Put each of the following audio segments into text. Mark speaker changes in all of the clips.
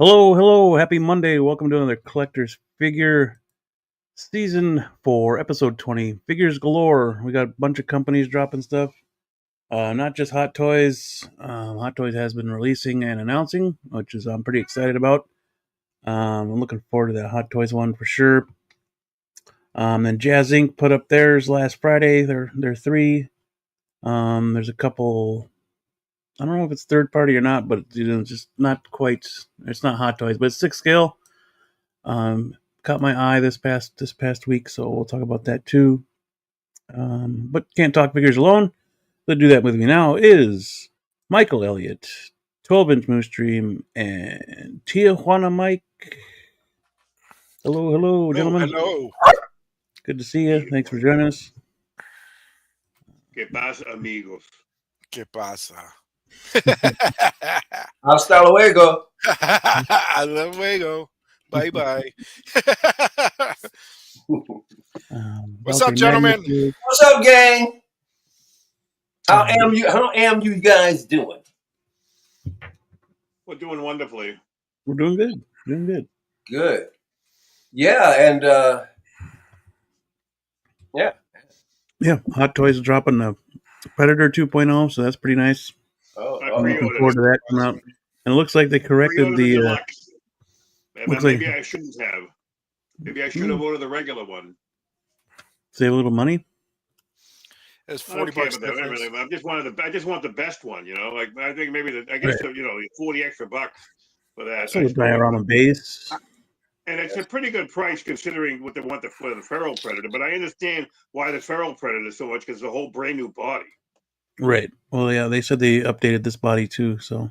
Speaker 1: Hello, hello, happy Monday. Welcome to another Collector's Figure Season 4, Episode 20, Figures Galore. We got a bunch of companies dropping stuff. Not just Hot Toys. Hot Toys has been releasing and announcing, which is I'm pretty excited about. I'm looking forward to that Hot Toys one for sure. Then Jazz Inc. put up theirs last Friday. They're three. There's a couple. I don't know if it's third party or not, but it's just not quite. It's not Hot Toys, but it's 6 scale. Caught my eye this past week, so we'll talk about that too. But can't talk figures alone. To do that with me now is Michael Elliott, 12-inch Moose Dream, and Tijuana Mike. Hello, hello, gentlemen.
Speaker 2: Hello.
Speaker 1: Good to see you. Thanks for joining us.
Speaker 3: ¿Qué pasa, amigos?
Speaker 2: ¿Qué pasa?
Speaker 4: Hasta luego.
Speaker 2: Hasta luego. Bye bye. What's up, gentlemen?
Speaker 4: What's up, gang? How am you guys doing?
Speaker 3: We're doing wonderfully.
Speaker 1: We're doing good. Doing good.
Speaker 4: Good. Yeah, and
Speaker 1: Yeah, Hot Toys is dropping the Predator 2.0, so that's pretty nice. I'm looking forward to that coming out. And it looks like they corrected the
Speaker 3: deluxe. Maybe
Speaker 1: like,
Speaker 3: I shouldn't have. Maybe I should have ordered the regular one.
Speaker 1: save a little money.
Speaker 2: It's
Speaker 3: I don't
Speaker 2: $40
Speaker 3: care
Speaker 2: bucks
Speaker 3: about that.
Speaker 2: difference.
Speaker 3: I just want the best one. You know, like I think maybe
Speaker 1: Right.
Speaker 3: 40 extra bucks for that.
Speaker 1: So the diorama base.
Speaker 3: And it's a pretty good price considering what they want for the feral predator. But I understand why the feral predator is so much because it's a whole brand new body.
Speaker 1: Right. Well, yeah, they said they updated this body too, so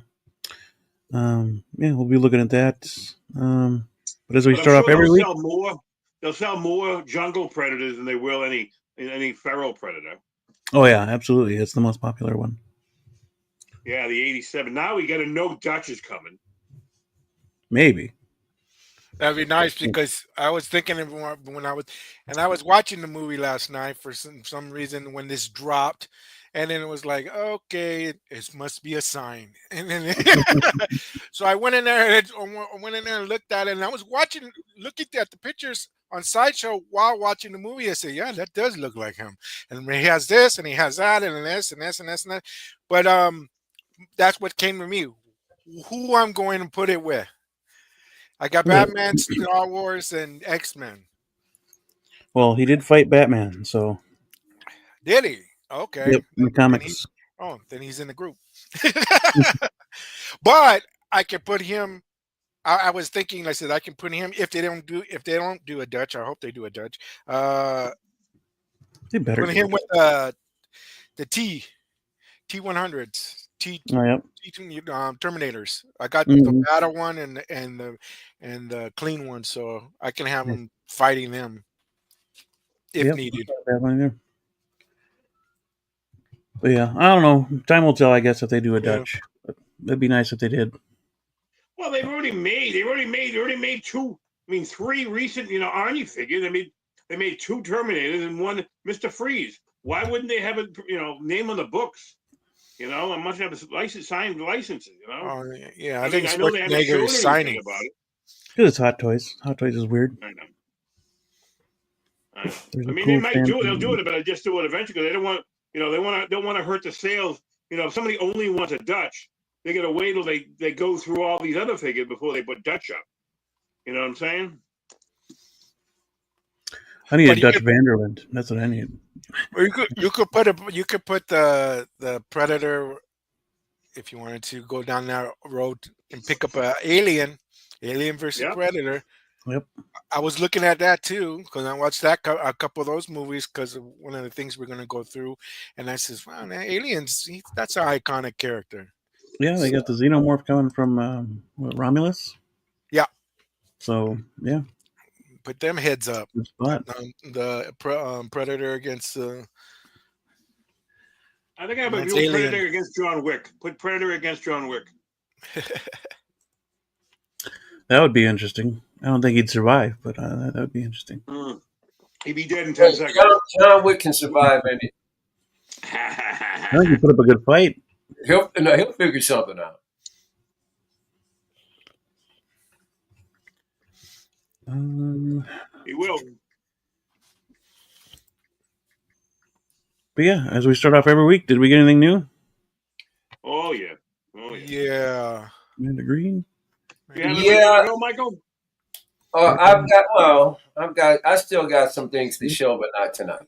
Speaker 1: yeah, we'll be looking at that. But as we start off every week,
Speaker 3: they'll sell more jungle predators than they will any feral predator.
Speaker 1: Oh yeah, absolutely, it's the most popular one.
Speaker 3: Yeah, the 87. Now we got to know Dutch is coming.
Speaker 1: Maybe.
Speaker 2: That'd be nice because I was thinking of when I was watching the movie last night for some reason when this dropped, and then it was like, okay, it must be a sign, and then so I went in there and looked at it, and I was looking at the pictures on Sideshow while watching the movie. I said, yeah, that does look like him, and he has this, and he has that, and this, and this, and this, and that. But that's what came to me. Who I'm going to put it with. I got Batman, Star Wars, and X-Men.
Speaker 1: Well, he did fight Batman, so.
Speaker 2: Did he? Okay.
Speaker 1: Yep, in the comics.
Speaker 2: Then he's in the group. But I can put him. I was thinking. I said I can put him if they don't do a Dutch. I hope they do a Dutch.
Speaker 1: They better.
Speaker 2: Put him with the T100s. Terminators. I got the bad one and the clean one, so I can have them fighting them if needed.
Speaker 1: But yeah, I don't know. Time will tell, I guess, if they do a Dutch. But it'd be nice if they did.
Speaker 3: Well, they already made two. I mean, three recent, Arnie figures. They made two Terminators and one Mr. Freeze. Why wouldn't they have a name on the books? I must have signed licenses.
Speaker 2: Oh, yeah, I
Speaker 3: know they haven't shown
Speaker 2: signing
Speaker 3: about it.
Speaker 1: Because it's Hot Toys. Hot Toys is weird.
Speaker 3: I know. They might do it. They'll do it, but they just do it eventually because they don't want. They don't want to hurt the sales. If somebody only wants a Dutch, they got to wait till they go through all these other figures before they put Dutch up. You know what I'm saying?
Speaker 1: I need a Dutch Vanderland. That's what I need.
Speaker 2: Or you could put the Predator if you wanted to go down that road and pick up a Alien versus Predator.
Speaker 1: Yep. I
Speaker 2: was looking at that too because I watched a couple of those movies because of one of the things we're going to go through, and I says, "Wow, man, Aliens, that's an iconic character."
Speaker 1: Yeah, they got the Xenomorph coming from Romulus.
Speaker 2: Yeah.
Speaker 1: So yeah.
Speaker 2: Put them heads up. The Predator against the.
Speaker 3: I think I would do Predator against John Wick. Put Predator against John Wick.
Speaker 1: That would be interesting. I don't think he'd survive, but that would be interesting.
Speaker 3: He'd be dead in 10 seconds.
Speaker 4: John Wick can survive, maybe.
Speaker 1: I think he put up a good fight.
Speaker 4: He'll figure something out.
Speaker 3: He will.
Speaker 1: But yeah, as we start off every week, did we get anything new?
Speaker 3: Oh yeah. Oh yeah.
Speaker 2: Yeah.
Speaker 1: Amanda Green.
Speaker 3: You have anything to go, Michael?
Speaker 4: I still got some things to show, but not tonight.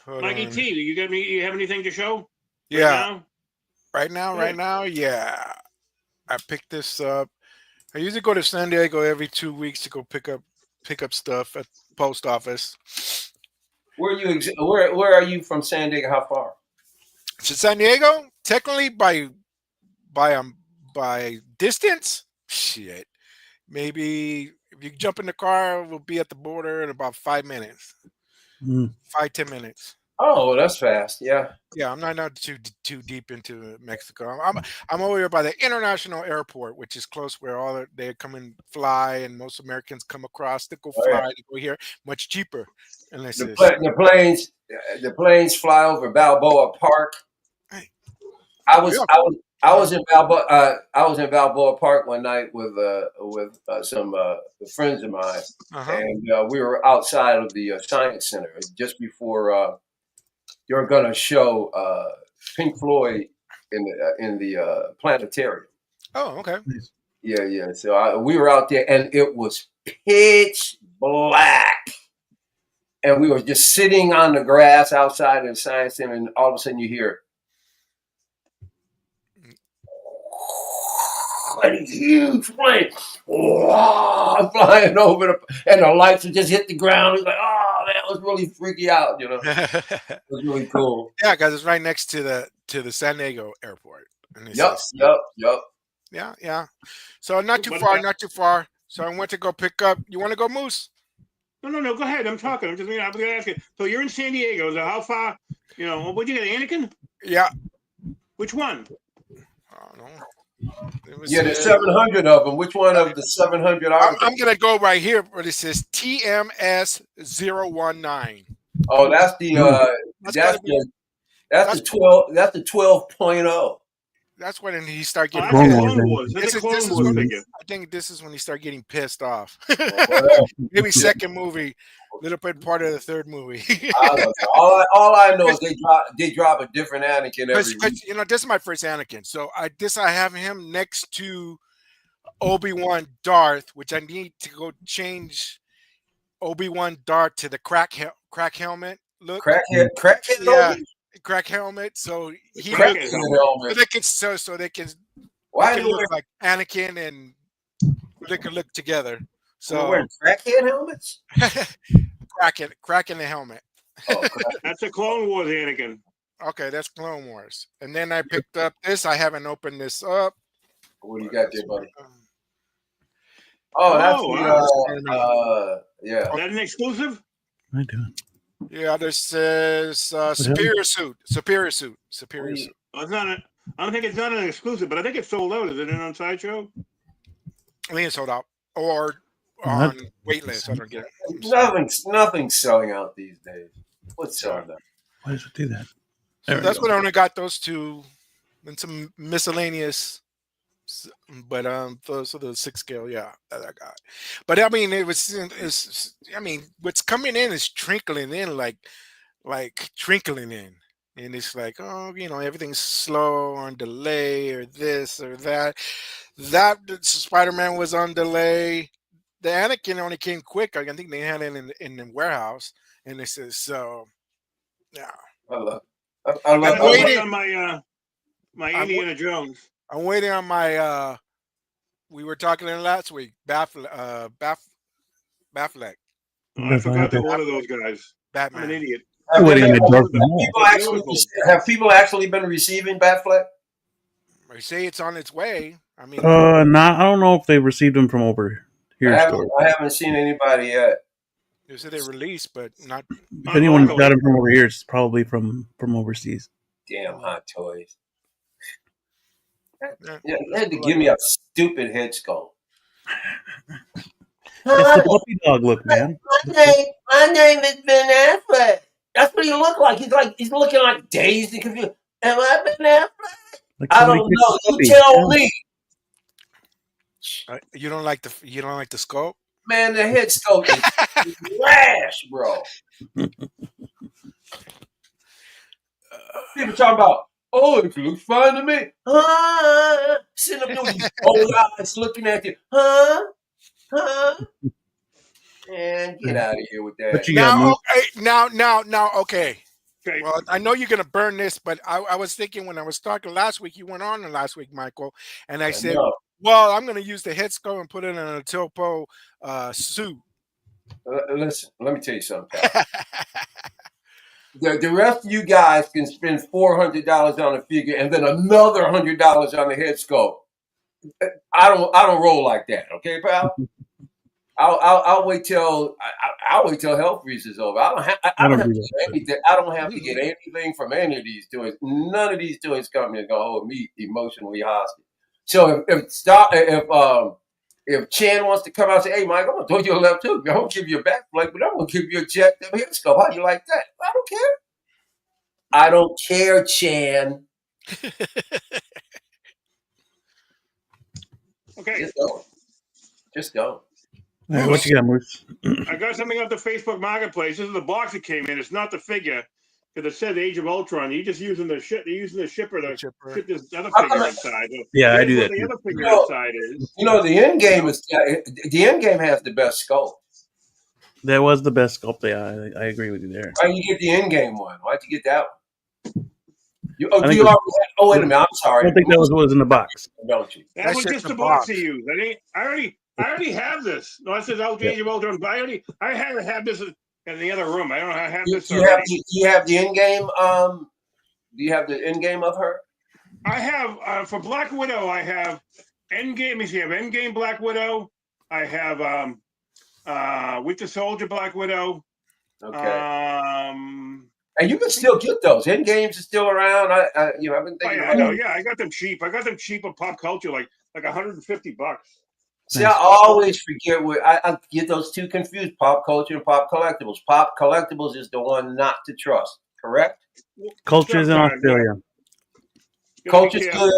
Speaker 2: Hold
Speaker 3: Mikey
Speaker 2: on.
Speaker 3: T, you have anything to show?
Speaker 2: Yeah.
Speaker 3: Right now?
Speaker 2: Right now, yeah. I picked this up. I usually go to San Diego every 2 weeks to go pick up stuff at the post office.
Speaker 4: Where are you from San Diego? How far?
Speaker 2: To San Diego, technically by distance, shit. Maybe if you jump in the car, we'll be at the border in about 5 minutes. 5-10 minutes.
Speaker 4: Oh, that's fast. Yeah.
Speaker 2: Yeah, I'm not too deep into Mexico. I'm over here by the international airport, which is close where they come and fly, and most Americans come across to go fly to go here, much cheaper. Unless
Speaker 4: the planes fly over Balboa Park. I was in Balboa. I was in Balboa Park one night with some friends of mine, and we were outside of the Science Center just before they were going to show Pink Floyd in the planetarium.
Speaker 2: Oh, okay.
Speaker 4: Yeah. So we were out there, and it was pitch black, and we were just sitting on the grass outside of the Science Center, and all of a sudden you hear a huge plane flying over and the lights would just hit the ground. It's like, oh, that was really freaky out, you know. It was really cool.
Speaker 2: Yeah, because it's right next to the San Diego airport.
Speaker 4: Yep.
Speaker 2: Yeah. So not too far. So I went to go pick up. You want to go, Moose?
Speaker 3: No. Go ahead. I'm talking. I was going to ask you. So you're in San Diego. So how far? What'd you get? Anakin?
Speaker 2: Yeah.
Speaker 3: Which one?
Speaker 2: I don't know.
Speaker 4: There's 700 of them. Which one of the 700 are
Speaker 2: I'm going to go right here where it says TMS 019.
Speaker 4: Oh, that's the 12.0.
Speaker 2: That's when he started getting
Speaker 3: Clone Wars.
Speaker 2: I think this is when he started getting pissed off. Maybe second movie, little bit part of the third movie.
Speaker 4: all I know is they drop a different Anakin every week.
Speaker 2: This is my first Anakin. So I have him next to Obi-Wan Darth, which I need to go change Obi-Wan Darth to the crack helmet look.
Speaker 4: Crackhead
Speaker 2: yeah. Crack helmet, so he looks so they can look like Anakin and they can look together. So
Speaker 4: wearing crackhead helmets?
Speaker 2: cracking the helmet.
Speaker 4: Oh,
Speaker 3: that's a Clone Wars Anakin.
Speaker 2: Okay, that's Clone Wars. And then I picked up this. I haven't opened this up.
Speaker 4: What do you got there, buddy? Oh, that's yeah.
Speaker 3: Is that an exclusive?
Speaker 1: I do.
Speaker 2: Yeah, this says Superior Suit.
Speaker 3: Oh, it's not. I don't think it's not an exclusive, but I think it's sold out. Is it on Sideshow?
Speaker 2: I think it's sold out or on waitlist. I don't get it.
Speaker 4: Nothing's selling out these days. What's selling out?
Speaker 1: Why does it do that?
Speaker 2: So that's what I only got those two and some miscellaneous. But those are the 6 scale, that I got. But I mean, what's coming in is trickling in like trickling in, and it's like, everything's slow on delay or this or that. That Spider-Man was on delay. The Anakin only came quick. I think they had it in the warehouse, and it says so. Yeah,
Speaker 3: I'm waiting on my Indiana Jones.
Speaker 2: I'm waiting on my. We were talking in last week. Batfleck.
Speaker 3: I forgot to order those guys.
Speaker 2: Batman.
Speaker 3: I'm an idiot.
Speaker 4: Have people actually been receiving Batfleck?
Speaker 2: They say it's on its way. I mean,
Speaker 1: I don't know if they received them from over here.
Speaker 4: I haven't seen anybody yet.
Speaker 2: They said they released, but not.
Speaker 1: If anyone got them from over here, it's probably from overseas.
Speaker 4: Damn Hot Toys. Yeah, they had to give me a stupid head skull.
Speaker 1: It's the puppy dog look, man.
Speaker 4: My name is Ben Affleck. That's what he looked like. He's looking like dazed and confused. Am I Ben Affleck? I don't know. You tell me.
Speaker 2: You don't like the scope?
Speaker 4: Man, the head sculpt is trash, bro. People talking about, oh, it looks fine to me. Huh? Sitting up there with these old eyes looking at you. Huh? Huh? Man, get out of here with that.
Speaker 1: What you got, Moose?
Speaker 2: Now, okay.
Speaker 3: Okay.
Speaker 2: Well, I know you're gonna burn this, but I was thinking when I was talking last week, you went on last week, Michael, and I said,
Speaker 4: know.
Speaker 2: well, I'm gonna use the head sculpt and put it in a topo suit.
Speaker 4: Listen, let me tell you something, pal. The rest of you guys can spend $400 on a figure and then another $100 on the head sculpt. I don't roll like that, okay, pal? I'll wait till hell freezes over. I don't have to get anything. I don't have to get anything from any of these toys. None of these toys companies are gonna hold me emotionally hostage. So if Chan wants to come out and say, "Hey, Mike, I'm gonna throw you a left hook. I won't give you a back flick, but I'm gonna give you a jacked up head sculpt. How do you like that?" I don't care. I don't care, Chan.
Speaker 3: Okay.
Speaker 4: Just don't.
Speaker 1: All right, what you got, Moose?
Speaker 3: I got something off the Facebook Marketplace. This is the box that came in. It's not the figure because it said Age of Ultron. You're just using the ship. They're using the shipper to ship this other figure inside.
Speaker 1: Yeah, I do that.
Speaker 3: The other figure inside is.
Speaker 4: The end game has the best sculpt.
Speaker 1: That was the best sculpt. Yeah, I agree with you there.
Speaker 4: Why did you get the end game one? Why'd you get that one? Wait a minute. I'm sorry.
Speaker 1: I don't think that was what was in the box.
Speaker 4: Don't you?
Speaker 3: That was just the box he used. I already have this. No, it says Age of Ultron. But I have this in the other room. I don't know how I have this.
Speaker 4: Do you have the end game? Do you have the end game of her?
Speaker 3: I have for Black Widow. I have end game. I have end game Black Widow. I have Winter Soldier Black Widow.
Speaker 4: Okay. And you can still get those. End games are still around. I've been thinking.
Speaker 3: I know. Yeah, I got them cheap. I got them cheap at Pop Culture, like $150.
Speaker 4: See, I always forget where I get those two confused: Pop Culture and Pop Collectibles. Pop Collectibles is the one not to trust. Correct?
Speaker 1: Culture's in Australia.
Speaker 4: Culture's good.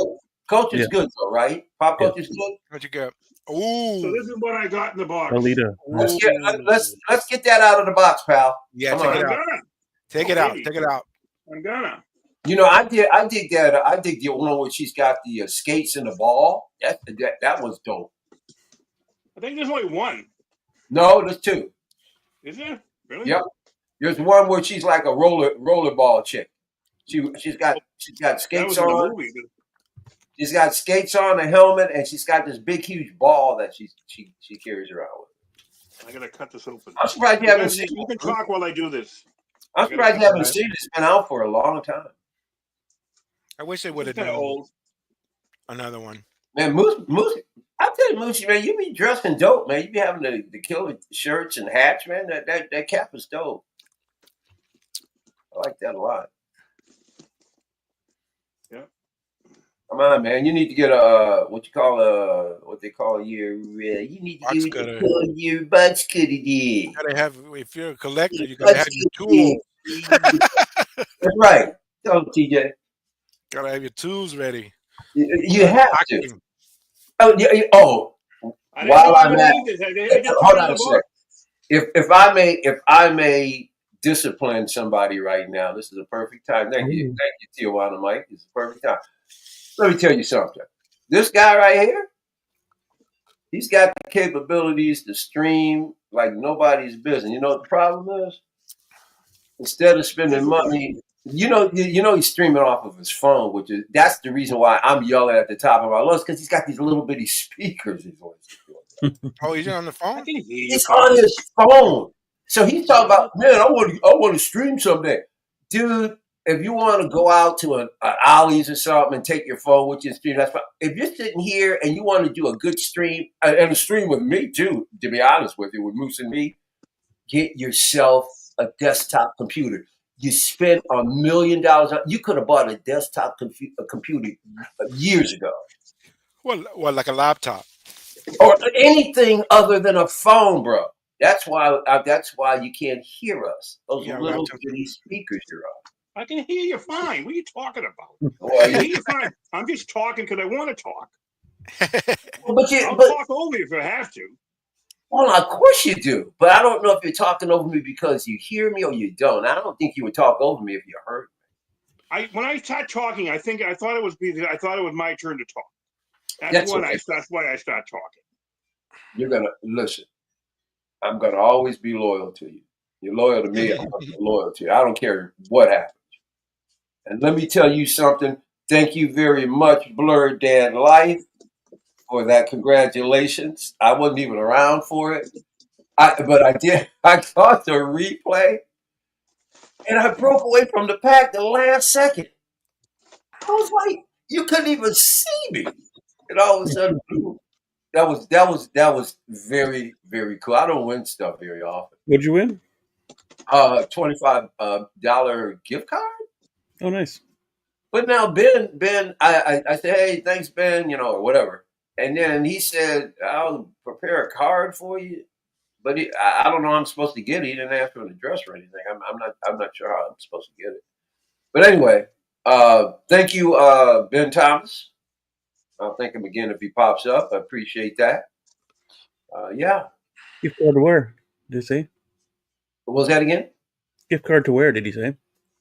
Speaker 4: Culture's good, though, right? Pop Culture's good.
Speaker 2: What you got? Ooh.
Speaker 3: So this is what I got in the box.
Speaker 1: Alita.
Speaker 4: Let's get that out of the box, pal.
Speaker 2: Yeah, take it out. Take it out.
Speaker 3: I'm gonna.
Speaker 4: I dig that. I dig the one where she's got the skates and the ball. That was dope.
Speaker 3: I think there's only one.
Speaker 4: No, there's two.
Speaker 3: Is there? Really?
Speaker 4: Yep. There's one where she's like a rollerball chick. She's got skates on. She's got skates on, a helmet, and she's got this big, huge ball that she carries around with.
Speaker 3: I gotta cut this open.
Speaker 4: I'm surprised you haven't seen it.
Speaker 3: You can talk while I do this.
Speaker 4: I'm surprised you haven't seen it. It's been out for a long time.
Speaker 2: I wish they would have done another one.
Speaker 4: Man, Moose, I tell you, Moose, man, you be dressing dope, man. You be having the killer shirts and hats, man. That cap is dope. I like that a lot.
Speaker 3: Yeah.
Speaker 4: Come on, man. You need to get what they call your you need to get your box cutter.
Speaker 2: You gotta have, if you're a collector, you gotta have your tools.
Speaker 4: That's right. Tell them, TJ.
Speaker 2: Gotta have your tools ready.
Speaker 4: You have to. Oh, yeah. Oh, while I'm at, hold on a second. If I may discipline somebody right now, this is a perfect time. Thank you, Tijuana Mike. It's a perfect time. Let me tell you something. This guy right here, he's got the capabilities to stream like nobody's business. You know what the problem is? Instead of spending money, he's streaming off of his phone, that's the reason why I'm yelling at the top of my lungs, because he's got these little bitty speakers.
Speaker 2: Oh, he's on the phone?
Speaker 4: He's on his phone. So he's talking about, man, I want to stream someday. Dude, if you want to go out to an Ollie's or something and take your phone with you and stream, that's fine. If you're sitting here and you want to do a good stream, and a stream with me too, to be honest with you, with Moose and me, get yourself a desktop computer. You spent $1 million. You could have bought a desktop computer years ago.
Speaker 2: Well, like a laptop.
Speaker 4: Or anything other than a phone, bro. That's why you can't hear us. Those little bitty speakers you're on.
Speaker 3: I can hear you fine. What are you talking about? I can hear you fine. I'm just talking because I want to talk. I'll talk over you if I have to.
Speaker 4: Well, of course you do. But I don't know if you're talking over me because you hear me or you don't. I don't think you would talk over me if you heard me.
Speaker 3: When I start talking, I thought it was my turn to talk. That's why I start talking.
Speaker 4: You're gonna listen. I'm gonna always be loyal to you. You're loyal to me. I'm gonna be loyal to you. I don't care what happens. And let me tell you something. Thank you very much, Blur Dad Life, for that. Congratulations. I wasn't even around for it. But I did. I caught the replay, and I broke away from the pack the last second. I was like, you couldn't even see me, and all of a sudden, that was very, very cool. I don't win stuff very often.
Speaker 1: What'd you win?
Speaker 4: $25 gift card.
Speaker 1: Oh, nice.
Speaker 4: But now Ben, I said, hey, thanks, Ben, or whatever. And then he said, I'll prepare a card for you. But I don't know how I'm supposed to get it. He didn't ask for an address or anything. I'm not sure how I'm supposed to get it. But anyway, thank you, Ben Thomas. I'll thank him again if he pops up. I appreciate that. Yeah.
Speaker 1: Gift card to where? Did he say?
Speaker 4: What was that again?
Speaker 1: Gift card to where? Did he say?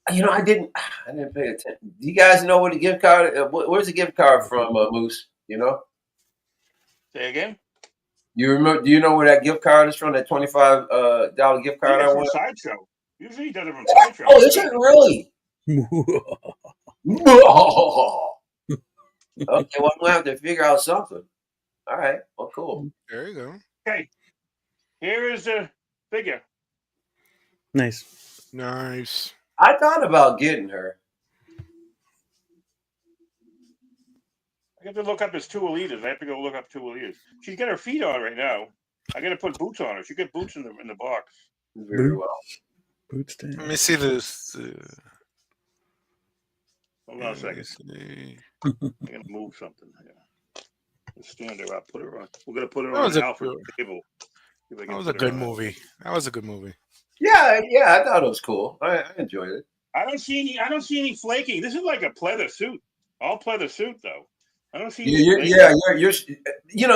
Speaker 4: I didn't pay attention. Do you guys know what the gift card? Where's the gift card from, Moose?
Speaker 3: Say again.
Speaker 4: You remember? Do you know where that gift card is from? That $25 gift card I won.
Speaker 3: Sideshow. Usually he does it from Sideshow.
Speaker 4: Oh, is it really? Okay, well, I'm gonna have to figure out something. All right. Well, cool.
Speaker 2: There you go.
Speaker 3: Okay. Here is the figure.
Speaker 1: Nice.
Speaker 2: Nice.
Speaker 4: I thought about getting her.
Speaker 3: I have to look up his two Alitas. I have to go look up two Alitas. She's got her feet on right now. I got to put boots on her. She got boots in the box.
Speaker 4: Very well.
Speaker 1: Boots down.
Speaker 2: Let me see this.
Speaker 3: Hold on a second. I'm gonna move something here. Let's stand her up. Put her on. We're gonna put her on Alfred's table.
Speaker 2: That was a good movie. That was a good movie.
Speaker 4: Yeah. I thought it was cool. I enjoyed it.
Speaker 3: I don't see any flaking. This is like a pleather suit. All pleather suit though. I don't see.
Speaker 4: You're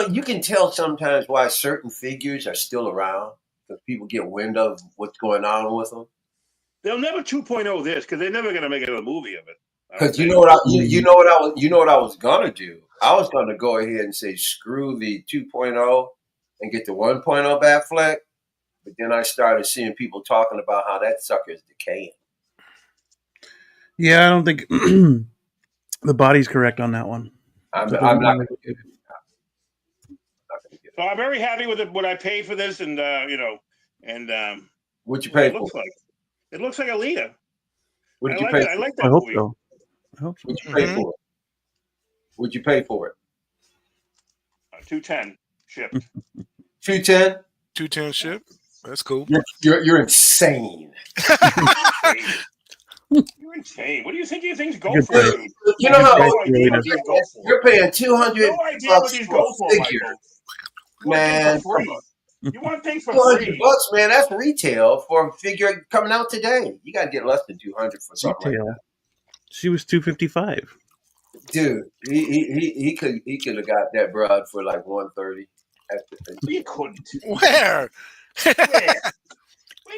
Speaker 4: you can tell sometimes why certain figures are still around because people get wind of what's going on with them.
Speaker 3: They'll never 2.0 this because they're never gonna make another movie of it.
Speaker 4: Because you know what I was gonna do. I was gonna go ahead and say screw the 2.0 and get the 1.0 back fleck, but then I started seeing people talking about how that sucker is decaying.
Speaker 1: Yeah, I don't think the body's correct on that one.
Speaker 4: I'm not gonna get it.
Speaker 3: So I'm very happy with what I paid for this, and
Speaker 4: what you pay for?
Speaker 3: It looks like a Lita.
Speaker 4: What did you pay for?
Speaker 3: I like that
Speaker 1: I hope
Speaker 3: movie.
Speaker 1: so. I hope so.
Speaker 4: What'd you pay for it? What'd you pay for it?
Speaker 3: $210 shipped.
Speaker 4: $210?
Speaker 2: $210 ship. That's cool.
Speaker 4: You're insane.
Speaker 3: You're insane. What do you think these things go for?
Speaker 4: You know how
Speaker 3: you're
Speaker 4: paying $200
Speaker 3: no idea what these go for,
Speaker 4: figure. Man,
Speaker 3: you want things for
Speaker 4: $200,
Speaker 3: free.
Speaker 4: man. That's retail for a figure coming out today. You got to get less than $200 for something like that.
Speaker 1: She was $255.
Speaker 4: Dude, he could have got that broad for like $130.
Speaker 3: You couldn't.
Speaker 2: Where?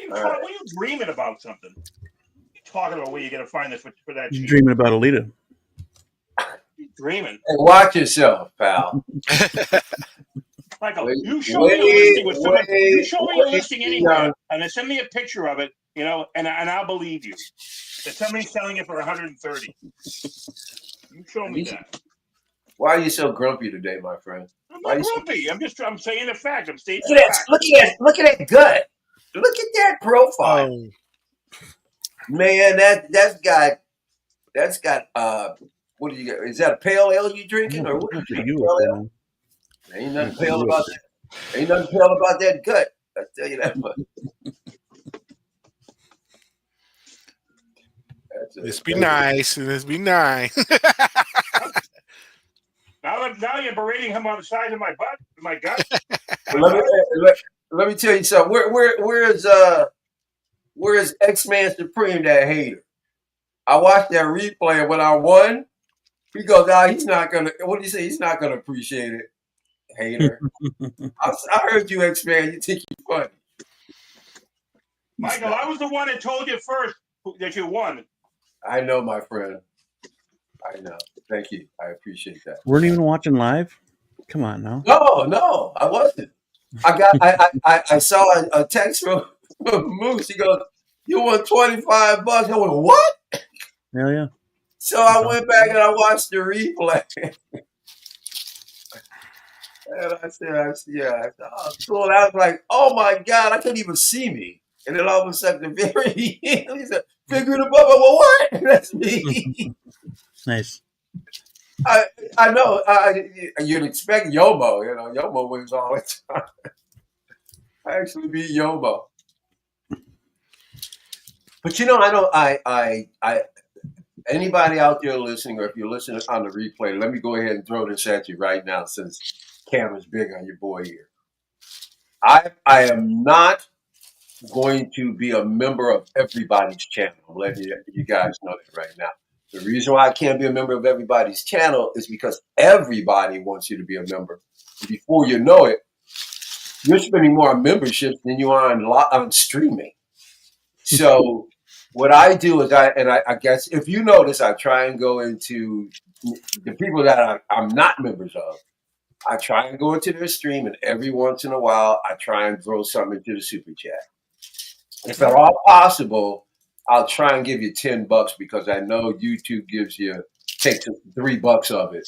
Speaker 3: What are you dreaming about something? You're talking about where you're going to find this for that cheap.
Speaker 1: You're dreaming about Alita.
Speaker 3: You're dreaming.
Speaker 4: Hey, watch yourself, pal.
Speaker 3: Michael, you show me a listing with someone. You show me a listing anywhere, and then send me a picture of it, and I'll believe you. That somebody's selling it for $130. You show me that.
Speaker 4: Why are you so grumpy today, my friend?
Speaker 3: I'm not grumpy. I'm saying the fact. I'm stating
Speaker 4: the fact. Look at that gut. Look at that profile.
Speaker 2: Oh.
Speaker 4: Man, that's got what do you got? Is that a pale ale you drinking or what? You ain't nothing pale about that. Ain't nothing pale about that gut. I tell you that much.
Speaker 2: Let's be nice. Let's be nice.
Speaker 3: Now you're berating him on the size of my butt, my gut.
Speaker 4: Let me tell you something. Where is X-Man Supreme, that hater? I watched that replay when I won. He goes, "No, he's not gonna." What do you say? He's not gonna appreciate it, hater. I heard you, X-Man. You think you're funny.
Speaker 3: Michael, I was the one that told you first that you won.
Speaker 4: I know, my friend. I know. Thank you. I appreciate that.
Speaker 1: Weren't even watching live? Come on now.
Speaker 4: No, I wasn't. I saw a text from Moose. He goes, "You won $25." I went, "What?"
Speaker 1: Hell yeah.
Speaker 4: So I went back and I watched the replay. And I said, "Oh, cool." And I was like, "Oh my God, I couldn't even see me." And then all of a sudden, the very end, he said, "Figure it above." I went, "What?" That's me.
Speaker 1: Nice.
Speaker 4: I know. You'd expect Yomo. You know, Yomo wins all the time. I actually beat Yomo. But you know, I anybody out there listening, or if you're listening on the replay, let me go ahead and throw this at you right now, since camera's big on your boy here. I am not going to be a member of everybody's channel. I'm letting you guys know that right now. The reason why I can't be a member of everybody's channel is because everybody wants you to be a member. And before you know it, you're spending more on memberships than you are on streaming. So what I do is I guess if you notice, I try and go into the people that I'm not members of. I try and go into their stream, and every once in a while, I try and throw something into the super chat. If at all possible, I'll try and give you $10 because I know YouTube takes $3 of it.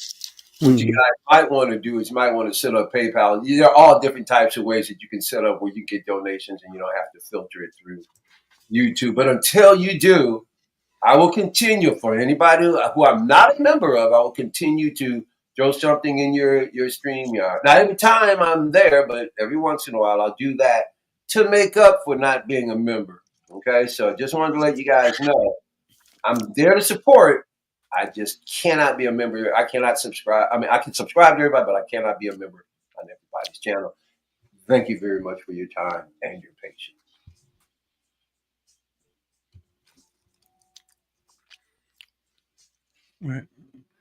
Speaker 4: What you guys might want to do is you might want to set up PayPal. There are all different types of ways that you can set up where you get donations and you don't have to filter it through YouTube. But until you do, I will continue, for anybody who I'm not a member of, I will continue to throw something in your StreamYard. Not every time I'm there, but every once in a while I'll do that to make up for not being a member. Okay, so just wanted to let you guys know I'm there to support. I just cannot be a member. I cannot subscribe. I mean, I can subscribe to everybody, but I cannot be a member on everybody's channel. Thank you very much for your time and your patience.
Speaker 1: All right.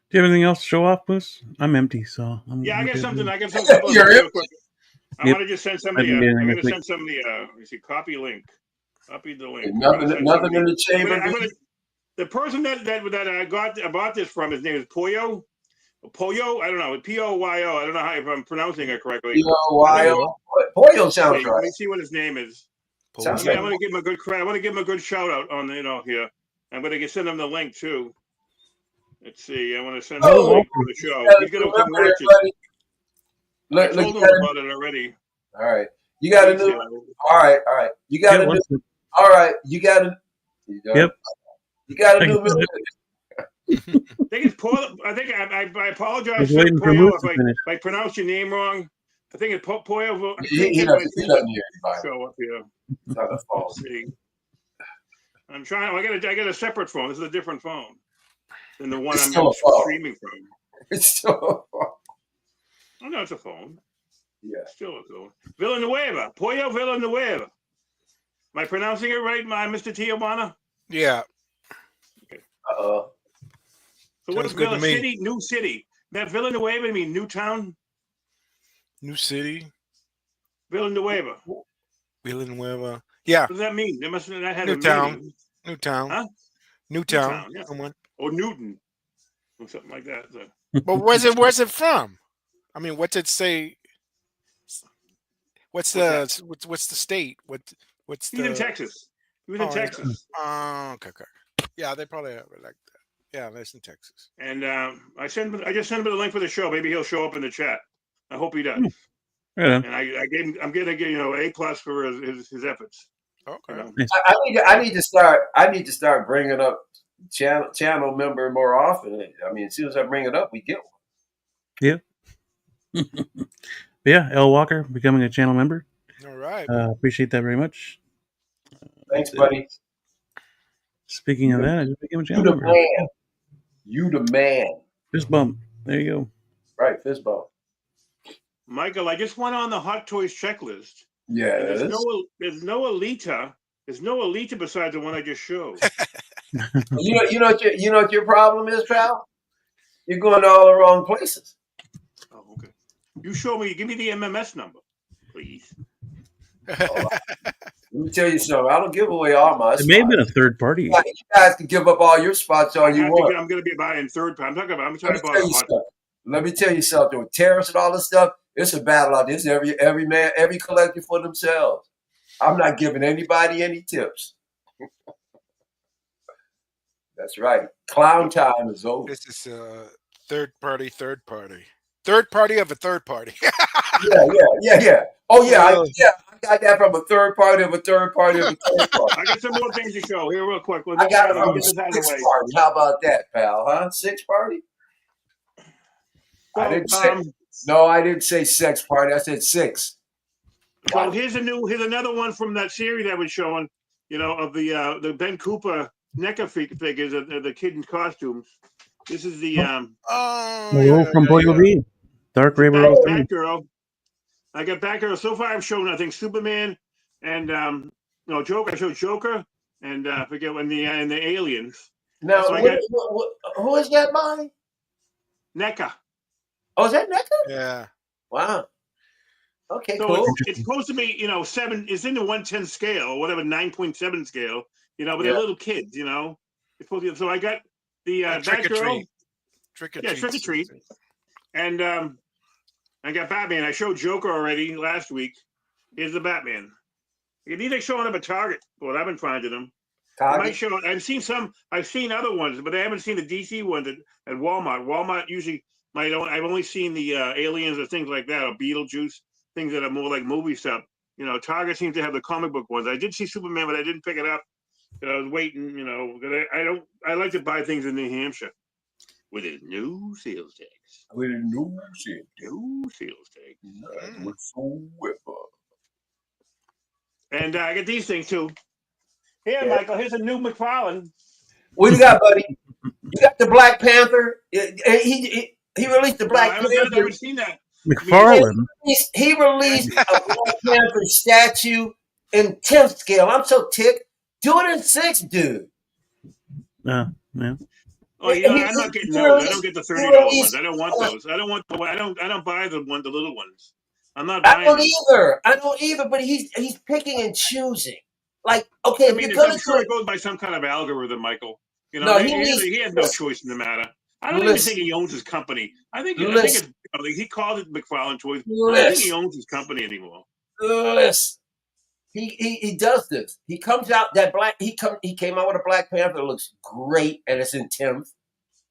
Speaker 1: Do you have anything else to show off, Moose? I'm empty, so
Speaker 3: I got something. I got
Speaker 4: You're
Speaker 3: something.
Speaker 4: empty.
Speaker 3: I want to just send somebody. I'm going to send somebody. You see, copy link. Copy the link.
Speaker 4: Nothing in the chamber.
Speaker 3: The person that I bought this from, his name is Poyo. Poyo, I don't know. Poyo. I don't know how if I'm pronouncing it correctly.
Speaker 4: Poyo. Poyo sounds right.
Speaker 3: Let me see what his name is. I want to give him a good credit. I want to give him a good shout out on here. I'm going to send him the link too. Let's see. I want to send him the link for the show. He's going to come watch it. I told him about it already.
Speaker 4: All right. You got a new. All right. You got a new. All right. You got a.
Speaker 1: Yep.
Speaker 4: You got a new.
Speaker 3: I think it's Paul. I think I apologize for Poyo if I pronounce your name wrong. I think it's Poyo.
Speaker 4: He doesn't hear anybody.
Speaker 3: Show up here.
Speaker 4: It's not a phone.
Speaker 3: See. I'm trying. I got a separate phone. This is a different phone than the one I'm streaming from.
Speaker 4: It's still a phone.
Speaker 3: Oh no, it's a phone.
Speaker 4: Yeah,
Speaker 3: still a phone. Villanueva, Pollo Villanueva. Am I pronouncing it right, Mr. Tijuana?
Speaker 2: Yeah.
Speaker 3: Okay.
Speaker 4: So
Speaker 3: what's Villa City? New city. That Villanueva mean new town?
Speaker 2: New city.
Speaker 3: Villanueva.
Speaker 2: Villanueva. Yeah.
Speaker 3: What does that mean? That must that had
Speaker 2: new
Speaker 3: a
Speaker 2: town.
Speaker 3: Meaning.
Speaker 2: New town.
Speaker 3: Huh?
Speaker 2: New town.
Speaker 3: Yeah.
Speaker 2: Someone.
Speaker 3: Or Newton. Or something like that.
Speaker 2: But where's it from? I mean, what's it say? What's the state? What's
Speaker 3: He's in Texas. He was in Texas.
Speaker 2: Okay. Yeah, they probably have it like that. Yeah, that's in Texas.
Speaker 3: And I just sent him the link for the show. Maybe he'll show up in the chat. I hope he does.
Speaker 1: Yeah.
Speaker 3: And I'm gonna give A+ for his efforts.
Speaker 2: Okay.
Speaker 4: I need to start bringing up channel member more often. I mean, as soon as I bring it up, we get one.
Speaker 1: Yeah. Yeah, L. Walker becoming a channel member.
Speaker 2: All right.
Speaker 1: Appreciate that very much.
Speaker 4: Thanks, buddy.
Speaker 1: Speaking of that, I just became a channel member.
Speaker 4: You the man.
Speaker 1: Fist bump. There you go.
Speaker 4: Right, fist bump.
Speaker 3: Michael, I just went on the Hot Toys checklist.
Speaker 4: Yeah,
Speaker 3: there's no Alita. There's no Alita besides the one I just showed.
Speaker 4: You know what your problem is, pal? You're going to all the wrong places.
Speaker 3: Oh, okay. You show me. Give me the MMS number, please.
Speaker 4: Oh, let me tell you something. I don't give away all my spots.
Speaker 1: It may have been a third party.
Speaker 4: You guys can give up all your spots all you want.
Speaker 3: I'm going to be buying third party. I'm trying to buy
Speaker 4: Let me tell you something. With tariffs and all this stuff, it's a battle out there. It's every collector for themselves. I'm not giving anybody any tips. That's right. Clown time is over.
Speaker 2: This is third party of a third party.
Speaker 4: Yeah. Oh yeah, I got that from a third party of a third party of a third party.
Speaker 3: I got some more things to show here, real quick.
Speaker 4: I got it from a six party. How about that, pal? Huh? Six party?
Speaker 3: Well,
Speaker 4: I didn't say. No, I didn't say sex party. I said six.
Speaker 3: So here's another one from that series I was showing. You know, of the Ben Cooper NECA figures, the kid in costumes. This is the
Speaker 1: from Boy V. Dark Raver.
Speaker 3: Batgirl. I got Batgirl. So far, I've shown I think Superman and Joker. I showed Joker and I forget when and the aliens.
Speaker 4: Now, so who is that by?
Speaker 3: NECA.
Speaker 4: Oh, is that NECA?
Speaker 2: Yeah.
Speaker 4: Wow. Okay,
Speaker 3: so
Speaker 4: cool.
Speaker 3: It's supposed to be, 7. It's in the 1/10 scale, or whatever, 9.7 scale. But they're little kids. It's supposed to be, so I got the Batgirl.
Speaker 2: Trick or
Speaker 3: treat. And I got Batman. I showed Joker already last week. Here's the Batman. These are showing up at Target. What I've been finding them. I've seen other ones, but I haven't seen the DC ones at Walmart. Walmart usually I've only seen the aliens or things like that, or Beetlejuice, things that are more like movie stuff. Target seems to have the comic book ones. I did see Superman, but I didn't pick it up. I was waiting, I like to buy things in New Hampshire with a new sales tax. And I get these things too. Here, Michael, here's a new McFarlane.
Speaker 4: What you got, buddy? You got the Black Panther. He released the Black Panther.
Speaker 3: I've never seen that.
Speaker 1: McFarlane.
Speaker 4: He released a Black Panther statue in 10th scale. I'm so ticked. Do it in 6, dude.
Speaker 1: Yeah.
Speaker 3: Oh, I'm not getting those. I don't get the $30 ones. I don't want those. I don't buy the little ones. I'm not buying.
Speaker 4: I don't either. But he's picking and choosing. Like, okay,
Speaker 3: I'm sure it goes by some kind of algorithm, Michael. He has no choice in the matter. I don't even think he owns his company. I think he called it McFarlane Toys. I don't think he owns his company anymore.
Speaker 4: Listen. He does this. He comes out he came out with a Black Panther that looks great and it's in 10th.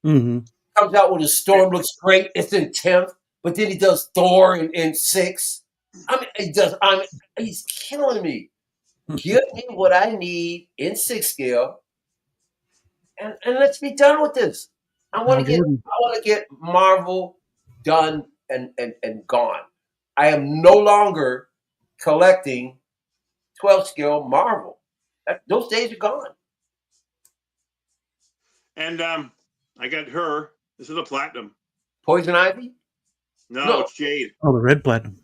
Speaker 1: Mm-hmm.
Speaker 4: Comes out with a Storm, looks great, it's in 10th. But then he does Thor in 6. He's killing me. Give me what I need in 6 scale, and let's be done with this. I want to get Marvel done and gone. I am no longer collecting 12 scale Marvel. Those days are gone.
Speaker 3: And I got her. This is a platinum.
Speaker 4: Poison Ivy?
Speaker 3: No, it's Jade.
Speaker 1: Oh, the red platinum.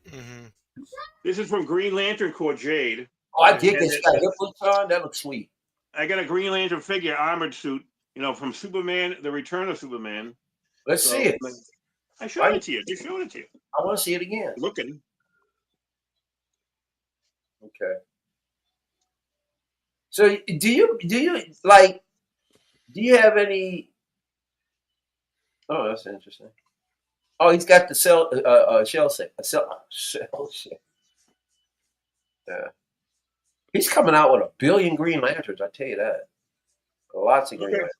Speaker 2: Mm-hmm.
Speaker 3: This is from Green Lantern Corps Jade.
Speaker 4: Oh, I dig this guy. That looks sweet.
Speaker 3: I got a Green Lantern figure, armored suit, from Superman, The Return of Superman.
Speaker 4: Let's see it.
Speaker 3: I showed it to you. Just showed it to you.
Speaker 4: I want to see it again.
Speaker 3: Looking.
Speaker 4: Okay. So do you have any? Oh, that's interesting. Oh, he's got the shell set. Yeah. He's coming out with 1 billion Green Lanterns. I tell you that. Lots of Green Lanterns.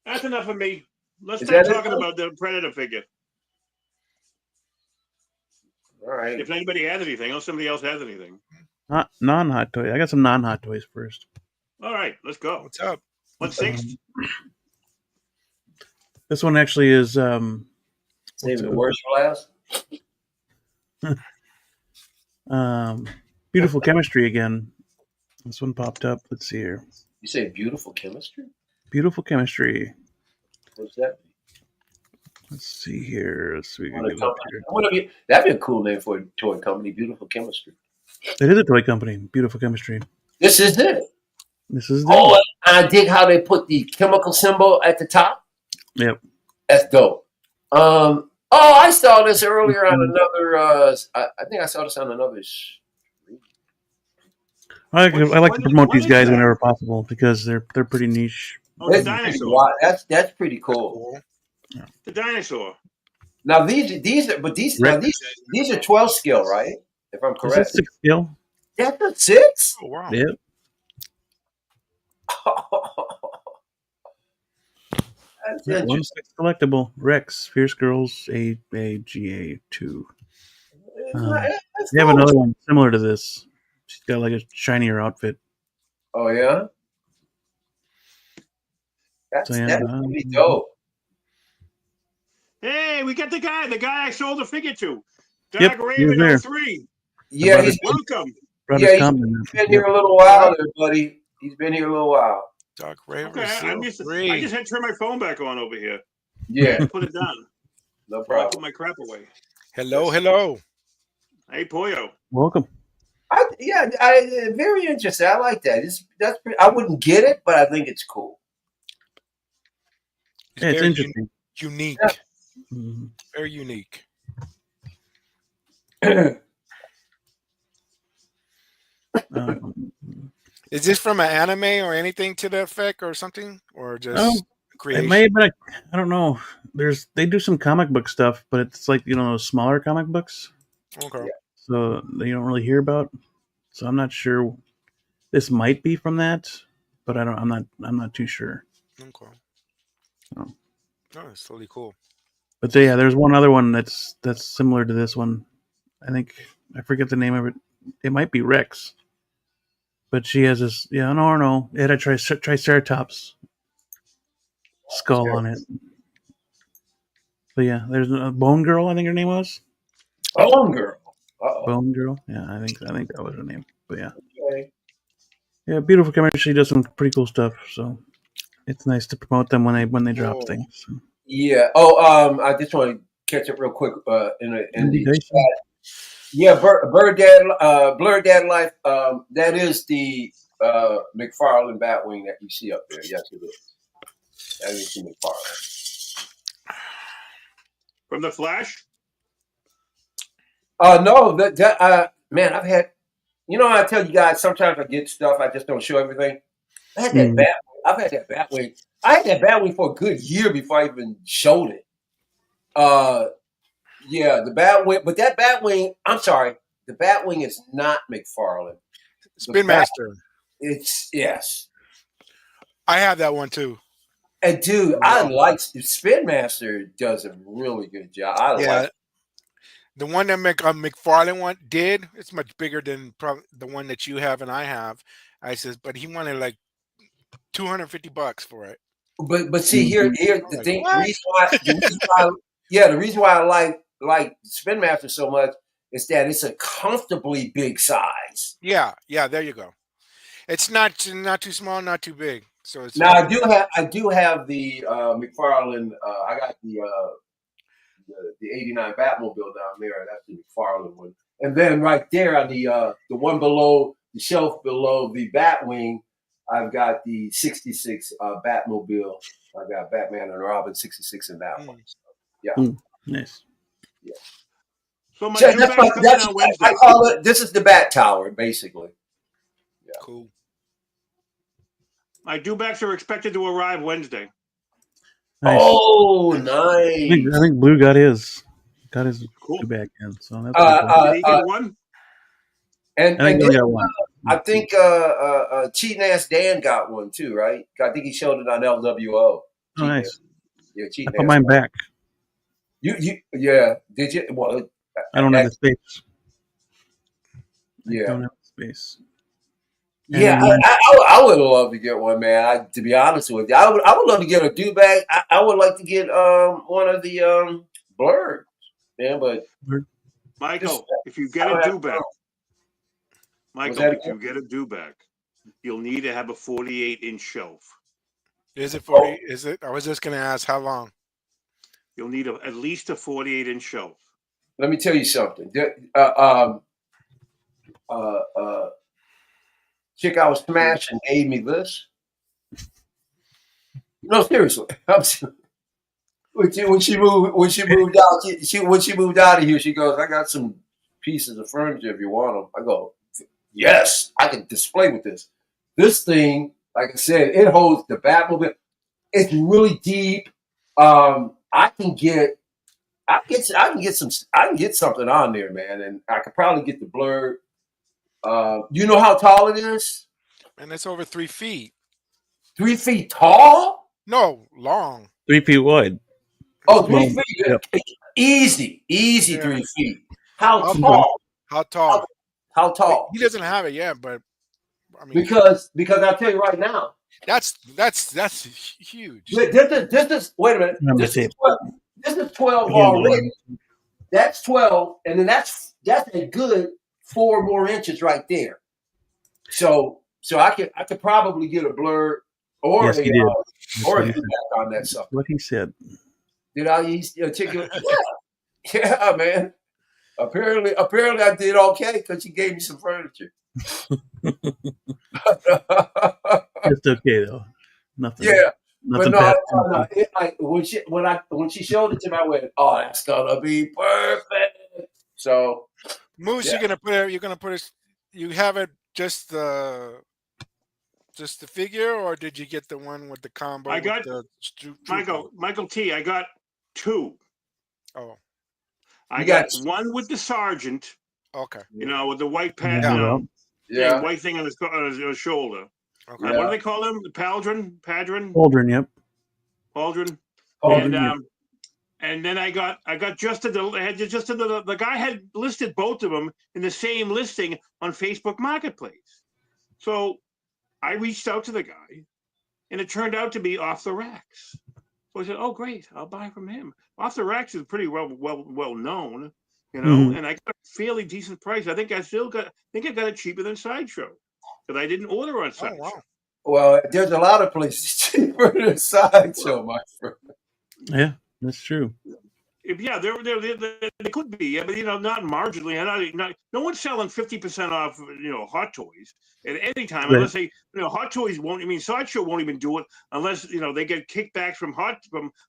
Speaker 3: That's enough of me. Let's start talking about the Predator figure.
Speaker 4: All right.
Speaker 3: If anybody has anything, or somebody else has anything.
Speaker 1: Non-hot toys. I got some non-hot toys first.
Speaker 3: All right, let's go.
Speaker 2: What's up?
Speaker 3: 1/6.
Speaker 1: This one actually is.
Speaker 4: Save the worst for last.
Speaker 1: Beautiful chemistry again. This one popped up. Let's see here.
Speaker 4: You say beautiful chemistry?
Speaker 1: Beautiful chemistry.
Speaker 4: What's that?
Speaker 1: Let's see here.
Speaker 4: That'd be a cool name for a toy company. Beautiful chemistry.
Speaker 1: It is a toy company. Beautiful chemistry.
Speaker 4: This is it.
Speaker 1: This is.
Speaker 4: Oh, I dig how they put the chemical symbol at the top.
Speaker 1: Yep.
Speaker 4: That's dope. Oh, I saw this earlier on another. I think I saw this on another.
Speaker 1: I like to promote
Speaker 3: what
Speaker 1: these
Speaker 3: is
Speaker 1: guys
Speaker 3: that?
Speaker 1: whenever possible because they're pretty niche.
Speaker 3: Oh, the
Speaker 4: It's pretty
Speaker 3: dinosaur.
Speaker 4: wild. That's pretty cool.
Speaker 2: Cool.
Speaker 3: The dinosaur.
Speaker 4: Now these are 12 skill, right? If I'm
Speaker 1: This is
Speaker 4: correct.
Speaker 1: 6 skill.
Speaker 4: That's a 6.
Speaker 2: Oh wow.
Speaker 1: Yep.
Speaker 4: That's
Speaker 1: One
Speaker 4: interesting.
Speaker 1: 6 collectible. Rex, Fierce Girls, AGA2.
Speaker 4: That's
Speaker 1: They have
Speaker 4: cool.
Speaker 1: another one similar to this. She's got like a shinier outfit.
Speaker 4: Oh yeah, that's
Speaker 1: So, yeah,
Speaker 4: that's pretty dope.
Speaker 3: Hey, we got the guy I sold the figure to.
Speaker 1: Yep,
Speaker 3: Dark
Speaker 1: he was
Speaker 3: Raven
Speaker 1: there.
Speaker 3: 03.
Speaker 4: Yeah,
Speaker 1: About
Speaker 4: he's
Speaker 3: Welcome.
Speaker 1: Brothers
Speaker 4: he's
Speaker 1: Compton.
Speaker 4: been here a little while, there, buddy. He's been here a little while.
Speaker 2: Doc Raver
Speaker 3: Okay, I just had to turn my phone back on over here. I
Speaker 4: Yeah,
Speaker 3: had to put it down.
Speaker 4: no
Speaker 3: I put
Speaker 4: problem.
Speaker 3: my crap away.
Speaker 2: Hello.
Speaker 3: Hey, Pollo.
Speaker 1: Welcome.
Speaker 4: Very interesting. I like that. I wouldn't get it, but I think it's cool.
Speaker 2: It's
Speaker 1: Yeah, it's
Speaker 2: very
Speaker 1: interesting.
Speaker 2: unique.
Speaker 4: Yeah.
Speaker 1: Mhm.
Speaker 2: Very unique. Is this from an anime or anything to that effect or something? Or just
Speaker 1: It
Speaker 2: creation?
Speaker 1: may have been. I don't know. They do some comic book stuff, but it's like smaller comic books,
Speaker 2: Okay.
Speaker 1: so that you don't really hear about. So I'm not sure. This might be from that, but I'm not too sure.
Speaker 2: Okay.
Speaker 1: Oh.
Speaker 2: Oh, it's totally cool.
Speaker 1: But there's one other one that's similar to this one. I think I forget the name of it. It might be Rex, but she has this. Yeah, no. It had a Triceratops skull on it. But yeah, there's a Bone Girl. I think her name was
Speaker 4: Bone Girl. Uh-oh.
Speaker 1: Bone Girl. Yeah, I think that was her name. But yeah,
Speaker 4: Okay.
Speaker 1: yeah, beautiful camera. She does some pretty cool stuff. So it's nice to promote them when they drop
Speaker 2: Cool.
Speaker 1: things. So.
Speaker 4: Yeah. Oh, I just want to catch up real quick in the chat. Yeah, Blur Dad Life. That is the McFarlane Batwing that you see up there. Yes, it is. That is the McFarlane.
Speaker 3: From the Flash?
Speaker 4: No, man, I've had. I tell you guys, sometimes I get stuff, I just don't show everything. I had that Batwing. I've had that Batwing. I had that Batwing for a good year before I even showed it. Yeah, the Batwing, but that Batwing, I'm sorry, the Batwing is not McFarlane.
Speaker 2: Spin Master.
Speaker 4: It's yes.
Speaker 2: I have that one too.
Speaker 4: And dude, I like Spin Master does a really good job. I like it.
Speaker 2: The one that McFarlane one did. It's much bigger than the one that you have and I have. I says, but he wanted like $250 for it.
Speaker 4: But see here the
Speaker 2: like,
Speaker 4: thing,
Speaker 2: what?
Speaker 4: the reason why I like Spin Master so much is that it's a comfortably big size.
Speaker 2: Yeah, there you go. It's not too small, not too big. So it's
Speaker 4: now I do have the McFarlane. I got the 89 Batmobile down there. That's the McFarlane one. And then right there on the one below the shelf below the Batwing, I've got the 66 Batmobile. I got Batman and Robin 66 in that one. So, yeah.
Speaker 1: Nice.
Speaker 4: Yeah.
Speaker 3: So my that's on Wednesday.
Speaker 4: I call it. This is the Bat Tower, basically. Yeah.
Speaker 2: Cool.
Speaker 3: My dewbacks are expected to arrive Wednesday.
Speaker 1: Nice.
Speaker 4: Oh, nice!
Speaker 1: I think Blue got his
Speaker 3: cool
Speaker 1: back in. So that's cool.
Speaker 3: Did he get one?
Speaker 4: And
Speaker 1: I think he got one.
Speaker 4: I think Cheating Ass Dan got one too, right? I think he showed it on LWO.
Speaker 1: Oh, nice.
Speaker 4: Yeah,
Speaker 1: I put mine back.
Speaker 4: You did you? Well,
Speaker 1: I don't have the space.
Speaker 4: Yeah,
Speaker 1: I don't have the space.
Speaker 4: Yeah, I would love to get one, man. To be honest with you, I would love to get a dewback. I would like to get one of the Blurs, man. But
Speaker 3: Michael, if you get a dewback, you'll need to have a 48-inch shelf.
Speaker 2: Is it 40? Is it? I was just going to ask how long.
Speaker 3: You'll need at least a 48-inch shelf.
Speaker 4: Let me tell you something. Chick I was smashing gave me this. No, seriously. when she moved out, when she moved out of here, she goes, "I got some pieces of furniture if you want them." I go, "Yes, I can display with this." This thing, like I said, it holds the Batmobile. It's really deep. I can get something on there, man, and I could probably get the blur. You know how tall it is?
Speaker 2: And it's over 3 feet.
Speaker 4: 3 feet tall?
Speaker 2: No, long.
Speaker 1: 3 feet wide.
Speaker 4: Oh,
Speaker 1: Well,
Speaker 4: 3 feet.
Speaker 1: yep.
Speaker 4: Easy
Speaker 2: Yeah.
Speaker 4: 3 feet. How
Speaker 2: How
Speaker 4: tall?
Speaker 2: tall? How tall?
Speaker 4: How tall?
Speaker 2: He doesn't have it yet, but I mean,
Speaker 4: Because I'll tell you right now.
Speaker 2: that's huge.
Speaker 4: This is wait a minute.
Speaker 1: Let me
Speaker 4: This
Speaker 1: see.
Speaker 4: is 12. This is 12
Speaker 1: Hold on.
Speaker 4: already. That's 12, and then that's a good 4 more inches right there. So I could probably get a blur or
Speaker 1: Yes, he did.
Speaker 4: or a
Speaker 1: That's
Speaker 4: feedback on that stuff.
Speaker 1: what he said.
Speaker 4: Did I use articulate? Yeah, man. Apparently I did okay because you gave me some furniture.
Speaker 1: It's okay though. Nothing.
Speaker 4: Yeah, but
Speaker 1: Nothing
Speaker 4: no,
Speaker 1: past.
Speaker 4: no. It, like when she showed it to me, I went, "Oh, that's gonna be perfect." So
Speaker 2: Moose,
Speaker 4: Yeah.
Speaker 2: you're gonna put it. You have it just the figure, or did you get the one with the combo?
Speaker 3: I
Speaker 2: with
Speaker 3: got-
Speaker 2: the
Speaker 3: Michael T. I got 2.
Speaker 2: Oh,
Speaker 3: I
Speaker 4: You
Speaker 3: got
Speaker 4: got-
Speaker 3: one with the sergeant,
Speaker 2: okay.
Speaker 3: with the white pad,
Speaker 1: Yeah.
Speaker 4: yeah,
Speaker 3: white thing on his shoulder.
Speaker 2: Okay.
Speaker 4: Yeah.
Speaker 3: What do they call him? The Padron?
Speaker 1: Aldrin, yep.
Speaker 3: Aldrin.
Speaker 1: Aldrin,
Speaker 3: And
Speaker 1: yeah.
Speaker 3: and then I got just the guy had listed both of them in the same listing on Facebook Marketplace. So I reached out to the guy, and it turned out to be Off the Racks. So I said, "Oh, great! I'll buy from him." Off the Racks is pretty well known,
Speaker 1: Mhm.
Speaker 3: and I got a fairly decent price. I think I got it cheaper than Sideshow because I didn't order on
Speaker 2: Oh
Speaker 3: Sideshow.
Speaker 2: wow.
Speaker 4: Well, there's a lot of places cheaper than Sideshow, my friend.
Speaker 1: Yeah, that's true.
Speaker 3: Yeah, they could be, yeah, but not marginally. No one's selling 50% off, Hot Toys at any time,
Speaker 1: Right.
Speaker 3: unless they, Hot Toys won't. I mean, Sideshow won't even do it unless they get kickbacks from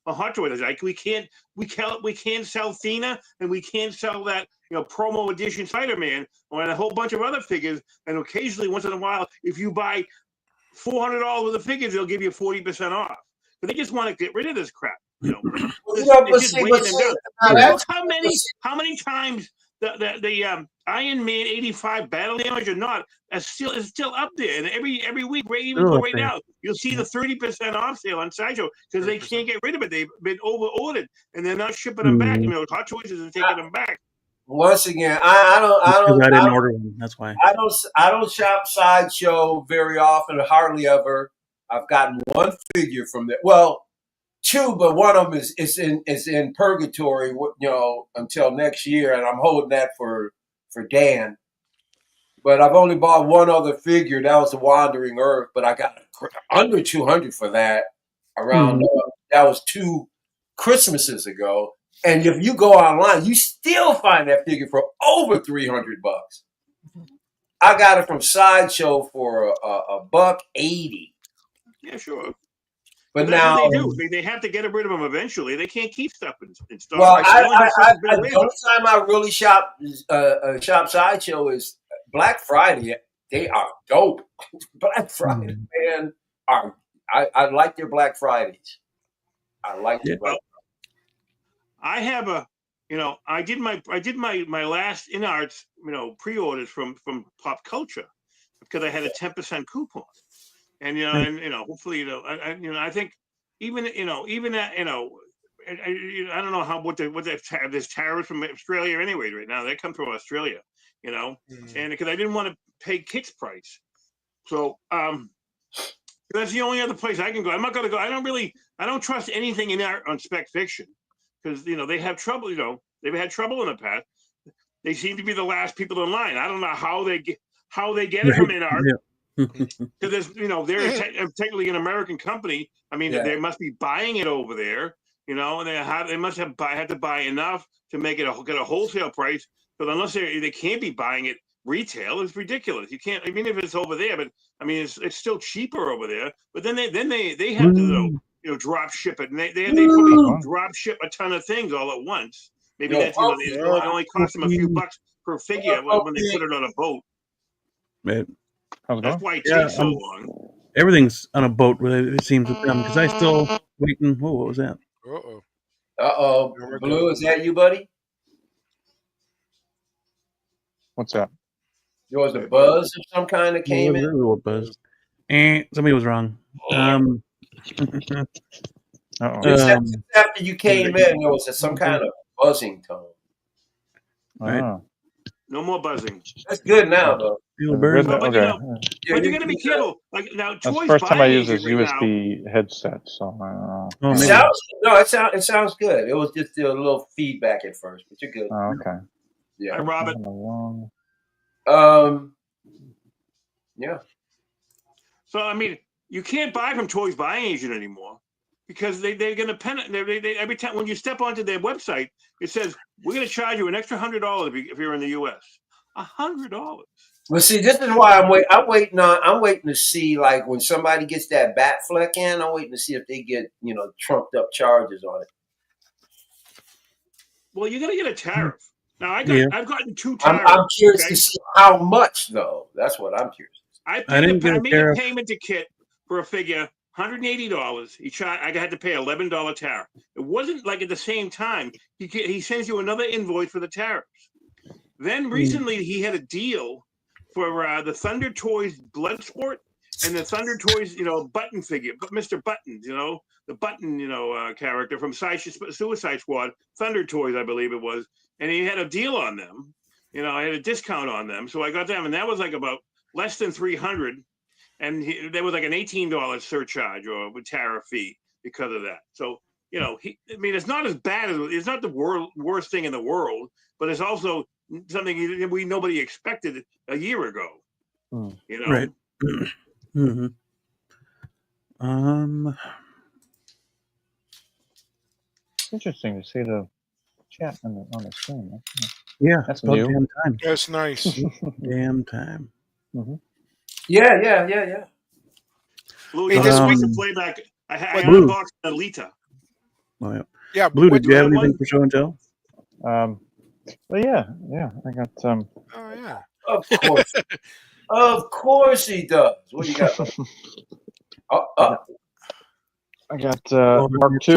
Speaker 3: a Hot Toy. Like we can't sell Thena, and we can't sell that promo edition Spider-Man or a whole bunch of other figures. And occasionally, once in a while, if you buy $400 worth of figures, they'll give you 40% off. But they just want to get rid of this crap. Look how many times the Iron Man 85 Battle Damage or not is still up there, and every week, right now, you'll see the 30% off sale on Sideshow because they can't get rid of it. They've been over ordered and they're not shipping them back. Hot Toys isn't taking them back.
Speaker 4: Once again, I
Speaker 1: didn't order one. That's why.
Speaker 4: I don't shop Sideshow very often, hardly ever. I've gotten one figure from there. Well, 2, but one of them is in purgatory, until next year, and I'm holding that for Dan. But I've only bought one other figure. That was the Wandering Earth, but I got under $200 for that. Around that was 2 Christmases ago. And if you go online, you still find that figure for over $300. I got it from Sideshow for $180.
Speaker 3: Yeah, sure.
Speaker 4: But
Speaker 3: that's
Speaker 4: now
Speaker 3: what they do. They have to get rid of them eventually. They can't keep stuff in stock.
Speaker 4: Well, the only time I really shop Sideshow is Black Friday. They are dope. Black Friday, man. I like their Black Fridays. I like their Black Fridays.
Speaker 3: I have I did my last InArts, pre-orders from Pop Culture because I had a 10% coupon. And hopefully, I think even that, I don't know what there's tariffs from Australia anyway right now. They come from Australia, and because I didn't want to pay Kit's price, so that's the only other place I can go. I'm not going to go. I don't trust anything in art on Spec Fiction because they have trouble. They've had trouble in the past. They seem to be the last people in line. I don't know how they get it from InArt.
Speaker 1: Yeah.
Speaker 3: Because they're technically an American company. I mean, they must be buying it over there, and they must have had to buy enough to make it get a wholesale price. But unless they can't be buying it retail, it's ridiculous. You can't. I mean, if it's over there, but I mean, it's still cheaper over there. But then they have to drop ship it, and they probably drop ship a ton of things all at once. Maybe that's it only costs them a few bucks per figure when they put it on a boat.
Speaker 1: Right.
Speaker 3: That's why it takes so long.
Speaker 1: Everything's on a boat. It seems with them because I still waiting. Whoa, what was that?
Speaker 4: Blue, is that you, buddy?
Speaker 5: What's that?
Speaker 4: There was a buzz of some kind that came in.
Speaker 1: A little buzz. Somebody was wrong.
Speaker 4: Just after you came in, there was some kind of buzzing tone.
Speaker 1: Right.
Speaker 3: No more buzzing.
Speaker 4: That's good now, though.
Speaker 1: Bird.
Speaker 3: But
Speaker 5: Okay.
Speaker 3: But you got to be careful. Like now,
Speaker 5: That's the
Speaker 3: Troy's
Speaker 5: first time I
Speaker 3: buying
Speaker 5: use this
Speaker 3: it right
Speaker 5: USB headset, so
Speaker 4: it sounds good. It was just a little feedback at first, but you're good.
Speaker 5: Oh, okay.
Speaker 4: Yeah.
Speaker 3: Hi, Robert.
Speaker 4: Yeah.
Speaker 3: So I mean, you can't buy from Toys Buying Agent anymore because they're going to they every time when you step onto their website, it says we're going to charge you an extra $100 if you're in the U.S. $100.
Speaker 4: Well, see, this is why I'm waiting to see, like, when somebody gets that bat fleck in, I'm waiting to see if they get trumped up charges on it.
Speaker 3: Well, you're going to get a tariff. Now I've gotten 2 tariffs.
Speaker 4: I'm curious to see how much, though. That's what I'm curious.
Speaker 3: I made a payment to Kit for a figure, $180. I had to pay $11 tariff. It wasn't like at the same time. He sends you another invoice for the tariffs. Then recently he had a deal for the Thunder Toys Bloodsport and the Thunder Toys, Button figure, Mr. Buttons, the Button, character from Suicide Squad, Thunder Toys, I believe it was. And he had a deal on them. I had a discount on them. So I got them, and that was like about less than $300. And there was like an $18 surcharge or a tariff fee because of that. So, it's not as bad as it's not the worst thing in the world, but it's also something nobody expected a year ago.
Speaker 1: Right. Mm-hmm.
Speaker 5: It's interesting to see the chat on the screen.
Speaker 1: Yeah,
Speaker 5: that's
Speaker 1: about
Speaker 5: new.
Speaker 1: damn time.
Speaker 2: That's nice.
Speaker 1: Damn time.
Speaker 5: Mm-hmm.
Speaker 4: Yeah.
Speaker 3: Blue,
Speaker 2: Hey,
Speaker 3: this
Speaker 2: week
Speaker 3: to play back. I
Speaker 1: unboxed
Speaker 3: Alita.
Speaker 1: Oh, yeah.
Speaker 2: Yeah,
Speaker 1: Blue, did you have anything for show and tell?
Speaker 5: Well, yeah. I got
Speaker 2: Oh yeah.
Speaker 4: Of course. Of course he does. What do you got?
Speaker 5: I got Mark II.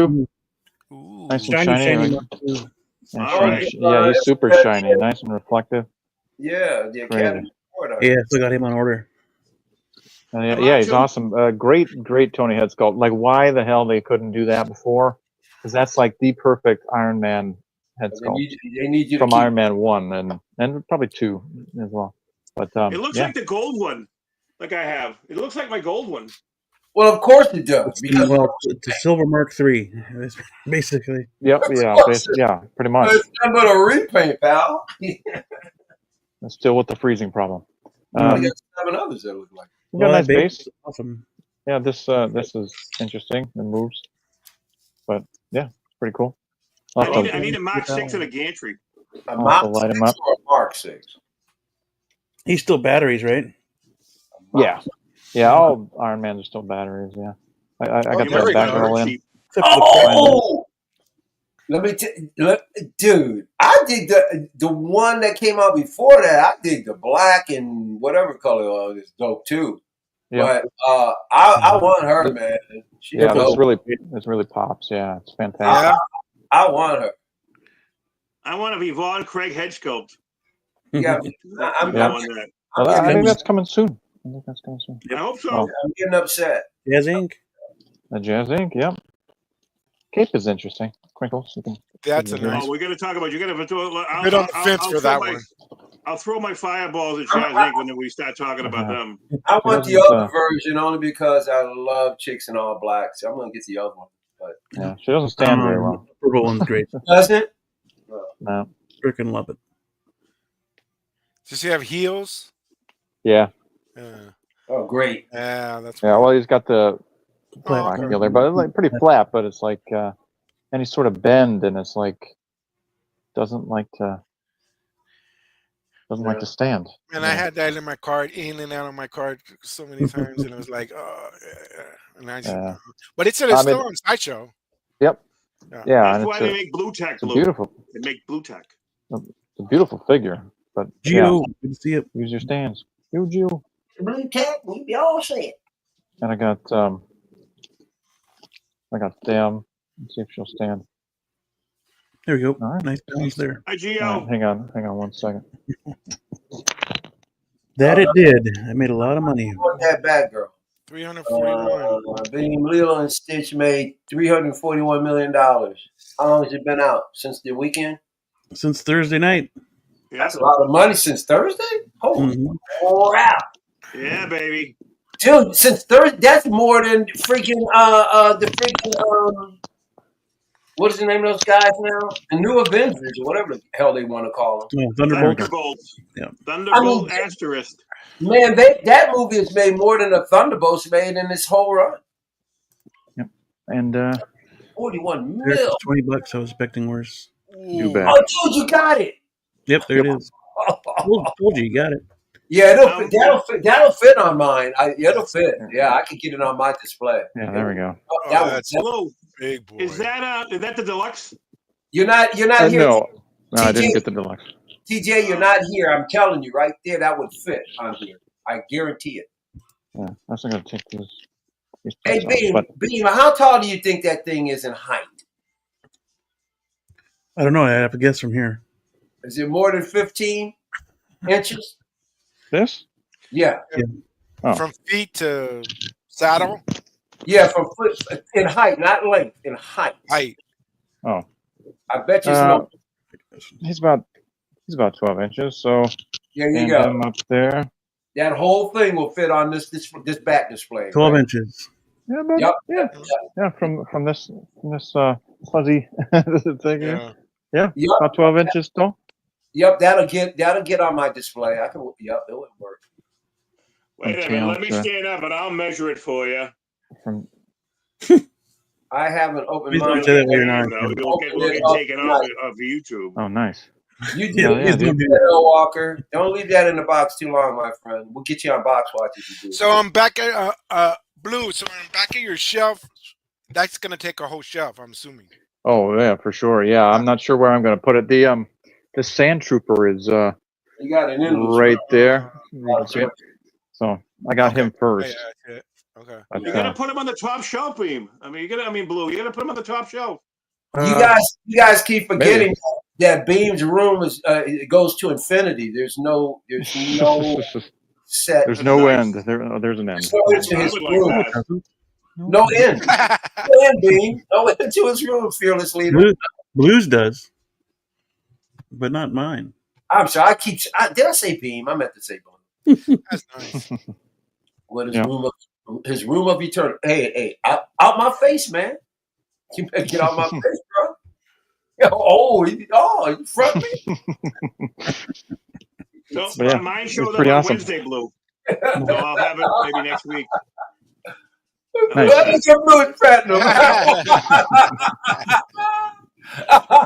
Speaker 2: Ooh.
Speaker 5: Nice and shiny.
Speaker 1: Mark II.
Speaker 3: All right.
Speaker 5: Yeah, he's super shiny, nice and reflective.
Speaker 4: Yeah, the Academy Award.
Speaker 1: Yeah, still got him on order.
Speaker 5: Yeah, he's awesome. Great Tony head sculpt. Like, why the hell they couldn't do that before? Because that's like the perfect Iron Man head sculpt.
Speaker 4: They need you
Speaker 5: from
Speaker 4: to keep...
Speaker 5: Iron Man 1 and probably 2 as well. But
Speaker 3: it looks like the gold one, like I have. It looks like my gold one.
Speaker 4: Well, of course it does. Because
Speaker 1: it's a silver Mark III, basically.
Speaker 5: Yep. Yeah. Pretty much.
Speaker 4: It's not but a repaint, pal.
Speaker 5: It's still with the freezing problem.
Speaker 4: We got 7 others that look like.
Speaker 5: We got a nice base.
Speaker 1: Awesome.
Speaker 5: Yeah, this is interesting. It moves, but yeah, it's pretty cool.
Speaker 3: I need a Mark 6 and a gantry.
Speaker 4: A Mark 6 or a Mark 6?
Speaker 1: He's still batteries, right?
Speaker 5: Yeah. All Iron Man are still batteries. Yeah, I got that back roll in.
Speaker 4: Let me dude, I dig the one that came out before that. I dig the black and whatever color is dope too. Yeah. But I want her, man.
Speaker 5: It's really pops. Yeah, it's fantastic.
Speaker 4: I want her.
Speaker 3: I want to Yvonne Craig head sculpt.
Speaker 4: Yeah, I'm
Speaker 3: that.
Speaker 5: I think that's coming soon.
Speaker 3: I hope so.
Speaker 4: I'm getting upset.
Speaker 1: Jazz Ink.
Speaker 5: The Jazz Ink, yep. Cape is interesting. Crinkles.
Speaker 2: That's a nice.
Speaker 3: We're going to talk about. You're going to throw.
Speaker 2: Bit on the fence for that one.
Speaker 3: I'll throw my fireballs at Jazz Ink when we start talking about them.
Speaker 4: I want the other version only because I love chicks in all black. So I'm going to get the other one. But
Speaker 5: yeah, she doesn't stand very well.
Speaker 1: The purple one's great.
Speaker 4: Doesn't?
Speaker 5: No.
Speaker 1: Freaking love it.
Speaker 2: Does he have heels?
Speaker 5: Yeah.
Speaker 4: Oh, great.
Speaker 2: Yeah, that's.
Speaker 5: Yeah, well, he's got the heel there, but it's like pretty flat. But it's like any sort of bend, and it's like doesn't like to. Doesn't like to stand.
Speaker 2: And I had that in my cart, in and out of my cart so many times, and it was like, oh, and I just, but it's still on Sideshow.
Speaker 5: Yep. Yeah,
Speaker 3: That's why they make blue tack blue.
Speaker 5: Beautiful.
Speaker 3: They make blue tack.
Speaker 5: It's a beautiful figure, but
Speaker 1: Gio, good to see it.
Speaker 5: Use your stands. Gio.
Speaker 4: Blue tack, we all see it.
Speaker 5: And I got Sam. Let's see if she'll stand.
Speaker 1: There we go.
Speaker 5: All right.
Speaker 1: Nice balance there.
Speaker 3: Hi, Gio.
Speaker 5: Right, hang on 1 second.
Speaker 1: That it did. I made a lot of money.
Speaker 4: Want that bad girl?
Speaker 2: 341.
Speaker 4: Beam, Lilo, and Stitch made $341 million. How long has it been out? Since the weekend?
Speaker 1: Since Thursday night.
Speaker 3: Yeah.
Speaker 4: That's a lot of money since Thursday? Holy crap.
Speaker 3: Yeah, baby.
Speaker 4: Dude, since Thursday, that's more than freaking, what is the name of those guys now? The New Avengers, or whatever the hell they want to call them.
Speaker 3: Thunderbolts.
Speaker 1: Yeah.
Speaker 3: Thunderbolt asterisk.
Speaker 4: Man, that movie has made more than the Thunderbolts made in this whole run.
Speaker 5: Yep. And
Speaker 4: 41 mil.
Speaker 1: $20. I was expecting worse.
Speaker 5: You bet.
Speaker 4: Oh, dude, you got it.
Speaker 1: Yep, there it is. Told you got it.
Speaker 4: Yeah, that'll fit on mine. It'll fit. Yeah, I could get it on my display.
Speaker 5: Yeah, there we go.
Speaker 2: That's big boy.
Speaker 3: Is that the deluxe?
Speaker 4: You're not here.
Speaker 5: No, I didn't get the deluxe.
Speaker 4: TJ, you're not here. I'm telling you right there, that would fit on here. I guarantee it.
Speaker 5: Yeah, I was going to take these
Speaker 4: Hey,
Speaker 5: off,
Speaker 4: Beam, how tall do you think that thing is in height?
Speaker 1: I don't know. I have to guess from here.
Speaker 4: Is it more than 15 inches?
Speaker 5: This?
Speaker 4: Yeah.
Speaker 5: Oh.
Speaker 2: From feet to saddle?
Speaker 4: Yeah, from foot in height, not length, in height.
Speaker 5: Oh.
Speaker 4: I bet you know.
Speaker 5: He's about 12 inches, so
Speaker 4: there you go.
Speaker 5: Him up there.
Speaker 4: That whole thing will fit on this back display.
Speaker 1: 12 inches.
Speaker 5: Yeah, but, yeah. From this fuzzy thing here. Yeah, about 12 inches tall.
Speaker 4: Yep, that'll get on my display. It would work.
Speaker 3: Wait a minute, let me stand up and I'll measure it for you. I
Speaker 4: haven't opened
Speaker 3: mine. We'll get taken off of YouTube.
Speaker 5: Oh, nice.
Speaker 4: You do that, Walker. Don't leave that in the box too long, my friend. We'll get you on box watch if you do.
Speaker 2: So I'm back at Blue. So I'm back at your shelf. That's gonna take a whole shelf, I'm assuming.
Speaker 5: Oh yeah, for sure. Yeah, I'm not sure where I'm gonna put it. The Sand Trooper is
Speaker 4: you got it
Speaker 5: right there. So I got him first.
Speaker 2: Yeah. Okay.
Speaker 3: You gotta put him on the top shelf, Beam. Blue. You gotta put him on the top shelf.
Speaker 4: You guys keep forgetting that Beam's room is it goes to infinity. There's no set.
Speaker 5: There's no end. There's an end.
Speaker 4: No end. No end, Beam. No end to his room, fearless leader.
Speaker 1: Blues does, but not mine.
Speaker 4: I'm sorry. Did I say Beam? I meant to say Beam.
Speaker 2: That's nice.
Speaker 4: What his room of eternity? Hey, out my face, man. You better get out my face, bro. You front me.
Speaker 3: So mine showed up on Wednesday, Blue. So I'll have it maybe next week.
Speaker 5: Nice.
Speaker 4: Let me get Blue and Platinum.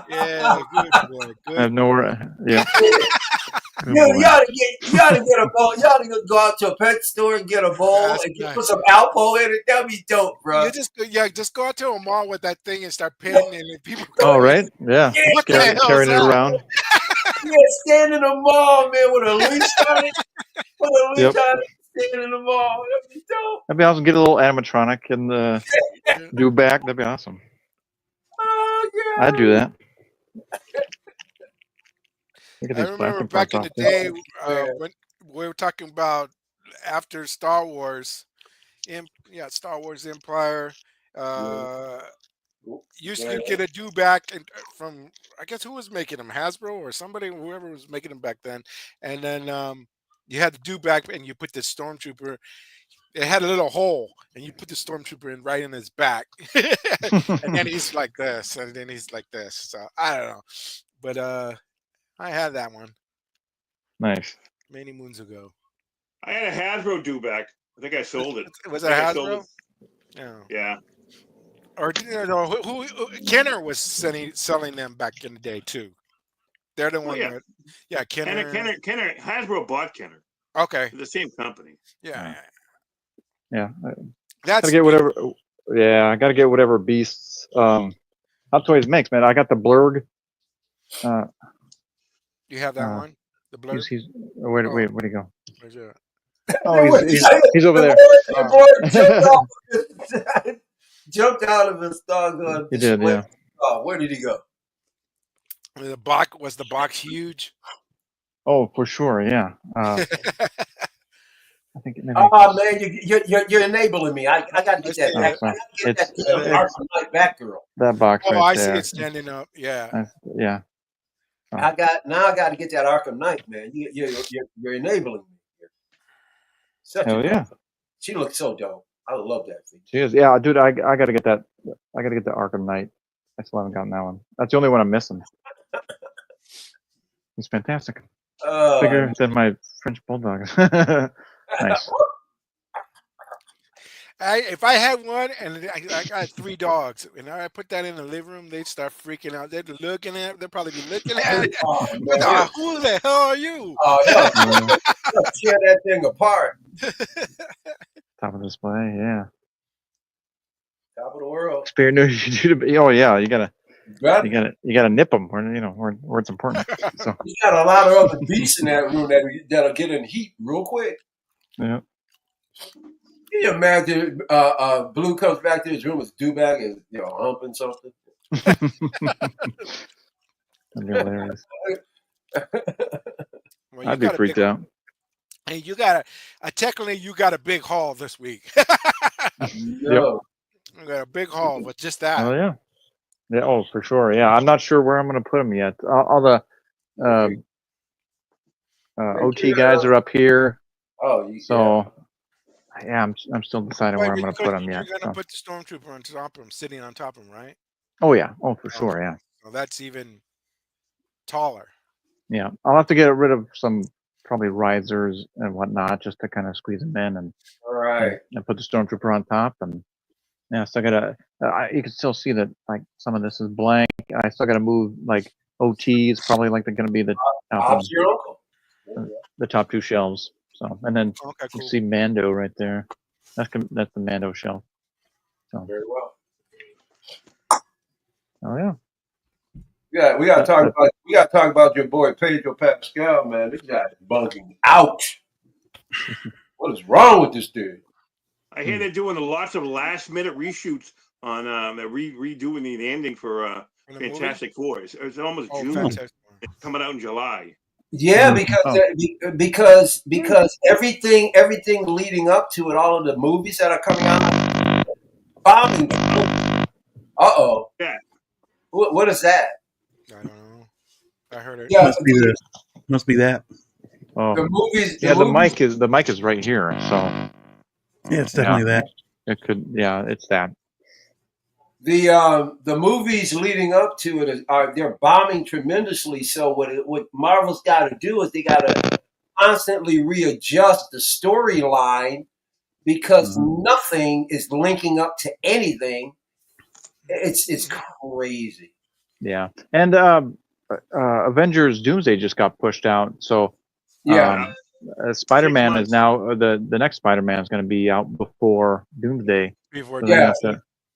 Speaker 2: Yeah, good boy. Good.
Speaker 5: I have nowhere. Yeah.
Speaker 4: You ought to get a bowl. You ought to go out to a pet store and get a bowl and put some Alpo in it. That'd be dope, bro.
Speaker 2: Just go out to a mall with that thing and start pinning it. And people.
Speaker 5: Oh, right. Yeah. Carrying it around.
Speaker 4: Yeah, stand in the mall, man, with a leash on it. Standing in the mall. That'd be dope.
Speaker 5: That'd be awesome. Get a little animatronic and the do back. That'd be awesome.
Speaker 4: Oh yeah.
Speaker 5: I'd do that.
Speaker 2: I remember back in the day when we were talking about after Star Wars, Star Wars Empire. Used to get a do back from I guess who was making them, Hasbro or somebody, whoever was making them back then, and then you had the do back and you put the stormtrooper. It had a little hole, and you put the stormtrooper in right in his back, and then he's like this, and then he's like this. So I don't know, but I had that one.
Speaker 5: Nice.
Speaker 2: Many moons ago.
Speaker 3: I had a Hasbro do back. I think I sold it.
Speaker 2: Was it Hasbro?
Speaker 3: Yeah.
Speaker 2: Or who Kenner was selling them back in the day too. They're the one
Speaker 3: yeah.
Speaker 2: that, yeah, Kenner.
Speaker 3: Kenner, Hasbro bought Kenner.
Speaker 2: Okay.
Speaker 3: The same company.
Speaker 2: Yeah.
Speaker 5: Gotta get whatever. Yeah, I gotta get whatever Beasts Hot Toys makes, man. I got the Blurg.
Speaker 2: You have that one? The Blurg?
Speaker 5: Where'd he go?
Speaker 2: Where's that?
Speaker 5: Oh, he's over there.
Speaker 4: The boy jumped out of his doggone.
Speaker 5: He did, yeah.
Speaker 4: Oh, where did he go?
Speaker 2: Was the box huge?
Speaker 5: Oh, for sure, yeah. I think maybe.
Speaker 4: Oh man, you're enabling me. I got to get that. I got to get that Arkham Knight Batgirl.
Speaker 5: That box right there.
Speaker 2: Oh, I see it standing up. Yeah.
Speaker 5: Yeah. Oh.
Speaker 4: I got to get that Arkham Knight, man. You're enabling me here.
Speaker 5: Hell yeah.
Speaker 4: She looks so dope. I love that thing.
Speaker 5: She is. Yeah, dude. I got to get that. I got to get the Arkham Knight. I still haven't gotten that one. That's the only one I'm missing. He's fantastic. Bigger than my French bulldog. Nice.
Speaker 2: If I had one and I got 3 dogs and I put that in the living room, they'd start freaking out. They'd looking at it. They'd probably be looking at it. Who the hell are you?
Speaker 4: Tear that thing apart.
Speaker 5: Top of display, yeah.
Speaker 4: Top of the world.
Speaker 5: Spare news. Oh yeah, you gotta nip them where it's important. So
Speaker 4: you got a lot of other beasts in that room that'll get in heat real quick.
Speaker 5: Yeah.
Speaker 4: Can you imagine Blue comes back to his room with Dewback and humping something?
Speaker 5: That'd be hilarious.
Speaker 2: Well,
Speaker 5: I'd be freaked out.
Speaker 2: Hey, you technically you got a big haul this week.
Speaker 4: No.
Speaker 2: You got a big haul with just that.
Speaker 5: Oh yeah. Yeah. Oh, for sure. Yeah, I'm not sure where I'm going to put them yet. All the OT guys are up here.
Speaker 4: Oh,
Speaker 5: so yeah, I'm still deciding where I'm going to put them yet.
Speaker 2: You're going to put the Stormtrooper on top of him, sitting on top of him, right?
Speaker 5: Oh yeah. Oh, for sure. Yeah.
Speaker 2: So that's even taller.
Speaker 5: Yeah, I'll have to get rid of some probably risers and whatnot just to kind of squeeze them in and put the Stormtrooper on top. And yeah, so I gotta. You can still see that like some of this is blank. I still gotta move like OTs. Probably like they're gonna be the top 2 shelves. So and then you see Mando right there. That's the Mando shelf. So
Speaker 4: very well.
Speaker 5: Oh yeah.
Speaker 4: Yeah, we gotta talk about your boy Pedro Pascal, man. This guy's bugging out. What is wrong with this dude?
Speaker 3: I hear they're doing lots of last-minute reshoots on they're redoing the ending for Fantastic Four. It's almost June. It's coming out in July.
Speaker 4: Yeah, because everything leading up to it, all of the movies that are coming out, bombing.
Speaker 3: Yeah.
Speaker 4: What is that?
Speaker 2: I don't know. I heard it.
Speaker 4: Yeah,
Speaker 1: must be that.
Speaker 5: Oh,
Speaker 4: the movies.
Speaker 5: The mic is right here. So
Speaker 1: yeah, it's definitely that.
Speaker 5: It could. Yeah, it's that.
Speaker 4: The movies leading up to it they're bombing tremendously. So what Marvel's got to do is they got to constantly readjust the storyline because nothing is linking up to anything. It's crazy.
Speaker 5: Yeah, and Avengers Doomsday just got pushed out. So Spider-Man is now the next Spider-Man is going to be out before Doomsday.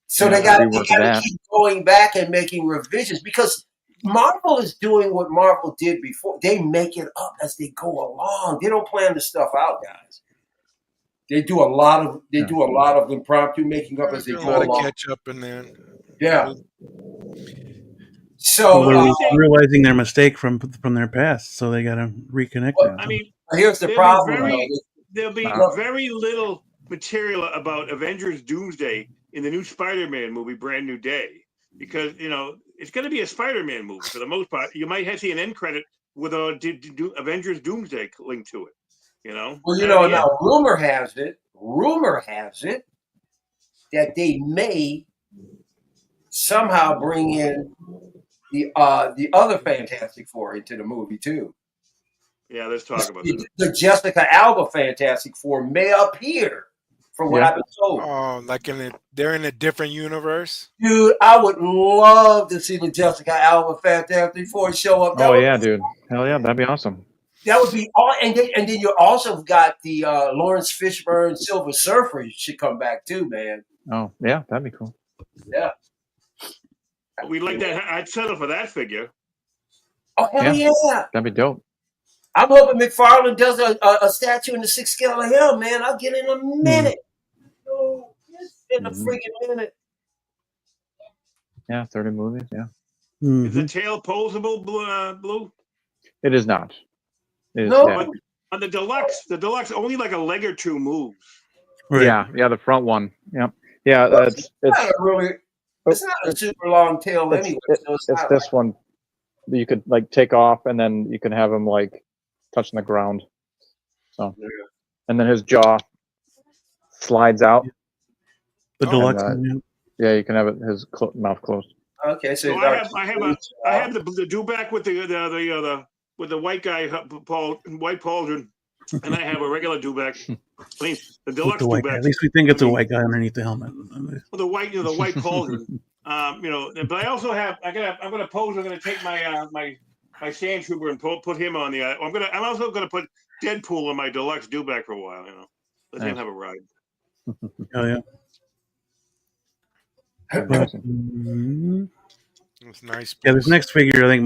Speaker 4: So they got to keep going back and making revisions because Marvel is doing what Marvel did before. They make it up as they go along. They don't plan the stuff out, guys. They do a lot of impromptu making up as they go along.
Speaker 2: Catch up and then
Speaker 4: So
Speaker 1: they're realizing their mistake from their past, so they got to reconnect.
Speaker 3: I mean,
Speaker 4: here's the problem.
Speaker 3: There'll be very little material about Avengers Doomsday in the new Spider-Man movie, Brand New Day, because it's going to be a Spider-Man movie for the most part. You might have to see an end credit with a Avengers Doomsday link to it.
Speaker 4: Well, now rumor has it that they may somehow bring in the other Fantastic Four into the movie too.
Speaker 3: Yeah, let's talk about that.
Speaker 4: The Jessica Alba Fantastic Four may appear from what I've been told.
Speaker 2: Oh, like they're in a different universe.
Speaker 4: Dude, I would love to see the Jessica Alba Fantastic Four show up.
Speaker 5: Oh yeah, dude. Hell yeah, that'd be awesome.
Speaker 4: That would be all, and then you also got the Lawrence Fishburne Silver Surfer should come back too, man.
Speaker 5: Oh yeah, that'd be cool.
Speaker 4: Yeah,
Speaker 3: We like that. I'd settle for that figure.
Speaker 4: oh hell yeah.
Speaker 5: That'd be dope.
Speaker 4: I'm hoping McFarlane does a statue in the 6 scale of him, man. I'll get in a minute. Oh, just in a freaking minute.
Speaker 5: Yeah, 30 movies. Yeah.
Speaker 3: Is the tail posable, Blue?
Speaker 5: It is not. It is,
Speaker 4: No.
Speaker 5: yeah.
Speaker 3: On the deluxe only like a leg or two moves.
Speaker 1: Right.
Speaker 5: Yeah, the front one. Yep. Yeah,
Speaker 4: It's not a super long tail anyway.
Speaker 5: It's this one that you could like take off, and then you can have him like touching the ground. So, and then his jaw slides out.
Speaker 1: The deluxe.
Speaker 5: Yeah, you can have his mouth closed.
Speaker 4: Okay, so
Speaker 3: I have the dewback with the white guy White Pauldron, and I have a regular dewback. I mean, the deluxe dewback.
Speaker 1: At least we think it's a white guy underneath the helmet.
Speaker 3: Well, the white Pauldron. But I also have. I'm gonna take my sand trooper and put him on the. I'm also gonna put Deadpool on my deluxe dewback for a while. Let him have a ride.
Speaker 1: Oh yeah.
Speaker 2: That's nice.
Speaker 1: Yeah, this next figure, I think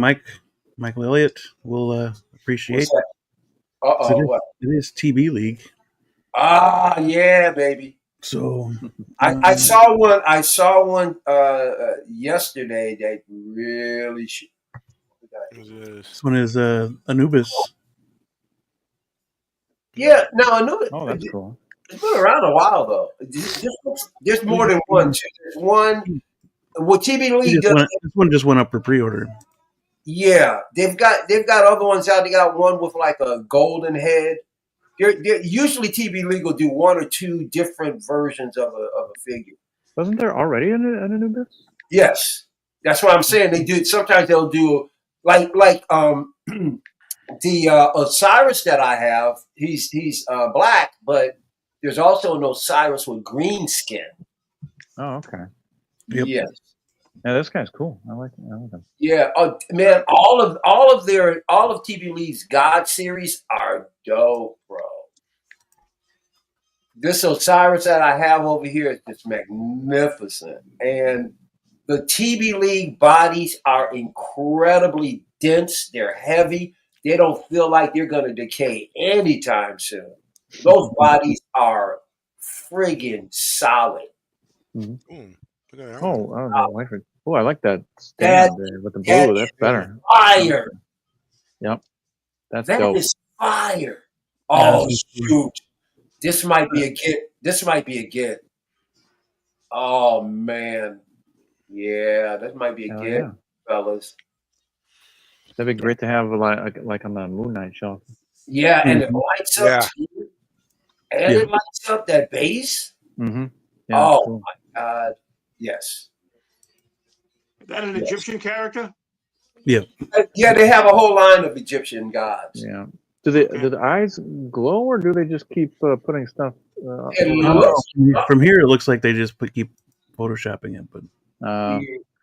Speaker 1: Michael Elliott will appreciate.
Speaker 4: What?
Speaker 1: It is TB League.
Speaker 4: Ah, yeah, baby.
Speaker 1: So
Speaker 4: I saw one. I saw one yesterday that really.
Speaker 1: This one is Anubis.
Speaker 4: Yeah, no, Anubis.
Speaker 5: Oh, that's cool.
Speaker 4: It's been around a while though. There's more than one. There's one. Well, TB League
Speaker 1: this one just went up for pre-order.
Speaker 4: Yeah, they've got other ones out. They got one with like a golden head. They're usually TB League will do one or two different versions of a figure.
Speaker 5: Wasn't there already an Anubis?
Speaker 4: Yes, that's what I'm saying. They do. Sometimes they'll do like the Osiris that I have. He's black, but there's also an Osiris with green skin.
Speaker 5: Oh, okay.
Speaker 1: Yep.
Speaker 4: Yes.
Speaker 5: Yeah, this guy's cool. I like him.
Speaker 4: Yeah. Oh man, all of TB League's God series are dope, bro. This Osiris that I have over here is just magnificent. And the TB League bodies are incredibly dense. They're heavy. They don't feel like they're going to decay anytime soon. Those bodies are friggin' solid.
Speaker 5: Mm-hmm. Oh, I like that stand there with the blue. That's better.
Speaker 4: Fire.
Speaker 5: Yep. That
Speaker 4: dope. Is fire. Oh, shoot. This might be a get. Oh, man. Yeah, that might be a get, fellas.
Speaker 5: That'd be great to have like on the Moon Knight shelf.
Speaker 4: Yeah, and it lights up too. And it lights up that base.
Speaker 5: Mm-hmm. Yeah,
Speaker 4: oh,
Speaker 5: cool.
Speaker 4: My God. Yes.
Speaker 3: Is that an Egyptian character?
Speaker 1: Yeah.
Speaker 4: Yeah, they have a whole line of Egyptian gods.
Speaker 5: Yeah. Do the eyes glow, or do they just keep putting stuff?
Speaker 1: From here, it looks like they just keep photoshopping it, but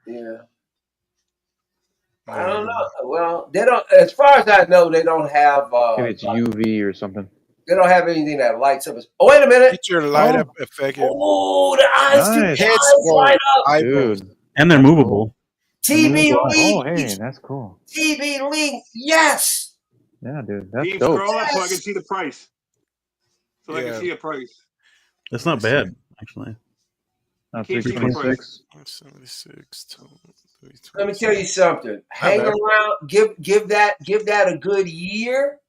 Speaker 4: yeah. I don't know. Well, they don't. As far as I know, they don't have.
Speaker 5: Maybe it's UV or something.
Speaker 4: They don't have anything that lights up. Oh, wait a minute!
Speaker 2: Get your light up effect.
Speaker 4: Oh, the eyes,
Speaker 5: nice.
Speaker 4: light up,
Speaker 5: dude.
Speaker 1: And they're movable.
Speaker 4: TB League.
Speaker 5: Oh, hey, that's cool.
Speaker 4: TB League, yes.
Speaker 5: Yeah, dude, that's
Speaker 3: dope.
Speaker 5: dope.
Speaker 3: Scroll up so I can see the price. I can see a price.
Speaker 1: That's not bad, actually.
Speaker 5: 326.
Speaker 2: 76.
Speaker 4: Let me tell you something. Hang around. Give that a good year.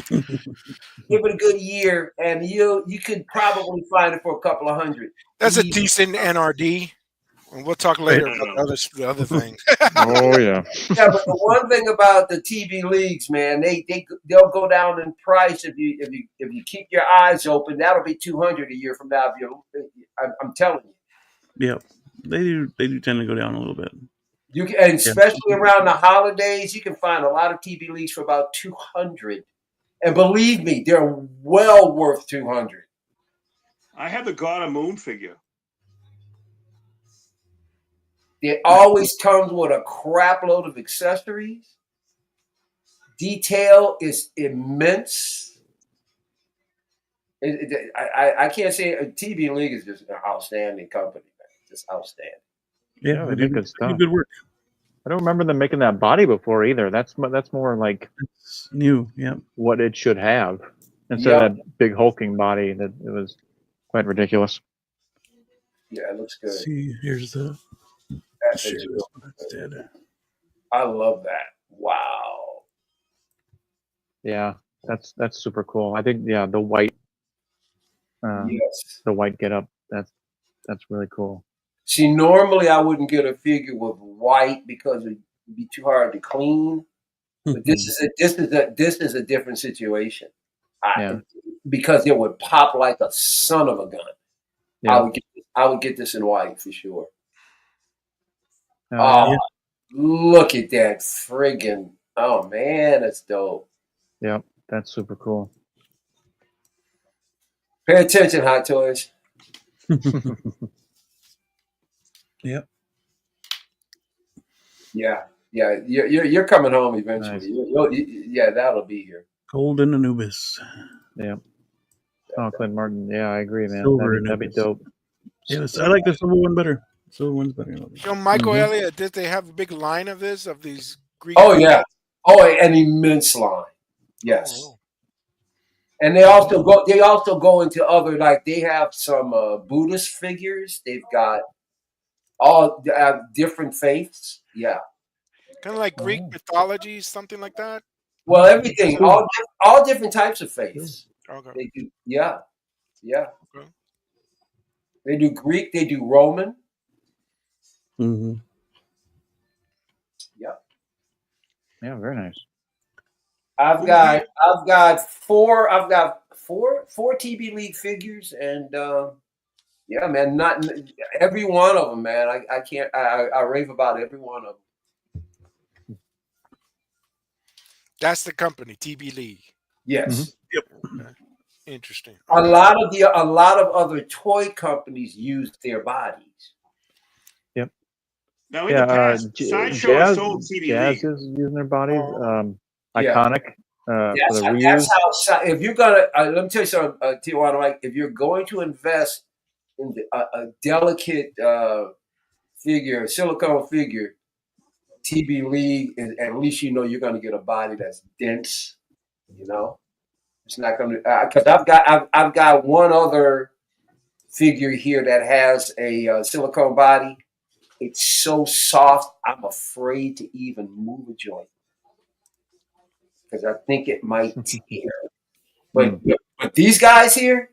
Speaker 4: Give it a good year, and you could probably find it for a couple of $100.
Speaker 2: That's a decent NRD. And we'll talk later about the other things.
Speaker 5: Oh yeah.
Speaker 4: Yeah, but the one thing about the TB Leagues, man, they'll go down in price if you keep your eyes open. That'll be $200 a year from now. I'm telling you.
Speaker 1: Yeah, they do tend to go down a little bit.
Speaker 4: You can, and especially around the holidays, you can find a lot of TB Leagues for about $200. And believe me, they're well worth $200.
Speaker 3: I have the God of Moon figure.
Speaker 4: It always comes with a crap load of accessories. Detail is immense. I can't say TB League is just an outstanding company, man. Just outstanding.
Speaker 1: Yeah,
Speaker 5: they make good
Speaker 1: they
Speaker 5: stuff.
Speaker 1: do good work.
Speaker 5: I don't remember them making that body before either. That's more like
Speaker 1: It's new. Yeah.
Speaker 5: what it should have instead of that big hulking body that it was quite ridiculous.
Speaker 4: Yeah, it looks good.
Speaker 1: Let's see, here's the.
Speaker 4: That's
Speaker 1: Share
Speaker 4: it.
Speaker 1: this one instead.
Speaker 4: I love that. Wow.
Speaker 5: Yeah, that's super cool. I think the white,
Speaker 4: Yes.
Speaker 5: the white getup. That's really cool.
Speaker 4: See, normally I wouldn't get a figure with white because it'd be too hard to clean. But this is a different situation. Because it would pop like a son of a gun.
Speaker 5: Yeah.
Speaker 4: I would get this in white for sure.
Speaker 5: Yeah.
Speaker 4: Look at that friggin'! Oh man, that's dope.
Speaker 5: Yep, that's super cool.
Speaker 4: Pay attention, Hot Toys.
Speaker 1: Yep.
Speaker 4: Yeah. You're coming home eventually.
Speaker 5: Nice.
Speaker 4: That'll be here.
Speaker 1: Golden Anubis.
Speaker 5: Yeah. Oh, Clint Martin. Yeah, I agree, man.
Speaker 1: Silver
Speaker 5: That'd be
Speaker 1: Anubis.
Speaker 5: dope.
Speaker 1: Yes, I like the silver one better. Silver one's better.
Speaker 2: Michael Elliott, did they have a big line of these Greek?
Speaker 4: Oh yeah. Oh, an immense line. Yes.
Speaker 2: Oh.
Speaker 4: And they also go into other, like they have some Buddhist figures. They've got all different faiths. Yeah.
Speaker 2: Kind of like Greek mythology, something like that.
Speaker 4: Well, everything, all different types of faiths.
Speaker 2: Okay.
Speaker 4: They do, yeah.
Speaker 2: Okay.
Speaker 4: They do Greek. They do Roman.
Speaker 1: Mm-hmm.
Speaker 4: Yep.
Speaker 5: Yeah, very nice.
Speaker 4: I've got four TB League figures, and yeah, man, not every one of them, man. I rave about every one of them.
Speaker 2: That's the company, TB League.
Speaker 4: Yes.
Speaker 1: Yep.
Speaker 2: Okay. Interesting.
Speaker 4: A lot of other toy companies use their bodies.
Speaker 5: Yep.
Speaker 3: Now in the past, Sideshow has sold TB
Speaker 5: Jazz
Speaker 3: League.
Speaker 5: is using their bodies.
Speaker 4: Yeah.
Speaker 5: Iconic. For the reuse.
Speaker 4: That's how. If you're gonna, let me tell you something, Tijuana, Mike. If you're going to invest in a delicate figure, silicone figure, TB League, at least you know you're going to get a body that's dense. You know, it's not going to, because I've got one other figure here that has a silicone body. It's so soft, I'm afraid to even move a joint because I think it might tear. But these guys here,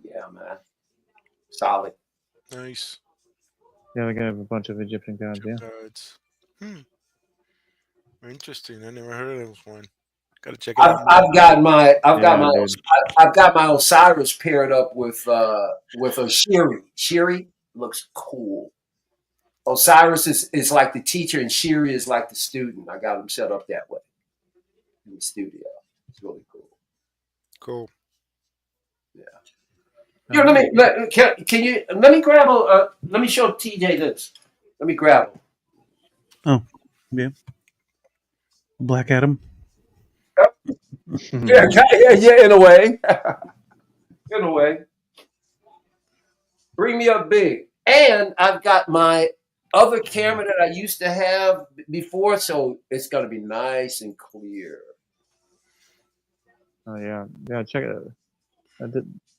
Speaker 4: yeah, man, solid.
Speaker 2: Nice.
Speaker 5: Yeah, they have a bunch of Egyptian gods. Yeah.
Speaker 2: Gods. Interesting. I never heard of this one. Got to check it out.
Speaker 4: I've got my Osiris paired up with a Shiri. Shiri looks cool. Osiris is like the teacher and Shiri is like the student. I got them set up that way in the studio. It's really cool.
Speaker 2: Cool.
Speaker 4: Yeah. Here, let me grab let me show TJ this. Let me grab him.
Speaker 1: Oh, yeah. Black Adam.
Speaker 4: Yeah, in a way. In a way. Bring me up big. And I've got my other camera that I used to have before, so it's going to be nice and clear.
Speaker 5: Oh yeah, check it out.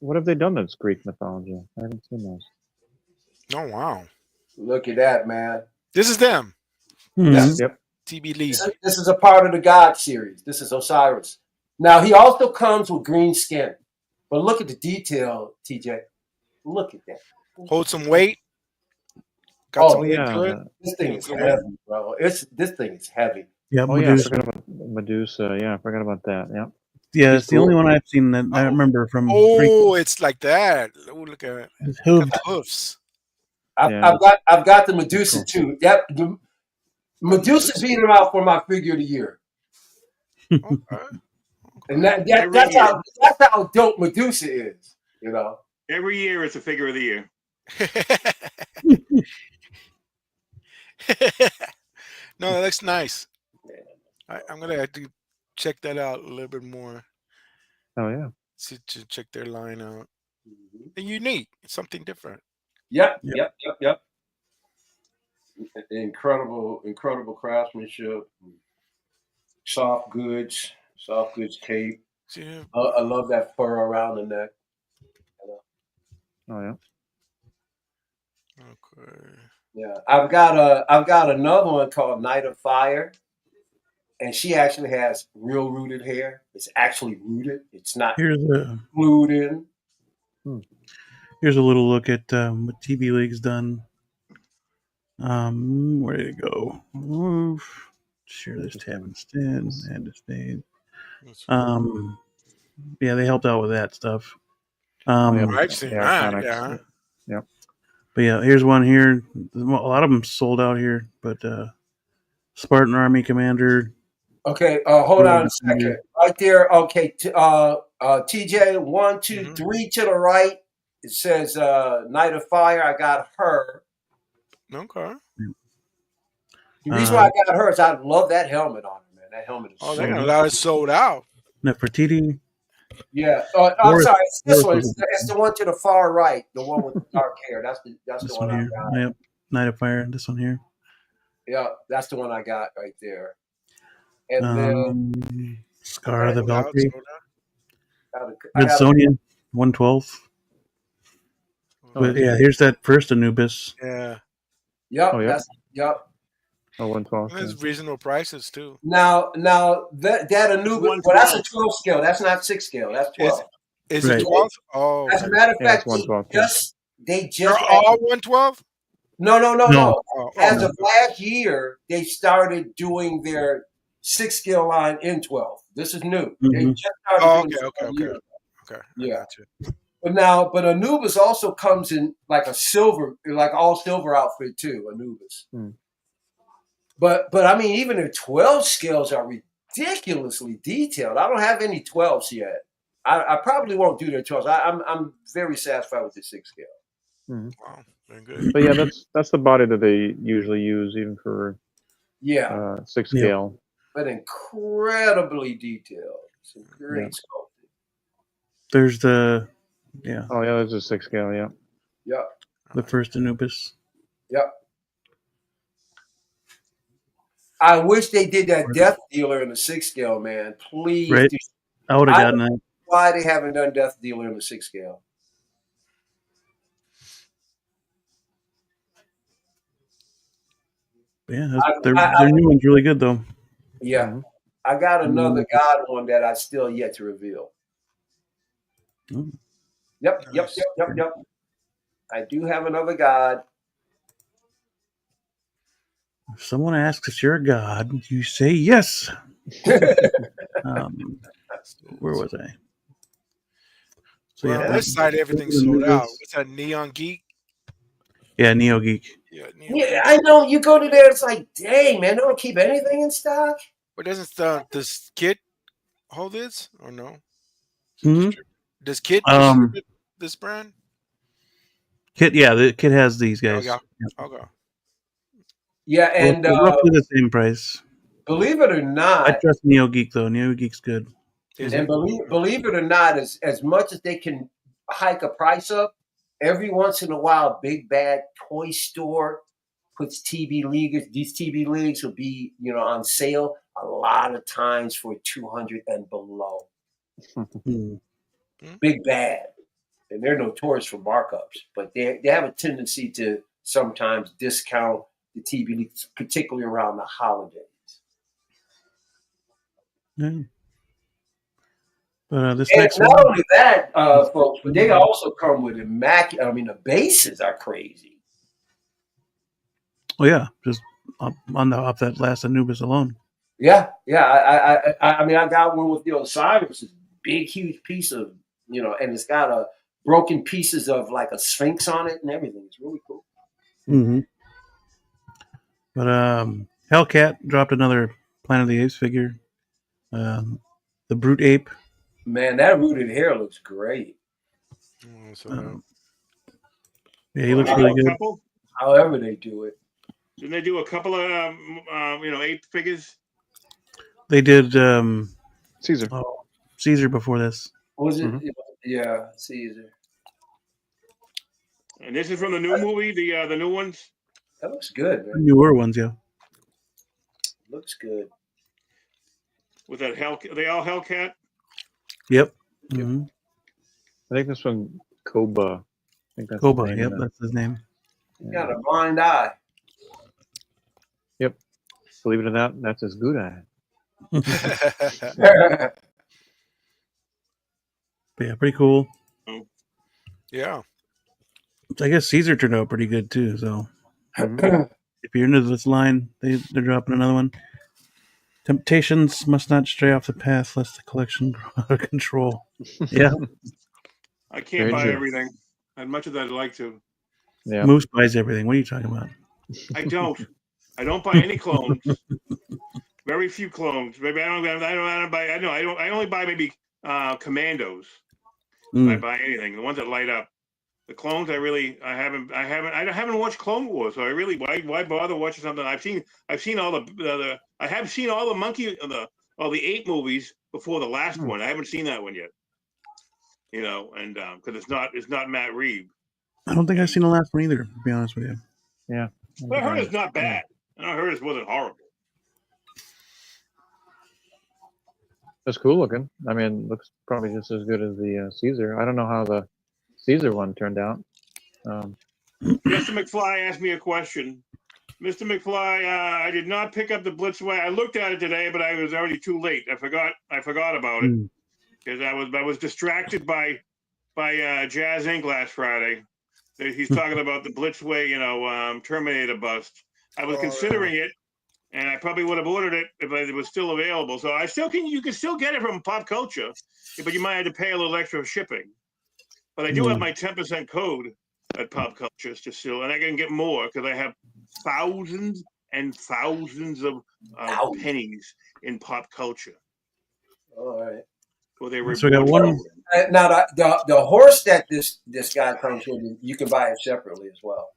Speaker 5: What have they done that's Greek mythology? I haven't seen those.
Speaker 2: Oh wow!
Speaker 4: Look at that, man.
Speaker 2: This is them.
Speaker 1: Mm-hmm.
Speaker 5: Yep.
Speaker 2: TB League.
Speaker 4: This is a part of the God series. This is Osiris. Now he also comes with green skin, but look at the detail, TJ. Look at that.
Speaker 2: Hold some weight. Got some weight
Speaker 5: yeah.
Speaker 2: to it.
Speaker 4: This thing is heavy, bro. This thing is heavy.
Speaker 1: Yeah,
Speaker 5: Oh yeah, I forgot about Medusa. Yeah, I forgot about that. Yeah.
Speaker 1: Yeah, it's the only one I've seen that I remember from.
Speaker 2: Oh, it's like that. Oh, look at it.
Speaker 1: His
Speaker 2: Hoofs.
Speaker 4: I've got the Medusa too. Yep, the Medusa beat him out for my figure of the year.
Speaker 2: Okay.
Speaker 4: And that's how dope Medusa is. You know.
Speaker 3: Every year it's a figure of the year.
Speaker 2: No, that looks nice. I'm gonna have to check that out a little bit more.
Speaker 5: Oh yeah.
Speaker 2: To check their line out. And unique. It's something different.
Speaker 4: Yep. Incredible craftsmanship. Soft goods tape.
Speaker 2: See,
Speaker 4: I love that fur around the neck.
Speaker 5: Oh yeah.
Speaker 2: okay.
Speaker 4: Yeah, I've got another one called Night of Fire, and she actually has real rooted hair. It's actually rooted. It's not
Speaker 1: Here's a
Speaker 4: glued in.
Speaker 1: here's a little look at what TV League's done. Where did it go? Oof. Share this tab instead. Add to stage. Yeah, they helped out with that stuff.
Speaker 2: I've seen
Speaker 5: Yeah,
Speaker 2: that.
Speaker 5: comics.
Speaker 2: Yeah.
Speaker 5: Yep.
Speaker 1: But yeah, here's one here. A lot of them sold out here, but Spartan Army Commander.
Speaker 4: Okay, hold on a second. Right there. Okay, TJ, 1, 2, 3 to the right. It says Night of Fire. I got her.
Speaker 2: Okay.
Speaker 4: The reason why I got her is I love that helmet on her, man. That helmet is
Speaker 2: they got a lot of sold out.
Speaker 1: Nefertiti.
Speaker 4: Yeah. I'm sorry. It's this one. It's the one to the far right. The one with the dark hair. That's the one I got.
Speaker 1: Yep. Night of Fire. This one here.
Speaker 4: Yeah, that's the one I got right there. And then
Speaker 1: Scar of the Valkyrie.
Speaker 4: Smithsonian
Speaker 1: 112. But yeah, here's that first Anubis.
Speaker 2: Yeah.
Speaker 4: Yep.
Speaker 5: Oh, yep.
Speaker 4: Yep.
Speaker 5: Oh, 112.
Speaker 2: There's reasonable prices too.
Speaker 4: Now that Anubis, well, that's a 12 scale. That's not 6 scale. That's 12.
Speaker 2: Is it 12? Oh.
Speaker 4: As a matter of fact, they just
Speaker 2: They're all 112?
Speaker 4: No.
Speaker 2: Oh,
Speaker 4: As of last year, they started doing their 6 scale line in 12. This is new. They just started doing
Speaker 2: Okay.
Speaker 4: Yeah. But Anubis also comes in like a silver, like all silver outfit too. Anubis. But I mean, even their 12 scales are ridiculously detailed. I don't have any 12s yet. I probably won't do their 12s. I'm very satisfied with the 6 scale.
Speaker 2: Wow, very good.
Speaker 5: But yeah, that's the body that they usually use, even for 6 scale.
Speaker 4: But incredibly detailed. Some great sculpting.
Speaker 1: There's
Speaker 5: Oh yeah, there's a 6 scale. Yeah.
Speaker 4: Yep.
Speaker 1: The first Anubis.
Speaker 4: Yep. I wish they did that Death Dealer in the 6 scale, man. Please.
Speaker 1: Right. I would have gotten that.
Speaker 4: Why they haven't done Death Dealer in the 6 scale?
Speaker 1: Yeah, their new one's really good though.
Speaker 4: Yeah. I got another God one that I still yet to reveal. Yep. I do have another God.
Speaker 1: If someone asks if you're a god, you say yes. Where was I?
Speaker 2: So on this side, everything's sold out. What's that, Neon Geek?
Speaker 1: Yeah, Neo Geek.
Speaker 4: Yeah, I know. You go to there, it's like, dang, man, they don't keep anything in stock.
Speaker 2: But doesn't this Kit hold this or no? Does Kit distribute this brand?
Speaker 1: Kit, the Kit has these guys.
Speaker 2: Okay.
Speaker 4: Yeah, and
Speaker 1: roughly the same price.
Speaker 4: Believe it or not,
Speaker 1: I trust Neo Geek though. Neo Geek's good.
Speaker 4: And believe it or not, as much as they can hike a price up, every once in a while, Big Bad Toy Store puts TV leagues. These TV leagues will be, on sale a lot of times for 200 and below. Big Bad, and they're notorious for markups, but they have a tendency to sometimes discount the TV leagues, particularly around the holidays.
Speaker 1: Yeah. But this
Speaker 4: and
Speaker 1: next
Speaker 4: not
Speaker 1: one,
Speaker 4: only that, folks, but they also come with immaculate. I mean, the bases are crazy.
Speaker 1: Oh yeah, just off that last Anubis alone.
Speaker 4: Yeah. I mean, I got one with the Osiris, this big, huge piece of, and it's got broken pieces of like a Sphinx on it and everything. It's really cool.
Speaker 1: But Hellcat dropped another Planet of the Apes figure. The Brute Ape.
Speaker 4: Man, that rooted hair looks great.
Speaker 1: Yeah, he looks
Speaker 3: They
Speaker 1: really
Speaker 3: do a
Speaker 1: good.
Speaker 3: couple.
Speaker 4: However they do it.
Speaker 3: Didn't they do a couple of 8 figures?
Speaker 1: They did
Speaker 5: Caesar.
Speaker 1: Caesar before this.
Speaker 4: Was it?
Speaker 5: Mhm.
Speaker 4: Yeah, Caesar.
Speaker 3: And this is from the new movie, the new ones.
Speaker 4: That looks good, man.
Speaker 1: Newer ones, yeah.
Speaker 4: Looks good.
Speaker 3: Was that Hell? Are they all Hellcat?
Speaker 1: Yep. Mm-hmm.
Speaker 5: I think this one Koba. I think that's
Speaker 1: Koba,
Speaker 5: his name.
Speaker 1: yep, that's his name.
Speaker 4: You got a blind eye.
Speaker 5: Yep. Believe it or not, that's his good eye.
Speaker 1: Yeah, pretty cool.
Speaker 2: Yeah.
Speaker 1: I guess Caesar turned out pretty good too. So
Speaker 5: Mhm.
Speaker 1: if you're into this line, they're dropping another one. Temptations must not stray off the path, lest the collection grow out of control. Yeah,
Speaker 3: I can't
Speaker 5: Very
Speaker 3: buy
Speaker 5: true.
Speaker 3: everything as much as I'd like to.
Speaker 5: Yeah.
Speaker 1: Moose buys everything. What are you talking about?
Speaker 3: I don't. I don't buy any clones. Very few clones. Maybe I don't buy. I know. I don't. I only buy maybe commandos. If I buy anything, the ones that light up. The clones, I haven't watched Clone Wars, so why bother watching something? I've seen all I have seen all the all the 8 movies before the last one. I haven't seen that one yet. You know, and because it's not Matt Reeves.
Speaker 1: I don't think I've seen the last one either, to be honest with you.
Speaker 5: Yeah.
Speaker 3: But I heard it's not bad. And I heard it wasn't horrible.
Speaker 5: That's cool looking. I mean, looks probably just as good as the Caesar. I don't know how the Caesar one turned out.
Speaker 3: Mr. McFly asked me a question. Mr. McFly, I did not pick up the Blitzway. I looked at it today, but I was already too late. I forgot about it because I was distracted by Jazz Inc. last Friday. He's talking about the Blitzway, Terminator bust. I was considering it, and I probably would have ordered it if it was still available. So you can still get it from Pop Culture, but you might have to pay a little extra shipping. But I do have my 10% code at Pop Culture to still, and I can get more because I have thousands and thousands of pennies in Pop Culture.
Speaker 4: All right.
Speaker 3: Well, they were
Speaker 1: So we got one.
Speaker 4: Now the horse that this guy comes with, you can buy it separately as well.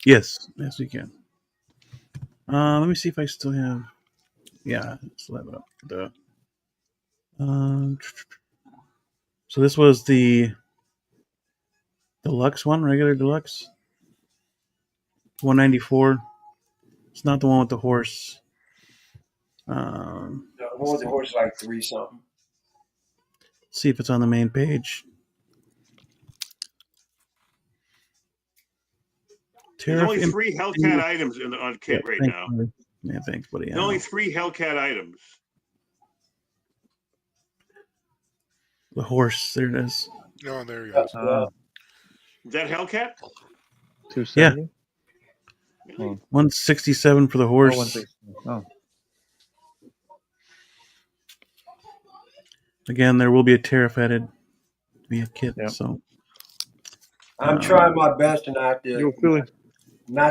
Speaker 1: Yes, you can. Let me see if I still have. Yeah, I still have it up. So this was the deluxe one, regular deluxe, 194. It's not the one with the horse.
Speaker 4: The one with the horse is like 3 something.
Speaker 1: See if it's on the main page.
Speaker 3: There's only 3 Hellcat items on kit right now.
Speaker 1: Yeah, thanks, buddy.
Speaker 3: There's only 3 Hellcat items.
Speaker 1: The horse, there it is.
Speaker 2: No, there you go.
Speaker 3: Is that Hellcat?
Speaker 5: 270?
Speaker 3: Really?
Speaker 1: 167 for the horse.
Speaker 5: 160. Oh.
Speaker 1: Again, there will be a tariff added via kit.
Speaker 5: Yep.
Speaker 1: So
Speaker 4: I'm trying my best not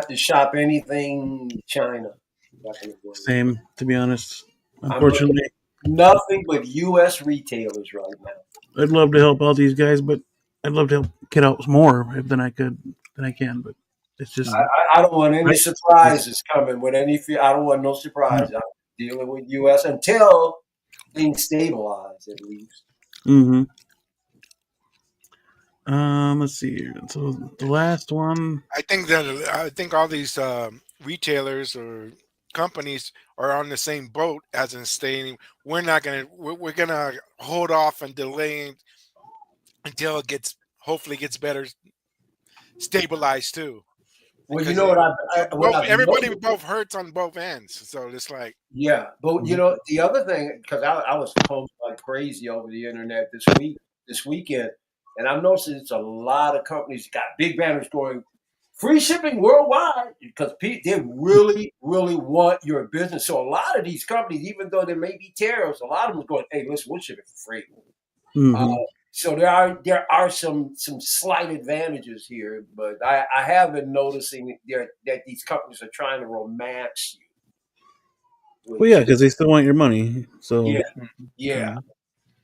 Speaker 4: to shop anything China.
Speaker 1: Same, to be honest. Unfortunately,
Speaker 4: nothing but U.S. retailers right now.
Speaker 1: I'd love to help all these guys, but I'd love to help Kid out more than I can. But it's just
Speaker 4: I don't want any surprises coming with any. I don't want no surprises. I'm dealing with U.S. until things stabilize at least.
Speaker 1: Mm-hmm. Let's see here. So the last one.
Speaker 2: I think all these retailers or companies are on the same boat as in saying we're gonna hold off and delay until it hopefully gets better stabilized too.
Speaker 4: Well, you know what
Speaker 2: everybody both hurts on both ends, so it's like
Speaker 4: but you know the other thing, because I was posting like crazy over the internet this weekend, and I'm noticing it's a lot of companies got big banners going free shipping worldwide because they really want your business. So a lot of these companies, even though there may be tariffs, a lot of them are going, hey, listen, we'll ship it for free.
Speaker 1: Mm-hmm.
Speaker 4: So there are some slight advantages here, but I have been noticing that these companies are trying to romance you.
Speaker 1: Well, yeah, because they still want your money. So
Speaker 4: yeah.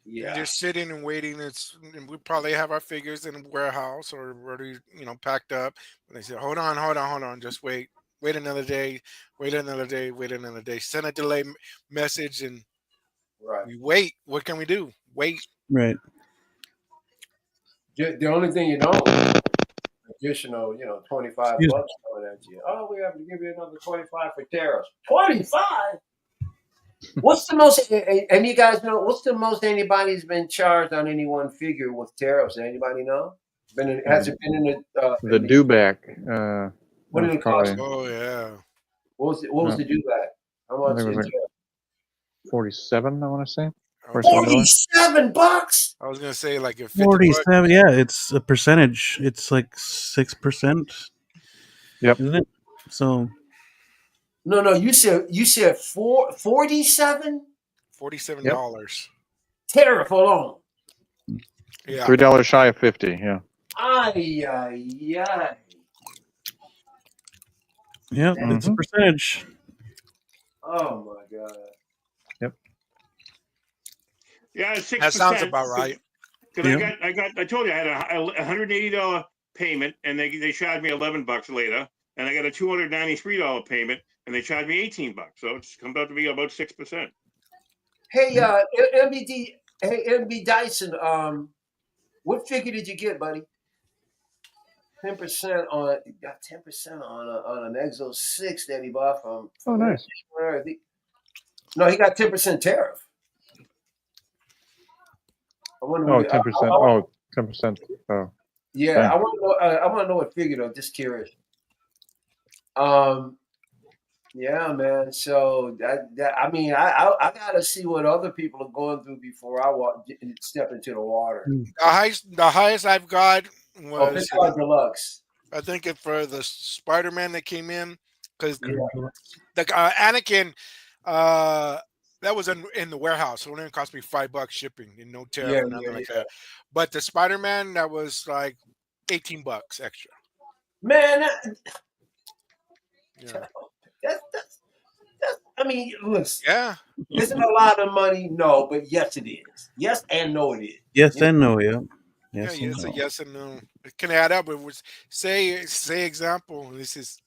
Speaker 2: And they're sitting and waiting. And we probably have our figures in a warehouse or already, packed up. And they say, hold on, just wait. Wait another day, wait another day, wait another day. Send a delay message and we wait. What can we do? Wait.
Speaker 1: Right.
Speaker 4: The only thing you know, additional, $25 coming at you. Oh, we have to give you another 25 for tariffs. 25? What's the most? And you guys know what's the most anybody's been charged on any one figure with tariffs? Anybody know? Has it been in
Speaker 5: the dewback?
Speaker 4: What did it cost?
Speaker 2: Oh yeah.
Speaker 4: What was the dewback? How much?
Speaker 5: I think it was like 47. I want to say.
Speaker 4: $47.
Speaker 2: I was gonna say like if
Speaker 1: 47. Yeah, it's a percentage. It's like 6%.
Speaker 5: Yep.
Speaker 1: Isn't it? So.
Speaker 4: No. You said 47.
Speaker 2: $47.
Speaker 4: Tariff alone.
Speaker 2: Yeah.
Speaker 5: $3 shy of 50. Yeah.
Speaker 4: Ay.
Speaker 1: Yeah, it's a percentage.
Speaker 4: Oh my god.
Speaker 5: Yep.
Speaker 3: Yeah, 6%.
Speaker 2: That sounds about right.
Speaker 3: Because I told you I had a $180 payment, and they charged me $11 later, and I got a $293 payment, and they charged me $18. So it comes out to be about 6%.
Speaker 4: Hey, MB Dyson, what figure did you get, buddy? 10% on. You got 10% on an Exo 6 that he bought from.
Speaker 5: Oh, nice.
Speaker 4: No, he got 10% tariff. I wonder.
Speaker 5: 10%. 10%. Oh.
Speaker 4: Yeah,
Speaker 5: dang.
Speaker 4: I want to know what figure though. Just curious. Yeah, man. So I mean, I gotta see what other people are going through before I step into the water.
Speaker 2: The highest I've got was
Speaker 4: deluxe.
Speaker 2: I think for the Spider-Man that came in because the Anakin that was in the warehouse, so it only cost me $5 shipping and no tariff or nothing like that. But the Spider-Man that was like $18 extra.
Speaker 4: Man, that's I mean, listen.
Speaker 2: Yeah.
Speaker 4: Is it a lot of money? No, but yes, it is. Yes and no, it is.
Speaker 1: Yes and no, yeah.
Speaker 2: Yes, it's a yes and no. It can add up. It was say example. This is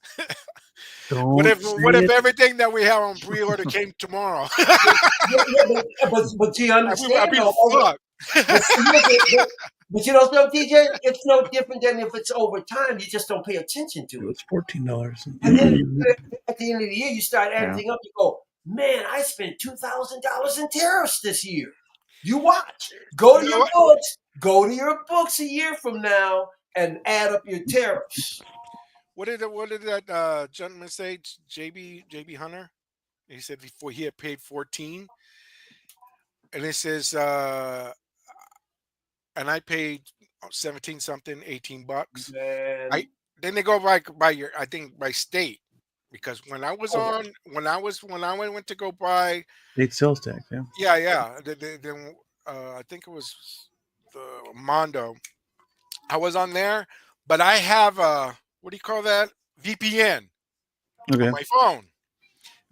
Speaker 2: what if everything that we have on pre-order came tomorrow?
Speaker 4: but you understand?
Speaker 2: I'd be fucked.
Speaker 4: But you know something, TJ? It's no different than if it's over time. You just don't pay attention to it.
Speaker 1: It's $14.
Speaker 4: And then at the end of the year, you start adding up. You go, man, I spent $2,000 in tariffs this year. You watch. Go to your books. Go to your books a year from now and add up your tariffs.
Speaker 2: What did that gentleman say? JB Hunter. He said before he had paid 14, and it says, and I paid 17 something, $18. Then they go by your, I think by state, because when I went to go buy
Speaker 1: state sales tax,
Speaker 2: yeah. Then I think it was the Mondo. I was on there, but I have what do you call that? VPN on my phone.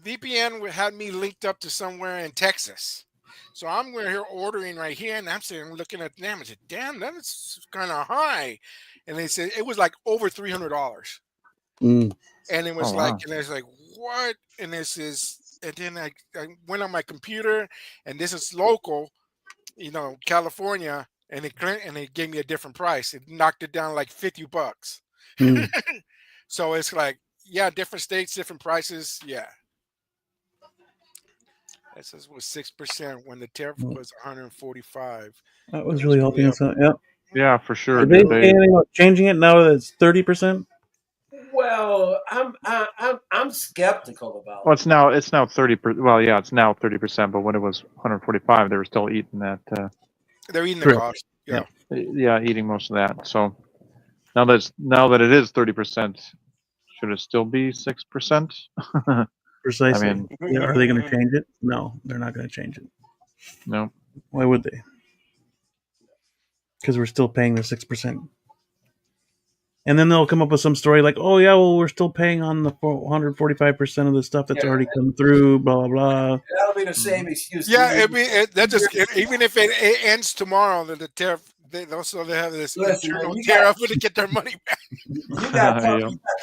Speaker 2: VPN had me linked up to somewhere in Texas. So I'm here ordering right here, and I'm sitting looking at them. I said, damn, that is kind of high. And they said it was like over $300. And it was and it's like, what? And and then I went on my computer, and this is local, California, and it gave me a different price. It knocked it down like $50. So it's like, different states, different prices. Yeah. That says was 6% when the tariff was 145.
Speaker 1: That was really helping us out. Yep.
Speaker 5: Yeah, for sure.
Speaker 1: Did they say anything about changing it now that it's 30%?
Speaker 4: Well, I'm skeptical about.
Speaker 5: Well, it's now 30%. Well, yeah, it's now 30%. But when it was 145, they were still eating that.
Speaker 2: They're eating the cost. Yeah.
Speaker 5: Yeah, eating most of that. So now that it is 30%, should it still be 6%?
Speaker 1: Precisely.
Speaker 5: I mean,
Speaker 1: are they going to change it? No, they're not going to change it.
Speaker 5: No.
Speaker 1: Why would they? Because we're still paying the 6%. And then they'll come up with some story like, "Oh yeah, well we're still paying on the 145% of the stuff that's already come through." Blah blah blah.
Speaker 4: That'll be the same excuse.
Speaker 2: Yeah, even if it ends tomorrow, the tariff. They also have this
Speaker 4: Listen,
Speaker 2: internal
Speaker 4: man, you
Speaker 2: tariff to get their money back
Speaker 4: you got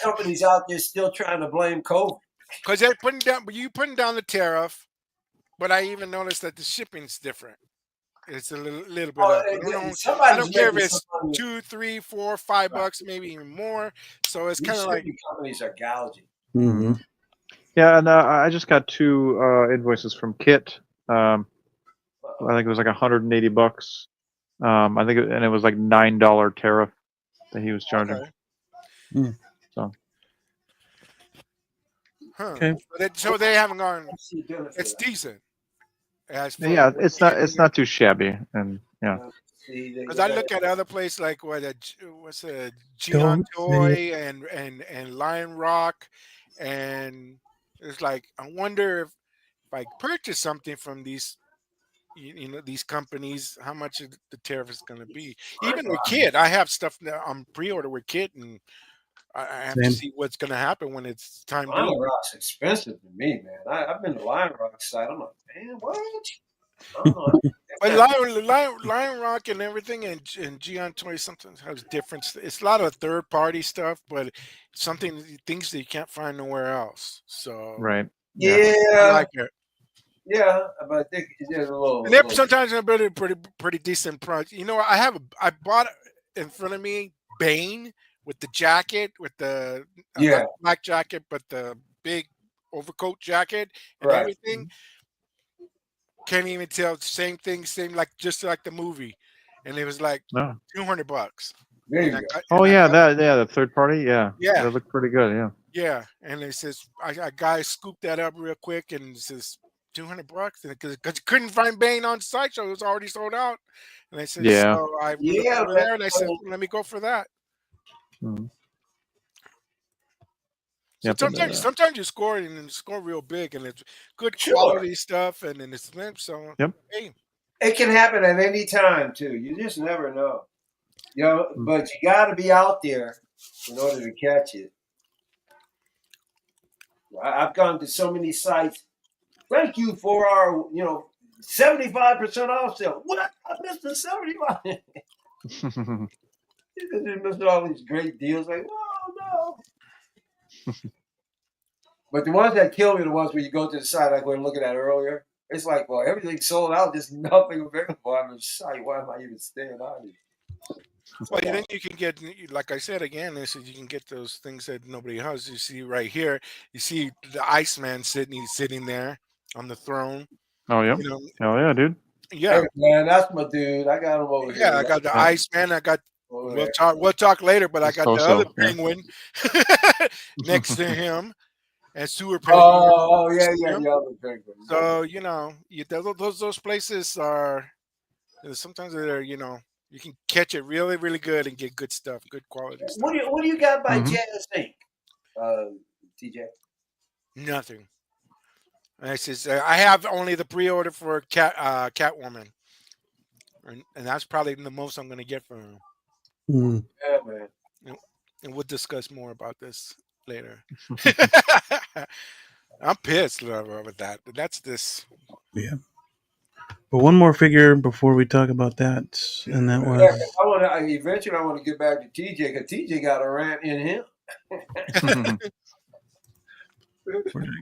Speaker 4: companies out there still trying to blame COVID.
Speaker 2: because they're putting down the tariff. But I even noticed that the shipping's different. It's a little bit up. I don't care if it's $2, $3, $4, $5, maybe even more. So it's kind of like
Speaker 4: companies are gouging.
Speaker 1: Mm-hmm.
Speaker 5: Yeah, and I just got 2 invoices from Kit. I think it was like $180. I think, and it was like $9 tariff that he was charging.
Speaker 2: Okay.
Speaker 5: So.
Speaker 1: Okay.
Speaker 2: So they haven't gone. It's decent.
Speaker 5: Yeah, it's not too shabby, and yeah.
Speaker 2: Because I look at other places like what's a Giant Toy and Lion Rock, and it's like I wonder if I purchase something from these these companies, how much the tariff is going to be. Even with Kit, I have stuff that I'm pre-order with Kit, and I have to see what's going to happen when it's time.
Speaker 4: Lion Rock's expensive to me, man. I've been to Lion Rock site. I'm like, man, what?
Speaker 2: But Lion Rock and everything and Giant Toy sometimes has different. It's a lot of third party stuff, but things that you can't find nowhere else. So
Speaker 5: right,
Speaker 2: I like it.
Speaker 4: Yeah, but I think there's a little.
Speaker 2: And they're sometimes a pretty decent price. You know, I bought in front of me Bane with the jacket, with the black jacket, but the big overcoat jacket and everything. Can't even tell. Same thing, just like the movie, and it was like $200.
Speaker 5: The third party, that looked pretty good,
Speaker 2: yeah. And it says a guy scooped that up real quick, and it says $200 because you couldn't find Bane on site, so it was already sold out. And I said, so I went over there, and I said, let me go for that.
Speaker 5: Mm-hmm.
Speaker 2: So sometimes you score and score real big, and it's good quality stuff, and then it's so. Hey.
Speaker 4: It can happen at any time too. You just never know, But you got to be out there in order to catch it. I've gone to so many sites. Thank you for our, 75% off sale. What? I missed the 75. Because they missed all these great deals. Like, oh no. But the ones that kill me are the ones where you go to the site, like we were looking at earlier. It's like, well, everything's sold out. There's nothing available on the site. Why am I even staying on it?
Speaker 2: Well, then you can get, like I said again, you can get those things that nobody has. You see right here, you see the Iceman sitting there on the throne.
Speaker 5: Oh yeah, hell yeah, dude.
Speaker 2: Yeah,
Speaker 4: hey, man, that's my dude. I got him over here.
Speaker 2: Yeah, I got the Iceman. I got. We'll talk later, but I got the other penguin next to him, and sewer penguin.
Speaker 4: Oh yeah, the other penguin.
Speaker 2: So those places are sometimes they're you can catch it really really good and get good stuff, good quality stuff.
Speaker 4: What do you got by Jazz Inc? TJ?
Speaker 2: Nothing. And I says I have only the pre-order for Catwoman, and that's probably the most I'm going to get from him.
Speaker 4: Yeah, man.
Speaker 2: And we'll discuss more about this later. I'm pissed with that. That's this.
Speaker 1: Yeah. But one more figure before we talk about that, and that was.
Speaker 4: Eventually, I want to get back to TJ because TJ got a rant in him.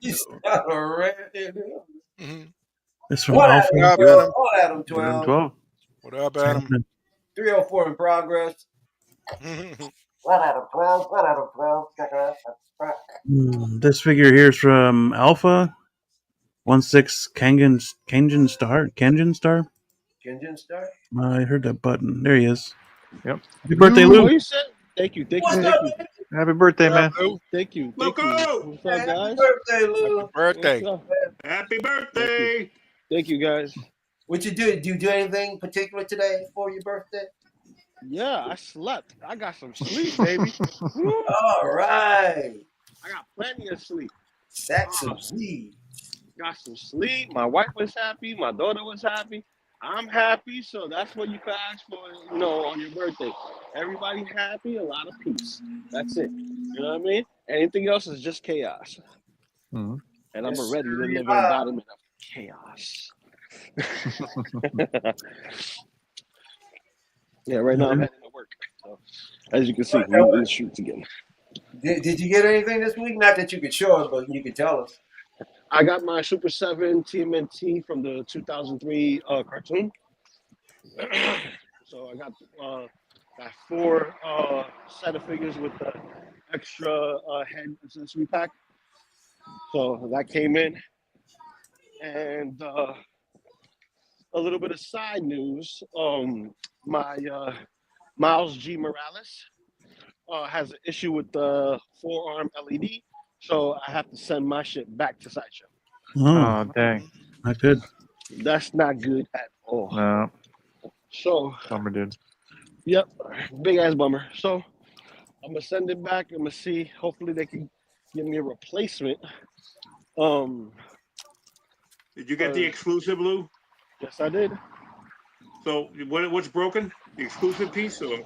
Speaker 4: He's got a rant in him.
Speaker 2: Mm-hmm.
Speaker 1: It's from Alpha.
Speaker 4: What Adam 12?
Speaker 2: What up, Adam?
Speaker 4: 304 in progress. What Adam 12? What Adam 12?
Speaker 1: This figure here is from Alpha 16 Kangen Star. Kangen Star?
Speaker 4: Kangen Star?
Speaker 1: I heard that button. There he is.
Speaker 5: Yep.
Speaker 1: Happy birthday, Lou.
Speaker 6: Thank you.
Speaker 5: Happy birthday, man.
Speaker 6: Thank you.
Speaker 3: LOCO!
Speaker 6: What's up, guys?
Speaker 4: Happy birthday, Lou.
Speaker 3: Happy birthday.
Speaker 6: Thank you, guys.
Speaker 4: What you do? Do you do anything particular today for your birthday?
Speaker 6: Yeah, I slept. I got some sleep, baby.
Speaker 4: All right.
Speaker 6: I got plenty of sleep.
Speaker 4: That's some Z.
Speaker 6: Got some sleep. My wife was happy. My daughter was happy. I'm happy, so that's what you can ask for, on your birthday. Everybody happy, a lot of peace. That's it. You know what I mean? Anything else is just chaos.
Speaker 5: Mhm.
Speaker 6: And I'm
Speaker 4: Yes,
Speaker 6: ready to
Speaker 4: sir, you
Speaker 6: live an
Speaker 4: are.
Speaker 6: embodiment of chaos. Yeah, right now I'm heading to work. So, as you can see, we in the streets again.
Speaker 4: Did you get anything this week? Not that you could show us, but you could tell us.
Speaker 6: I got my Super 7 TMNT from the 2003 cartoon. So I got that 4 set of figures with the extra head accessory pack. So that came in. And a little bit of side news. My Miles G. Morales has an issue with the forearm LED. So I have to send my shit back to Sideshow.
Speaker 1: Oh,
Speaker 5: Dang.
Speaker 1: not good.
Speaker 6: That's not good at all.
Speaker 5: No.
Speaker 6: So,
Speaker 5: Bummer, dude.
Speaker 6: yep, big ass bummer. So I'm gonna send it back. I'm gonna see. Hopefully they can give me a replacement.
Speaker 3: Did you get the exclusive, Lou?
Speaker 6: Yes, I did.
Speaker 3: So what's broken? The exclusive piece, or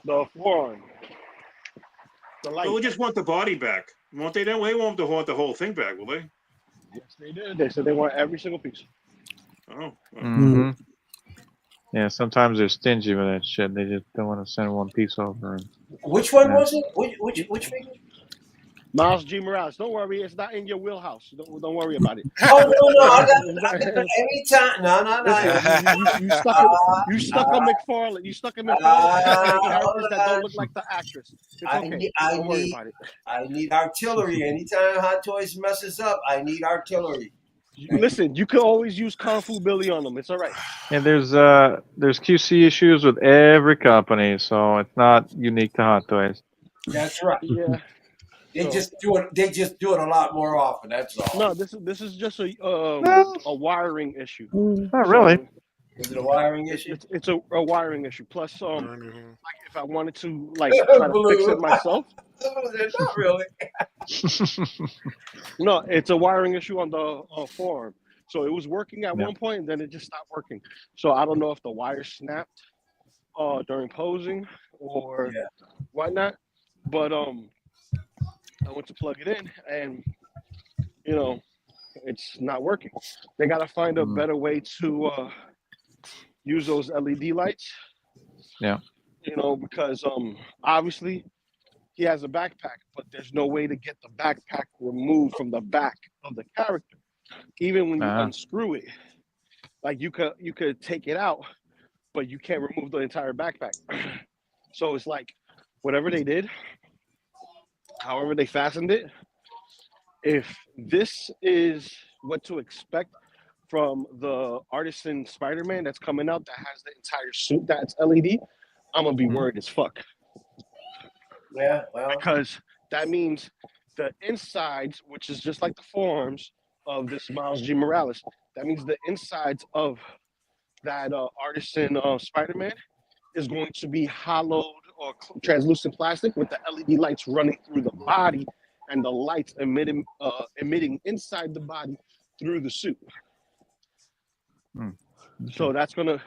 Speaker 6: The forearm, the light.
Speaker 3: they'll just want the body back? Won't they? They won't want the whole thing back, will they?
Speaker 6: Yes, they did. They said they want every single piece.
Speaker 3: Oh,
Speaker 5: Mm-hmm. Yeah, sometimes they're stingy with that shit. They just don't want to send one piece over. And,
Speaker 4: Which one was it? Which figure?
Speaker 6: Miles G. Morales. Don't worry, it's not in your wheelhouse. Don't worry about it.
Speaker 4: Oh no, I got anytime. No.
Speaker 6: You stuck on McFarlane. You stuck in McFarlane characters that don't look like the actress. It's okay. Don't worry about it.
Speaker 4: I need artillery. Anytime Hot Toys messes up, I need artillery.
Speaker 6: Listen, you can always use Kung Fu Billy on them. It's all right.
Speaker 5: and there's QC issues with every company, so it's not unique to Hot Toys.
Speaker 4: That's right.
Speaker 6: Yeah.
Speaker 4: They just do it. They just do it a lot more often. That's all.
Speaker 6: No, this is just a wiring issue.
Speaker 5: Not really.
Speaker 4: Is it a wiring issue?
Speaker 6: It's a wiring issue. Plus, like if I wanted to try to fix it myself.
Speaker 4: Not really.
Speaker 6: No, it's a wiring issue on the forearm. So it was working at one point, and then it just stopped working. So I don't know if the wire snapped during posing or whatnot. But I went to plug it in, and it's not working. They got to find a better way to use those LED lights.
Speaker 5: Yeah.
Speaker 6: Because obviously he has a backpack, but there's no way to get the backpack removed from the back of the character. Even when you unscrew it, like you could take it out, but you can't remove the entire backpack. So it's like whatever they did, however they fastened it, if this is what to expect from the artisan Spider-Man that's coming out that has the entire suit that's LED, I'm gonna be worried as fuck.
Speaker 4: Yeah, well,
Speaker 6: because that means the insides, which is just like the forearms of this Miles G. Morales, that means the insides of that artisan Spider-Man is going to be hollowed or translucent plastic with the LED lights running through the body and the lights emitting inside the body through the suit. So that's gonna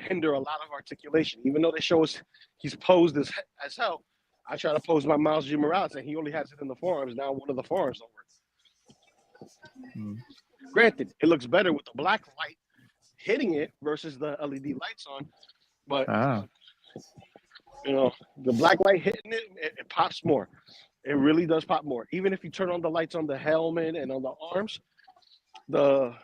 Speaker 6: hinder a lot of articulation. Even though they show us he's posed as hell, I try to pose my Miles G. Morales and he only has it in the forearms. Now one of the forearms don't work. Granted, it looks better with the black light hitting it versus the LED lights on, but the black light hitting it pops more. It really does pop more. Even if you turn on the lights on the helmet and on the arms, the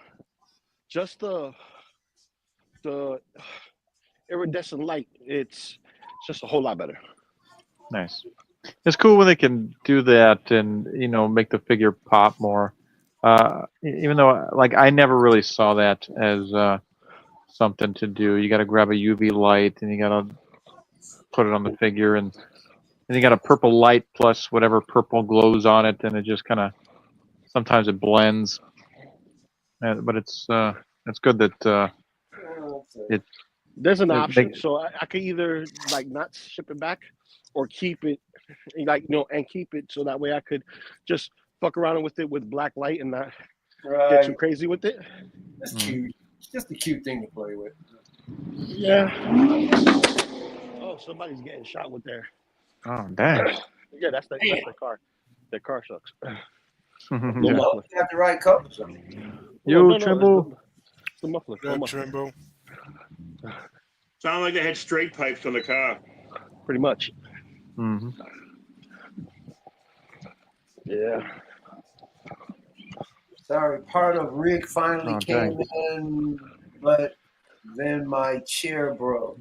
Speaker 6: iridescent light, it's just a whole lot better.
Speaker 5: Nice. It's cool when they can do that and make the figure pop more. Even though I never really saw that as something to do. You got to grab a UV light and you got to put it on the figure, and you got a purple light plus whatever purple glows on it, and it just kind of sometimes it blends. But it's good that it.
Speaker 6: There's an option, so I could either not ship it back or keep it, and keep it so that way I could just fuck around with it with black light and not get too crazy with it.
Speaker 4: That's cute. It's just a cute thing to play with.
Speaker 6: Yeah. Oh, somebody's getting shot with their.
Speaker 5: Oh, dang.
Speaker 6: Yeah, that's their car. Their car sucks.
Speaker 4: You got the right color.
Speaker 5: Yo, Trimble.
Speaker 6: It's the muffler.
Speaker 2: No Trimble.
Speaker 3: Sound like they had straight pipes on the car.
Speaker 6: Pretty much.
Speaker 5: Mm-hmm.
Speaker 6: Yeah.
Speaker 4: Sorry, part of Rick finally came in, but then my chair broke.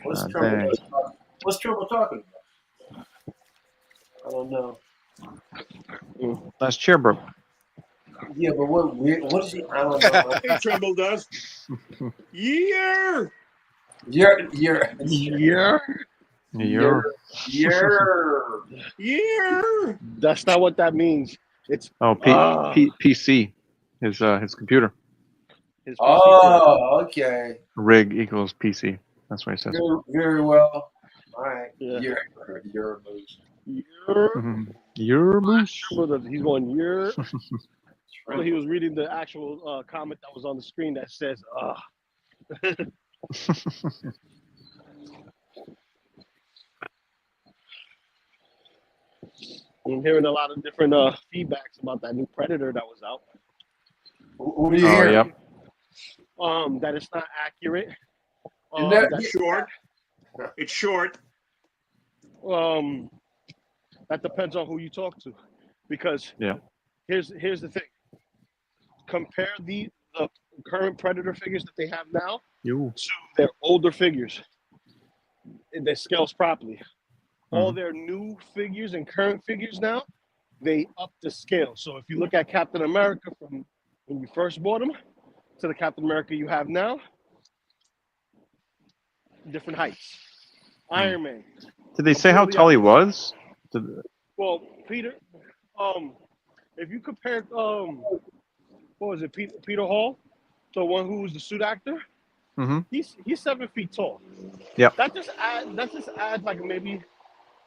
Speaker 4: What's Trimble talking about? I don't know.
Speaker 5: That's chair broke.
Speaker 4: Yeah, but what is he? I don't know.
Speaker 3: Hey, Trimble does. Yeah.
Speaker 6: That's not what that means. It's
Speaker 5: PC. His computer.
Speaker 6: His PC
Speaker 4: okay.
Speaker 5: Rig equals PC. That's what he says.
Speaker 4: Very well. All right.
Speaker 6: Yeah.
Speaker 4: You're a moose.
Speaker 5: You're a moose.
Speaker 6: He's going, you're. So he was reading the actual comment that was on the screen that says, I'm hearing a lot of different feedbacks about that new Predator that was out.
Speaker 4: What do you hear?
Speaker 5: Yep.
Speaker 6: That it's not accurate.
Speaker 3: That's short. It's short.
Speaker 6: That depends on who you talk to, because here's the thing. Compare the current Predator figures that they have now to their older figures. They scales properly. All their new figures and current figures now, they up the scale. So if you look at Captain America from when you first bought him to the Captain America you have now, different heights. Iron Man.
Speaker 5: Did they say how tall he was?
Speaker 6: Well, Peter, if you compare, what was it, Peter Hall, the one who was the suit actor?
Speaker 5: Mm-hmm.
Speaker 6: He's 7 feet tall.
Speaker 5: Yeah.
Speaker 6: That just adds like maybe,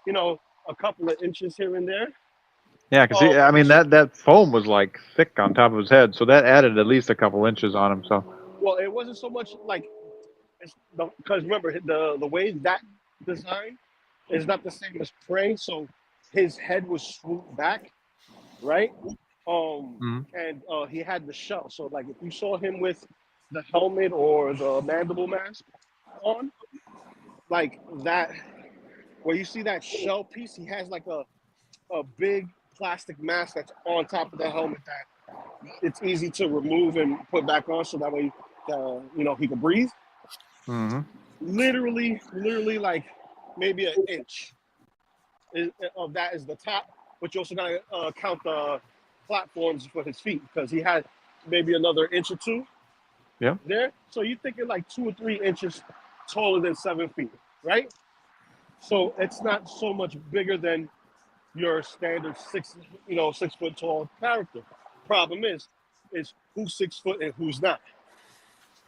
Speaker 6: a couple of inches here and there.
Speaker 5: Yeah, because that foam was like thick on top of his head, so that added at least a couple inches on him. So.
Speaker 6: Well, it wasn't so much like, because remember the way that design is not the same as Prey, so his head was swooped back, right? And he had the shell. So like if you saw him with the helmet or the mandible mask on, like that, where you see that shell piece, he has like a big plastic mask that's on top of the helmet that it's easy to remove and put back on, so that way he can breathe. Literally like maybe an inch of that is the top, but you also gotta count the platforms for his feet, because he had maybe another inch or two there. So you're thinking like 2 or 3 inches taller than 7 feet, right? So it's not so much bigger than your standard 6 foot tall character. Problem is who's 6 foot and who's not.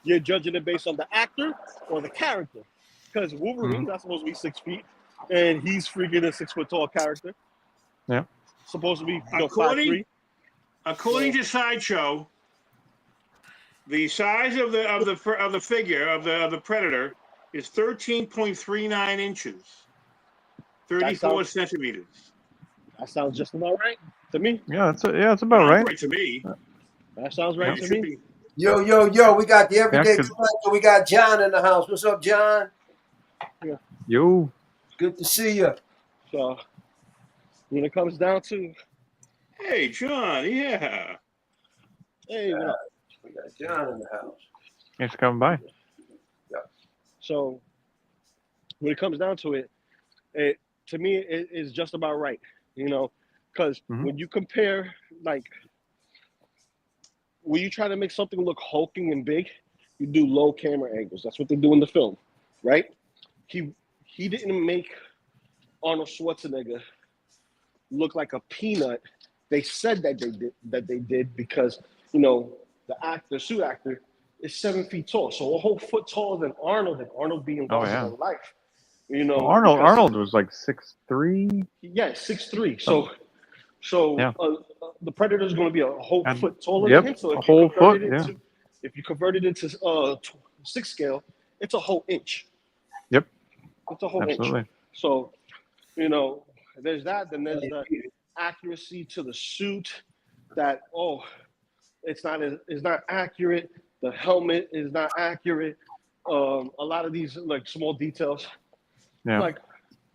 Speaker 6: You're judging it based on the actor or the character, because Wolverine's not supposed to be 6 feet, and he's freaking a 6 foot tall character.
Speaker 5: Yeah,
Speaker 6: supposed to be
Speaker 3: according to Sideshow, the size of the figure of the Predator is 13.39 inches, 34 centimeters.
Speaker 6: That sounds just about right to me.
Speaker 5: Yeah, it's about right
Speaker 3: to me.
Speaker 6: That sounds right to me.
Speaker 4: Yo, we got the everyday collector. We got John in the house. What's up, John?
Speaker 6: Yeah.
Speaker 5: Yo.
Speaker 4: Good to see you.
Speaker 6: So when it comes down to,
Speaker 3: hey, John, yeah.
Speaker 6: Hey,
Speaker 4: we got John in the house.
Speaker 5: Thanks for coming by.
Speaker 4: Yeah.
Speaker 6: So when it comes down to it, to me, it is just about right, because when you compare, like, when you try to make something look hulking and big, you do low camera angles. That's what they do in the film, right? He didn't make Arnold Schwarzenegger look like a peanut. They said that they did because the suit actor is 7 feet tall, so a whole foot taller than Arnold, and Arnold being larger than life.
Speaker 5: Arnold was like 6'3".
Speaker 6: Yeah, 6'3". So the Predator is going to be a whole foot taller than him. So
Speaker 5: a whole foot. Yeah.
Speaker 6: If you convert it into 6 scale, it's a whole inch.
Speaker 5: Yep.
Speaker 6: It's a whole
Speaker 5: Absolutely.
Speaker 6: inch. So, there's that. Then there's the accuracy to the suit. That it's not accurate. The helmet is not accurate. A lot of these like small details.
Speaker 5: Yeah.
Speaker 6: Like,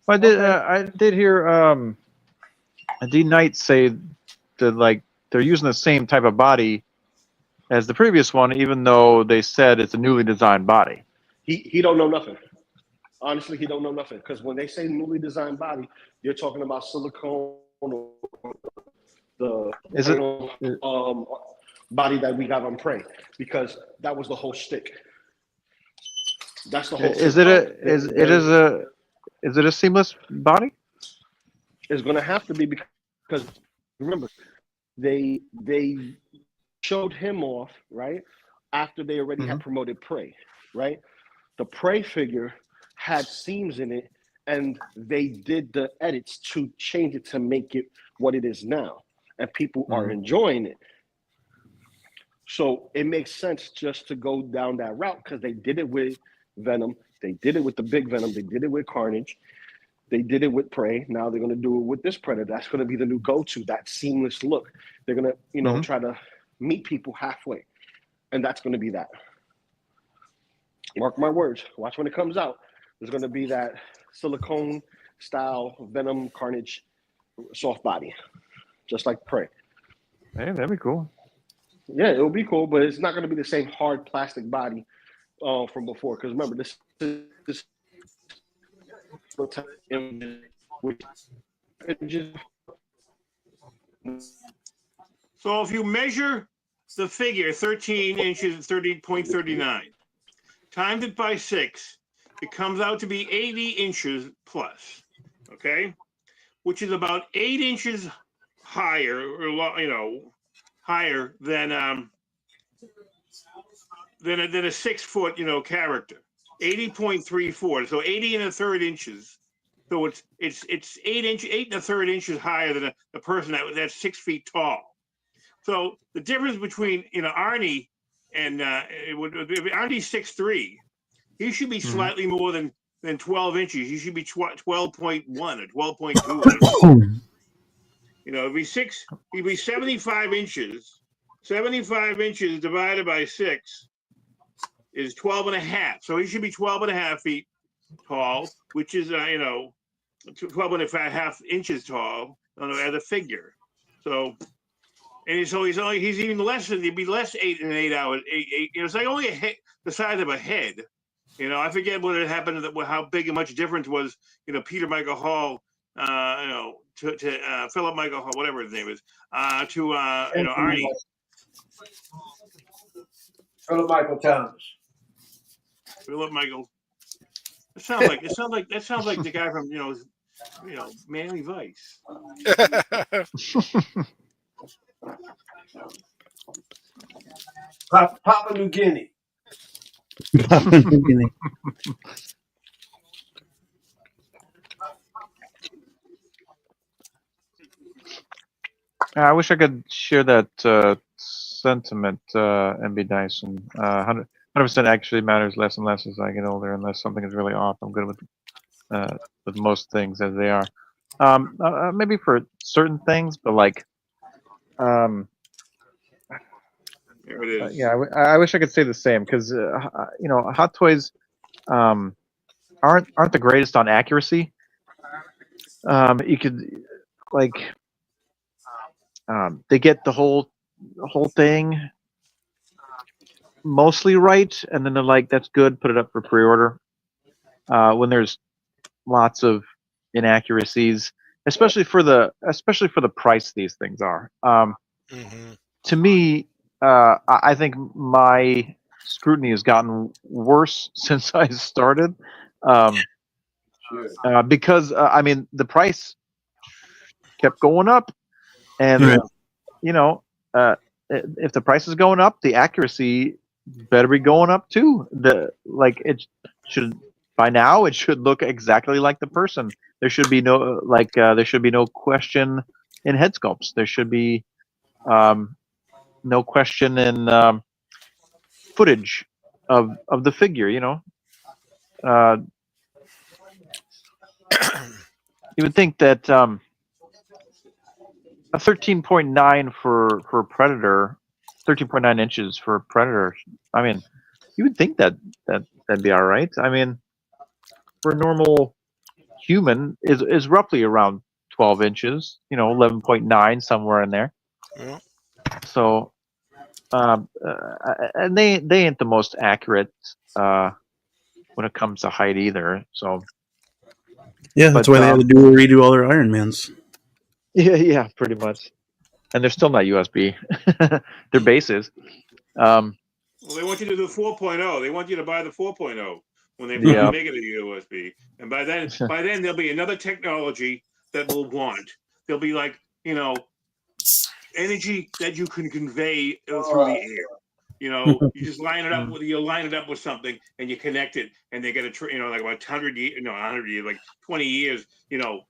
Speaker 5: I did hear D Knight say that like they're using the same type of body as the previous one, even though they said it's a newly designed body.
Speaker 6: He don't know nothing. Honestly, he don't know nothing, because when they say newly designed body, you're talking about silicone or the body that we got on Prey, because that was the whole shtick. That's the whole.
Speaker 5: Is it a seamless body?
Speaker 6: It's going to have to be, because remember, they showed him off right after they already had promoted Prey, right? The Prey figure had seams in it, and they did the edits to change it to make it what it is now, and people are enjoying it. So it makes sense just to go down that route, because they did it with Venom, they did it with the big Venom, they did it with Carnage, they did it with Prey. Now they're going to do it with this Predator. That's going to be the new go-to, that seamless look. They're going to, try to meet people halfway, and that's going to be that. Mark my words. Watch when it comes out. There's going to be that silicone style Venom Carnage soft body, just like Prey.
Speaker 5: Hey, that'd be cool.
Speaker 6: Yeah, it'll be cool, but it's not going to be the same hard plastic body from before. Because remember, this
Speaker 3: So if you measure the figure 13 inches, 30.39, times it by 6, it comes out to be 80 inches plus, okay? Which is about 8 inches higher, or higher than a 6-foot, character. 80.34, so 80 1/3 inches. So it's 8 1/3 inches higher than a person that's 6 feet tall. So the difference between Arnie and Arnie's 6'3", he should be slightly more than 12 inches. He should be 12.1 or 12.2. He'd be 75 inches. 75 inches divided by 6 is 12 and a half. So he should be 12 and a half feet tall, which is 12 and a half inches tall as a figure. So, and so he's even less than, he'd be less 8 and 8 hours. It's like only the size of a head. I forget what had happened, how big and much difference was, Peter Michael Hall, to Philip Michael Hall, whatever his name is, to Arnie.
Speaker 4: Philip Michael Thomas.
Speaker 3: Philip Michael. That sounds like the guy from Miami Vice.
Speaker 4: Papua New Guinea.
Speaker 1: Papua New Guinea.
Speaker 5: I wish I could share that sentiment, MB Dyson. 100% actually matters less and less as I get older, unless something is really off. I'm good with most things as they are. Maybe for certain things, but like,
Speaker 3: There it is.
Speaker 5: yeah, I wish I could say the same, because Hot Toys aren't the greatest on accuracy. You could they get the whole thing mostly right, and then they're like, "That's good. Put it up for pre-order." When there's lots of inaccuracies, especially for the price these things are. To me, I think my scrutiny has gotten worse since I started, because I mean the price kept going up, and if the price is going up, the accuracy better be going up too. It should, by now, it should look exactly like the person. There should be no question in head sculpts. There should be no question in footage of the figure. You know, you would think that a 13.9 for Predator, 13.9 inches for Predator. I mean, you would think that'd be all right. I mean, for a normal human is roughly around 12 inches. You know, 11.9 somewhere in there.
Speaker 2: Yeah.
Speaker 5: So, and they ain't the most accurate when it comes to height either. So
Speaker 1: Yeah, that's why they had to redo all their Iron Mans.
Speaker 5: Yeah, pretty much. And they're still not USB. They're bases.
Speaker 3: Well, they want you to do 4.0. They want you to buy the 4.0 when they finally make it a USB. And by then there'll be another technology that we'll want. There'll be like, energy that you can convey through the air. You just line it up with something and you connect it, and they get like about 100 years, 100 years, like 20 years. You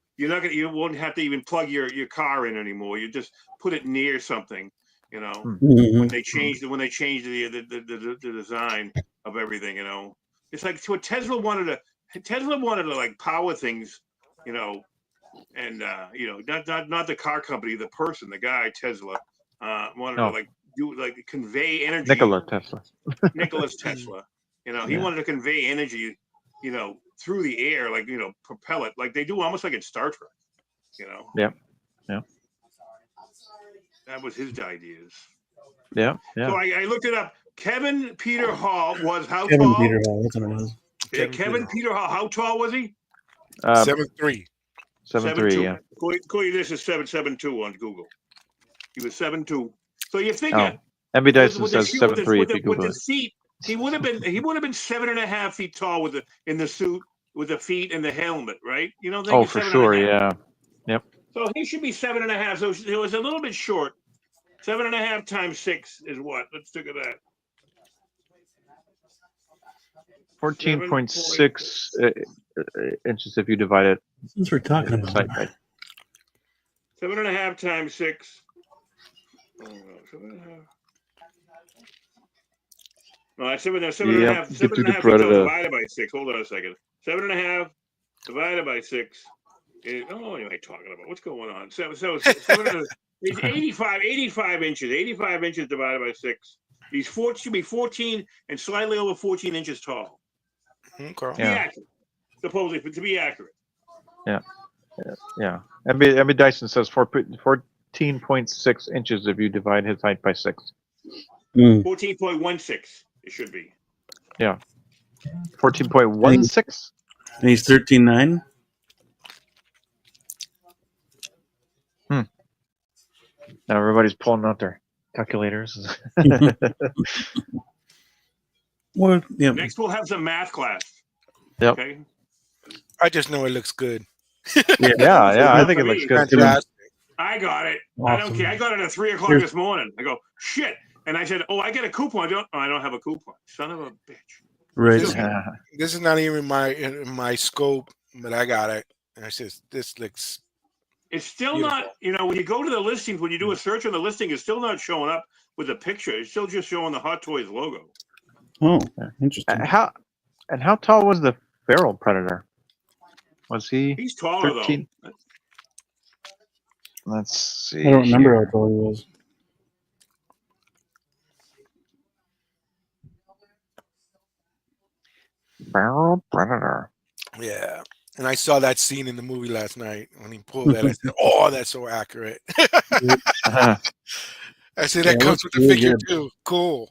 Speaker 3: won't have to even plug your car in anymore. You just put it near something. When they change the design of everything. It's like what Tesla wanted to like power things, and not the car company, the person, the guy Tesla wanted to like convey energy.
Speaker 5: Nikola Tesla.
Speaker 3: He wanted to convey energy, through the air, like propel it, like they do almost like in Star Trek.
Speaker 5: Yeah.
Speaker 3: That was his ideas.
Speaker 5: Yeah.
Speaker 3: So I looked it up. Kevin Peter Hall was how
Speaker 1: Kevin
Speaker 3: tall?
Speaker 1: Peter Hall, that's what it was.
Speaker 3: Kevin Peter Hall, how tall was he?
Speaker 2: 7'3".
Speaker 5: 7'3", yeah.
Speaker 3: According to this is 7'7" on Google. He was 7'2". So you figure
Speaker 5: MB Dyson says 7'3" if you Google
Speaker 3: with the seat, he would have been 7.5 feet tall in the suit with the feet and the helmet, right?
Speaker 5: For sure, yeah. Yep.
Speaker 3: So he should be 7.5. So it was a little bit short. 7.5 times 6 is what? Let's look at that.
Speaker 5: 14.6 inches if you divide it.
Speaker 1: Since we're talking about it.
Speaker 5: Right.
Speaker 3: 7.5 times 6. 7.5. No, that's 7.5. 7.5 divided by 6. Hold on a second. 7.5 divided by 6. What am I talking about? What's going on? So it's 85 inches. 85 inches divided by 6. Should be 14 and slightly over 14 inches tall.
Speaker 2: Okay.
Speaker 3: To be accurate. Supposedly, to be accurate.
Speaker 5: Yeah. MB Dyson says 14.6 inches if you divide his height by 6.
Speaker 3: 14.16 it should be.
Speaker 5: Yeah. 14.16?
Speaker 1: And he's 13.9?
Speaker 5: Now everybody's pulling out their calculators.
Speaker 1: Well, yeah.
Speaker 3: Next we'll have some math class.
Speaker 5: Yep.
Speaker 3: Okay.
Speaker 2: I just know it looks good.
Speaker 5: Yeah, I think it looks good too.
Speaker 3: I got it.
Speaker 1: Awesome.
Speaker 3: I don't care. I got it at 3:00 this morning. I go, shit. And I said, I get a coupon. I don't have a coupon. Son of a bitch.
Speaker 1: Right.
Speaker 2: This is not even in my scope, but I got it. And I says, this looks.
Speaker 3: It's still beautiful. Not, when you go to the listings, when you do a search on the listing, it's still not showing up with a picture. It's still just showing the Hot Toys logo.
Speaker 1: Oh, interesting.
Speaker 5: How tall was the feral predator? Was he?
Speaker 3: He's taller
Speaker 5: 13?
Speaker 3: though.
Speaker 5: Let's see.
Speaker 1: I don't remember how tall he was.
Speaker 5: Feral predator.
Speaker 2: Yeah. And I saw that scene in the movie last night when he pulled that. I said, "Oh, that's so accurate." I said that comes with the figure too. Cool.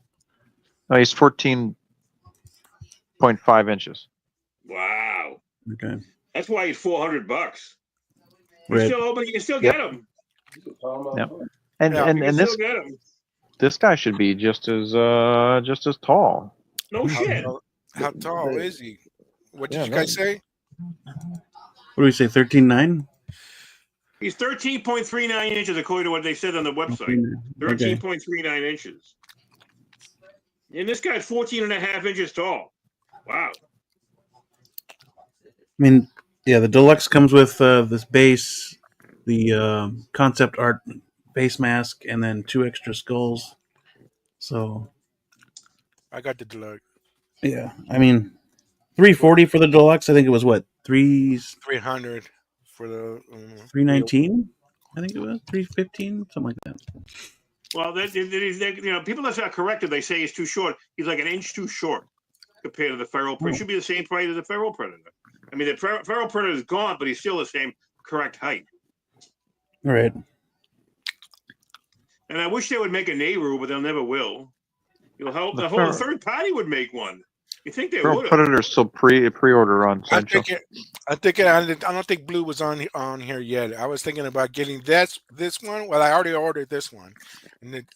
Speaker 5: Oh, he's 14.5 inches.
Speaker 3: Wow.
Speaker 1: Okay.
Speaker 3: That's why he's $400.
Speaker 1: Right.
Speaker 3: You can still get him.
Speaker 5: Yep. And this guy should be just as tall.
Speaker 3: No shit.
Speaker 2: How tall is he? What did you guys say?
Speaker 1: What do we say? 13.9?
Speaker 3: He's 13.39 inches according to what they said on the website. 13.39 inches. And this guy's 14.5 inches tall. Wow.
Speaker 1: I mean, yeah, the deluxe comes with this base, the concept art face mask, and then 2 extra skulls. So
Speaker 2: I got the deluxe.
Speaker 1: Yeah, I mean, $340 for the deluxe. I think it was what
Speaker 2: 300 for the
Speaker 1: $319. I think it was $315, something like that.
Speaker 3: Well, people that's not corrected, they say he's too short. He's like an inch too short compared to the feral predator. Should be the same price as the feral predator. I mean, the feral predator is gone, but he's still the same correct height.
Speaker 1: All right.
Speaker 3: And I wish they would make a Nehru, but they'll never will. The whole third party would make one. You think they would?
Speaker 5: Predator still pre-order on
Speaker 2: I
Speaker 5: Sideshow.
Speaker 2: don't think Blue was on here yet. I was thinking about getting this one. Well, I already ordered this one, and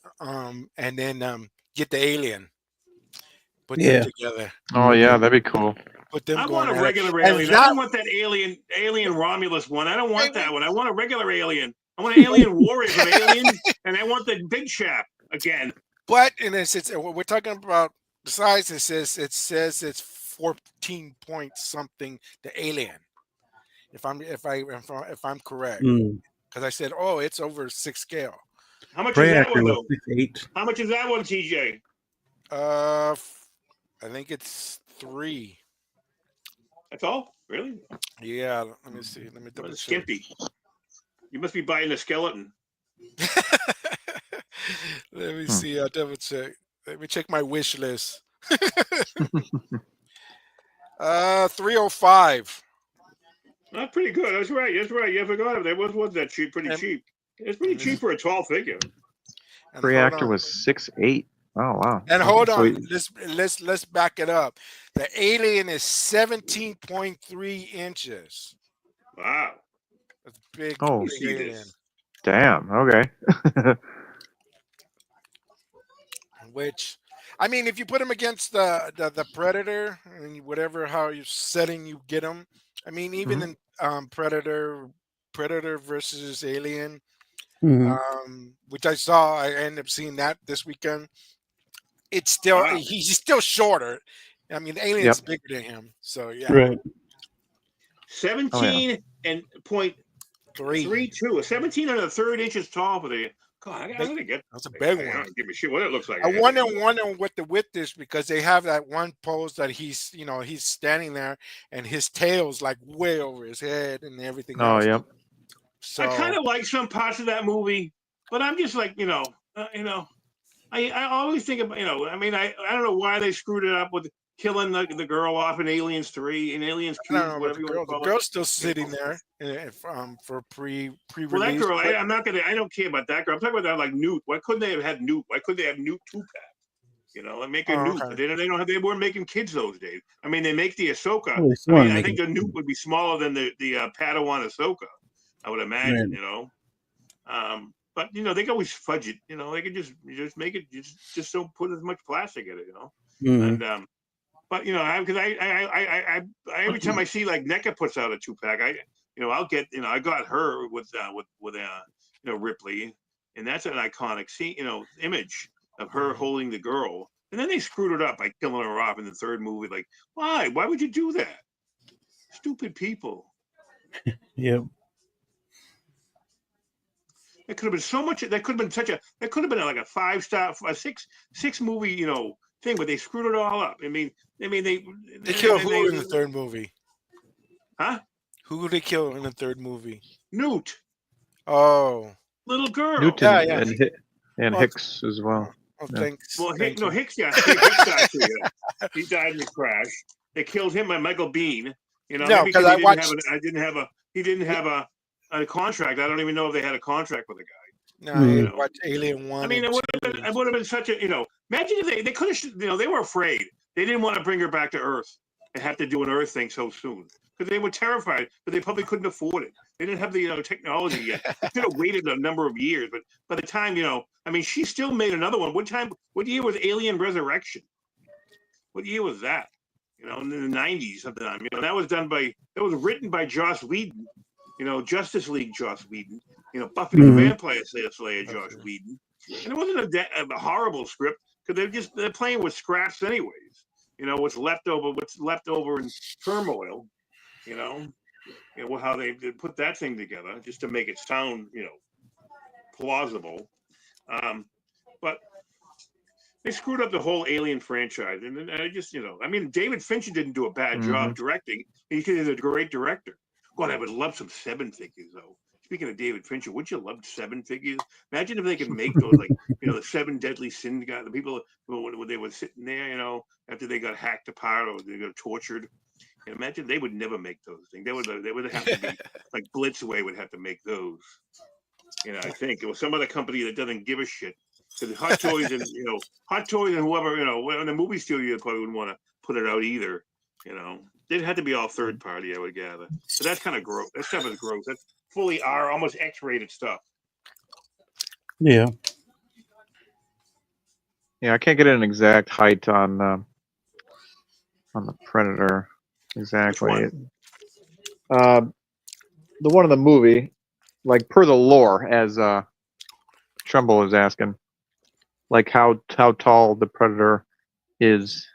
Speaker 2: then get the Alien. Put them together.
Speaker 5: Oh yeah, that'd be cool.
Speaker 2: Put them.
Speaker 3: I want a
Speaker 2: going
Speaker 3: regular alien. I don't want that alien Romulus one. I don't want that one. I want a regular alien. I want an alien warrior from Aliens, and I want the big chap again.
Speaker 2: But we're talking about the size. It says it's 14 point something. The Alien. If I'm correct, because I said, oh, it's over 6 scale.
Speaker 3: How much is that one though?
Speaker 1: 8.
Speaker 3: How much is that one, TJ?
Speaker 2: I think it's 3.
Speaker 3: That's all? Really?
Speaker 2: Yeah. Let me see. Let me double check.
Speaker 3: Skimpy. You must be buying a skeleton.
Speaker 2: Let me see. I'll double check. Let me check my wish list. 305.
Speaker 3: That's pretty good. That's right. That's right. You forgot it. Was that cheap? Pretty cheap. It's pretty cheap for a 12 figure.
Speaker 5: Reactor was 6'8". Oh wow!
Speaker 2: And hold on, let's back it up. The Alien is 17.3 inches.
Speaker 3: Wow,
Speaker 2: that's big.
Speaker 5: Oh,
Speaker 2: big alien.
Speaker 5: Damn. Okay.
Speaker 2: Which, I mean, if you put them against the Predator and whatever how you're setting you get them. I mean, even in Predator versus Alien, which I saw, I ended up seeing that this weekend. It's still he's still shorter. I mean, the Alien's bigger than him, so yeah.
Speaker 1: Right.
Speaker 3: 17 and 0.32. 17 and a third inches tall for the. God, I gotta get.
Speaker 2: That's a big one.
Speaker 3: Give me shit what it looks like.
Speaker 2: I wonder what the width is because they have that one pose that he's standing there and his tail's like way over his head and everything else.
Speaker 5: Oh, yep.
Speaker 2: So
Speaker 3: I kind of like some parts of that movie, but I'm just like I always think about I mean I don't know why they screwed it up with killing the girl off in Aliens 3 and Aliens 2, whatever you want to call it.
Speaker 2: The girl's still sitting there for pre-release.
Speaker 3: Well, that girl, I don't care about that girl. I'm talking about that like Newt. Why couldn't they have had Newt? Why couldn't they have Newt 2-pack? And make a Newt. Okay. They weren't making kids those days. I mean, they make the Ahsoka. I think the Newt would be smaller than the Padawan Ahsoka. I would imagine, but they can always fudge it. They could just make it. Just don't put as much plastic in it. And but because I every time I see like NECA puts out a 2-pack, I'll get I got her with Ripley, and that's an iconic image of her holding the girl, and then they screwed it up by killing her off in the third movie. Like, why would you do that? Stupid people.
Speaker 1: Yep.
Speaker 3: It could have been so much. That could have been like a 5-star, a six movie, thing, but they screwed it all up. I mean, they
Speaker 2: killed who in the third movie?
Speaker 3: Huh?
Speaker 2: Who did they kill in the third movie?
Speaker 3: Newt.
Speaker 2: Oh,
Speaker 3: little girl.
Speaker 5: Newt and Hicks as well.
Speaker 2: Oh, thanks.
Speaker 3: Well,
Speaker 2: Hicks
Speaker 3: died too. Yeah. He died in the crash. They killed him by Michael Bean.
Speaker 2: No, because
Speaker 3: he didn't have a contract. I don't even know if they had a contract with the guy.
Speaker 2: No, I watched Alien 1.
Speaker 3: I mean, it would have been such a, imagine if they could have, they were afraid. They didn't want to bring her back to Earth and have to do an Earth thing so soon because they were terrified, but they probably couldn't afford it. They didn't have the technology yet. They could have waited a number of years, but by the time, I mean, she still made another one. What year was Alien Resurrection? What year was that? In the 90s sometime. That was written by Joss Whedon. Justice League Joss Whedon, Buffy the Vampire Slayer Joss Whedon. And it wasn't a horrible script because they're playing with scraps anyways. What's left over in turmoil, how they put that thing together just to make it sound, plausible. But They screwed up the whole Alien franchise, and I just, I mean, David Fincher didn't do a bad job directing. He's a great director. God, I would love some Seven Figures though. Speaking of David Fincher, would you love Seven Figures? Imagine if they could make those, like, the Seven Deadly Sins guy, the people when they were sitting there, after they got hacked apart or they got tortured. And imagine they would never make those things. They would have to be like Blitzway would have to make those. I think it was some other company that doesn't give a shit. Because Hot Toys and Hot Toys and whoever in the movie studio probably wouldn't want to put it out either. They'd have to be all third party, I would gather. But that's kind of gross. That stuff is gross. That's fully R, almost X-rated stuff.
Speaker 1: Yeah.
Speaker 5: Yeah, I can't get an exact height on the Predator exactly. The one in the movie, like per the lore, as Trumbull is asking, like how tall the Predator is.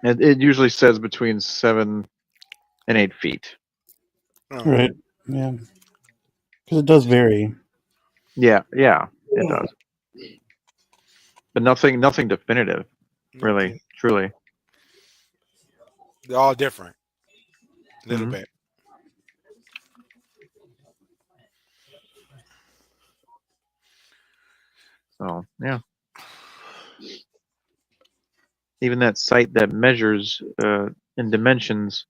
Speaker 5: It usually says between 7 and 8 feet.
Speaker 1: Right. Yeah. Because it does vary.
Speaker 5: Yeah, it does. But nothing definitive, really, truly.
Speaker 2: They're all different. A little bit.
Speaker 5: So, yeah. Even that site that measures in dimensions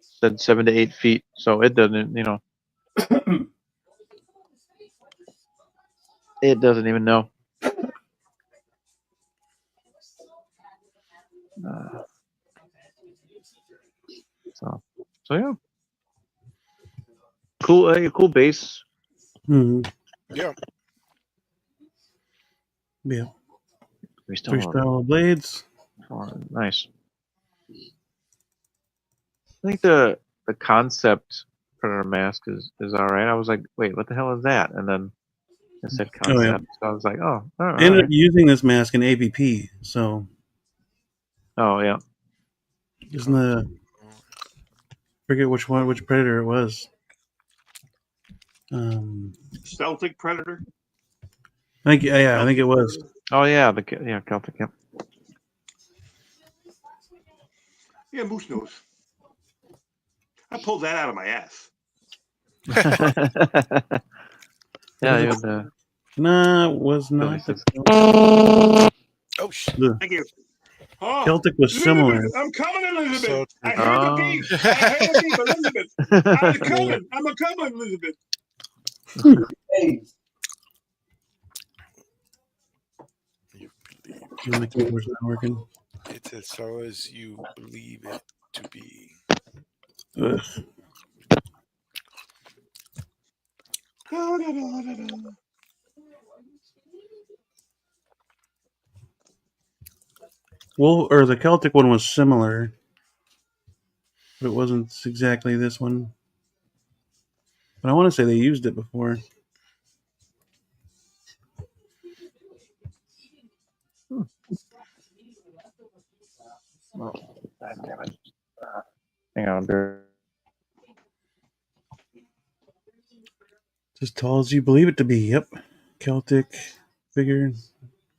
Speaker 5: said 7 to 8 feet. So it doesn't, it doesn't even know. So yeah. Cool base.
Speaker 2: Yeah.
Speaker 1: Yeah.
Speaker 5: Freestyle
Speaker 1: blades.
Speaker 5: Oh, nice. I think the concept Predator mask is all right. I was like, wait, what the hell is that? And then it said concept. So I was like, oh, all
Speaker 1: They ended
Speaker 5: right.
Speaker 1: up using this mask in AVP. So.
Speaker 5: Oh yeah.
Speaker 1: Isn't the forget which Predator it was.
Speaker 3: Celtic Predator.
Speaker 1: I think it was.
Speaker 5: Oh yeah, Celtic. Yeah.
Speaker 3: Yeah, moose nose. I pulled that out of my ass.
Speaker 5: Yeah, you had
Speaker 1: Nah, was not.
Speaker 2: Oh shit!
Speaker 3: Thank you. Oh,
Speaker 1: Celtic was
Speaker 3: Elizabeth,
Speaker 1: similar.
Speaker 3: I'm coming, Elizabeth.
Speaker 2: So,
Speaker 3: I heard the beep. I heard the beep, Elizabeth. I'm coming. I'm coming, Elizabeth.
Speaker 4: Hey.
Speaker 1: My keyboard's not working.
Speaker 2: It's as so as you believe it to be.
Speaker 1: Ugh. Well, or the Celtic one was similar, but it wasn't exactly this one. But I want to say they used it before.
Speaker 5: Oh, damn it. Hang on, bear.
Speaker 1: As tall as you believe it to be. Yep. Celtic. Bigger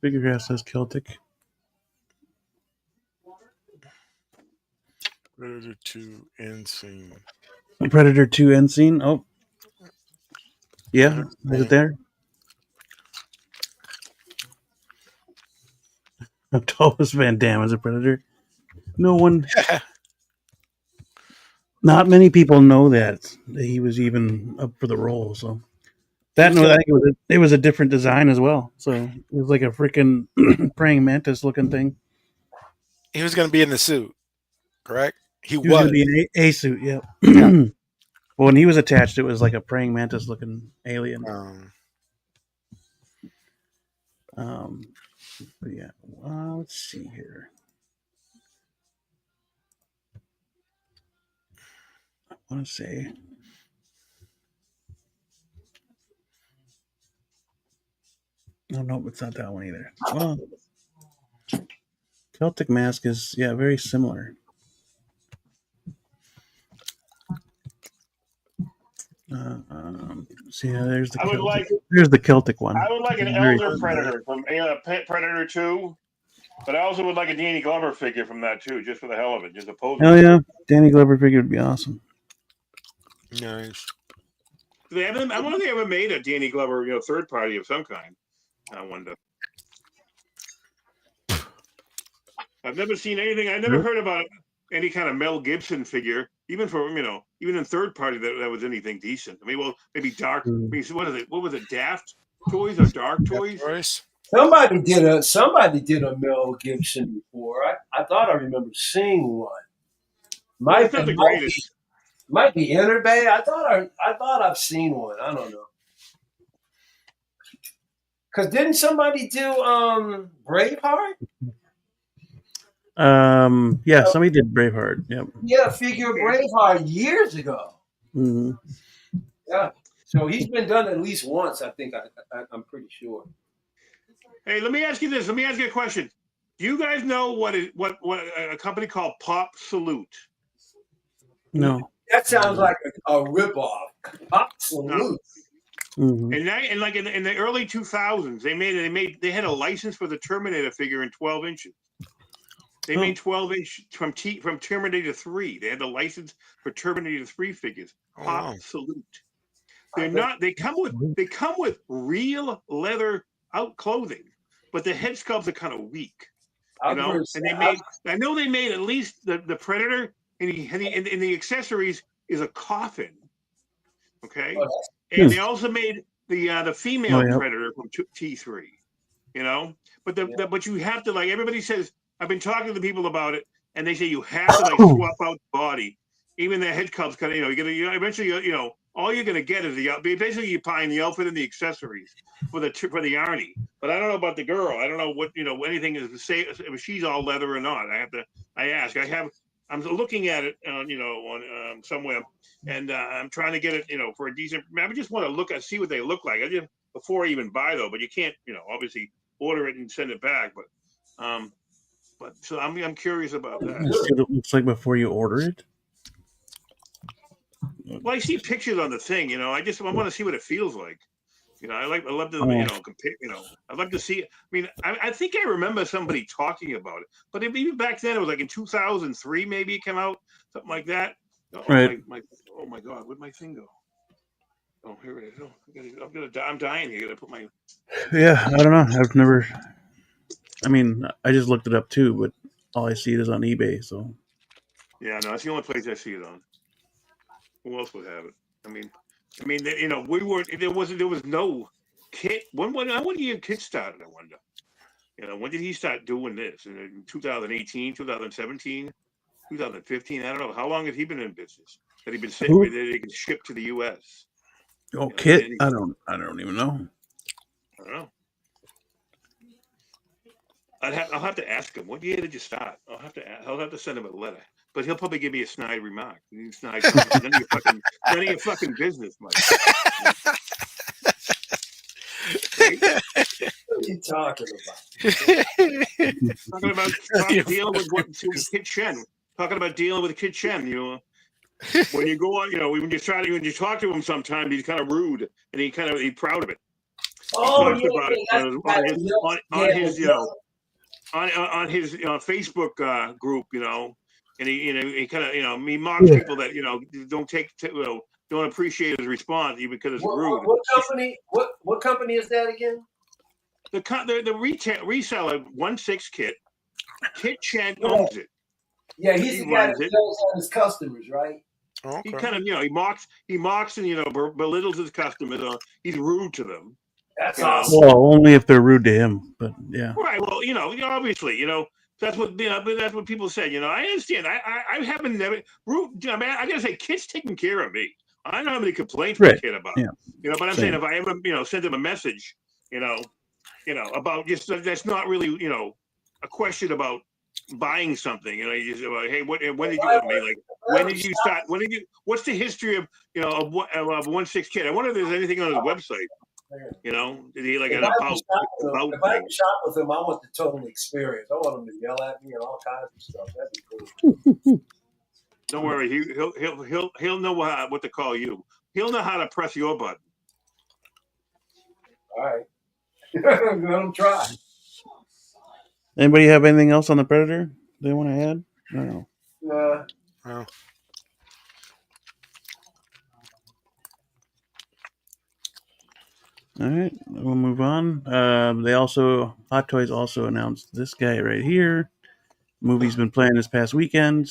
Speaker 1: grass says Celtic.
Speaker 2: Predator 2 Insane.
Speaker 1: Predator 2 Ensign. Oh. Yeah. Is it there? How tall was Van Damme as a Predator? No one. Not many people know that he was even up for the role. So I think it was a different design as well. So it was like a freaking praying mantis looking thing.
Speaker 2: He was going to be in the suit, correct?
Speaker 1: He was going to be in a suit. Yeah. Well, when he was attached, it was like a praying mantis looking alien. But yeah. Let's see here. I want to say. Oh, no, it's not that one either. Well, Celtic mask is, very similar. See, there's the
Speaker 3: I would
Speaker 1: Celtic.
Speaker 3: like.
Speaker 1: There's the Celtic one.
Speaker 3: I would like an
Speaker 1: Very
Speaker 3: Elder
Speaker 1: similar.
Speaker 3: Predator from Pet Predator 2, but I also would like a Danny Glover figure from that too, just for the hell of it, just a poser.
Speaker 1: Oh yeah, Danny Glover figure would be awesome.
Speaker 2: Nice.
Speaker 3: They haven't. I wonder if they ever made a Danny Glover, third party of some kind. I wonder. I've never seen anything. I never heard about any kind of Mel Gibson figure, even for even in third party that was anything decent. I mean, well, maybe Dark. I mean, what is it? What was it? Daft Toys or Dark Toys?
Speaker 4: Somebody did a Mel Gibson before. I thought I remember seeing one.
Speaker 3: It's not the greatest.
Speaker 4: Might be Enter Bay. I thought I've seen one. I don't know. Because didn't somebody do Braveheart?
Speaker 1: Yeah, somebody did Braveheart. Yep.
Speaker 4: Yeah, figure of Braveheart years ago.
Speaker 1: Mm-hmm.
Speaker 4: Yeah. So he's been done at least once, I think. I'm pretty sure.
Speaker 3: Hey, let me ask you this. Let me ask you a question. Do you guys know what a company called Pop Salute?
Speaker 1: No.
Speaker 4: That sounds like a ripoff. Pop Salute.
Speaker 3: No. Mm-hmm. And like in the early 2000s, they had a license for the Terminator figure in 12 inches. They made 12-inch from Terminator 3. They had the license for Terminator 3 figures. Pop Salute. They're not. They come with real leather out clothing, but the head sculpts are kind of weak. And I know they made at least the Predator, and the accessories is a coffin. Okay, and they also made the female Predator from T3. But you have to, like, everybody says. I've been talking to the people about it, and they say you have to like swap out the body. Even the head sculpts kind of, eventually, all you're gonna get is basically you're buying the outfit and the accessories for the Arnie. But I don't know about the girl. I don't know what anything is to say if she's all leather or not. I'm looking at it on somewhere, and I'm trying to get it for a decent. I just want to look and see what they look like. Before I even buy though, but you can't obviously order it and send it back. But so I'm curious about that.
Speaker 1: See what it looks like before you order it.
Speaker 3: Well, I see pictures on the thing. I want to see what it feels like. I love to compare. I'd love to see it. I mean, I think I remember somebody talking about it, but even back then it was like in 2003, maybe it came out, something like that.
Speaker 1: Right.
Speaker 3: Oh my God, where'd my thing go? Oh, here it is. Oh, I'm dying here. I gotta put my.
Speaker 1: Yeah, I don't know. I've never. I mean, I just looked it up too, but all I see it is on eBay. So.
Speaker 3: Yeah, no, that's the only place I see it on. Who else would have it? I mean, we weren't. There was no Kit. When did Kit started? I wonder. When did he start doing this? In 2018, 2017, 2015. I don't know. How long has he been in business? That he been sitting that he can ship to the U.S.
Speaker 1: Oh, Kit. I don't even know.
Speaker 3: I don't know. I'll have to ask him. What year did you start? I'll have to send him a letter. But he'll probably give me a snide remark. None of your fucking business, Mike. Right?
Speaker 4: What are you talking about?
Speaker 3: Dealing with Kit Shen. Talking about dealing with Kit Shen. When you go on, when you talk to him, sometimes he's kind of rude, and he's proud of it.
Speaker 4: Oh,
Speaker 3: he talks about it on his Facebook group, and he kind of he mocks people that don't appreciate his response even because it's rude.
Speaker 4: What company is that again?
Speaker 3: The retail reseller 1/6 Kit Chen owns it.
Speaker 4: Yeah, he's the guy that sells on his customers, right?
Speaker 3: Okay. He kind of he mocks and belittles his customers. He's rude to them.
Speaker 4: That's awesome.
Speaker 1: Well, only if they're rude to him, but yeah.
Speaker 3: Right. Well, obviously, that's what that's what people said. I understand. I haven't never rude. I mean, I gotta say, Kit's taking care of me. I don't have any complaints with Kit about.
Speaker 1: Yeah.
Speaker 3: But I'm saying if I ever send him a message, about just that's not really a question about buying something. You just about, hey, when did you when did you start? What's the history of of 1/6 Kit? I wonder if there's anything on his website. Did he
Speaker 4: if I shop with him, I want the total experience. I want him to yell at me and all kinds of stuff. That'd be cool.
Speaker 3: Don't worry, he'll know what to call you. He'll know how to press your button.
Speaker 4: All right. Let them try.
Speaker 1: Anybody have anything else on the Predator they want to add? No.
Speaker 2: Oh.
Speaker 1: All right, we'll move on. Hot Toys also announced this guy right here. Movie's been playing this past weekend.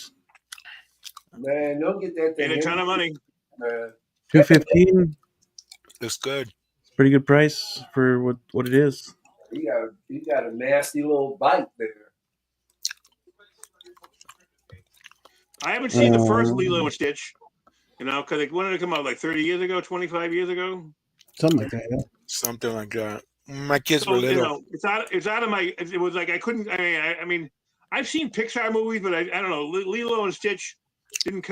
Speaker 4: Man, don't get that thing.
Speaker 3: Made a ton of money.
Speaker 4: Man.
Speaker 1: $215.
Speaker 2: Looks good.
Speaker 1: Pretty good price for what it is.
Speaker 4: He got a nasty little bite there.
Speaker 3: I haven't seen the first Lilo and Stitch, because when did it come out? Like 30 years ago, 25 years ago?
Speaker 1: Something like that. Yeah.
Speaker 2: Something like that. My kids
Speaker 3: So,
Speaker 2: were little.
Speaker 3: it's out of my. It was like I couldn't. I mean, I've seen Pixar movies, but I don't know. Lilo and Stitch didn't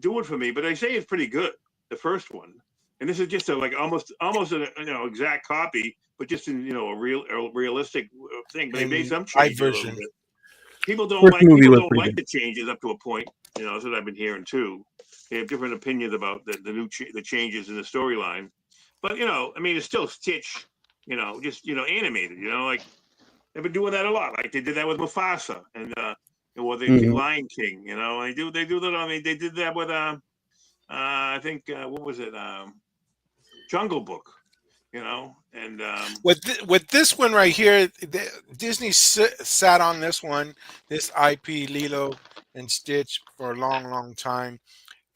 Speaker 3: do it for me. But they say it's pretty good, the first one, and this is just almost an exact copy, but just in a realistic thing. But they made some changes.
Speaker 2: Version.
Speaker 3: People don't
Speaker 1: First
Speaker 3: like
Speaker 1: movie
Speaker 3: people
Speaker 1: was
Speaker 3: don't
Speaker 1: pretty
Speaker 3: like
Speaker 1: good.
Speaker 3: the changes up to a point. That's what I've been hearing too. They have different opinions about the changes in the storyline. But it's still Stitch. Just animated. Like they've been doing that a lot. Like they did that with Mufasa and the Lion King. They do that. I mean, they did that with I think what was it? Jungle Book. And
Speaker 2: With this one right here, Disney sat on this IP Lilo and Stitch for a long time,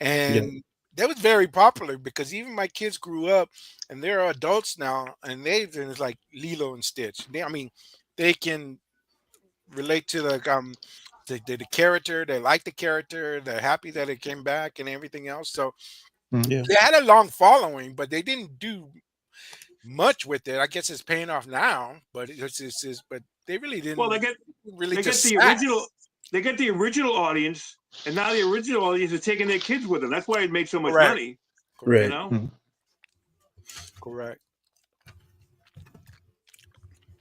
Speaker 2: and that was very popular because even my kids grew up and they're adults now, and it's like Lilo and Stitch. They can relate to the character. They like the character. They're happy that it came back and everything else. So
Speaker 1: Yeah.
Speaker 2: they had a long following, but they didn't do much with it. I guess it's paying off now, but but they really didn't.
Speaker 3: Well, they get the
Speaker 2: sat.
Speaker 3: original. They get the original audience, and now the original audience is taking their kids with them. That's why it made so much money.
Speaker 1: Right.
Speaker 2: Correct.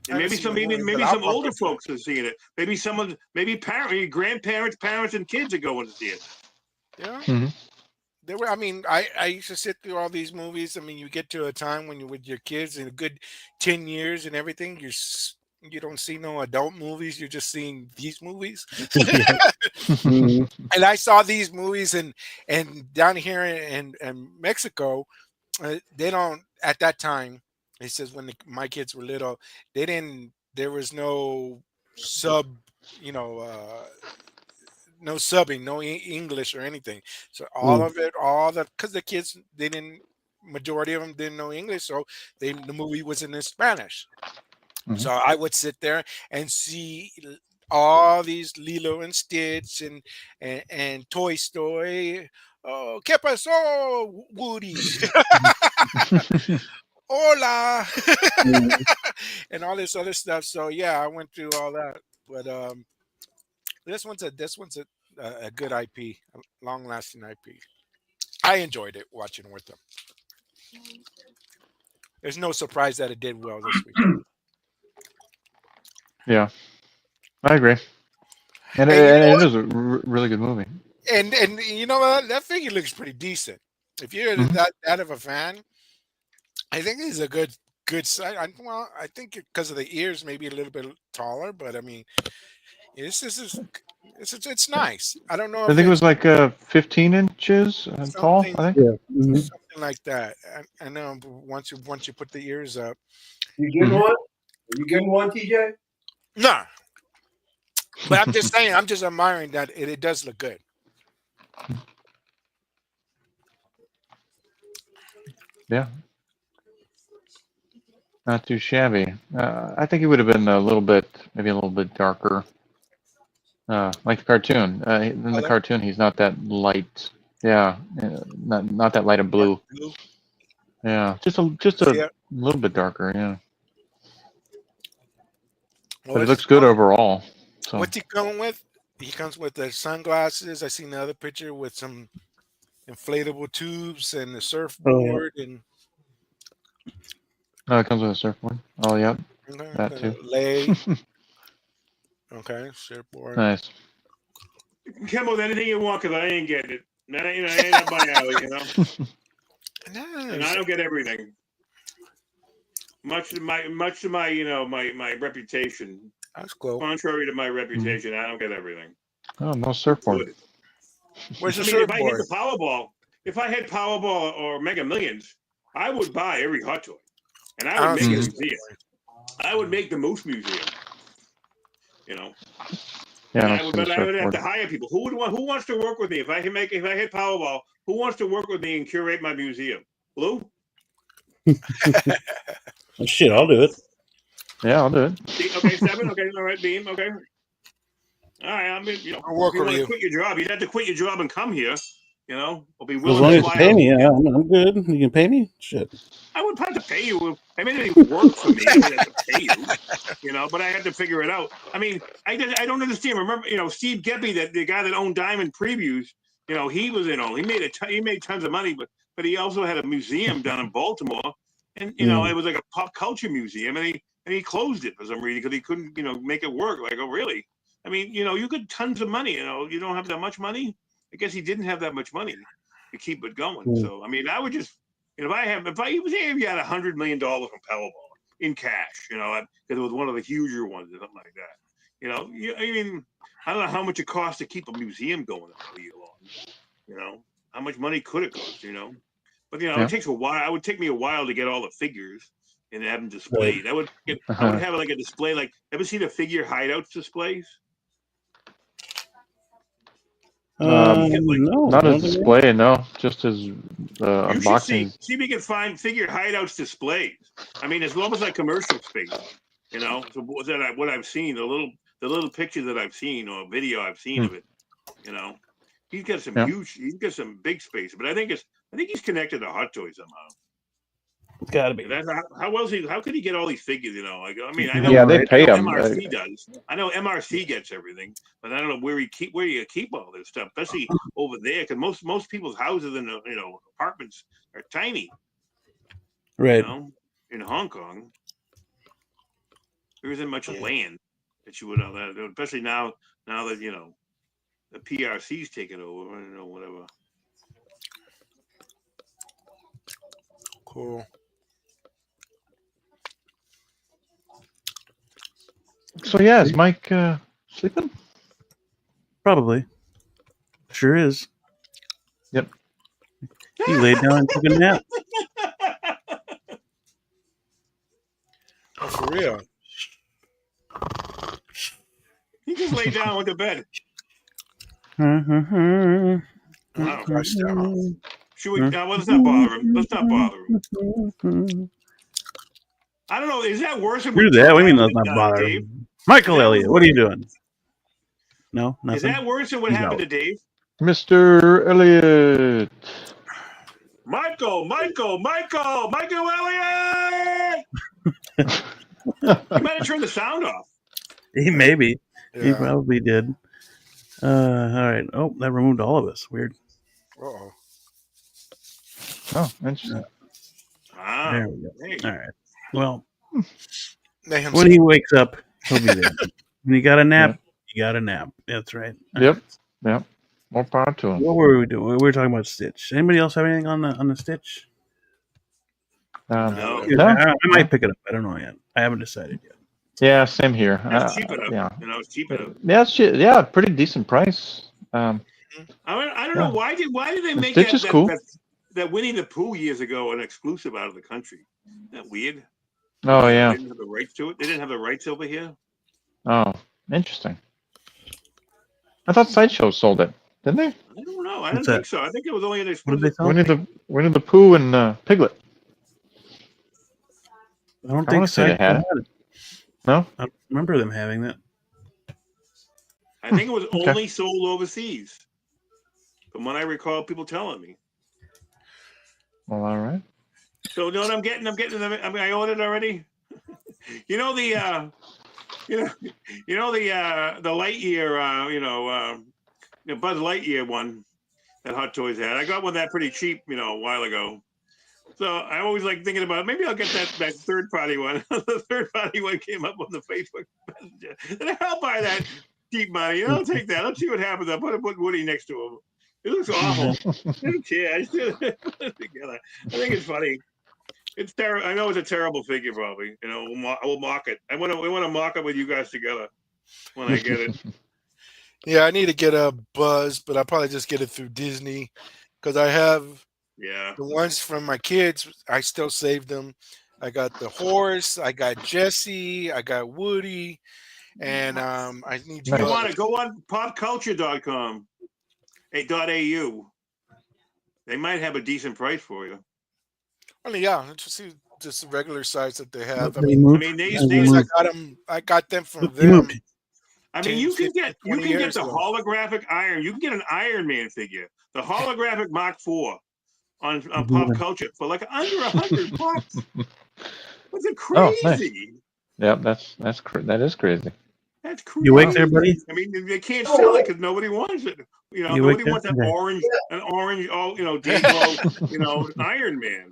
Speaker 3: And maybe some older folks are seeing it. Maybe grandparents, parents, and kids are going to see it.
Speaker 2: Yeah. There were. I used to sit through all these movies. You get to a time when you're with your kids in a good 10 years and everything. You don't see no adult movies. You're just seeing these movies. And I saw these movies and down here in Mexico, they don't at that time. It says when my kids were little, there was no sub, no subbing, no English or anything. So because the kids majority of them didn't know English, so the movie was in Spanish. So I would sit there and see all these Lilo and Stitch and Toy Story. Oh, ¿qué pasó, Woody? Hola, and all this other stuff. So yeah, I went through all that. But this one's a good IP, a long-lasting IP. I enjoyed it watching with them. There's no surprise that it did well this week.
Speaker 5: Yeah, I agree. And it is a really good movie.
Speaker 2: And you know what? That figure looks pretty decent. If you're that of a fan, I think it's a good size. I think because of the ears, maybe a little bit taller, but it's nice. I don't know.
Speaker 5: I think it was like 15 inches tall. I think.
Speaker 1: Yeah.
Speaker 2: Something like that. I know. Once you put the ears up,
Speaker 4: you getting one? Are you getting one, TJ?
Speaker 2: No. But I'm just saying. I'm just admiring that it does look good.
Speaker 5: Yeah. Not too shabby. I think he would have been maybe a little bit darker. Like the cartoon. In the cartoon, he's not that light. Yeah, not that light of blue. Yeah, just a little bit darker. Yeah, but it looks good overall. So.
Speaker 2: What's he coming with? He comes with the sunglasses. I seen the other picture with some inflatable tubes and the surfboard and.
Speaker 5: Oh, it comes with a surfboard. Oh, yeah, that too.
Speaker 2: Lay. Okay, surfboard.
Speaker 5: Nice.
Speaker 3: Come with anything you want, because I ain't getting it. Ain't up my alley, And I don't get everything. Much to my my reputation.
Speaker 2: That's cool.
Speaker 3: Contrary to my reputation, I don't get everything.
Speaker 5: Oh, no surfboard.
Speaker 3: Good.
Speaker 2: Where's the
Speaker 3: I mean, if I hit
Speaker 2: surfboard?
Speaker 3: the Powerball or Mega Millions, I would buy every hot toy, and I
Speaker 2: I
Speaker 3: would
Speaker 2: don't
Speaker 3: make
Speaker 2: see
Speaker 3: a
Speaker 2: a
Speaker 3: museum. I would make the Moose Museum.
Speaker 5: Yeah,
Speaker 3: And
Speaker 5: I
Speaker 3: I
Speaker 5: don't
Speaker 3: would,
Speaker 5: see the
Speaker 3: but I would have
Speaker 5: surfboard.
Speaker 3: to hit people. Who wants to work with me if I hit Powerball? Who wants to work with me and curate my museum? Blue?
Speaker 1: Oh, shit, I'll do it.
Speaker 5: Yeah, I'll do it.
Speaker 3: Okay, 7. Okay, all right, Beam. Okay. All right. I mean,
Speaker 2: I'll work
Speaker 3: if you
Speaker 2: with
Speaker 3: want to
Speaker 2: you.
Speaker 3: quit your job, you'd have to quit your job and come here. I'll be
Speaker 1: As
Speaker 3: willing
Speaker 1: long
Speaker 3: to
Speaker 1: as you
Speaker 3: fly
Speaker 1: pay
Speaker 3: out.
Speaker 1: me, yeah, I'm good. You can pay me? Shit.
Speaker 3: I would have to pay you. I mean, it work for me. I would have to pay you. But I had to figure it out. I mean, I don't understand. Remember, Steve Geppy, the guy that owned Diamond Previews. He was in all. He made tons of money, but he also had a museum down in Baltimore, and it was like a pop culture museum, and he closed it for some reason because he couldn't make it work. Like, oh really? I mean, you get tons of money. You don't have that much money. I guess he didn't have that much money to keep it going. So I mean, I would just. If he was here, if you had $100 million from Powerball in cash, because it was one of the huger ones or something like that. I mean, I don't know how much it costs to keep a museum going all year long. How much money could it cost? But it takes a while. It would take me a while to get all the figures and have them displayed.
Speaker 1: Right.
Speaker 3: I would have like a display. Like, ever see the figure hideouts displays?
Speaker 1: No,
Speaker 5: Not a display, no. Just as
Speaker 3: You
Speaker 5: unboxing.
Speaker 3: should see if you can find figure hideouts displays. I mean, it's almost like commercial space. So what I've seen, the little picture that I've seen or video I've seen of it. He's got some he's got some big space, but I think he's connected to Hot Toys somehow.
Speaker 1: It's gotta be.
Speaker 3: How could he get all these figures? I mean, I know.
Speaker 5: Yeah, they pay him.
Speaker 3: MRC does. I know MRC gets everything, but I don't know where you keep all this stuff, especially over there, because most people's houses and apartments are tiny.
Speaker 1: Right.
Speaker 3: In Hong Kong, there isn't much land that you would have that, especially now that the PRC's taking over. Whatever.
Speaker 2: Cool.
Speaker 5: So yeah, is Mike sleeping?
Speaker 1: Probably. Sure is.
Speaker 5: Yep.
Speaker 1: He laid down and took a nap.
Speaker 2: Oh, for real?
Speaker 3: He just laid down and went to bed. Should we? Well, let's not bother him. I don't know. Is that worse than
Speaker 1: Do that. What do you mean let's not bother him? Michael Elliott, what are you doing? No, nothing.
Speaker 3: Is that worse than what happened to Dave?
Speaker 5: Mr. Elliott.
Speaker 3: Michael Elliott! He might have turned the sound off.
Speaker 1: He maybe.
Speaker 2: Yeah.
Speaker 1: He probably did. All right. Oh, that removed all of us. Weird.
Speaker 2: Uh-oh.
Speaker 5: Oh, interesting.
Speaker 1: There we go. All right. Well,
Speaker 2: When
Speaker 1: he wakes up, he'll be there. When you got a nap, you got a nap. That's right.
Speaker 5: Yep. More power to him.
Speaker 1: What were we doing? We were talking about Stitch. Anybody else have anything on the Stitch?
Speaker 3: No.
Speaker 1: I might pick it up. I don't know yet. I haven't decided yet.
Speaker 5: Yeah, same here.
Speaker 3: It's cheap enough.
Speaker 5: Yeah.
Speaker 3: It's cheap enough.
Speaker 5: Yeah, pretty decent price.
Speaker 3: I don't know why did they make
Speaker 5: Stitch is cool.
Speaker 3: that Winnie the Pooh years ago an exclusive out of the country? Isn't that weird?
Speaker 5: Oh yeah.
Speaker 3: They didn't have the rights to it. They didn't have the rights over here.
Speaker 5: Oh, interesting. I thought Sideshow sold it, didn't they?
Speaker 3: I don't know. I don't think so. I think it was only an exclusive.
Speaker 1: What did they sell?
Speaker 5: Winnie the Pooh and Piglet.
Speaker 1: I don't think
Speaker 5: Sideshow had it. No?
Speaker 1: I don't remember them having that.
Speaker 3: I think it was only sold overseas. From what I recall, people telling me.
Speaker 5: Well, all right.
Speaker 3: So, you know what I'm getting? I ordered already. The Lightyear, Buzz Lightyear one that Hot Toys had. I got one that pretty cheap, a while ago. So I always like thinking about maybe I'll get that third party one. The third party one came up on the Facebook Messenger. And I'll buy that cheap money. I'll take that. Let's see what happens. I'll put Woody next to him. It looks awful. I don't care. I just put it together. I think it's funny. It's terrible. I know it's a terrible figure, probably. You know, we'll mock it. We want to mock it with you guys together when I get it.
Speaker 2: Yeah, I need to get a Buzz, but I'll probably just get it through Disney because I have the ones from my kids. I still save them. I got the horse. I got Jesse. I got Woody, and I need.
Speaker 3: You want to go on popculture.com, .au. They might have a decent price for you.
Speaker 2: Well, yeah, let's just see just the regular size that they have. I got them from them.
Speaker 3: I mean, you can get the holographic Iron. You can get an Iron Man figure, the holographic Mark IV on Pop Culture for like under $100. That's crazy.
Speaker 5: Yeah, that is crazy.
Speaker 3: That's crazy.
Speaker 1: You awake there, buddy?
Speaker 3: I mean, they can't sell it because nobody wants it. You know, nobody wants an orange, Day-Glow, Iron Man.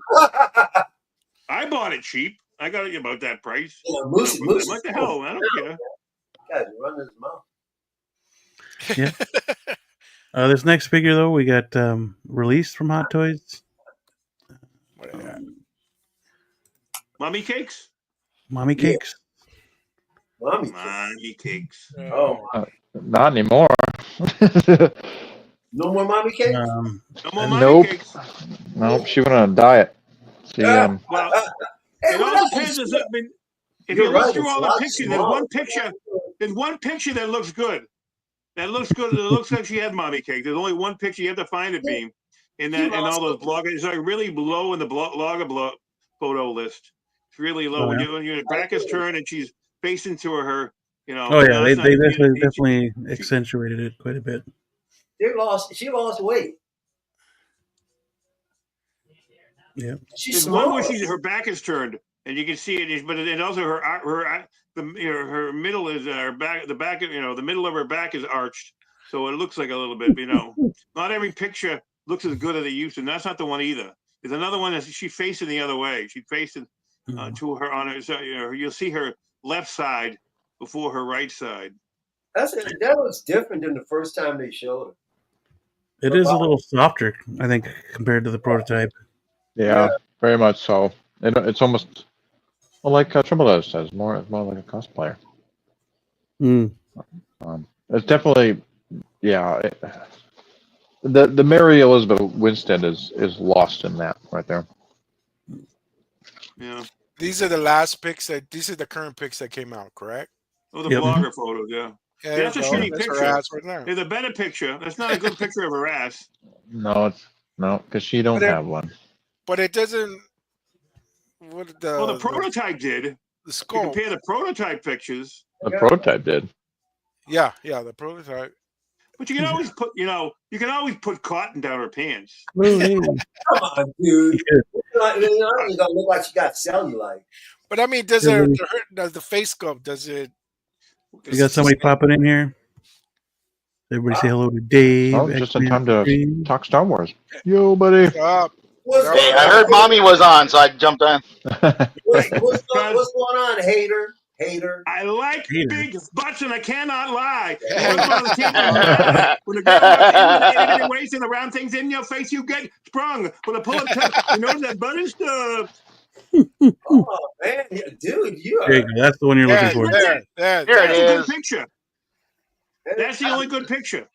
Speaker 3: I bought it cheap. I got it about that price.
Speaker 4: Yeah,
Speaker 3: Moose, what the hell? I don't care.
Speaker 4: Guys, run his mouth.
Speaker 1: Yeah. This next figure, though, we got released from Hot Toys.
Speaker 3: Mommy cakes?
Speaker 1: Mommy cakes?
Speaker 3: Mommy cakes.
Speaker 5: Not anymore.
Speaker 4: No more mommy cakes?
Speaker 3: No more mommy cakes?
Speaker 5: Nope, she went on a diet. She,
Speaker 3: well, it all depends. If you look through all the pictures, there's one picture that looks good. That looks good. It looks like she had mommy cake. There's only one picture. You have to find it, Beam. In all those bloggers, it's like really low in the blogger photo list. It's really low. When your back is turned and she's facing to her,
Speaker 1: Oh yeah, they definitely accentuated it quite a bit.
Speaker 4: She lost weight.
Speaker 1: Yeah.
Speaker 3: There's one where her back is turned and you can see it, but it also her middle is her back. The back, the middle of her back is arched, so it looks like a little bit. Not every picture looks as good as they used to. And that's not the one either. There's another one that she's facing the other way. She's facing to her on her. So, you'll see her left side before her right side.
Speaker 4: That was different than the first time they showed it.
Speaker 1: It is a little softer, I think, compared to the prototype.
Speaker 5: Yeah, very much so. It's almost like Triple Dose says, it's more like a cosplayer. It's definitely, the Mary Elizabeth Winstead is lost in that right there.
Speaker 2: Yeah. These are the last pics these are the current pics that came out, correct?
Speaker 3: Oh, the blogger photos, yeah. That's a shitty picture. There's a better picture. That's not a good picture of her ass.
Speaker 5: No, because she don't have one.
Speaker 2: But it doesn't.
Speaker 3: The prototype did.
Speaker 2: The skull.
Speaker 3: You compare the prototype pictures.
Speaker 5: The prototype did.
Speaker 2: Yeah, the prototype.
Speaker 3: But you can always put cotton down her pants.
Speaker 4: Come on, dude. It's gonna look like she got cellulite.
Speaker 2: But I mean, does the face sculpt? Does it?
Speaker 1: You got somebody popping in here? Everybody say hello to Dave.
Speaker 5: Oh, just in time to talk Star Wars. Yo, buddy.
Speaker 7: Hey, I heard Mommy was on, so I jumped on.
Speaker 4: What's going on, hater?
Speaker 3: I like big butts, and I cannot lie. When the girl wasting the round things in your face, you get sprung. When I pull it up, that butter stuff.
Speaker 4: Oh man, dude, you are.
Speaker 1: There you go. That's the one you're looking for.
Speaker 7: There
Speaker 3: That's a good picture. That's the only good picture.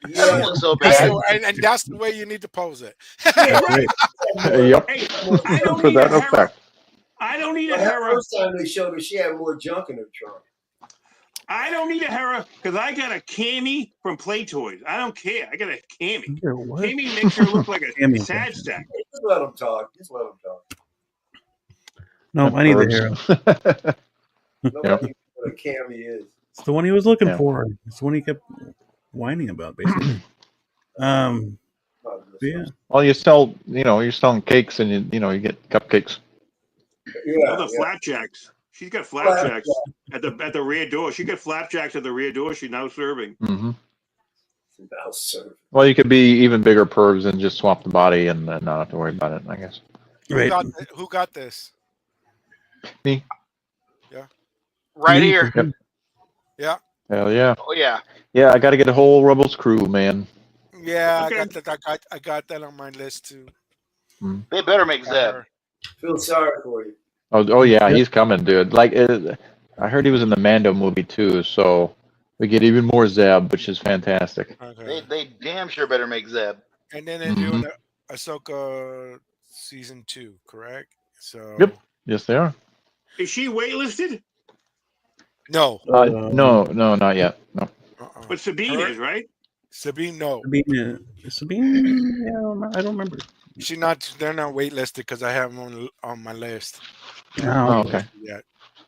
Speaker 7: Yeah. So bad.
Speaker 2: And that's the way you need to pose it.
Speaker 5: Yep.
Speaker 3: Hey,
Speaker 5: For that effect.
Speaker 3: I don't need a Hera.
Speaker 4: First time they showed her, she had more junk in her trunk.
Speaker 3: I don't need a Hera because I got a cami from Play Toys. I don't care. I got a cami. Cami makes her look like a sad sack.
Speaker 4: Just let them talk.
Speaker 1: No, I need the Hera.
Speaker 4: Nobody knows what a cami is.
Speaker 1: It's the one he was looking for. It's the one he kept whining about, basically. Yeah.
Speaker 5: Well, you sell, you're selling cakes, and you get cupcakes.
Speaker 4: Yeah,
Speaker 3: the flapjacks. She's got flapjacks at the rear door. She got flapjacks at the rear door. She's now serving.
Speaker 5: Mm-hmm.
Speaker 4: Now serving.
Speaker 5: Well, you could be even bigger pervs and just swap the body and not have to worry about it, I guess.
Speaker 2: Right. Who got this?
Speaker 5: Me.
Speaker 2: Yeah.
Speaker 7: Right here.
Speaker 5: Yep.
Speaker 2: Yeah.
Speaker 5: Hell yeah.
Speaker 7: Oh yeah.
Speaker 5: Yeah, I got to get a whole Rebels crew, man.
Speaker 2: Yeah, okay. I got that on my list too.
Speaker 7: They better make Zeb.
Speaker 4: Feel sorry for you.
Speaker 5: Oh yeah, he's coming, dude. Like, I heard he was in the Mando movie too, so we get even more Zeb, which is fantastic.
Speaker 2: Okay.
Speaker 7: They damn sure better make Zeb.
Speaker 2: And then they're doing the Ahsoka season 2, correct? So
Speaker 5: Yep. Yes, they are.
Speaker 3: Is she waitlisted?
Speaker 2: no.
Speaker 5: No, not yet. No.
Speaker 3: But Sabine is, right?
Speaker 2: Sabine, no.
Speaker 1: Sabine, yeah, I don't remember.
Speaker 2: She not. They're not waitlisted because I have them on my list.
Speaker 5: Oh, okay.
Speaker 2: Yeah.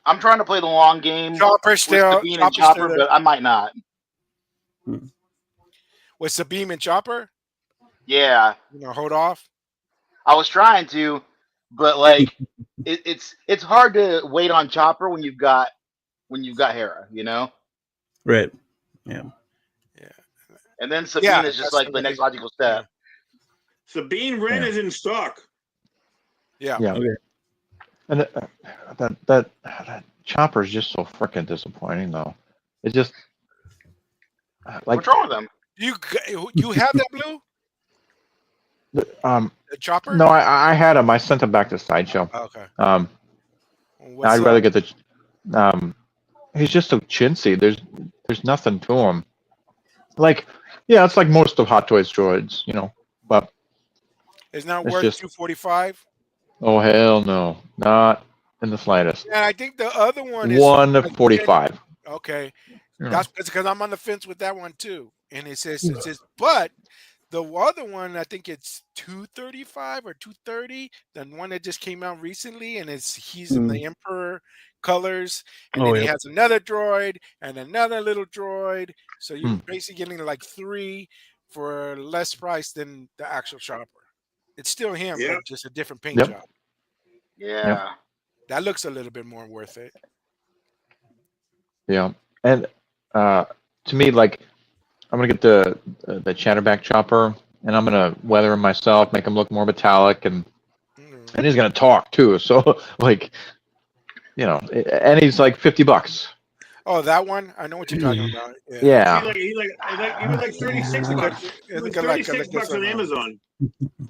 Speaker 7: I'm trying to play the long game
Speaker 2: Chopper
Speaker 7: with
Speaker 2: still.
Speaker 7: Sabine and Chopper, but I might not.
Speaker 2: With Sabine and Chopper?
Speaker 7: Yeah.
Speaker 2: Hold off.
Speaker 7: I was trying to, but like it's hard to wait on Chopper when you've got Hera, you know?
Speaker 1: Right. Yeah.
Speaker 2: Yeah.
Speaker 7: And then Sabine is just like the next logical step.
Speaker 2: Yeah.
Speaker 3: Sabine Wren is in stock.
Speaker 2: Yeah.
Speaker 5: Yeah.
Speaker 1: Okay.
Speaker 5: And that Chopper is just so freaking disappointing, though. It's just like,
Speaker 7: what's wrong with them?
Speaker 2: You have that blue? The Chopper?
Speaker 5: No, I had him. I sent him back to Sideshow.
Speaker 2: Okay.
Speaker 5: I'd rather get the. He's just so chintzy. There's nothing to him. Like, yeah, it's like most of Hot Toys droids, but
Speaker 2: it's not
Speaker 5: it's
Speaker 2: worth
Speaker 5: just,
Speaker 2: $245.
Speaker 5: Oh hell no, not in the slightest.
Speaker 2: Yeah, I think the other one is
Speaker 5: $145.
Speaker 2: Okay, that's because I'm on the fence with that one too. And it says, but the other one, I think it's $235 or $230. The one that just came out recently, and he's in the Emperor colors, and then he has another droid and another little droid. So you're basically getting like 3 for less price than the actual Chopper. It's still him, but just a different paint job.
Speaker 7: Yeah.
Speaker 5: Yep.
Speaker 2: That looks a little bit more worth it.
Speaker 5: Yeah, and to me, like, I'm gonna get the Chatterback Chopper, and I'm gonna weather him myself, make him look more metallic, and he's gonna talk too. So like, and he's like $50.
Speaker 2: Oh, that one? I know what you're talking about.
Speaker 5: Yeah.
Speaker 3: He was like 36 bucks. It was 36 bucks on Amazon.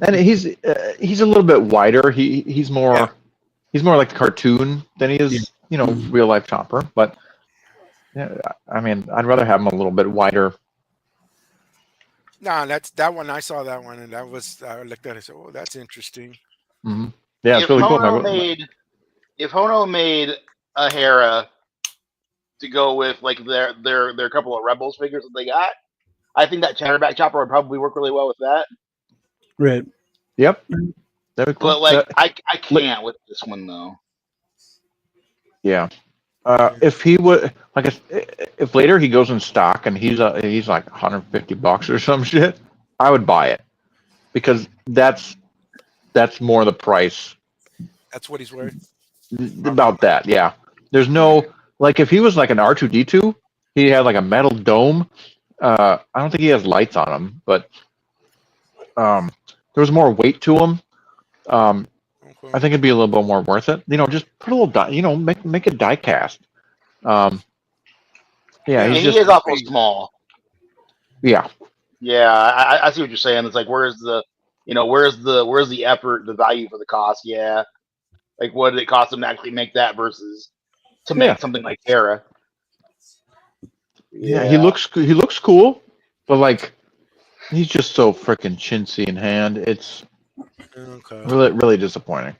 Speaker 5: And he's a little bit wider. He's more like the cartoon than he is, real life Chopper. But yeah, I mean, I'd rather have him a little bit wider.
Speaker 2: Nah, that's that one. I saw that one, and I looked at it and said, "Oh, that's interesting."
Speaker 5: Mm-hmm. Yeah, it's really cool.
Speaker 7: If Hono made a Hera to go with like their couple of Rebels figures that they got, I think that Chatterback Chopper would probably work really well with that.
Speaker 1: Right.
Speaker 5: Yep. That'd be cool.
Speaker 7: But like, I can't with this one though.
Speaker 5: Yeah. If he would, like, if later he goes in stock and he's like $150 or some shit, I would buy it, because that's more the price.
Speaker 2: That's what he's worth.
Speaker 5: About that, yeah. There's no, like, if he was like an R2D2, he had like a metal dome. I don't think he has lights on him, but there was more weight to him. I think it'd be a little bit more worth it. Just put a little die, make a die cast. Yeah,
Speaker 7: he is awful small.
Speaker 5: Yeah.
Speaker 7: Yeah, I see what you're saying. It's like, where's the effort, the value for the cost? Yeah. Like, what did it cost them to actually make that versus to make something like Hera?
Speaker 5: Yeah, he looks cool, but like, he's just so freaking chintzy in hand. It's really disappointing.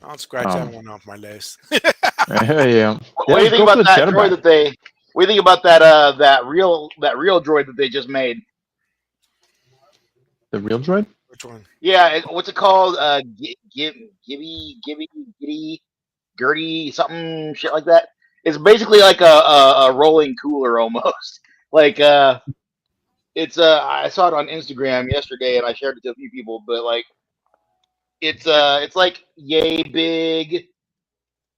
Speaker 2: I'll scratch that one off my list.
Speaker 5: Yeah.
Speaker 7: What do you think about that droid that they? What do you think about that real droid that they just made?
Speaker 5: The real droid?
Speaker 2: Which one?
Speaker 7: Yeah, what's it called? Gertie, something shit like that. It's basically like a rolling cooler almost. Like it's I saw it on Instagram yesterday and I shared it to a few people, but like it's like yay big.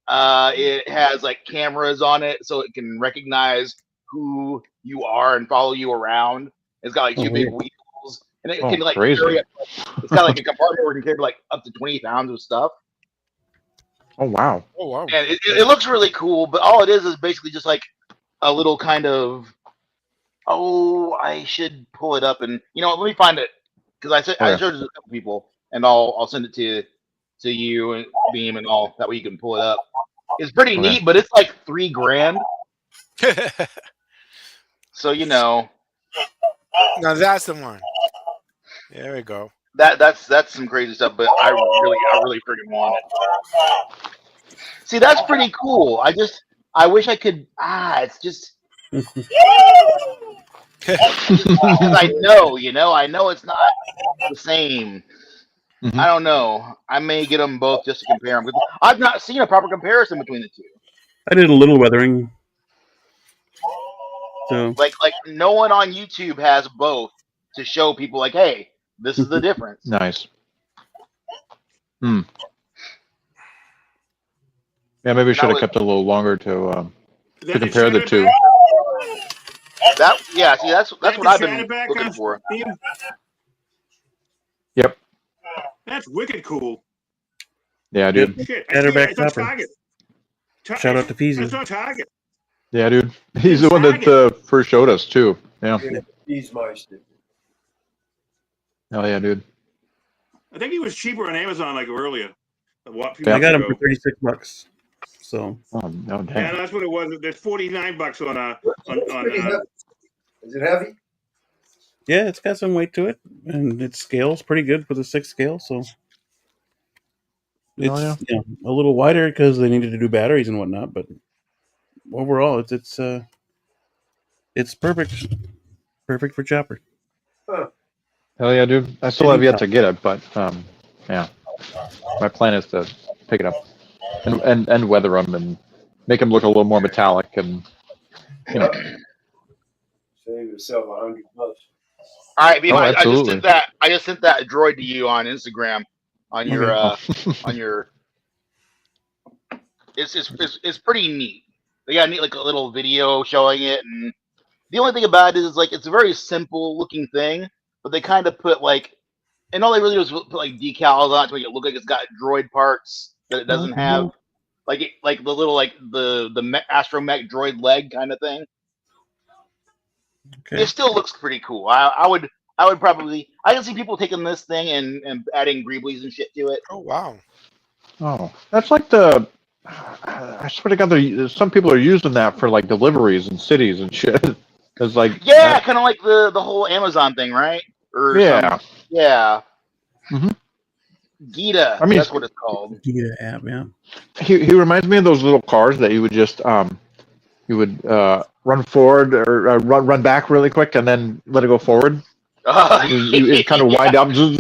Speaker 7: It has like cameras on it so it can recognize who you are and follow you around. It's got like 2 big wheels, and it can like carry up, it's got like a compartment where it can carry like up to 20 pounds of stuff.
Speaker 5: Oh wow!
Speaker 7: And it looks really cool, but all it is basically just like a little kind of. Oh, I should pull it up and let me find it, because I showed it to a couple people, and I'll send it to you to you and Beam and all. That way you can pull it up. It's pretty
Speaker 5: Okay.
Speaker 7: neat, but it's like $3,000. So
Speaker 2: now that's the one. There we go.
Speaker 7: that's some crazy stuff. But I really freaking want it. See, that's pretty cool. I wish I could. It's just. I know, I know it's not the same.
Speaker 5: Mhm.
Speaker 7: I don't know. I may get them both just to compare them. I've not seen a proper comparison between the two.
Speaker 1: I did a little weathering. So
Speaker 7: Like no one on YouTube has both to show people like, hey, this is the difference.
Speaker 5: Nice. Yeah, maybe we should have kept it a little longer to compare the two.
Speaker 7: See, that's what I've been looking for.
Speaker 5: Yep.
Speaker 3: That's wicked cool.
Speaker 5: Yeah, dude.
Speaker 3: Shit,
Speaker 1: Chatterback
Speaker 3: it's on
Speaker 1: Topper.
Speaker 3: Target.
Speaker 1: Shout out to Feezys.
Speaker 3: It's on Target.
Speaker 5: Yeah, dude. He's the one that first showed us too. Yeah.
Speaker 4: He's my stick.
Speaker 5: Hell yeah, dude.
Speaker 3: I think he was cheaper on Amazon like earlier.
Speaker 1: I got him for $36. So.
Speaker 5: Oh no, damn.
Speaker 3: Yeah, that's what it was. There's $49 on
Speaker 4: Is it heavy?
Speaker 1: Yeah, it's got some weight to it, and it scales pretty good for the 6 scale. So it's a little wider because they needed to do batteries and whatnot. But overall, it's perfect for chopper.
Speaker 4: Huh.
Speaker 5: Hell yeah, dude. I still have yet to get it, but yeah. My plan is to pick it up and weather them and make them look a little more metallic and
Speaker 4: Save yourself $100.
Speaker 7: All right, Beam, I just
Speaker 5: absolutely.
Speaker 7: sent that droid to you on Instagram on your on your. It's pretty neat. They got like a little video showing it, and the only thing about it is like it's a very simple looking thing, but they kind of put like, and all they really do is put like decals on it to make it look like it's got droid parts that it doesn't have, like the little like the astromech droid leg kind of thing.
Speaker 1: Okay.
Speaker 7: It still looks pretty cool. I would probably, I can see people taking this thing and adding greeblies and shit to it.
Speaker 2: Oh wow.
Speaker 5: Oh, that's like I swear to God, some people are using that for like deliveries in cities and shit. It's like
Speaker 7: kind of like the whole Amazon thing, right? Or
Speaker 5: yeah.
Speaker 7: Mm-hmm. Gita, I mean, that's what it's called.
Speaker 1: Gita app, yeah.
Speaker 5: He reminds me of those little cars that you would just run forward or run back really quick and then let it go forward. It kind of wind up, you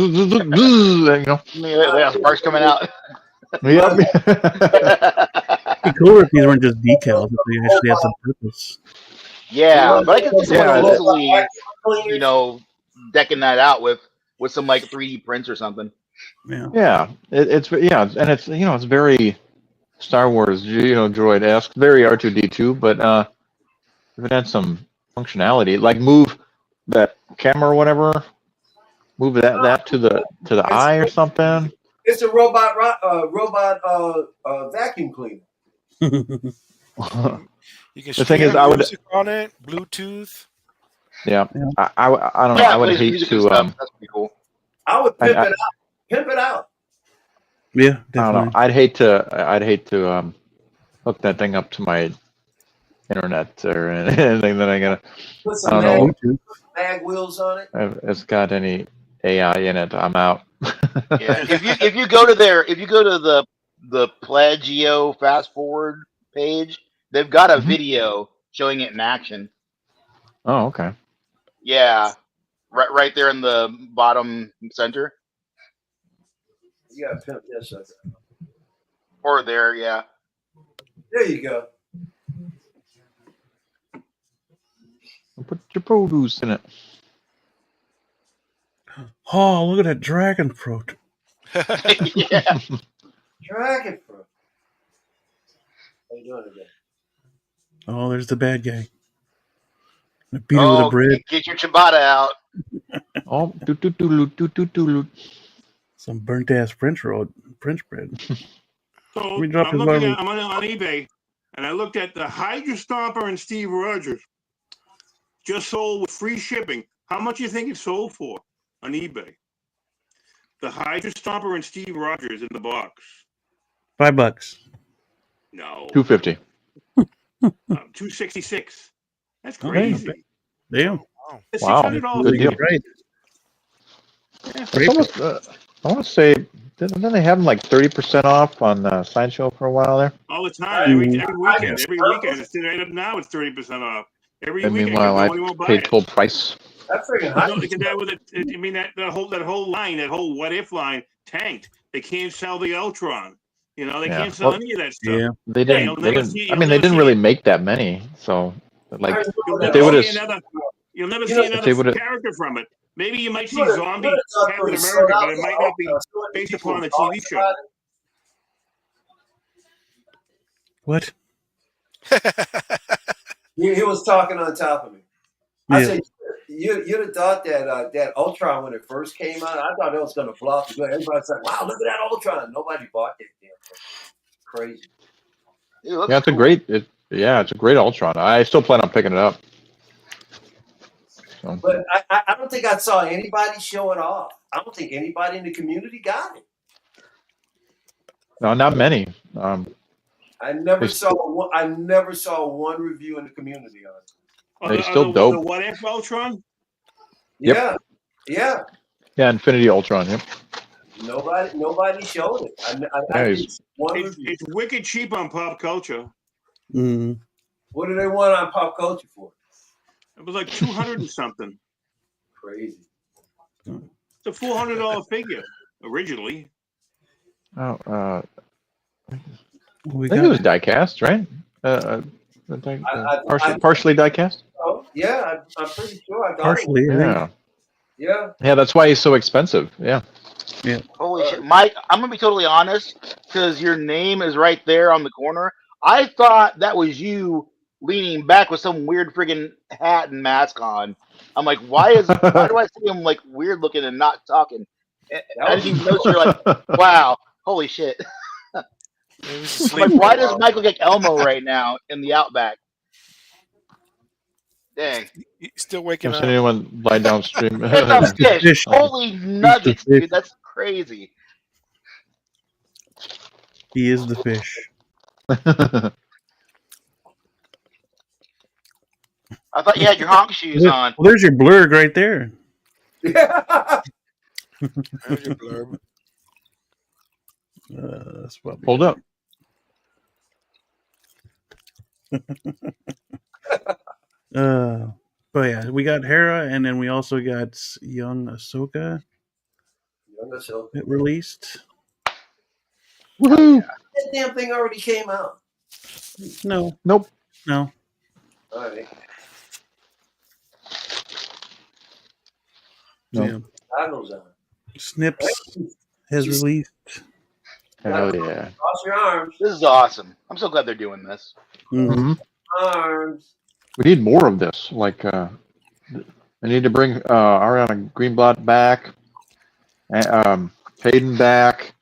Speaker 5: know.
Speaker 7: Yeah, sparks coming out.
Speaker 5: Yep.
Speaker 1: It'd be cooler if these weren't just decals, if they actually had some purpose.
Speaker 7: Yeah, but I can see someone easily, decking that out with some like 3D prints or something.
Speaker 5: Yeah, it's it's very Star Wars, droid-esque, very R2D2, but if it had some functionality, like move that camera or whatever, move that to the eye or something.
Speaker 4: It's a robot vacuum cleaner.
Speaker 2: You can
Speaker 5: the thing is,
Speaker 2: music on it, Bluetooth.
Speaker 5: Yeah. I don't know. I would hate to.
Speaker 7: That's pretty cool.
Speaker 4: I would pimp it out. Pimp it out.
Speaker 1: Yeah, definitely.
Speaker 5: I don't know. I'd hate to hook that thing up to my internet or anything that I gotta.
Speaker 4: Put some mag wheels on it.
Speaker 5: If it's got any AI in it, I'm out.
Speaker 7: Yeah. If you go to the Plagio fast forward page, they've got a video showing it in action.
Speaker 5: Oh, okay.
Speaker 7: Yeah, right there in the bottom center.
Speaker 4: You gotta pimp this up.
Speaker 7: Or there, yeah.
Speaker 4: There you go.
Speaker 5: Put your produce in it.
Speaker 1: Oh, look at that dragon fruit.
Speaker 7: Yeah.
Speaker 4: Dragon fruit. How you doing today?
Speaker 1: Oh, there's the bad guy. I beat him with a bread.
Speaker 7: Get your ciabatta out.
Speaker 5: Oh,
Speaker 1: Some burnt ass French bread.
Speaker 3: So
Speaker 1: Let me drop
Speaker 3: I'm
Speaker 1: his
Speaker 3: looking
Speaker 1: barbie.
Speaker 3: at, I'm on eBay, and I looked at the Hydra Stomper and Steve Rogers. Just sold with free shipping. How much do you think it sold for on eBay? the Hydra Stomper and Steve Rogers in the box?
Speaker 1: $5.
Speaker 3: No.
Speaker 5: $2.50.
Speaker 3: $2.66. That's
Speaker 1: Okay.
Speaker 3: crazy.
Speaker 1: Damn.
Speaker 2: Wow.
Speaker 3: It's
Speaker 5: Wow.
Speaker 3: $600
Speaker 5: Good deal.
Speaker 1: Right.
Speaker 3: Yeah.
Speaker 5: It's almost, I want to say, didn't they have them like 30% off on Sideshow for a while there?
Speaker 3: All the time, every weekend.
Speaker 1: Yeah.
Speaker 3: Every weekend, it's right up now. It's 30% off. Every
Speaker 5: And
Speaker 3: weekend,
Speaker 5: meanwhile,
Speaker 3: nobody
Speaker 5: I
Speaker 3: won't buy
Speaker 5: paid
Speaker 3: it.
Speaker 5: full price.
Speaker 4: That freaking
Speaker 3: No,
Speaker 4: hot.
Speaker 3: that was I mean that whole line, that whole what if line tanked. They can't sell the Ultron. You know, they
Speaker 5: Yeah.
Speaker 3: can't sell
Speaker 5: Well,
Speaker 3: any of that stuff.
Speaker 1: Yeah.
Speaker 5: They
Speaker 3: Yeah,
Speaker 5: didn't. They didn't. I mean, they didn't really make that many. So, like,
Speaker 3: You'll
Speaker 5: if
Speaker 3: never
Speaker 5: they would
Speaker 3: see
Speaker 5: have,
Speaker 3: another. You'll never
Speaker 4: You
Speaker 3: see
Speaker 4: know,
Speaker 5: if
Speaker 3: another
Speaker 5: they would have,
Speaker 3: character from it. Maybe you might see
Speaker 4: You
Speaker 3: zombie
Speaker 4: would've thought
Speaker 3: Captain
Speaker 4: they would've
Speaker 3: America,
Speaker 4: sold
Speaker 3: but
Speaker 4: out
Speaker 3: it might
Speaker 4: the
Speaker 3: not be
Speaker 4: Ultron. So many
Speaker 3: based
Speaker 4: people
Speaker 3: upon the
Speaker 4: talked
Speaker 3: TV show.
Speaker 4: about it.
Speaker 1: What?
Speaker 4: He was talking on top of me. I
Speaker 1: Yeah.
Speaker 4: said, you'd have thought that that Ultron, when it first came out, I thought it was going to blow up. Everybody's like, wow, look at that Ultron. Nobody bought that damn thing. Crazy.
Speaker 5: yeah, it's a great. It's a great Ultron. I still plan on picking it up. So.
Speaker 4: But I don't think I saw anybody show it off. I don't think anybody in the community got it.
Speaker 5: No, not many.
Speaker 4: I never saw one review in the community on it.
Speaker 5: They still dope.
Speaker 3: The what if Ultron?
Speaker 4: Yeah, yeah.
Speaker 5: Yeah, Infinity Ultron. Yep.
Speaker 4: Nobody showed it.
Speaker 3: It's wicked cheap on Pop Culture.
Speaker 1: Mm.
Speaker 4: What do they want on Pop Culture for?
Speaker 3: It was like 200 and something.
Speaker 4: Crazy.
Speaker 3: It's a $400 figure originally.
Speaker 5: Oh, I
Speaker 1: We
Speaker 5: think
Speaker 1: got
Speaker 5: it was diecast, right? Partially diecast.
Speaker 4: Oh, yeah, I'm pretty sure I got
Speaker 1: partially.
Speaker 4: it.
Speaker 5: Yeah.
Speaker 4: Yeah.
Speaker 5: Yeah, that's why he's so expensive. Yeah.
Speaker 1: Yeah.
Speaker 7: Holy shit, Mike! I'm gonna be totally honest because your name is right there on the corner. I thought that was you leaning back with some weird friggin' hat and mask on. I'm like, why do I see him like weird looking and not talking? I didn't even notice. You're like, wow, holy shit! I'm like, why does Mike look like Elmo right now in the Outback? Dang.
Speaker 2: Still waking
Speaker 5: I've
Speaker 2: up.
Speaker 5: seen anyone lie downstream.
Speaker 7: It's a fish. Holy nuggets, dude. That's crazy.
Speaker 1: He is the fish.
Speaker 7: I thought you had your honk shoes on.
Speaker 1: Well, there's your blurg right there.
Speaker 4: Yeah.
Speaker 2: There's your blurb.
Speaker 1: That's what
Speaker 5: Hold up.
Speaker 1: But yeah, we got Hera, and then we also got young Ahsoka. It released.
Speaker 5: Woohoo!
Speaker 4: That damn thing already came out.
Speaker 1: No.
Speaker 5: Nope.
Speaker 1: No.
Speaker 4: All right.
Speaker 5: No.
Speaker 1: Yeah.
Speaker 4: Goggles on.
Speaker 1: Snips has released.
Speaker 5: Hell yeah.
Speaker 4: Cross your arms.
Speaker 7: This is awesome. I'm so glad they're doing this.
Speaker 1: Mm-hmm.
Speaker 4: Arms.
Speaker 5: We need more of this. Like, they need to bring Ariana Greenblatt back, Hayden back,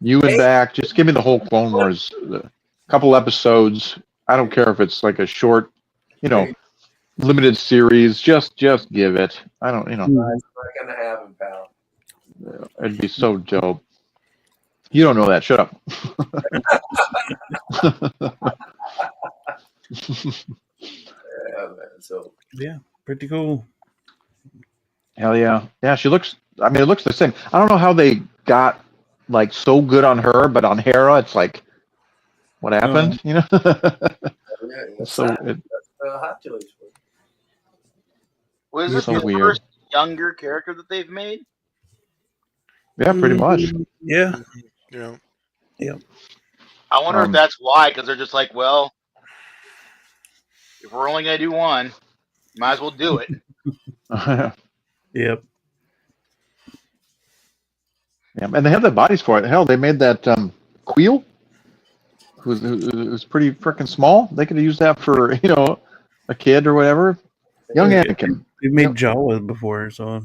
Speaker 5: Ewan back. Just give me the whole Clone Wars, a couple episodes. I don't care if it's like a short, limited series. Just give it. I don't,
Speaker 4: That's not gonna happen, pal.
Speaker 5: It'd be so dope. You don't know that. Shut up.
Speaker 4: Yeah, man. So
Speaker 1: yeah, pretty cool.
Speaker 5: Hell yeah. Yeah, she looks, I mean, it looks the same. I don't know how they got like so good on her, but on Hera, it's like, what happened?
Speaker 4: yeah,
Speaker 5: So
Speaker 4: that's a hot choice.
Speaker 7: Was this
Speaker 5: so
Speaker 7: the
Speaker 5: weird.
Speaker 7: first younger character that they've made?
Speaker 5: Yeah, pretty much.
Speaker 1: Yeah.
Speaker 2: Yeah.
Speaker 1: Yeah.
Speaker 7: I wonder if that's why, because they're just like, well, if we're only gonna do one, might as well do it.
Speaker 1: Yep.
Speaker 5: Yeah, and they have the bodies for it. Hell, they made that Queel, who's pretty freaking small. They could have used that for a kid or whatever. Young Anakin.
Speaker 1: We've made Jawas before, so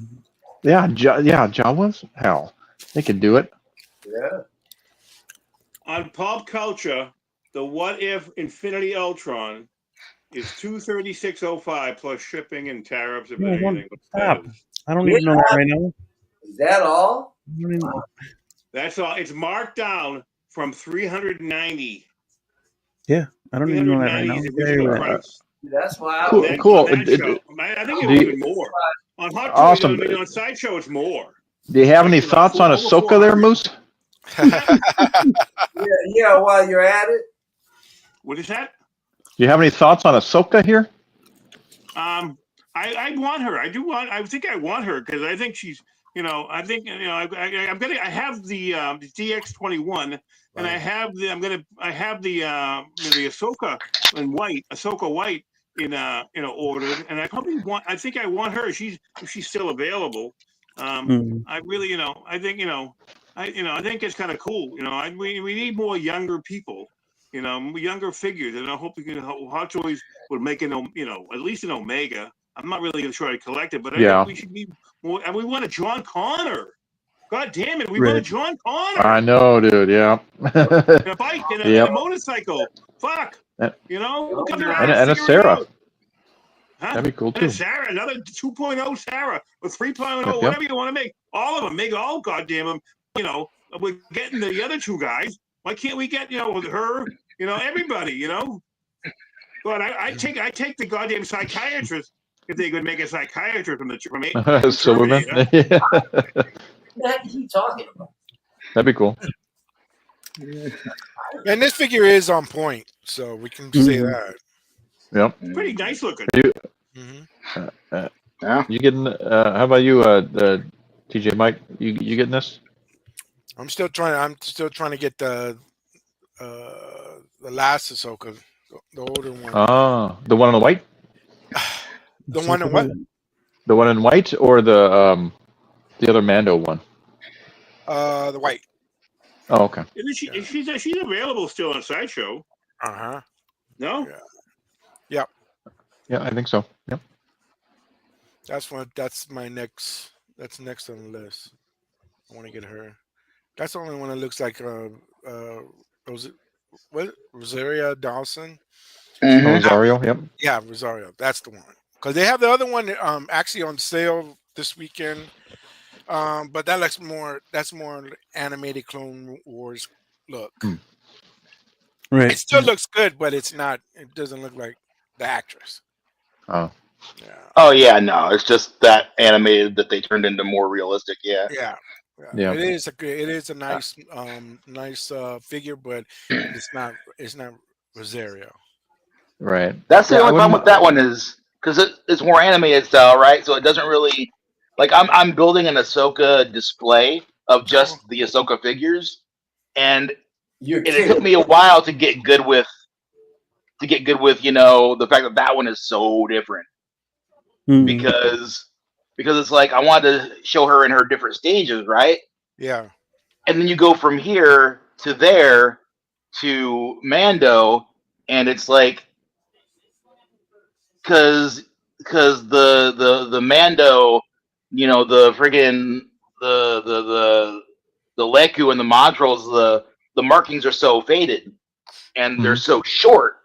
Speaker 5: yeah, Jawas. Hell, they could do it.
Speaker 4: Yeah.
Speaker 3: On Pop Culture, the What If Infinity Ultron is $236.05 plus shipping and tariffs.
Speaker 1: stop. I don't even know that right now.
Speaker 4: Is that all?
Speaker 3: That's all. It's marked down from 390.
Speaker 1: Yeah, I don't even know that right
Speaker 3: 390
Speaker 1: now.
Speaker 3: is the original price.
Speaker 4: That's why.
Speaker 5: Cool.
Speaker 3: On
Speaker 5: Cool.
Speaker 3: that show. I think it was even more. On Hot Toys,
Speaker 5: Awesome.
Speaker 3: I mean, on Sideshow, it's more.
Speaker 5: Do you have any
Speaker 3: It's like
Speaker 5: thoughts on
Speaker 3: over
Speaker 5: Ahsoka there,
Speaker 3: 400.
Speaker 5: Moose?
Speaker 4: Yeah, while you're at it.
Speaker 3: What is that?
Speaker 5: Do you have any thoughts on Ahsoka here?
Speaker 3: I want her. I think I want her because I think she's, I think, I have the DX21 and I have the Ahsoka in white, Ahsoka white ordered, and I think I want her. If she's still available. I really, I think, I think it's kind of cool. We need more younger people. Younger figures, and I hope Hot Toys would make it, at least an Omega. I'm not really going to try to collect it, but I think we should be more. And we want a John Connor. God damn it, we want a John Connor.
Speaker 5: I know, dude. Yeah.
Speaker 3: A bike and a motorcycle. Fuck.
Speaker 5: And
Speaker 3: a
Speaker 5: Sarah.
Speaker 3: Huh?
Speaker 5: That'd be cool too.
Speaker 3: And a Sarah, another 2.0 Sarah or 3.0, whatever you want to make. All of them, make all goddamn them. We're getting the other two guys. Why can't we get with her? Everybody. But I take the goddamn psychiatrist if they could make a psychiatrist from
Speaker 5: Silverman.
Speaker 4: What are you talking about?
Speaker 5: That'd be cool.
Speaker 2: And this figure is on point, so we can say that.
Speaker 5: Yep.
Speaker 3: Pretty nice looking.
Speaker 5: You getting? How about you, TJ Mike? You getting this?
Speaker 2: I'm still trying to get the last Ahsoka, the older one.
Speaker 5: Oh, the one in the white.
Speaker 2: The one in what?
Speaker 5: The one in white or the other Mando one?
Speaker 2: The white.
Speaker 5: Oh, okay.
Speaker 3: She's available still on Sideshow. No.
Speaker 2: Yeah.
Speaker 5: Yeah, I think so. Yep.
Speaker 2: That's next on the list. I want to get her. That's the only one that looks like Rosaria Dawson.
Speaker 5: Rosario. Yep.
Speaker 2: Yeah, Rosario. That's the one. Because they have the other one actually on sale this weekend. But that looks more. That's more animated Clone Wars look.
Speaker 1: Right.
Speaker 2: It still looks good, but it's not. It doesn't look like the actress.
Speaker 5: Oh.
Speaker 2: Yeah.
Speaker 7: Oh yeah, no, it's just that animated that they turned into more realistic. Yeah.
Speaker 5: Yeah.
Speaker 2: It is a nice figure, but it's not Rosario.
Speaker 5: Right.
Speaker 7: That's the only problem with that one is because it's more animated style, right? So it doesn't really like I'm building an Ahsoka display of just the Ahsoka figures, and it took me a while to get good with the fact that one is so different because it's like I wanted to show her in her different stages, right?
Speaker 2: Yeah.
Speaker 7: And then you go from here to there to Mando, and it's like because the Mando, the friggin' the Leku and the Montrals, the markings are so faded and they're so short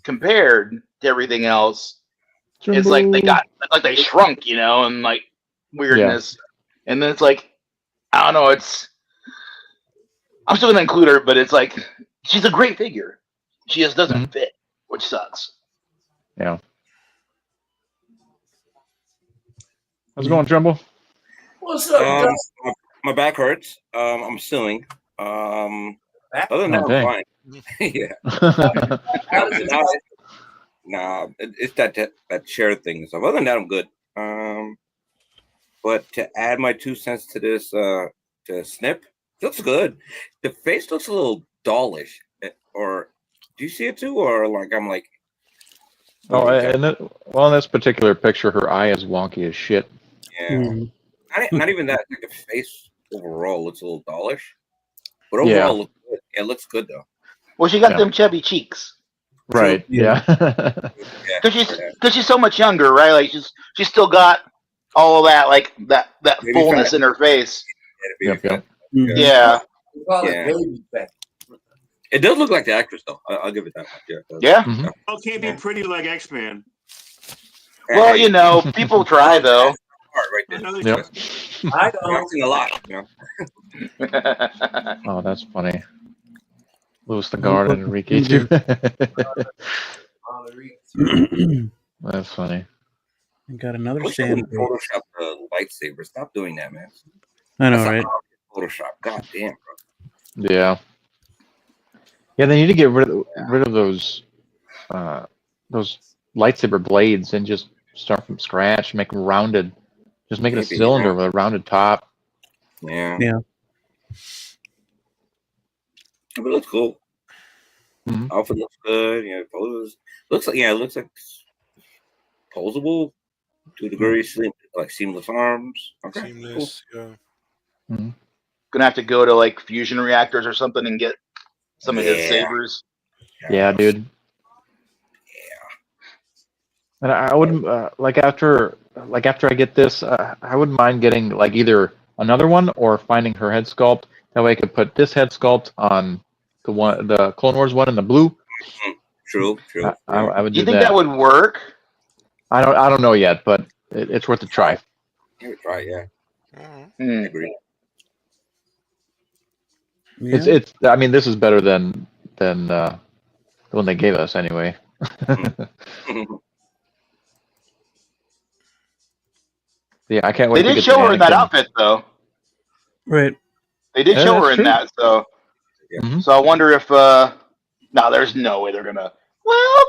Speaker 7: compared to everything else. Jumbo. It's like they shrunk, and like weirdness. Yeah. And then it's like, I don't know, I'm still gonna include her, but it's like she's a great figure. She just doesn't fit, which sucks.
Speaker 5: Yeah. How's it going, Jumbo?
Speaker 4: What's up,
Speaker 8: my back hurts. I'm suing. Other than that, I'm fine. Yeah. Nah, it's that chair thing. So other than that, I'm good. But to add my 2 cents to this, to Snip, looks good. The face looks a little dollish. Or do you see it too? Or like I'm like.
Speaker 5: Oh, in this particular picture, her eye is wonky as shit.
Speaker 8: Yeah. Not even that. Like the face overall looks a little dollish. But overall, it looks good though.
Speaker 7: Well, she got them chubby cheeks.
Speaker 5: Right. Yeah.
Speaker 7: Because she's so much younger, right? Like she's still got all of that, like that fullness in her face.
Speaker 5: Yep.
Speaker 7: Yeah.
Speaker 8: It does look like the actress, though. I'll give it that much.
Speaker 7: Yeah.
Speaker 3: Oh, can't be pretty like X-Man.
Speaker 7: Well, people try though.
Speaker 8: part right there.
Speaker 3: Another
Speaker 5: Yep.
Speaker 4: I
Speaker 8: I've
Speaker 4: don't.
Speaker 8: seen a lot, you know.
Speaker 5: Oh, that's funny. Louis the
Speaker 1: Oh,
Speaker 5: Guard
Speaker 1: look,
Speaker 5: and Enrique too.
Speaker 1: we
Speaker 5: That's funny.
Speaker 1: got another
Speaker 8: I wish I wouldn't
Speaker 1: sand base.
Speaker 8: Photoshop the lightsaber. Stop doing that, man.
Speaker 1: I know,
Speaker 8: That's
Speaker 1: right?
Speaker 8: Photoshop. God damn, bro.
Speaker 5: Yeah. Yeah, they need to get rid of those lightsaber blades and just start from scratch, make them rounded. Just make it a
Speaker 8: Maybe,
Speaker 5: cylinder with a rounded top.
Speaker 8: Yeah.
Speaker 1: Yeah.
Speaker 8: But it looks cool.
Speaker 5: Mhm.
Speaker 8: Outfit looks good. You know, poses. Looks like, it looks like posable to a degree. Like seamless arms. Okay.
Speaker 2: Seamless. Yeah.
Speaker 5: Mhm.
Speaker 7: Gonna have to go to like fusion reactors or something and get some of his
Speaker 8: Yeah.
Speaker 7: sabers.
Speaker 5: Yeah, dude. And I wouldn't like after I get this, I wouldn't mind getting like either another one or finding her head sculpt. That way I could put this head sculpt on the Clone Wars one in the blue.
Speaker 8: True.
Speaker 5: I would
Speaker 7: Do you
Speaker 5: do
Speaker 7: think that would work?
Speaker 5: I don't know yet, but it's worth a try.
Speaker 8: I would try, yeah. I agree.
Speaker 1: Yeah.
Speaker 5: It's I mean this is better than the one they gave us anyway. Yeah, I can't wait
Speaker 7: They
Speaker 5: to
Speaker 7: did
Speaker 5: get
Speaker 7: show
Speaker 5: the
Speaker 7: her in that
Speaker 5: Anakin.
Speaker 7: outfit though.
Speaker 1: Right.
Speaker 7: They did
Speaker 5: Yeah,
Speaker 7: show
Speaker 5: that's
Speaker 7: her in
Speaker 5: true.
Speaker 7: that, so
Speaker 5: Mhm.
Speaker 7: so I wonder if no, there's no way they're gonna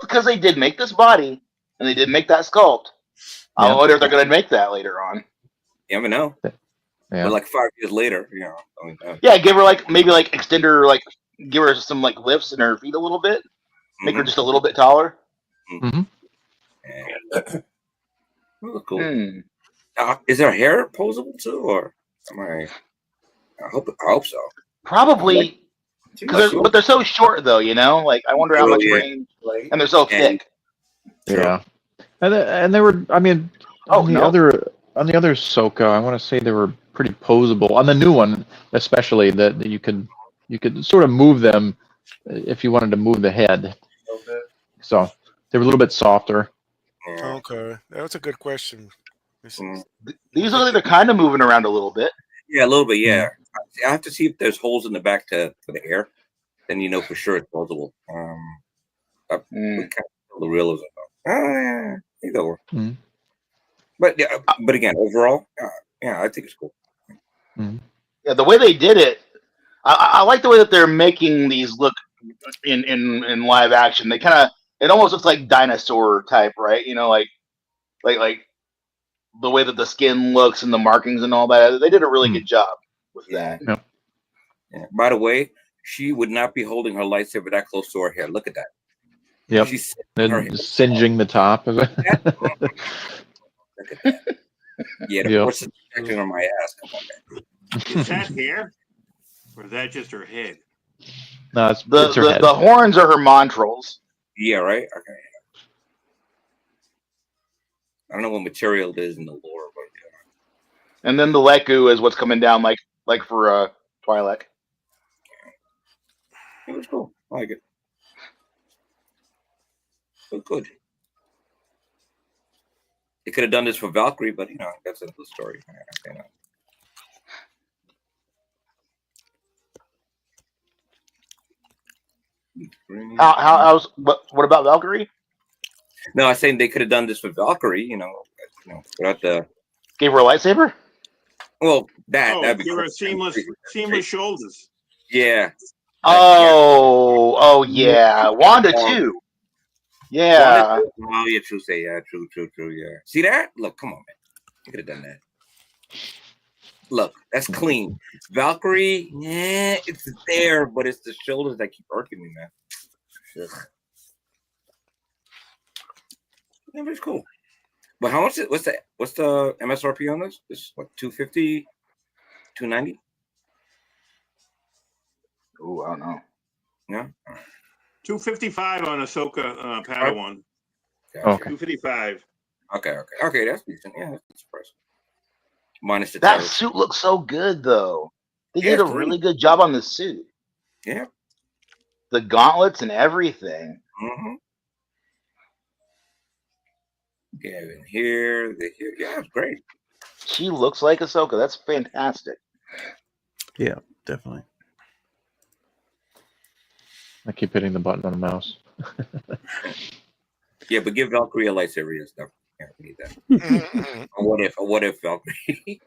Speaker 7: because they did make this body and they did make that sculpt. I
Speaker 5: Yeah.
Speaker 7: wonder if they're gonna make that later on.
Speaker 8: You never know.
Speaker 5: Yeah.
Speaker 8: But like 5 years later, you know. I mean,
Speaker 7: Yeah, give her like maybe like extend her like give her some like lifts in her feet a little bit. Make her just a little bit taller.
Speaker 5: Mhm.
Speaker 8: Cool. Is her hair posable too, or am I hope so.
Speaker 7: Probably but they're so short though, you know. Like I wonder how much range, and they're so thick.
Speaker 5: Yeah, and they were. I mean, on the other Ahsoka, I want to say they were pretty posable. On the new one, especially that you could sort of move them if you wanted to move the head. So they were a little bit softer.
Speaker 2: Okay, that's a good question.
Speaker 7: These look like they're kind of moving around a little bit.
Speaker 8: Yeah, a little bit. Yeah, I have to see if there's holes in the back for the air. Then you know for sure it's posable. We kind of feel the realism. Either or. But yeah, but again, overall, yeah, I think it's cool.
Speaker 7: Yeah, the way they did it, I like the way that they're making these look in live action. They kind of it almost looks like dinosaur type, right? You know, like the way that the skin looks and the markings and all that. They did a really good job with that.
Speaker 8: Yeah. By the way, she would not be holding her lightsaber that close to her hair. Look at that.
Speaker 5: Yep.
Speaker 8: She's
Speaker 5: Then singeing the top of it.
Speaker 8: Look at that. Yeah, the force is protecting on my ass. Come on, man.
Speaker 3: Is that hair, or is that just her head?
Speaker 5: No, it's her head.
Speaker 7: The horns are her montrals.
Speaker 8: Yeah, right. Okay. I don't know what material it is in the lore, but yeah.
Speaker 7: And then the LOCO is what's coming down, like for Twi'lek.
Speaker 8: It was cool. I like it. Look good. They could have done this for Valkyrie, but you know that's another story.
Speaker 7: What about Valkyrie?
Speaker 8: No, I was saying they could have done this for Valkyrie. You know, without the
Speaker 7: gave her a lightsaber.
Speaker 8: Well, that'd be
Speaker 3: give
Speaker 8: cool.
Speaker 3: her seamless shoulders.
Speaker 8: Yeah.
Speaker 7: Oh yeah, Wanda too. Yeah.
Speaker 8: Oh yeah, true. Say yeah, true. Yeah. See that? Look, come on, man. You could have done that. Look, that's clean. Valkyrie, yeah, it's there, but it's the shoulders that keep irking me, man. Ugh. Yeah, but it's cool. But how much? What's the MSRP on this? This what 250, 290?
Speaker 7: Oh, I don't know.
Speaker 8: Yeah.
Speaker 3: 255 on Ahsoka Padawan.
Speaker 5: Okay.
Speaker 3: 255.
Speaker 8: Okay, that's decent. Yeah, that's surprising. Minus the
Speaker 7: that
Speaker 8: terror.
Speaker 7: suit looks so good though. They did a really good job on the suit.
Speaker 8: Yeah.
Speaker 7: The gauntlets and everything.
Speaker 8: Mm-hmm. Yeah, in here, yeah, it's great.
Speaker 7: She looks like Ahsoka. That's fantastic.
Speaker 1: Yeah, definitely.
Speaker 5: I keep hitting the button on the mouse.
Speaker 8: Yeah, but give Valkyrie a lightsaber and stuff. Yeah, we need that. What if Valkyrie?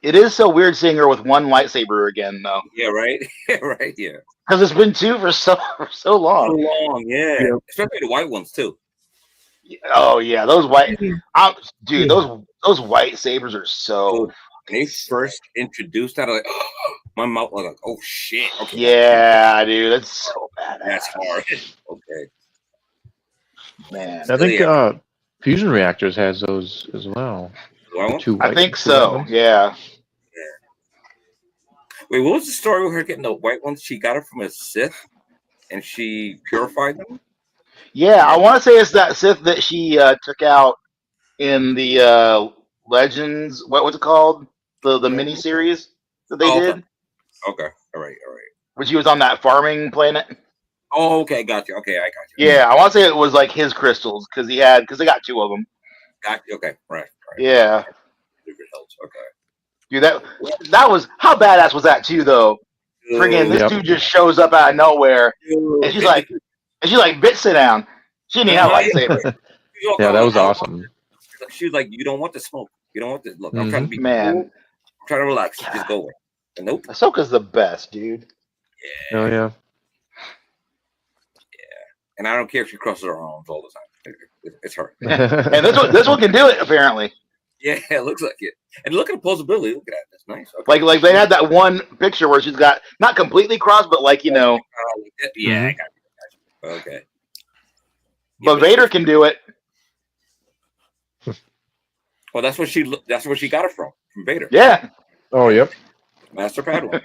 Speaker 7: It is so weird seeing her with one lightsaber again, though.
Speaker 8: Yeah, right. Right. Yeah.
Speaker 7: Because it's been two for so long.
Speaker 8: So long. Yeah.
Speaker 5: Yep.
Speaker 8: Especially the white ones too.
Speaker 7: Oh yeah, those white, dude. Those white sabers are so.
Speaker 8: When they first introduced that, like, my mouth was like, "Oh shit!" Okay.
Speaker 7: Yeah, dude, that's so badass.
Speaker 8: That's hard. Okay.
Speaker 7: Man,
Speaker 5: I think Fusion Reactors has those as well.
Speaker 7: I think so. Yeah.
Speaker 8: Wait, what was the story with her getting the white ones? She got it from a Sith, and she purified them.
Speaker 7: Yeah, I want to say it's that Sith that she took out in the Legends. What's it called? The mini series that they did.
Speaker 8: Okay. All right.
Speaker 7: When she was on that farming planet.
Speaker 8: Oh, okay, got you. Okay, I got you.
Speaker 7: Yeah, I want to say it was like his crystals because they got two of them.
Speaker 8: Got you. Okay, right.
Speaker 7: Yeah.
Speaker 8: Okay.
Speaker 7: Dude, that was how badass was that too though? Friggin' this dude just shows up out of nowhere, and she's like, "Bitch, sit down." She didn't even have a lightsaber.
Speaker 5: Yeah, that was awesome.
Speaker 8: She was like, "You don't want the smoke. You don't want this. Look, I'm trying to be
Speaker 7: cool. I'm
Speaker 8: trying to relax. Just go away." And nope.
Speaker 7: Ahsoka's the best, dude.
Speaker 8: Yeah.
Speaker 5: Oh yeah.
Speaker 8: And I don't care if she crosses her arms all the time. It's her.
Speaker 7: And this one can do it apparently.
Speaker 8: Yeah, it looks like it. And look at the posability. Look at that. That's nice. Okay.
Speaker 7: Like they had that one picture where she's got not completely crossed, but like
Speaker 8: Yeah, I got you. Okay.
Speaker 7: But Vader can do it.
Speaker 8: Well, that's where she got it from Vader.
Speaker 7: Yeah.
Speaker 5: Oh, yep.
Speaker 8: Master Padawan.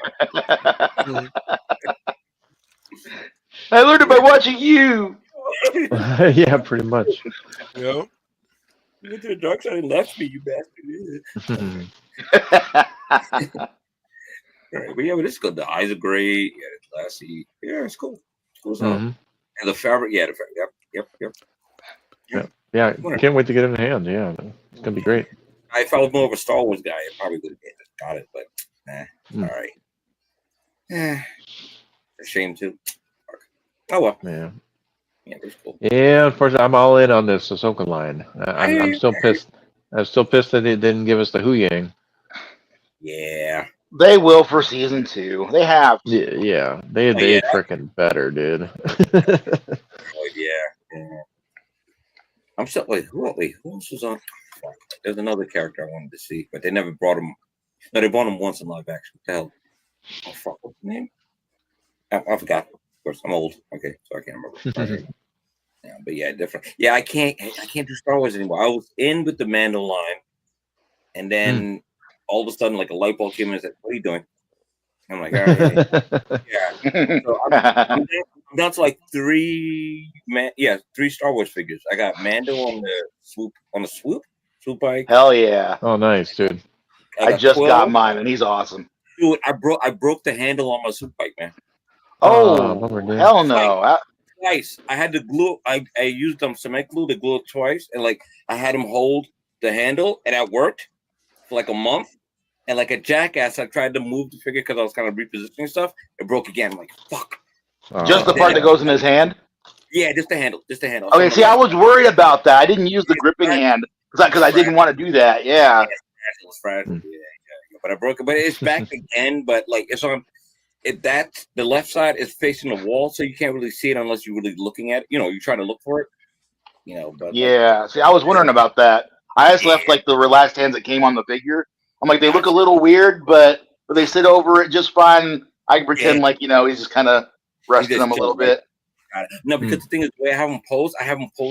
Speaker 7: I learned it by watching you.
Speaker 5: Yeah, pretty much.
Speaker 8: Yep. You went to the dark side and left me, you bastard. Right, but yeah, but it's good. The eyes are great. Yeah, it's classy. Yeah, it's cool. It's cool stuff. And the fabric, Yep.
Speaker 5: Yeah, can't wait to get it in hand. Yeah, it's gonna be great.
Speaker 8: If I was more of a Star Wars guy, I probably would have got it, but all right. A shame too. Oh well.
Speaker 5: Yeah.
Speaker 8: Yeah, that's cool.
Speaker 5: Yeah, unfortunately, I'm all in on this Ahsoka line. I'm still pissed. I'm still pissed that they didn't give us the Hu Yang.
Speaker 8: Yeah.
Speaker 7: They will for season 2. They have.
Speaker 5: Yeah. They freaking better, dude.
Speaker 8: Oh yeah. I'm still who else was on? There's another character I wanted to see, but they never brought him. No, they brought him once in live action. What the hell? Oh fuck, what's his name? I forgot. Of course, I'm old. Okay, so I can't remember. Yeah, but yeah, different. Yeah, I can't do Star Wars anymore. I was in with the Mando line, and then all of a sudden, like a light bulb came in and said, "What are you doing?" I'm like, all right. Yeah. So I'm down to like three Star Wars figures. I got Mando on the swoop bike.
Speaker 7: Hell yeah!
Speaker 5: Oh, nice, dude.
Speaker 7: I just got mine, and he's awesome.
Speaker 8: Dude, I broke the handle on my swoop bike, man.
Speaker 7: Oh, hell no!
Speaker 8: Twice. I had to glue. I used cement glue to glue it twice, and like I had him hold the handle, and that worked for like a month. And like a jackass, I tried to move the figure because I was kind of repositioning stuff. It broke again. I'm like, fuck.
Speaker 7: Just the part that goes in his hand?
Speaker 8: Yeah, just the handle.
Speaker 7: Okay, see, I was worried about that. I didn't use the gripping hand because I didn't want to do that. Yeah.
Speaker 8: It was fragile. Yeah. But I broke it. But it's back again. But like it's on. The left side is facing the wall, so you can't really see it unless you're really looking at it. You're trying to look for it. But
Speaker 7: yeah. See, I was wondering about that. I just left like the relaxed hands that came on the figure. I'm like, they look a little weird, but they sit over it just fine. I can pretend like, he's just kind of resting them a little bit.
Speaker 8: No, because the thing is, the way I have him posed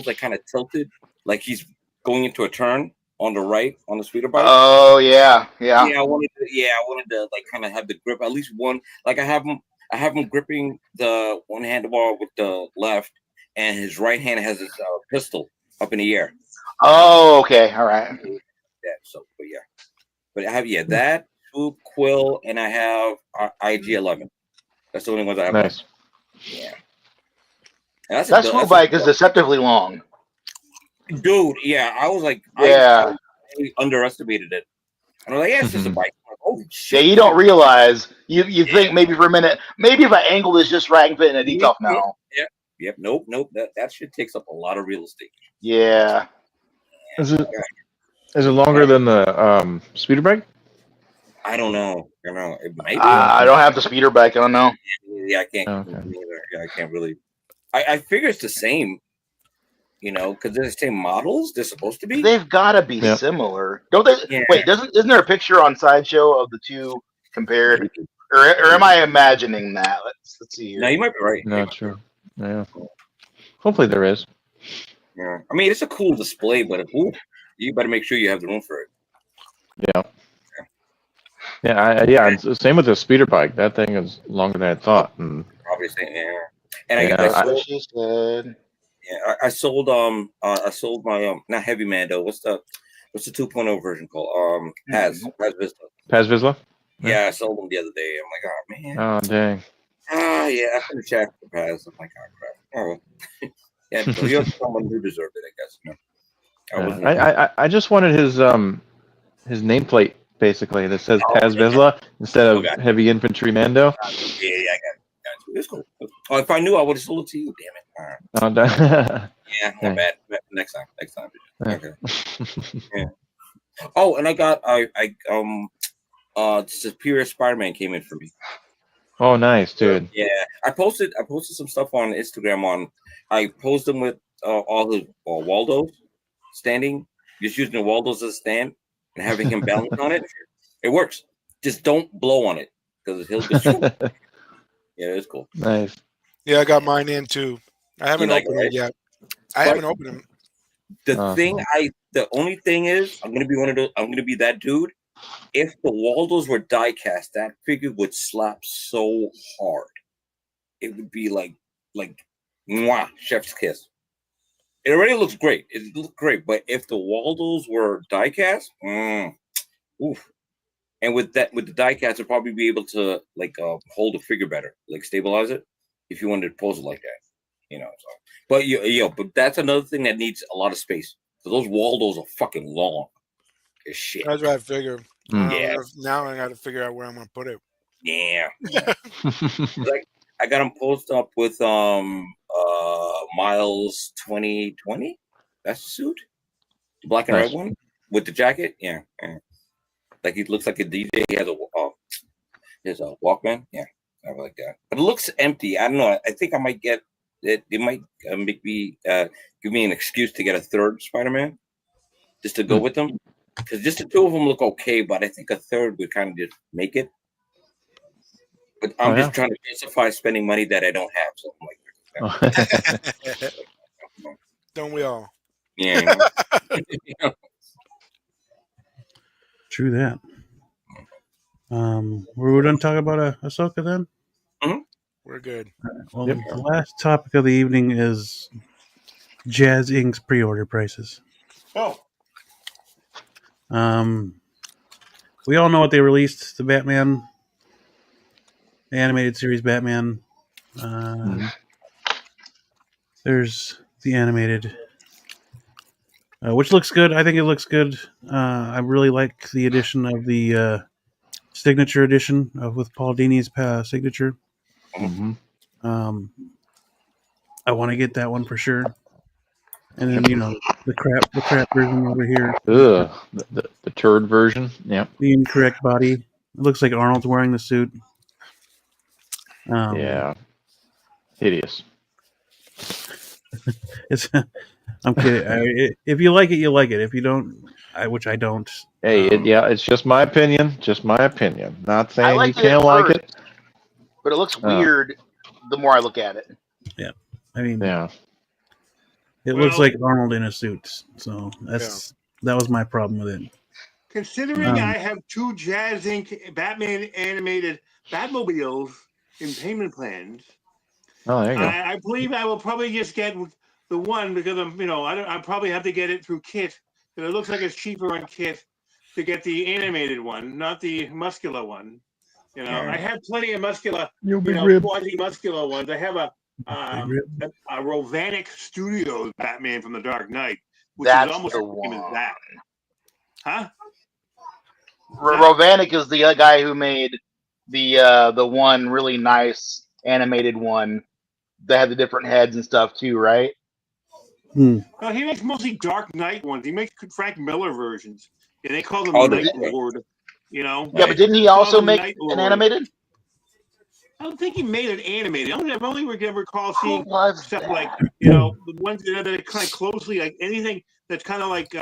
Speaker 8: like kind of tilted, like he's going into a turn on the right on the speeder bike.
Speaker 7: Oh yeah.
Speaker 8: Yeah, I wanted to like kind of have the grip, at least one. Like I have him gripping the one handlebar with the left, and his right hand has his pistol up in the air.
Speaker 7: Oh, okay, all right.
Speaker 8: Yeah, but I have that swoop quill, and I have IG-11. That's the only ones I have.
Speaker 5: Nice.
Speaker 8: Yeah.
Speaker 7: That swoop bike is deceptively long.
Speaker 8: Dude, yeah, I was like,
Speaker 7: yeah.
Speaker 8: actually underestimated it. And I was like, yeah, it's just a bike. Like, holy shit.
Speaker 7: Yeah, you don't realize. You think maybe for a minute, maybe if I angle this just right and fit in a detail. No.
Speaker 8: Yep. Nope. That shit takes up a lot of real estate.
Speaker 7: Yeah.
Speaker 5: Is it longer than the speeder bike?
Speaker 8: I don't know. It might be.
Speaker 7: I don't have the speeder bike. I don't know.
Speaker 8: Yeah, I can't.
Speaker 5: Okay.
Speaker 8: Yeah, I can't really. I figure it's the same. Because they're the same models. They're supposed to be.
Speaker 7: They've got to be similar, don't they?
Speaker 8: Yeah.
Speaker 7: Wait, isn't there a picture on Sideshow of the two compared, or am I imagining that? Let's see here.
Speaker 8: No, you might be right.
Speaker 5: Not sure. Yeah. Hopefully there is.
Speaker 8: Yeah. I mean, it's a cool display, but you better make sure you have the room for it.
Speaker 5: Yeah. Yeah. It's the same with the speeder bike. That thing is longer than I thought. And
Speaker 8: Obviously, yeah. And
Speaker 7: That's what she said.
Speaker 8: Yeah, I sold my not Heavy Mando. What's the 2.0 version called? Paz Vista.
Speaker 5: Paz Vizsla?
Speaker 8: Yeah, I sold them the other day. I'm like, oh man.
Speaker 5: Oh dang.
Speaker 8: Yeah, I couldn't check the Paz. I'm like, oh crap. Oh well. Yeah, so you have someone who deserved it, I guess.
Speaker 5: I just wanted his nameplate basically that says Paz Vizsla instead of Heavy Infantry Mando.
Speaker 8: Yeah, I got it. It's cool. Oh, if I knew, I would have sold it to you. Damn it.
Speaker 5: Oh,
Speaker 8: yeah, not bad. Next time. Okay. Yeah. Oh, and I got Superior Spider-Man came in for me.
Speaker 5: Oh, nice, dude.
Speaker 8: Yeah, I posted some stuff on Instagram. I posted them with all the Waldos standing, just using the Waldos as a stand and having him balance on it. It works. Just don't blow on it because he'll just. Yeah, it's cool.
Speaker 5: Nice.
Speaker 2: Yeah, I got mine in too. I haven't opened it yet. I haven't opened them.
Speaker 8: The only thing is, I'm gonna be that dude. If the Waldos were die cast, that figure would slap so hard. It would be like mwah, chef's kiss. It already looks great. It looks great, but if the Waldos were die cast, oof. And with the die cast, you'll probably be able to hold the figure better, like stabilize it, if you wanted to pose it like that, So. But but that's another thing that needs a lot of space. So those Waldos are fucking long as shit.
Speaker 2: That's what I figured.
Speaker 8: Yeah.
Speaker 2: Now I got to figure out where I'm gonna put it.
Speaker 8: Yeah. I got them posed up with Miles 2020. That's the suit, the black and red one with the jacket. Yeah. Like he looks like a DJ. He has a Walkman. Yeah, I like that. But it looks empty. I don't know. I think I might get it. It might give me an excuse to get a third Spider-Man, just to go with them. Because just the two of them look okay, but I think a third would kind of just make it. But I'm just trying to justify spending money that I don't have. So I'm like,
Speaker 2: don't we all?
Speaker 8: Yeah.
Speaker 1: True that. We're done talking about Ahsoka then?
Speaker 8: Mm-hmm.
Speaker 2: We're good.
Speaker 1: Well, the last topic of the evening is Jazz Inc.'s pre-order prices.
Speaker 3: Oh.
Speaker 1: We all know what they released, the Batman, the animated series Batman. There's the animated, which looks good. I think it looks good. I really like the addition of the signature edition with Paul Dini's signature.
Speaker 5: Mm-hmm.
Speaker 1: I want to get that one for sure. And then the crap version over here.
Speaker 5: Ugh, the turd version. Yeah.
Speaker 1: The incorrect body. It looks like Arnold's wearing the suit.
Speaker 5: Yeah. Hideous.
Speaker 1: I'm kidding. If you like it, you like it. If you don't, which I don't.
Speaker 5: Hey, it's just my opinion. Just my opinion. Not saying you can't like it.
Speaker 7: But it looks weird the more I look at it.
Speaker 1: Yeah. I mean,
Speaker 5: yeah.
Speaker 1: It looks like Arnold in a suit. So that was my problem with it.
Speaker 3: Considering I have two Jazz Inc. Batman animated Batmobiles in payment plans.
Speaker 5: Oh, there you go.
Speaker 3: I believe I will probably just get the one because I probably have to get it through Kit. It looks like it's cheaper on Kit to get the animated one, not the muscular one. I have plenty of muscular, quasi-muscular ones. I have a Rovanic Studios Batman from the Dark Knight, which is almost the same as that. Huh?
Speaker 7: Rovanik is the guy who made the one really nice animated one that had the different heads and stuff too, right?
Speaker 3: No, he makes mostly Dark Knight ones. He makes Frank Miller versions. And they call them Night Lord. You know?
Speaker 7: Yeah, but didn't he also make an animated?
Speaker 3: I don't think he made it animated. I've only recall seeing stuff like, the ones that are kind of closely, like anything that's kind of like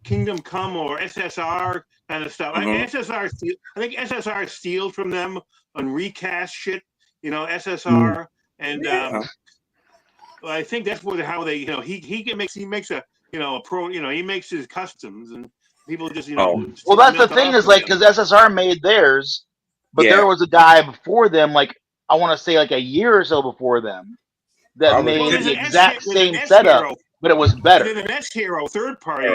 Speaker 3: Kingdom Come or SSR kind of stuff. SSR, I think SSR steals from them on recast shit, SSR. And I think that's how they, he makes a, a pro, he makes his customs and people just,
Speaker 7: Well, that's the thing is because SSR made theirs, but there was a guy before them, like I want to say like a year or so before them, that made the exact same setup, but it was better.
Speaker 3: There's an S Hero, third party.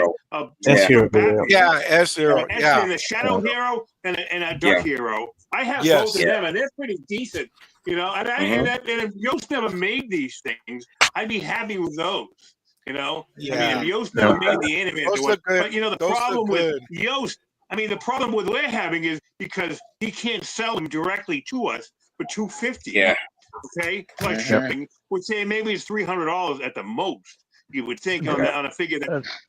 Speaker 1: S-Hero.
Speaker 2: S-Hero.
Speaker 3: Yeah. A Shadow Hero and a Dark Hero. I have both of them, and they're pretty decent. And if Yost never made these things, I'd be happy with those. I mean, if Yost never made the animated one, but the problem with Yost, the problem with we're having is because he can't sell them directly to us for $250.
Speaker 8: Yeah.
Speaker 3: Okay, like shipping, would say maybe it's $300 at the most. You would think on a figure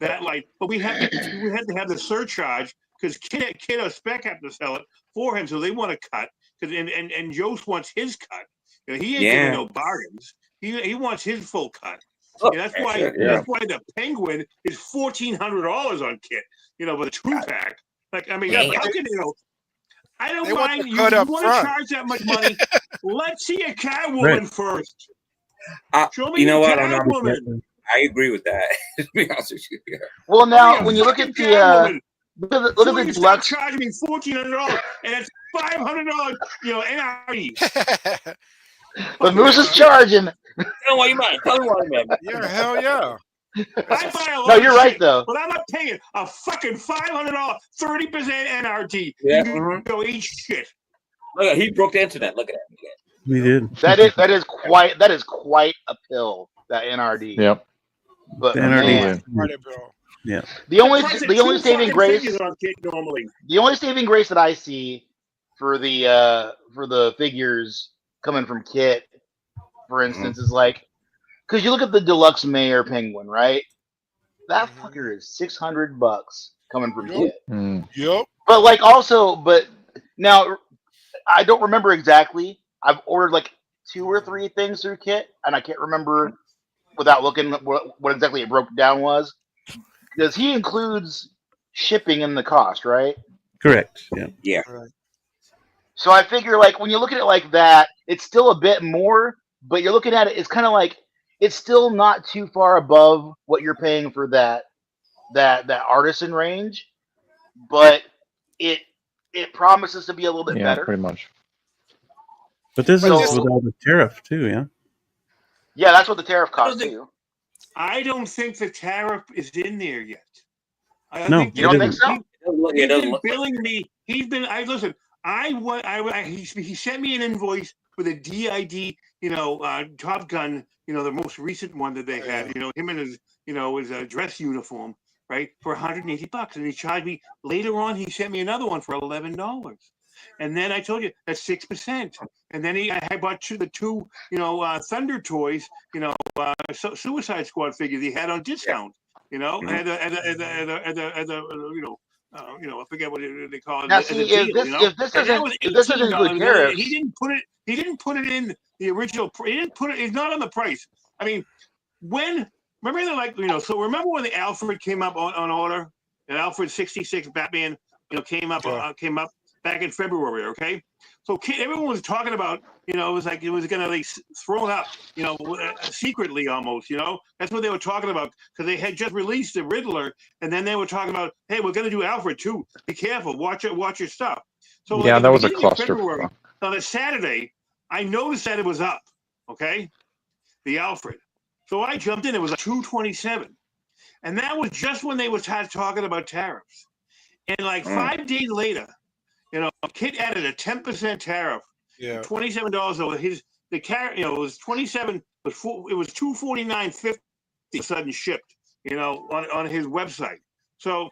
Speaker 3: that like, but we had to have the surcharge because Kid or Spec have to sell it for him, so they want to cut and Jost wants his cut. He ain't giving no bargains. He wants his full cut. That's why the Penguin is $1,400 on Kit. With a 2-pack. Like how can I don't mind you want to charge that much money. Let's see a Catwoman first. Show me Catwoman.
Speaker 8: I agree with that. To be honest with you. Yeah.
Speaker 7: Well, now when you look at the look at the deluxe,
Speaker 3: charging me $1,400 and it's $500. NRE.
Speaker 7: But Moose is charging.
Speaker 8: Tell me why you mind. Tell me why you mind.
Speaker 2: Yeah, hell yeah.
Speaker 3: I buy a lot
Speaker 7: no, you're right though.
Speaker 3: But I'm not paying a fucking $500, 30% NRT.
Speaker 8: Yeah.
Speaker 3: You go eat shit.
Speaker 8: Look, he broke the internet. Look at that.
Speaker 1: We did.
Speaker 7: That is quite a pill. That NRD.
Speaker 5: Yep.
Speaker 7: But
Speaker 1: The NRD.
Speaker 3: Yeah.
Speaker 7: The only saving grace. The only saving grace that I see for the figures coming from Kit, for instance, is like, because you look at the deluxe Mayor Penguin, right? That fucker is $600 coming from Kit.
Speaker 2: Yep.
Speaker 7: But now I don't remember exactly. I've ordered like 2 or 3 things through Kit, and I can't remember without looking what exactly it broke down was. Because he includes shipping in the cost, right?
Speaker 1: Correct. Yeah.
Speaker 8: Yeah.
Speaker 2: Right.
Speaker 7: So I figure, like, when you look at it like that, it's still a bit more, but you're looking at it, it's kind of like it's still not too far above what you're paying for that artisan range, but it promises to be a little bit better.
Speaker 5: Pretty much.
Speaker 1: But this is with all the tariff too, yeah.
Speaker 7: Yeah, that's what the tariff costs too.
Speaker 3: I don't think the tariff is in there yet.
Speaker 7: You don't think so?
Speaker 3: He's been billing me. Listen. He sent me an invoice for the DID, Top Gun, the most recent one that they had, him in his dress uniform, right, for $180, and he charged me later on. He sent me another one for $11, and then I told you that's 6%, and then I bought the two, Thunder Toys, Suicide Squad figures he had on discount, and I forget what they call it.
Speaker 7: Now, see, if this doesn't include tariffs,
Speaker 3: he didn't put it in the original. He didn't put it. It's not on the price. I mean, remember remember when the Alfred came up on order, and Alfred 66 Batman, came up back in February. Okay, so everyone was talking about, it was like it was gonna be thrown up, secretly almost. That's what they were talking about because they had just released the Riddler, and then they were talking about, hey, we're gonna do Alfred too. Be careful, watch your stuff. So
Speaker 5: yeah, that was a cluster.
Speaker 3: On a Saturday, I noticed that it was up. Okay, the Alfred. So I jumped in. It was $227, and that was just when they were talking about tariffs. And like 5 days later, Kit added a 10% tariff.
Speaker 2: Yeah.
Speaker 3: $27 over the carrot. It was 27. It was $249.50. Sudden shipped. On his website. So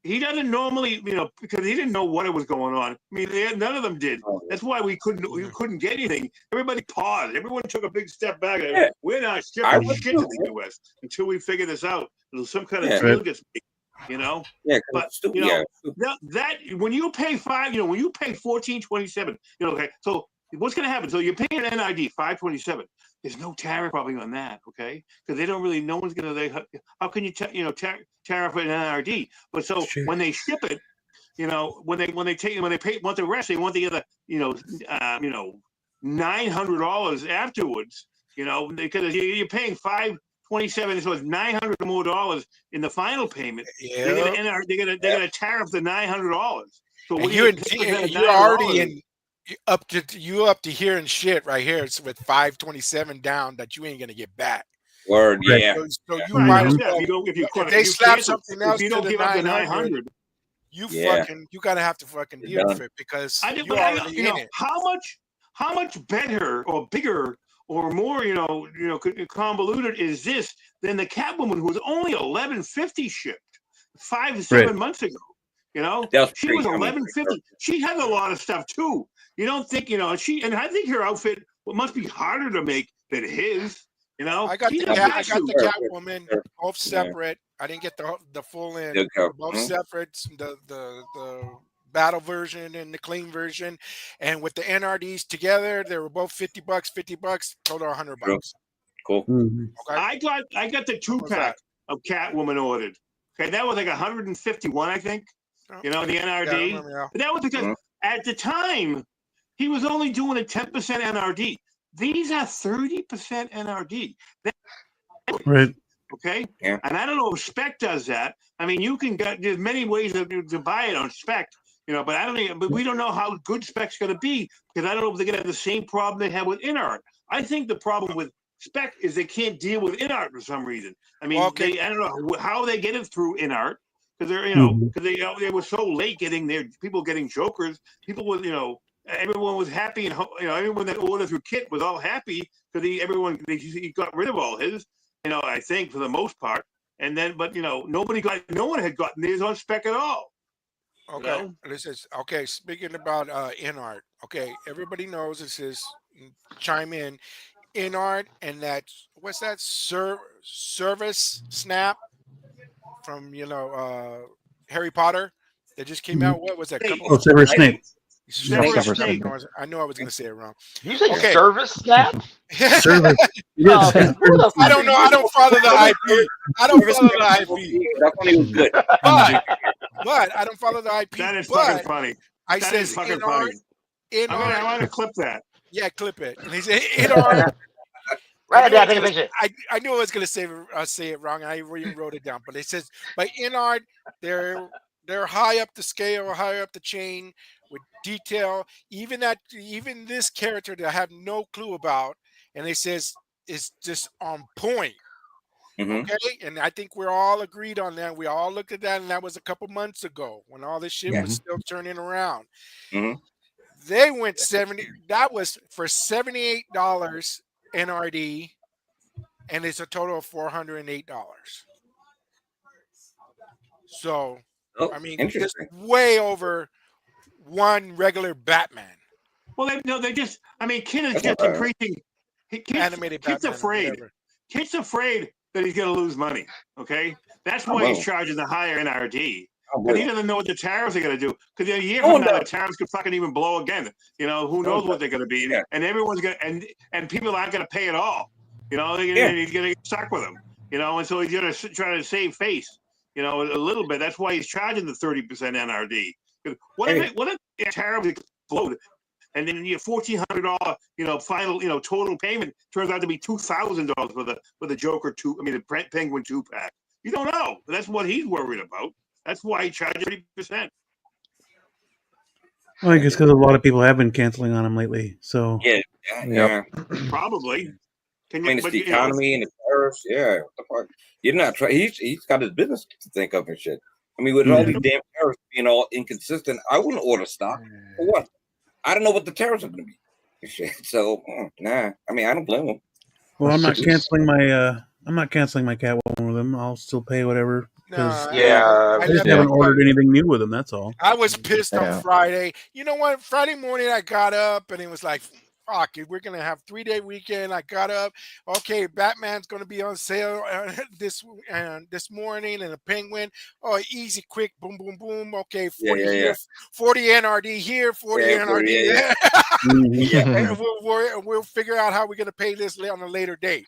Speaker 3: he doesn't normally, because he didn't know what was going on. I mean, none of them did. That's why we couldn't get anything. Everybody paused. Everyone took a big step back.
Speaker 8: Yeah.
Speaker 3: We're not shipping shit to the U.S. until we figure this out. Some kind of deal gets made,
Speaker 8: Yeah,
Speaker 3: but that when you pay when you pay $14.27, okay. So what's going to happen? So you're paying an NID $5.27. There's no tariff probably on that, okay? Because they don't really. No one's going to. How can you tariff an NID? But so when they ship it, when they want the rest, they want the other $900 afterwards. Because you're paying $5.27, so it's $900 more in the final payment.
Speaker 2: Yeah,
Speaker 3: they're gonna tariff the $900. So when
Speaker 2: you're already up to here and shit right here. It's with $5.27 down that you ain't gonna get back.
Speaker 8: Word, yeah.
Speaker 2: So you might as well. If they slap something else
Speaker 3: if you don't give up the 900,
Speaker 2: you gotta have to fucking deal with it because you're already in it.
Speaker 3: How much better or bigger or more, convoluted is this than the Catwoman who was only $11.50 shipped 5 to 7 months ago? She was $11.50. She has a lot of stuff too. You don't think, and I think her outfit must be harder to make than his.
Speaker 2: I got the Catwoman both separate. I didn't get the full in. Both separate. The battle version and the clean version, and with the NRDs together, they were both $50. $50, total $100.
Speaker 8: Cool.
Speaker 3: Mm-hmm. Okay. I got the 2-pack of Catwoman ordered. Okay, that was like 151, I think. The NRD.
Speaker 2: Yeah.
Speaker 3: But that was because at the time he was only doing a 10% NRD. These are 30% NRD.
Speaker 1: Right.
Speaker 3: Okay. Yeah. And I don't know if Spec does that. I mean, there's many ways to buy it on Spec. But I don't think, but we don't know how good Spec's going to be because I don't know if they're going to have the same problem they have with InArt. I think the problem with Spec is they can't deal with InArt for some reason. I mean, I don't know how they get it through InArt because they're, because they were so late getting people getting Jokers. People were, everyone was happy and everyone that ordered through Kit was all happy because he got rid of all his. I think for the most part, and then but no one had gotten theirs on Spec at all.
Speaker 2: Okay, this is Speaking about InArt, everybody knows this is chime in InArt, and that's what's that Service Snap from Harry Potter that just came out. What was that?
Speaker 1: Severus Snape.
Speaker 2: Snake. I know I was going to say it wrong.
Speaker 7: You say Service Snap?
Speaker 1: Service.
Speaker 2: I don't know. I don't follow the IP.
Speaker 8: That one was good.
Speaker 2: But I don't follow the IP.
Speaker 3: That is fucking funny.
Speaker 2: I said
Speaker 3: fucking funny. I want to clip that.
Speaker 2: Yeah, clip it. And he said InArt.
Speaker 7: Right there, take a picture.
Speaker 2: I knew I was going to say it wrong. I even wrote it down. But it says, by InArt, they're high up the scale, high up the chain with detail. Even this character that I have no clue about, and it says is just on point. Okay, and I think we're all agreed on that. We all looked at that, and that was a couple months ago when all this shit was still turning around. They went 70. That was for $78 NRD, and it's a total of $408. So, I mean, just way over one regular Batman.
Speaker 3: Well, they just. I mean, Kid is just increasing.
Speaker 2: Animated Batman.
Speaker 3: Kid's afraid. Kid's afraid that he's going to lose money. Okay, that's why he's charging the higher NRD. Because he doesn't know what the tariffs are going to do. Because a year from now, the tariffs could fucking even blow again. Who knows what they're going to be? Yeah. And everyone's going to, and people aren't going to pay it all. And he's going to get stuck with them. And so he's going to try to save face. A little bit. That's why he's charging the 30% NRD. What if the tariffs explode? And then your $1,400, final, total payment turns out to be $2,000 for the Joker the Penguin 2-pack. You don't know. That's what he's worried about. That's why he charged 30%.
Speaker 1: Well, I guess because a lot of people have been canceling on him lately. So
Speaker 3: Probably.
Speaker 8: It's the economy and the tariffs. Yeah, what the fuck? You're not trying. He's got his business to think of and shit. I mean, with all these damn tariffs being all inconsistent, I wouldn't order stock for what? I don't know what the tariffs are going to be. Shit. So nah. I mean, I don't blame him.
Speaker 1: Well, I'm not canceling my Catwoman with him. I'll still pay whatever Because
Speaker 2: I
Speaker 1: I just
Speaker 2: never
Speaker 1: haven't ordered anything new with them. That's all.
Speaker 2: I was pissed on
Speaker 5: Yeah.
Speaker 2: Friday. You know what? Friday morning I got up and it was like, fuck it, we're gonna have 3-day weekend. I got up. Okay, Batman's gonna be on sale this morning, and the Penguin. Oh, easy, quick, boom, boom, boom. Okay, 40 here, 40 NRD here, 40 NRD there. And we'll figure out how we're gonna pay this on a later date.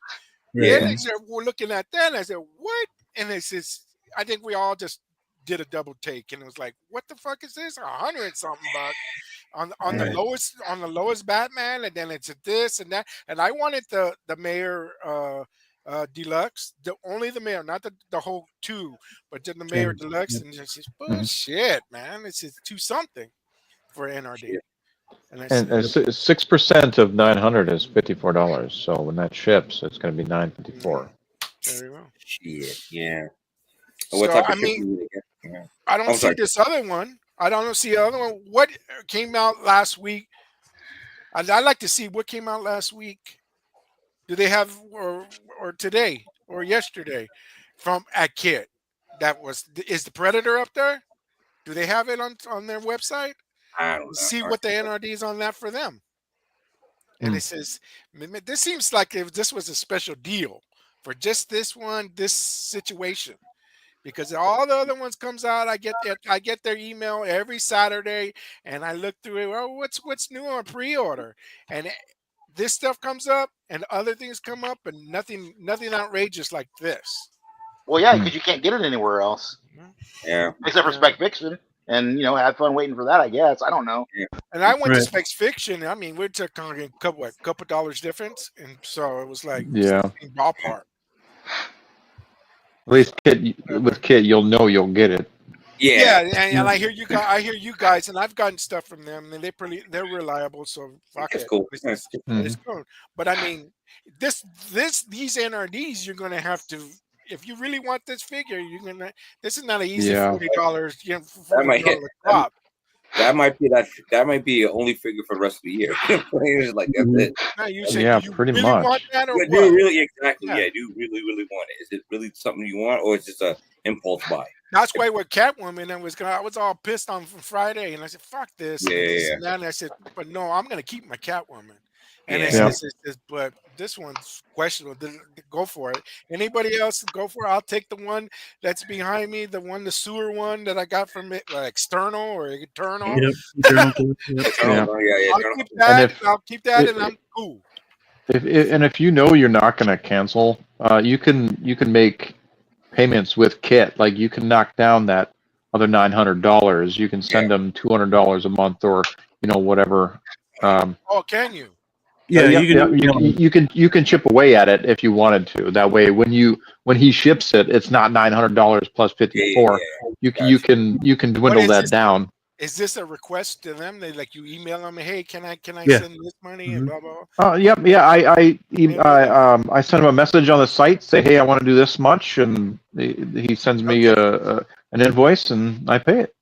Speaker 2: Then they said, we're looking at that, and I said, what? And it says, I think we all just did a double take, and it was like, what the fuck is this? 100 and something bucks on the lowest Batman, and then it's this and that. And I wanted the Mayor Deluxe, only the Mayor, not the whole two, but just the Mayor Deluxe. And it's just bullshit, man. It's just 2 something for NRD.
Speaker 5: And 6% of 900 is $54. So when that ships, it's going to be $954.
Speaker 2: Very well.
Speaker 8: Shit, yeah.
Speaker 2: So, I mean, I don't see this other one. I don't see the other one. What came out last week? I'd like to see what came out last week. Do they have or today or yesterday from at Kit? Is the Predator up there? Do they have it on their website?
Speaker 8: I don't know.
Speaker 2: See what the NRD is on that for them. And it says, this seems like if this was a special deal for just this one, this situation. Because all the other ones comes out, I get their email every Saturday, and I look through it. Oh, what's new on pre-order? And this stuff comes up, and other things come up, and nothing outrageous like this.
Speaker 7: Well, yeah, because you can't get it anywhere else.
Speaker 8: Yeah.
Speaker 7: Except for Spec Fiction, and have fun waiting for that. I guess I don't know.
Speaker 8: Yeah.
Speaker 2: And I went to Spec Fiction. I mean, we're talking a couple dollars difference, and so it was like ballpark.
Speaker 5: At least with Kit, you'll know you'll get it.
Speaker 2: Yeah, and I hear you guys. I hear you guys, and I've gotten stuff from them, and they're reliable. So fuck it.
Speaker 8: Cool.
Speaker 2: It's cool. But I mean, these NRDs, you're gonna have to. If you really want this figure, this is not an easy $40. $40 drop.
Speaker 8: That might be the only figure for the rest of the year. It's like that's it.
Speaker 2: Now you say,
Speaker 5: pretty
Speaker 2: really
Speaker 5: much.
Speaker 2: Want that or
Speaker 8: do
Speaker 2: what?
Speaker 8: you really exactly? Yeah, do you really want it? Is it really something you want, or is it just a impulse buy?
Speaker 2: That's why with Catwoman, I was all pissed on Friday, and I said, "Fuck this!" And that, and I said, "But no, I'm gonna keep my Catwoman." And but this one's questionable. Go for it. Anybody else, go for it. I'll take the one that's behind me, the sewer one that I got from external or internal.
Speaker 1: Yep.
Speaker 2: I'll keep that. I'll keep that, and I'm cool.
Speaker 5: If you know you're not going to cancel, you can make payments with Kit. Like you can knock down that other $900. You can send them $200 a month, or whatever.
Speaker 2: Can you?
Speaker 5: Yeah, you can chip away at it if you wanted to. That way, when he ships it, it's not $900 plus $54. You can dwindle that down.
Speaker 2: Is this a request to them? They you email them, hey, can I send this money and blah blah.
Speaker 5: I send him a message on the site, say, hey, I want to do this much, and he sends me an invoice, and I pay it.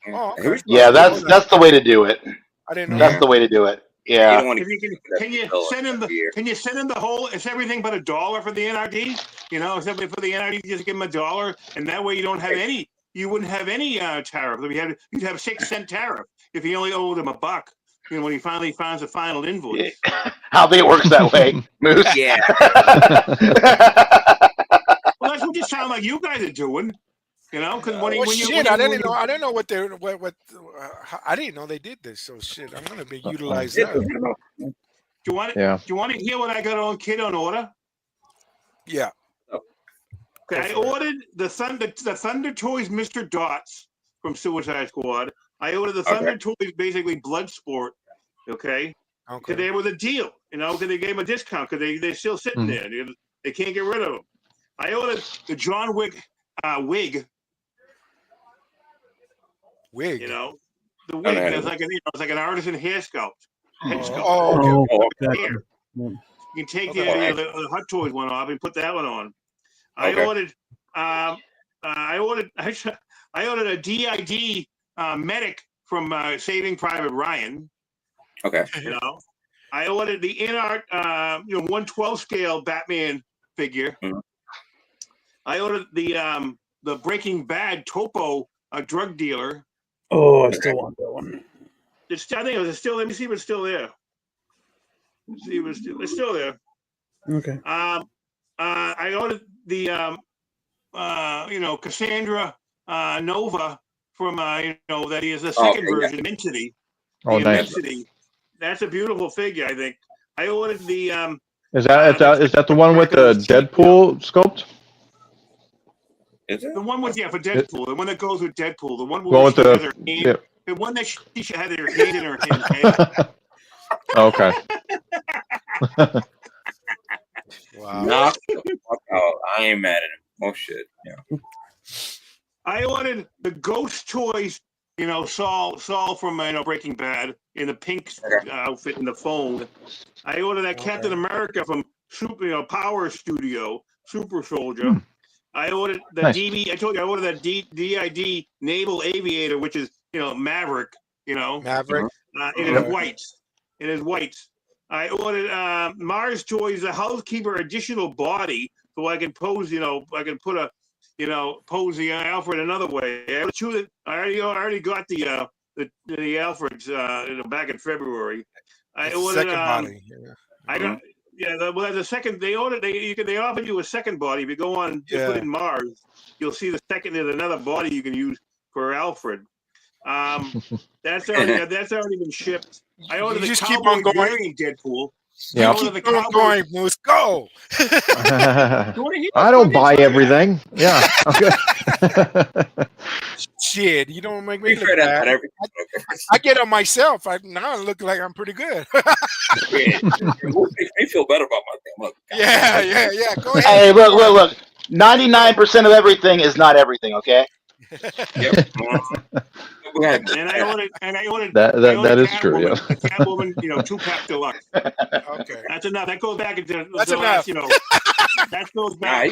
Speaker 2: Oh, okay.
Speaker 7: Yeah, that's the way to do it.
Speaker 2: I didn't know
Speaker 7: that's the way to do it. Yeah.
Speaker 3: Can you send him the whole? It's everything but $1 for the NRD. Except for the NRD, just give him $1, and that way you don't have any. You wouldn't have any tariff. You'd have 6-cent tariff if you only owed him $1. When he finally finds the final invoice.
Speaker 7: How think it works that way, Moose?
Speaker 8: Yeah.
Speaker 3: Well, that's what it sounds like you guys are doing. Because I
Speaker 2: didn't know what they're what. I didn't know they did this. So shit, I'm gonna be utilized that.
Speaker 3: Do you want to hear what I got on Kit on order?
Speaker 2: Yeah.
Speaker 3: Okay, I ordered the Thunder Toys Mr. Dots from Suicide Squad. I ordered the Thunder Toys, basically Bloodsport. Okay. Because they were the deal. Because they gave them a discount because they're still sitting there. They can't get rid of them. I ordered the John Wick wig.
Speaker 2: Wig.
Speaker 3: The wig. It's like an artisan hair sculpt.
Speaker 2: Okay.
Speaker 3: You can take the Hot Toys one off and put that one on. I ordered a DID medic from Saving Private Ryan.
Speaker 8: Okay.
Speaker 3: I ordered the InArt 1/12 scale Batman figure. I ordered the Breaking Bad Topo, a drug dealer.
Speaker 1: Oh, I still want that one.
Speaker 3: I think it was still. Let me see if it's still there. Let's see if it's still there.
Speaker 1: Okay.
Speaker 3: I ordered the Cassandra Nova from that is the second version, Immensity.
Speaker 5: Oh, nice.
Speaker 3: Immensity. That's a beautiful figure, I think. I ordered the
Speaker 5: Is that the one with the Deadpool sculpt?
Speaker 8: Is it?
Speaker 3: the one with for Deadpool, the one that goes with Deadpool, the one
Speaker 5: Well,
Speaker 3: where
Speaker 5: with
Speaker 3: she
Speaker 5: the-
Speaker 3: has her hand, the one that she had her hand in her hand.
Speaker 5: Okay.
Speaker 2: Wow.
Speaker 8: Knock the fuck out. I ain't mad at him. Oh shit. Yeah.
Speaker 3: I ordered the Ghost Toys, Saul from Breaking Bad in the pink outfit in the phone. I ordered that Captain America from Power Studio, Super Soldier. I ordered the DB. I told you I ordered that DID Naval Aviator, which is Maverick.
Speaker 2: Maverick.
Speaker 3: It is whites. It is whites. I ordered Mars Toys, the Housekeeper additional body, so I can pose. I can put a pose the Alfred another way. I already got the Alfreds back in February. I ordered
Speaker 2: second body.
Speaker 3: I don't. Yeah, the second they ordered they offer you a second body. If you go on to put in Mars, you'll see the second. There's another body you can use for Alfred. That's already been shipped. I ordered the Cowboy variant Deadpool.
Speaker 5: Yeah.
Speaker 2: Keep on going, Moose. Go.
Speaker 5: I don't buy everything. Yeah. Okay.
Speaker 2: Shit, you don't make me look bad. I get on myself. Now I look like I'm pretty good.
Speaker 8: They feel better about my thing.
Speaker 2: Yeah. Go ahead.
Speaker 7: Hey, look. 99% of everything is not everything. Okay.
Speaker 8: Yep.
Speaker 3: And I ordered
Speaker 5: that is true. Yeah.
Speaker 3: The Catwoman, 2-pack deluxe.
Speaker 2: Okay.
Speaker 3: That's enough. That goes back into
Speaker 2: That's
Speaker 3: the
Speaker 2: enough.
Speaker 3: last, that goes back.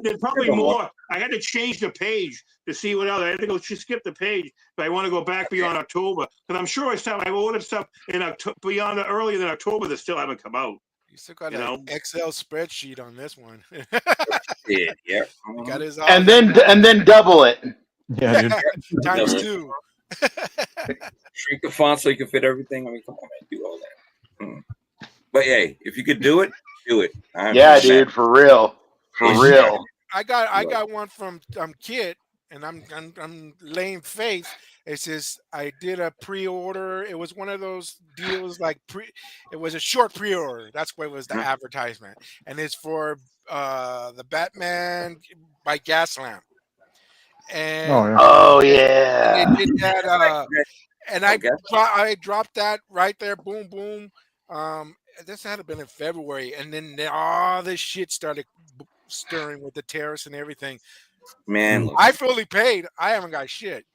Speaker 3: There's probably more. I had to change the page to see what else. I had to go skip the page, but I want to go back beyond October because I'm sure I ordered stuff in October beyond earlier than October that still haven't come out.
Speaker 2: You still got an Excel spreadsheet on this one.
Speaker 8: Yeah.
Speaker 2: Got his
Speaker 7: and then double it.
Speaker 5: Yeah, dude.
Speaker 2: Times 2.
Speaker 8: Shrink the font so you can fit everything. I mean, come on, man, do all that. But hey, if you could do it, do it.
Speaker 7: Dude, for real.
Speaker 2: I got one from Kit, and I'm laying faith. It says I did a pre-order. It was one of those deals it was a short pre-order. That's what was the advertisement, and it's for the Batman by Gaslamp. And and they did that, and I dropped that right there. Boom, boom. This had been in February, and then all this shit started stirring with the tariffs and everything.
Speaker 8: Man, look,
Speaker 2: I fully paid. I haven't got shit.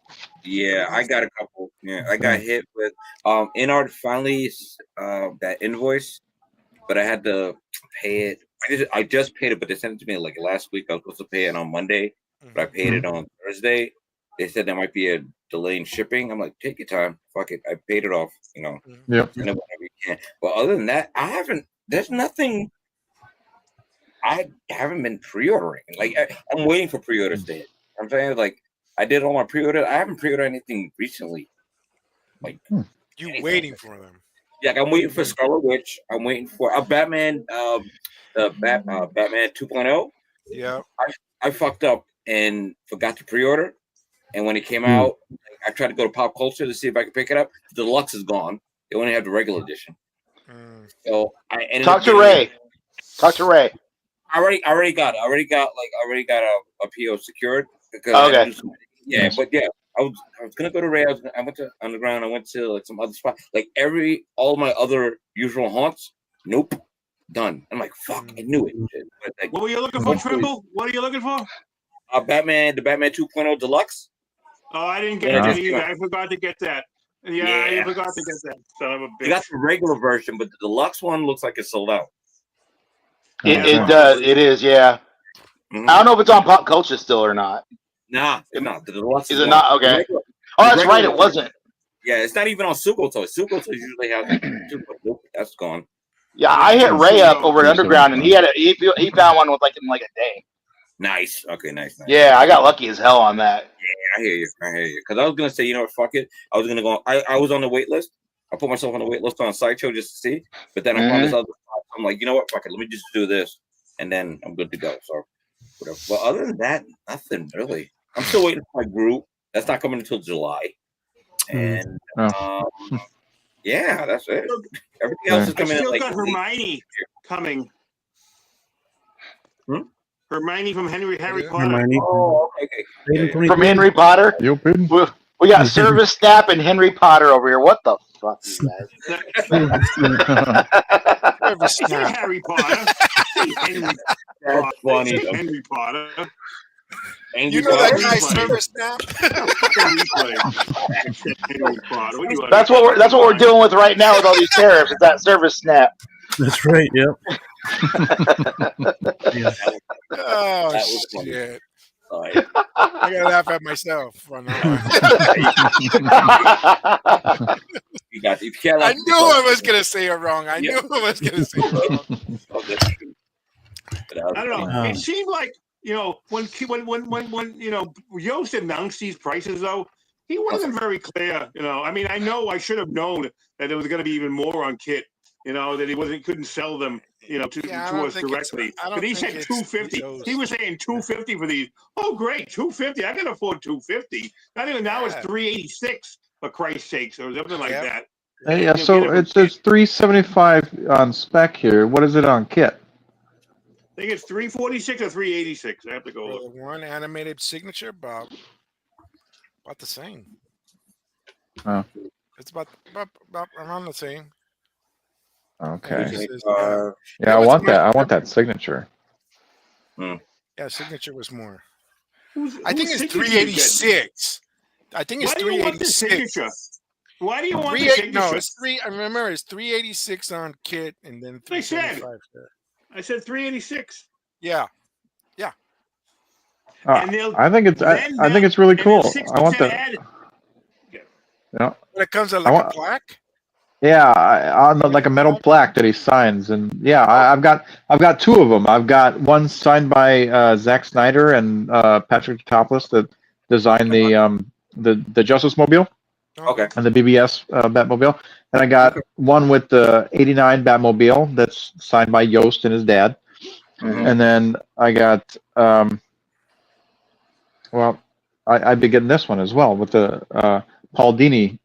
Speaker 8: Yeah, I got a couple. Yeah, I got hit with Inart finally that invoice, but I had to pay it. I just paid it, but they sent it to me like last week. I was supposed to pay it on Monday, but I paid it on Thursday. They said there might be a delay in shipping. I'm like, take your time. Fuck it. I paid it off,
Speaker 5: Yep.
Speaker 8: Whenever you can. But other than that, I haven't. There's nothing. I haven't been pre-ordering. Like I'm waiting for pre-orders to hit. I'm saying like I did all my pre-order. I haven't pre-ordered anything recently. Like
Speaker 2: you waiting for them?
Speaker 8: Yeah, I'm waiting for Scarlet Witch. I'm waiting for a Batman. Batman 2.0.
Speaker 2: Yeah.
Speaker 8: I fucked up and forgot to pre-order. And when it came out, I tried to go to Pop Culture to see if I could pick it up. The deluxe is gone. They only have the regular edition. So I ended
Speaker 7: Talk to Ray.
Speaker 8: I already got it. I already got a PO secured because I was gonna go to Ray. I went to Underground. I went to like some other spot. Like all my other usual haunts. Nope, done. I'm like, fuck, I knew it. But, like,
Speaker 3: what were you looking for, Trimble? What are you looking for?
Speaker 8: The Batman 2.0 Deluxe.
Speaker 3: Oh, I didn't get that either. I forgot to get that. Yeah, I forgot to get that. Son of a bitch.
Speaker 8: I got the regular version, but the deluxe one looks like it's sold out.
Speaker 7: It does. It is. Yeah. I don't know if it's on Pop Culture still or not.
Speaker 8: Nah, it's not. The deluxe
Speaker 7: is it not? Okay. That's right. It wasn't.
Speaker 8: Yeah, it's not even on Suko Toys. Suko Toys usually have. That's gone.
Speaker 7: Yeah, I hit Ray up over at Underground, and he found one with in like a day.
Speaker 8: Nice. Okay, nice.
Speaker 7: Yeah, I got lucky as hell on that.
Speaker 8: Yeah, I hear you. Because I was gonna say, you know what, fuck it. I was gonna go. I was on the wait list. I put myself on the wait list on Sideshow just to see. But then I found this other. I'm like, you know what, fuck it. Let me just do this, and then I'm good to go. So whatever. Well, other than that, nothing really. I'm still waiting for my group. That's not coming until July. And yeah, that's it. Everything else is coming.
Speaker 3: I still
Speaker 8: in
Speaker 3: got Hermione coming. Hermione from Harry Potter.
Speaker 1: Hermione.
Speaker 8: Oh, okay.
Speaker 7: From Henry Potter. We got Service Snap and Henry Potter over here. What the fuck, you guys?
Speaker 3: I said Harry Potter. Henry
Speaker 8: That's funny.
Speaker 3: Henry Potter.
Speaker 2: You know that guy Service Snap?
Speaker 7: That's what we're dealing with right now with all these tariffs. It's that Service Snap.
Speaker 1: That's right. Yep.
Speaker 2: Oh shit! I gotta laugh at myself.
Speaker 8: You got it.
Speaker 2: I knew I was gonna say it wrong. I knew I was gonna say it wrong.
Speaker 3: I don't know. It seemed like, you know, when you know, Yost announced these prices, though, he wasn't very clear. You know, I mean, I know I should have known that there was going to be even more on Kit. You know, that he couldn't sell them, you know, to us directly. But he said 250. He was saying 250 for these. Oh, great, 250. I can afford 250. Not even now. It's 386 for Christ's sakes, or something like that.
Speaker 5: Yeah, so it says 375 on spec here. What is it on Kit?
Speaker 3: I think it's 346 or 386. I have to go look.
Speaker 2: One animated signature, about the same.
Speaker 5: Oh.
Speaker 2: It's about around the same.
Speaker 5: Okay. Yeah, I want that. I want that signature.
Speaker 2: Yeah, signature was more. I think it's 386. I think it's 386.
Speaker 3: Why do you want the signature?
Speaker 2: No, it's three. I remember it's 386 on Kit, and then 375.
Speaker 3: I said 386.
Speaker 2: Yeah.
Speaker 5: I think it's. I think it's really cool. I want that. Yeah.
Speaker 2: When it comes to like a plaque.
Speaker 5: Yeah, on like a metal plaque that he signs, and yeah, I've got two of them. I've got one signed by Zack Snyder and Patrick Topoulos that designed the Justice Mobile, and the BBS Batmobile, and I got one with the '89 Batmobile that's signed by Yost and his dad, and then I got I'd be getting this one as well with the Paul Dini,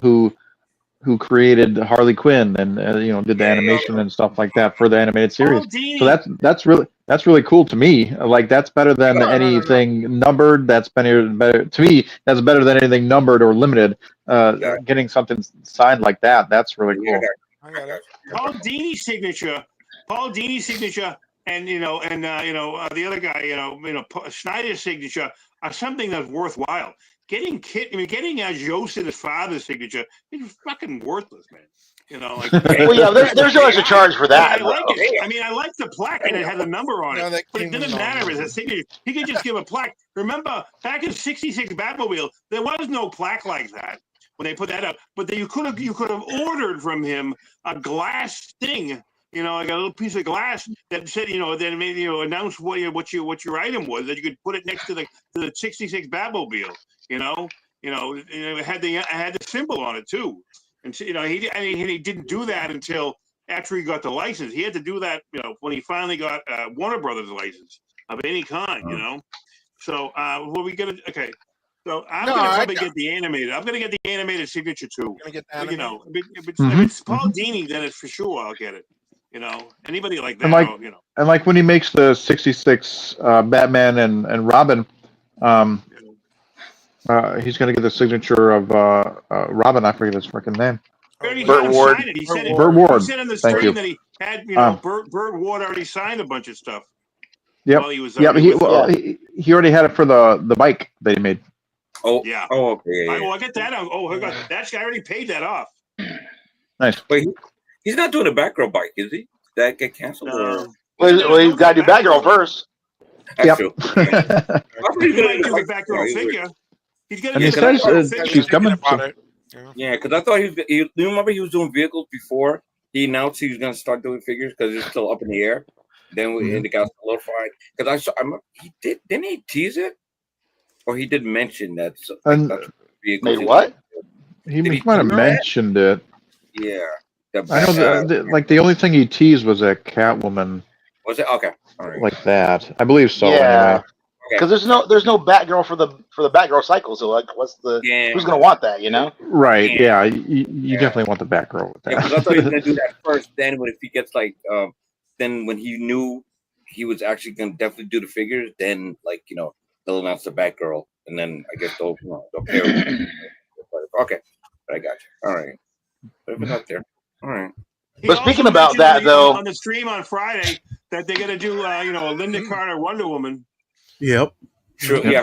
Speaker 5: who created Harley Quinn and did the animation and stuff like that for the animated series. So that's really cool to me. Like that's better than anything numbered. That's better to me. That's better than anything numbered or limited. Getting something signed like that's really cool.
Speaker 3: Paul Dini's signature, and the other guy, Snyder's signature are something that's worthwhile. Getting Yost and his father's signature is fucking worthless, man. You know, like
Speaker 7: well, yeah, there's no extra charge for that.
Speaker 3: I like it. I mean, I like the plaque and it had a number on it, but it didn't matter as a signature. He could just give a plaque. Remember, back in '66 Batmobile, there was no plaque like that when they put that up. But you could have ordered from him a glass thing. You know, like a little piece of glass that said, that made announce what your item was, that you could put it next to the '66 Batmobile. It had the symbol on it too, and he didn't do that until after he got the license. He had to do that, when he finally got Warner Brothers license of any kind. So what are we gonna? Okay, so I'm gonna probably get the animated. I'm gonna get the animated signature too. If it's Paul Dini, then it's for sure I'll get it. Anybody like that.
Speaker 5: And like when he makes the '66 Batman and Robin. He's going to get the signature of Robin. I forget his freaking name.
Speaker 7: Burt Ward.
Speaker 5: Burt Ward.
Speaker 3: He said in the stream that he had, Burt Ward already signed a bunch of stuff.
Speaker 5: Yep. He already had it for the bike that he made.
Speaker 8: Oh,
Speaker 3: yeah.
Speaker 8: Oh, okay.
Speaker 3: I get that. That guy already paid that off.
Speaker 5: Nice.
Speaker 8: Wait, he's not doing a Batgirl bike, is he? Did that get canceled?
Speaker 7: Well, he's got to do Batgirl first.
Speaker 5: Yep.
Speaker 3: He's going to do a Batgirl figure. He's going to
Speaker 5: get she's coming.
Speaker 8: Yeah, because I thought you remember he was doing vehicles before he announced he was going to start doing figures because it's still up in the air. Then it got solidified because I saw. Didn't he tease it, or he did mention that?
Speaker 5: And
Speaker 8: that's
Speaker 7: made what?
Speaker 5: He might have mentioned it.
Speaker 8: Yeah.
Speaker 5: I know the only thing he teased was that Catwoman.
Speaker 8: Was it okay? All right.
Speaker 5: Like that, I believe so.
Speaker 7: Yeah.
Speaker 5: Anyway.
Speaker 7: Because there's no Batgirl for the Batgirl cycle, so like, who's gonna want that, you know?
Speaker 5: Right? Yeah, you definitely want the Batgirl with that.
Speaker 8: Yeah, because I thought he was gonna do that first. Then, if he gets like, then when he knew he was actually gonna definitely do the figures, then they'll announce the Batgirl, and then I guess they'll pair. Okay, but I got you. All right, put it out there. All right.
Speaker 7: But speaking about that, though,
Speaker 3: on the stream on Friday, that they're gonna do, a Linda Carter Wonder Woman.
Speaker 1: Yep.
Speaker 8: Sure.
Speaker 3: Yep.
Speaker 8: Yeah,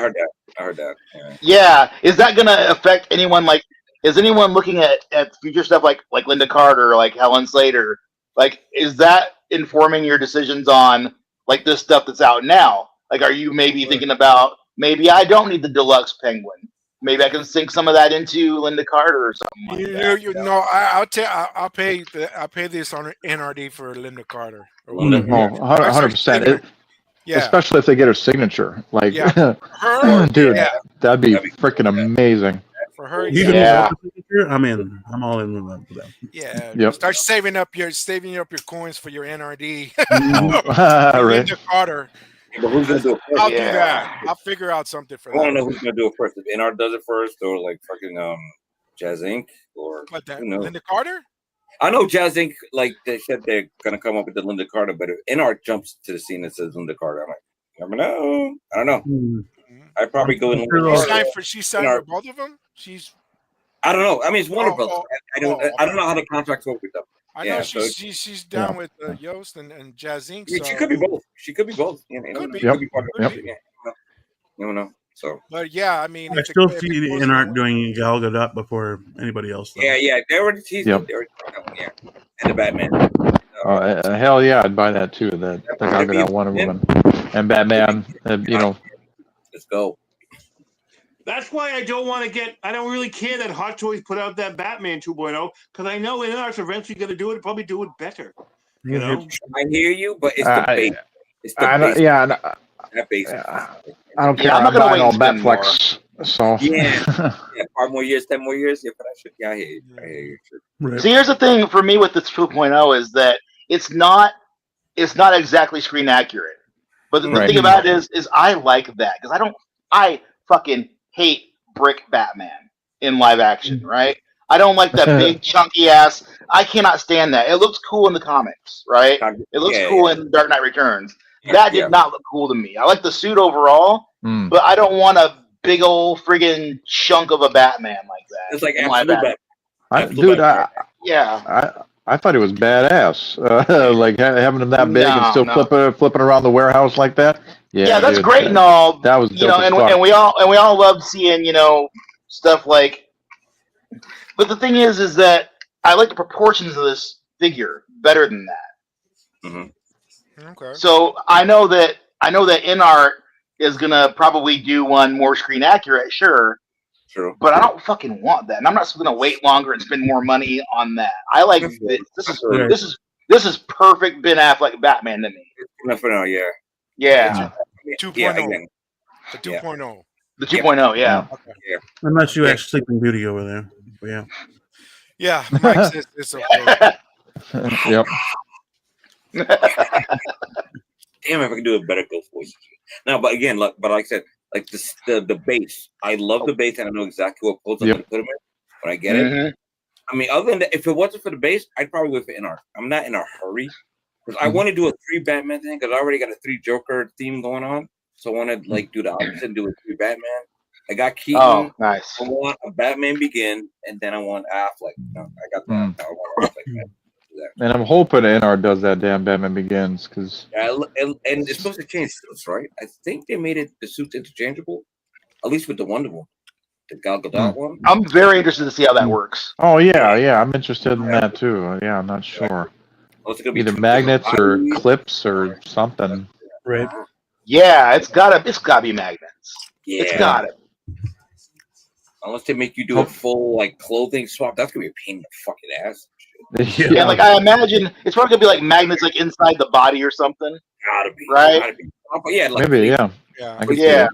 Speaker 8: I heard that.
Speaker 7: Yeah. Is that gonna affect anyone? Like, is anyone looking at future stuff like Linda Carter, like Helen Slater? Like, is that informing your decisions on like this stuff that's out now? Like, are you maybe thinking about maybe I don't need the deluxe Penguin? Maybe I can sink some of that into Linda Carter or something like that.
Speaker 2: I'll pay this on NRD for Linda Carter.
Speaker 5: 100%.
Speaker 2: Yeah.
Speaker 5: Especially if they get her signature. Like,
Speaker 2: her,
Speaker 5: dude, that'd be freaking amazing.
Speaker 2: For her,
Speaker 1: I'm in. I'm all in with that.
Speaker 2: Yeah.
Speaker 5: Yep.
Speaker 2: Start saving up your coins for your NRD.
Speaker 5: Right.
Speaker 2: Linda Carter.
Speaker 8: But who's gonna do it first?
Speaker 2: I'll do that. I'll figure out something for that.
Speaker 8: I want to know who's gonna do it first. If NR does it first, or like fucking Jazz Inc. or
Speaker 2: what that?
Speaker 8: Who knows?
Speaker 2: Linda Carter?
Speaker 8: I know Jazz Inc. Like they said they're gonna come up with the Linda Carter, but if NR jumps to the scene and says Linda Carter, I'm like, never know. I don't know.
Speaker 1: Mm-hmm.
Speaker 8: I'd probably go in.
Speaker 2: She signed for both of them.
Speaker 8: I don't know. I mean, it's Warner Brothers. I don't know how the contracts work with them.
Speaker 2: I know she's down with Yost and Jazz Inc.
Speaker 8: I mean, she could be both. She could be both.
Speaker 2: Could be.
Speaker 8: Could be part of it. Yeah. You don't know. So.
Speaker 2: But yeah, I mean,
Speaker 1: I still see the NR doing Gal Gadot before anybody else. Though.
Speaker 8: Yeah. They already teased it. They already and the Batman.
Speaker 5: Hell yeah, I'd buy that too. That Gal Gadot Wonder Woman and Batman.
Speaker 8: Let's go.
Speaker 3: That's why I don't really care that Hot Toys put out that Batman 2.0, because I know NR's eventually going to do it, probably do it better. You know?
Speaker 8: I hear you, but it's the base. It's the base. That base.
Speaker 5: I don't care. I'm buying all Netflix. So
Speaker 8: yeah, 5 more years, 10 more years. Yeah, but I should. Yeah, I hear you.
Speaker 7: Right. See, here's the thing for me with this 2.0 is that it's not exactly screen accurate. But the thing about it is I like that because I fucking hate brick Batman in live action, right? I don't like that big chunky ass. I cannot stand that. It looks cool in the comics, right? It looks cool in Dark Knight Returns. That did not look cool to me. I like the suit overall, but I don't want a big old friggin' chunk of a Batman like that.
Speaker 8: It's like absolute
Speaker 5: I thought it was badass. Like having him that big and still flipping around the warehouse like that.
Speaker 7: Yeah, that's great and all.
Speaker 5: That was
Speaker 7: and we all loved seeing stuff like. But the thing is that I like the proportions of this figure better than that.
Speaker 8: Mm-hmm.
Speaker 2: Okay.
Speaker 7: So I know that NR is gonna probably do one more screen accurate, sure.
Speaker 8: True.
Speaker 7: But I don't fucking want that, and I'm not gonna wait longer and spend more money on that. I like this is perfect Ben Affleck Batman to me.
Speaker 8: For now, yeah.
Speaker 7: Yeah.
Speaker 2: 2.0. The 2.0.
Speaker 7: The 2.0, yeah.
Speaker 2: Okay.
Speaker 1: Unless you have Sleeping Beauty over there. But yeah.
Speaker 2: Yeah, Mike says it's okay.
Speaker 5: Yep.
Speaker 8: Damn, if I could do a better ghost voice. No, but again, like I said, like the base. I love the base, and I know exactly what pose I'm going to put them in when I get it. I mean, other than that, if it wasn't for the base, I'd probably wait for NR. I'm not in a hurry because I want to do a 3 Batman thing because I already got a 3 Joker theme going on. So I want to do the opposite and do a 3 Batman. I got Keaton.
Speaker 7: Oh, nice.
Speaker 8: I want a Batman Begin, and then I want Affleck. I got that. I want Affleck.
Speaker 5: And I'm hoping NR does that damn Batman Begins because
Speaker 8: and it's supposed to change suits, right? I think they made the suits interchangeable, at least with the Wonder Woman, the Gal Gadot one.
Speaker 7: I'm very interested to see how that works.
Speaker 5: Oh yeah, I'm interested in that too. Yeah, I'm not sure. Either magnets or clips or something.
Speaker 1: Right.
Speaker 7: Yeah, it's gotta be magnets.
Speaker 8: Yeah.
Speaker 7: It's gotta.
Speaker 8: Unless they make you do a full clothing swap, that's gonna be a pain in the fucking ass.
Speaker 7: And like I imagine it's probably gonna be like magnets like inside the body or something.
Speaker 8: Gotta be.
Speaker 7: Right?
Speaker 8: Gotta be. Yeah, like
Speaker 5: Maybe, yeah. I could see that.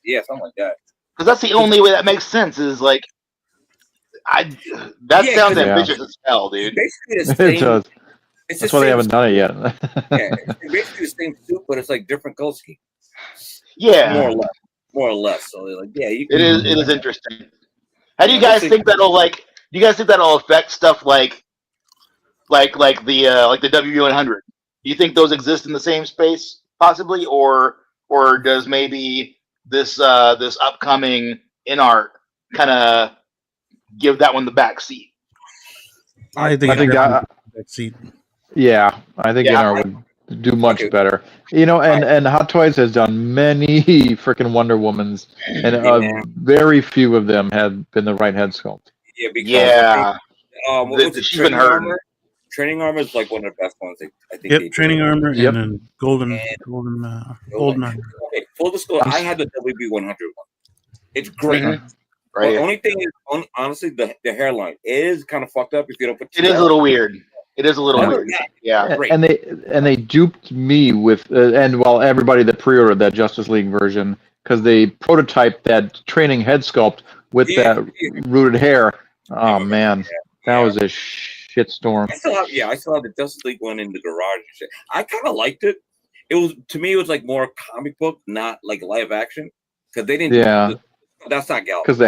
Speaker 8: Yeah, something like that.
Speaker 7: Because that's the only way that makes sense. Is like, that sounds ambitious as hell, dude.
Speaker 8: Basically the same.
Speaker 5: It does. That's why they haven't done it yet.
Speaker 8: Yeah, it's basically the same suit, but it's like different color scheme.
Speaker 7: Yeah,
Speaker 8: more or less. So like, yeah, you
Speaker 7: it is interesting. How do you guys think that'll like? Do you guys think that'll affect stuff like the WB100? Do you think those exist in the same space possibly, or does maybe this upcoming InArt kind of give that one the back seat?
Speaker 1: I think that seat.
Speaker 5: Yeah, I think InArt would do much better. You know, and Hot Toys has done many freaking Wonder Womans, and very few of them have been the right head sculpt.
Speaker 8: Yeah, because
Speaker 7: she's been hurting.
Speaker 8: Training armor is like one of the best ones. I think.
Speaker 1: Yep, training armor and then golden armor.
Speaker 8: Okay, full disclosure, I had the WB100 one. It's great.
Speaker 7: Mm-hmm.
Speaker 8: Right. The only thing is, honestly, the hairline is kind of fucked up if you don't put.
Speaker 7: It is a little weird. It is a little weird. Yeah.
Speaker 5: And they duped me with everybody that pre-ordered that Justice League version because they prototyped that training head sculpt with that rooted hair. Oh man, that was a shitstorm.
Speaker 8: I still have the Justice League one in the garage and shit. I kind of liked it. To me, it was like more comic book, not like live action, because they didn't.
Speaker 5: Yeah.
Speaker 8: That's not Galore.
Speaker 5: Because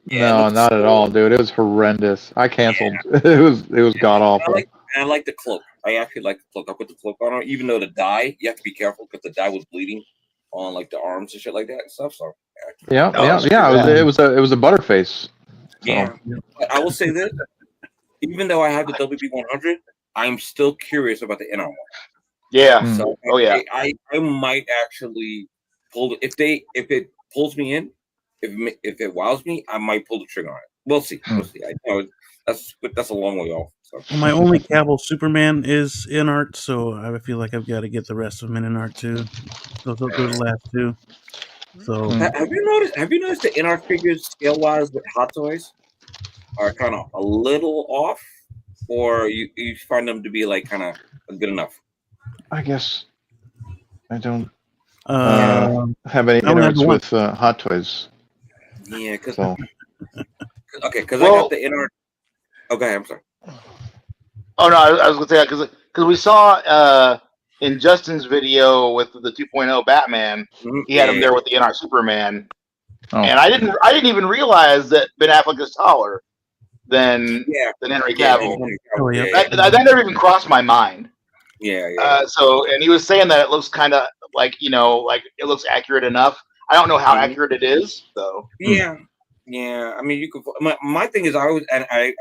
Speaker 5: no, not at all, dude. It was horrendous. I canceled. Yeah. It was god awful.
Speaker 8: I like the cloak. I actually like the cloak. I put the cloak on it, even though the dye, you have to be careful because the dye was bleeding on like the arms and shit like that and stuff. So
Speaker 5: yeah. It was a butterface.
Speaker 8: Yeah, but I will say this: even though I have the WB100, I'm still curious about the InArt one.
Speaker 7: Yeah.
Speaker 8: So I might actually pull if it pulls me in. If it wows me, I might pull the trigger on it. We'll see. We'll see. I know that's a long way off. So.
Speaker 1: Well, my only Cavill Superman is InArt, so I feel like I've got to get the rest of them in InArt too. So those are the last two. So
Speaker 8: have you noticed the InArt figures scale wise with Hot Toys are kind of a little off, or you find them to be like kind of good enough?
Speaker 5: I guess I don't have any InArts with Hot Toys.
Speaker 8: Yeah, because I got the InArt. Okay, I'm sorry.
Speaker 7: Oh no, I was gonna say that because we saw in Justin's video with the 2.0 Batman, he had him there with the InArt Superman, and I didn't even realize that Ben Affleck is taller than Henry Cavill. That never even crossed my mind. So, and he was saying that it looks kind of like like it looks accurate enough. I don't know how accurate it is, though.
Speaker 8: Yeah. I mean, you could. My thing is, I always and I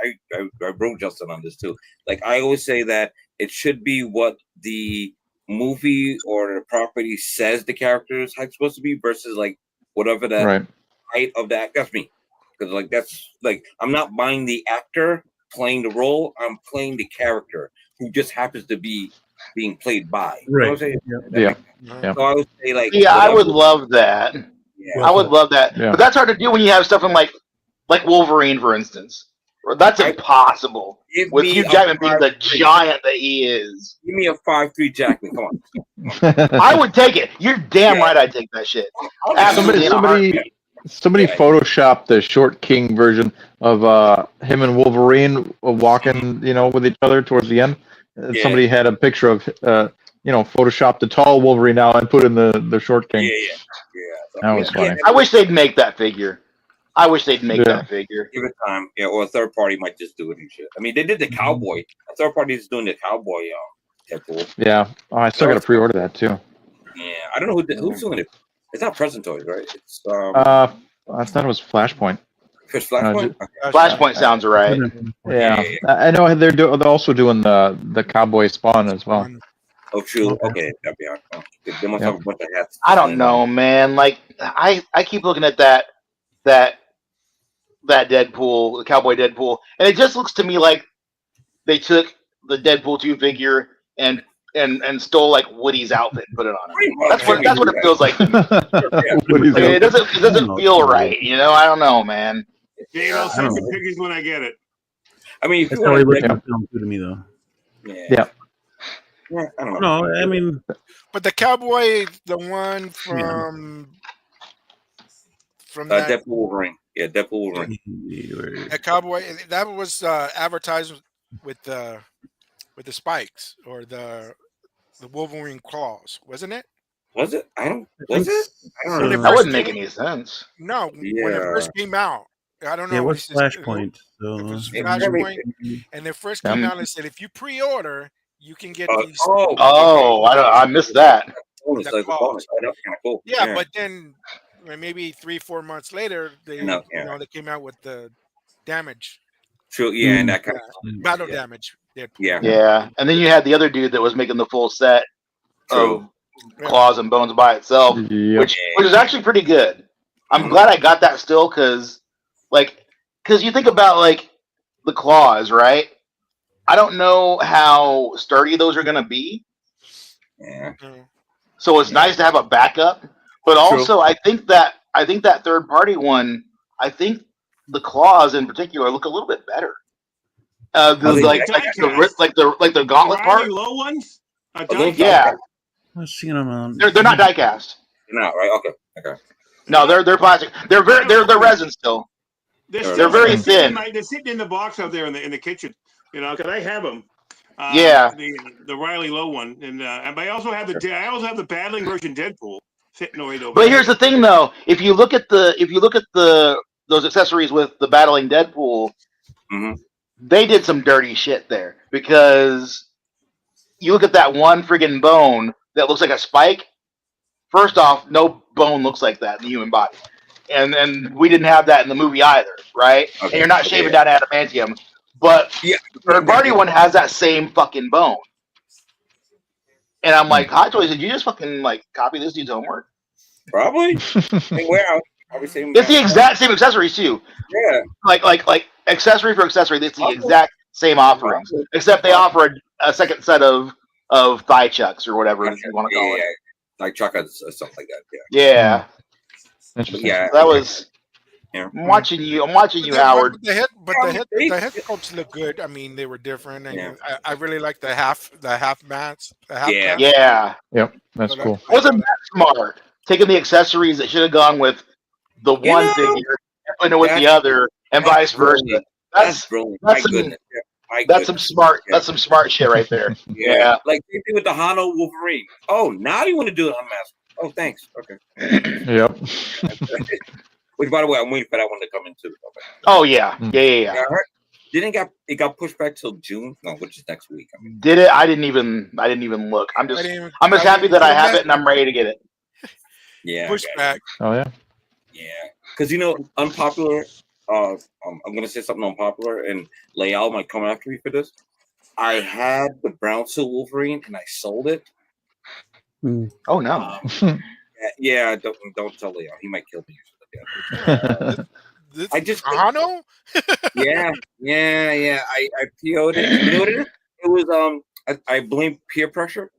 Speaker 8: wrote Justin on this too. Like I always say that it should be what the movie or the property says the character's height supposed to be versus like whatever the height of that. That's me, because like that's like I'm not buying the actor playing the role. I'm playing the character who just happens to be being played by. You know what I'm saying?
Speaker 5: Yeah.
Speaker 8: So I would say like
Speaker 7: I would love that. Yeah. I would love that. Yeah. But that's hard to do when you have stuff in like Wolverine, for instance. That's impossible. With Hugh Jackman being the giant that he is.
Speaker 8: Give me a 5'3" Jackman. Come on.
Speaker 7: I would take it. You're damn right I'd take that shit.
Speaker 5: Somebody photoshopped the Short King version of him and Wolverine walking, with each other towards the end. Somebody had a picture of photoshopped the tall Wolverine now and put in the Short King.
Speaker 8: Yeah.
Speaker 5: That was funny.
Speaker 7: I wish they'd make that figure. That figure.
Speaker 8: Give it time. Yeah, or a third party might just do it and shit. I mean, they did the cowboy. A third party is doing the cowboy Deadpool.
Speaker 5: Yeah. Oh, I still got to pre-order that too.
Speaker 8: Yeah, I don't know who's doing it. It's not Present Toys, right? It's
Speaker 5: I thought it was Flashpoint.
Speaker 8: Flashpoint.
Speaker 7: Flashpoint sounds right.
Speaker 5: Yeah. I know they're also doing the cowboy Spawn as well.
Speaker 8: Oh, true. Okay, that'd be awesome. They must have a bunch of hats.
Speaker 7: I don't know, man. Like I keep looking at that Deadpool, the cowboy Deadpool, and it just looks to me like they took the Deadpool 2 figure and stole like Woody's outfit and put it on him. That's what it feels like. It doesn't feel right, I don't know, man.
Speaker 3: Dave, I'll send you figures when I get it.
Speaker 8: I mean, if
Speaker 1: That's
Speaker 8: you
Speaker 1: how
Speaker 8: want
Speaker 1: he
Speaker 8: to
Speaker 1: looked
Speaker 8: dig,
Speaker 1: in the film too to me, though.
Speaker 8: yeah, I don't know.
Speaker 1: No, I mean,
Speaker 2: But the cowboy, the one
Speaker 1: yeah.
Speaker 2: from that
Speaker 8: Deadpool Wolverine. Yeah, Deadpool Wolverine.
Speaker 2: that cowboy that was advertised with the spikes or the Wolverine claws, wasn't it?
Speaker 8: Was it? I don't.
Speaker 1: I
Speaker 8: Was
Speaker 1: think
Speaker 8: it? I don't
Speaker 2: When it
Speaker 8: know.
Speaker 7: That
Speaker 2: first
Speaker 7: wouldn't make
Speaker 2: came,
Speaker 7: any sense.
Speaker 2: no, when it
Speaker 8: Yeah,
Speaker 2: first came out, I don't
Speaker 1: yeah, it
Speaker 2: know.
Speaker 1: was Flashpoint.
Speaker 2: It
Speaker 1: So
Speaker 2: was
Speaker 8: it probably.
Speaker 2: Flashpoint, and it first came out and said if you pre-order, you can get these
Speaker 8: Okay.
Speaker 7: I missed that.
Speaker 8: Bonus,
Speaker 2: the
Speaker 8: like a bonus.
Speaker 2: claws.
Speaker 8: Oh, that's kind of cool.
Speaker 2: Yeah, but then maybe 3-4 months later, they they came out with the damage,
Speaker 8: True. Yeah, and that kind
Speaker 2: battle
Speaker 8: of.
Speaker 2: damage. Deadpool.
Speaker 8: Yeah.
Speaker 7: Yeah, and then you had the other dude that was making the full set
Speaker 8: True.
Speaker 7: of claws and bones by itself,
Speaker 5: Yep.
Speaker 7: which is actually pretty good. I'm glad I got that still because you think about like the claws, right? I don't know how sturdy those are gonna be,
Speaker 8: Yeah.
Speaker 7: so it's nice to have a backup. But also, I think that third party one, I think the claws in particular look a little bit better. The gauntlet part.
Speaker 3: Riley low ones.
Speaker 7: Yeah,
Speaker 1: I've seen them on.
Speaker 7: they're not die cast.
Speaker 8: No, right? Okay.
Speaker 7: No, they're plastic. They're resin still. They're very thin.
Speaker 3: They're sitting in the box out there in the kitchen. You know, because I have them.
Speaker 7: Yeah.
Speaker 3: The Riley Low one, and I also have the battling version Deadpool sitting right over.
Speaker 7: But here's the thing, though. If you look at those accessories with the battling Deadpool, they did some dirty shit there because you look at that one friggin' bone that looks like a spike. First off, no bone looks like that in the human body, and we didn't have that in the movie either, right? And you're not shaving down adamantium, but the third party one has that same fucking bone. And I'm like, Hot Toys, did you just fucking like copy this dude's homework?
Speaker 8: Probably. It's
Speaker 7: the exact same accessories too.
Speaker 8: Yeah.
Speaker 7: Like accessory for accessory, it's the exact same offerings, except they offer a second set of thigh chucks or whatever you want to call it.
Speaker 8: Like chuckers or something like that.
Speaker 7: Yeah.
Speaker 8: Yeah.
Speaker 7: That was. I'm watching you, Howard.
Speaker 2: The head sculpts look good. I mean, they were different, and I really like the half mats.
Speaker 7: Yeah.
Speaker 5: Yep. That's cool.
Speaker 7: Wasn't that smart? Taking the accessories that should have gone with the one figure and putting it with the other, and vice versa. That's brilliant. That's some smart. That's some smart shit right there. Yeah.
Speaker 8: Like they did with the Hano Wolverine. Oh, now you want to do it unmasked? Oh, thanks. Okay.
Speaker 5: Yep.
Speaker 8: Which, by the way, I'm waiting for that one to come in too. Okay.
Speaker 7: Oh yeah. Yeah.
Speaker 8: I heard, it got pushed back till June? No, which is next week. I mean,
Speaker 7: did it? I didn't even look. I'm just happy that I have it and I'm ready to get it.
Speaker 8: Yeah.
Speaker 2: Pushback.
Speaker 5: Oh yeah.
Speaker 8: Yeah, because unpopular. I'm gonna say something unpopular, and Leal might come after me for this. I had the Brown Suit Wolverine, and I sold it.
Speaker 7: Oh no!
Speaker 8: Yeah, don't tell Leal. He might kill me. I just
Speaker 2: Hano.
Speaker 8: Yeah. I PO'd it. You know what it is? It was I blame peer pressure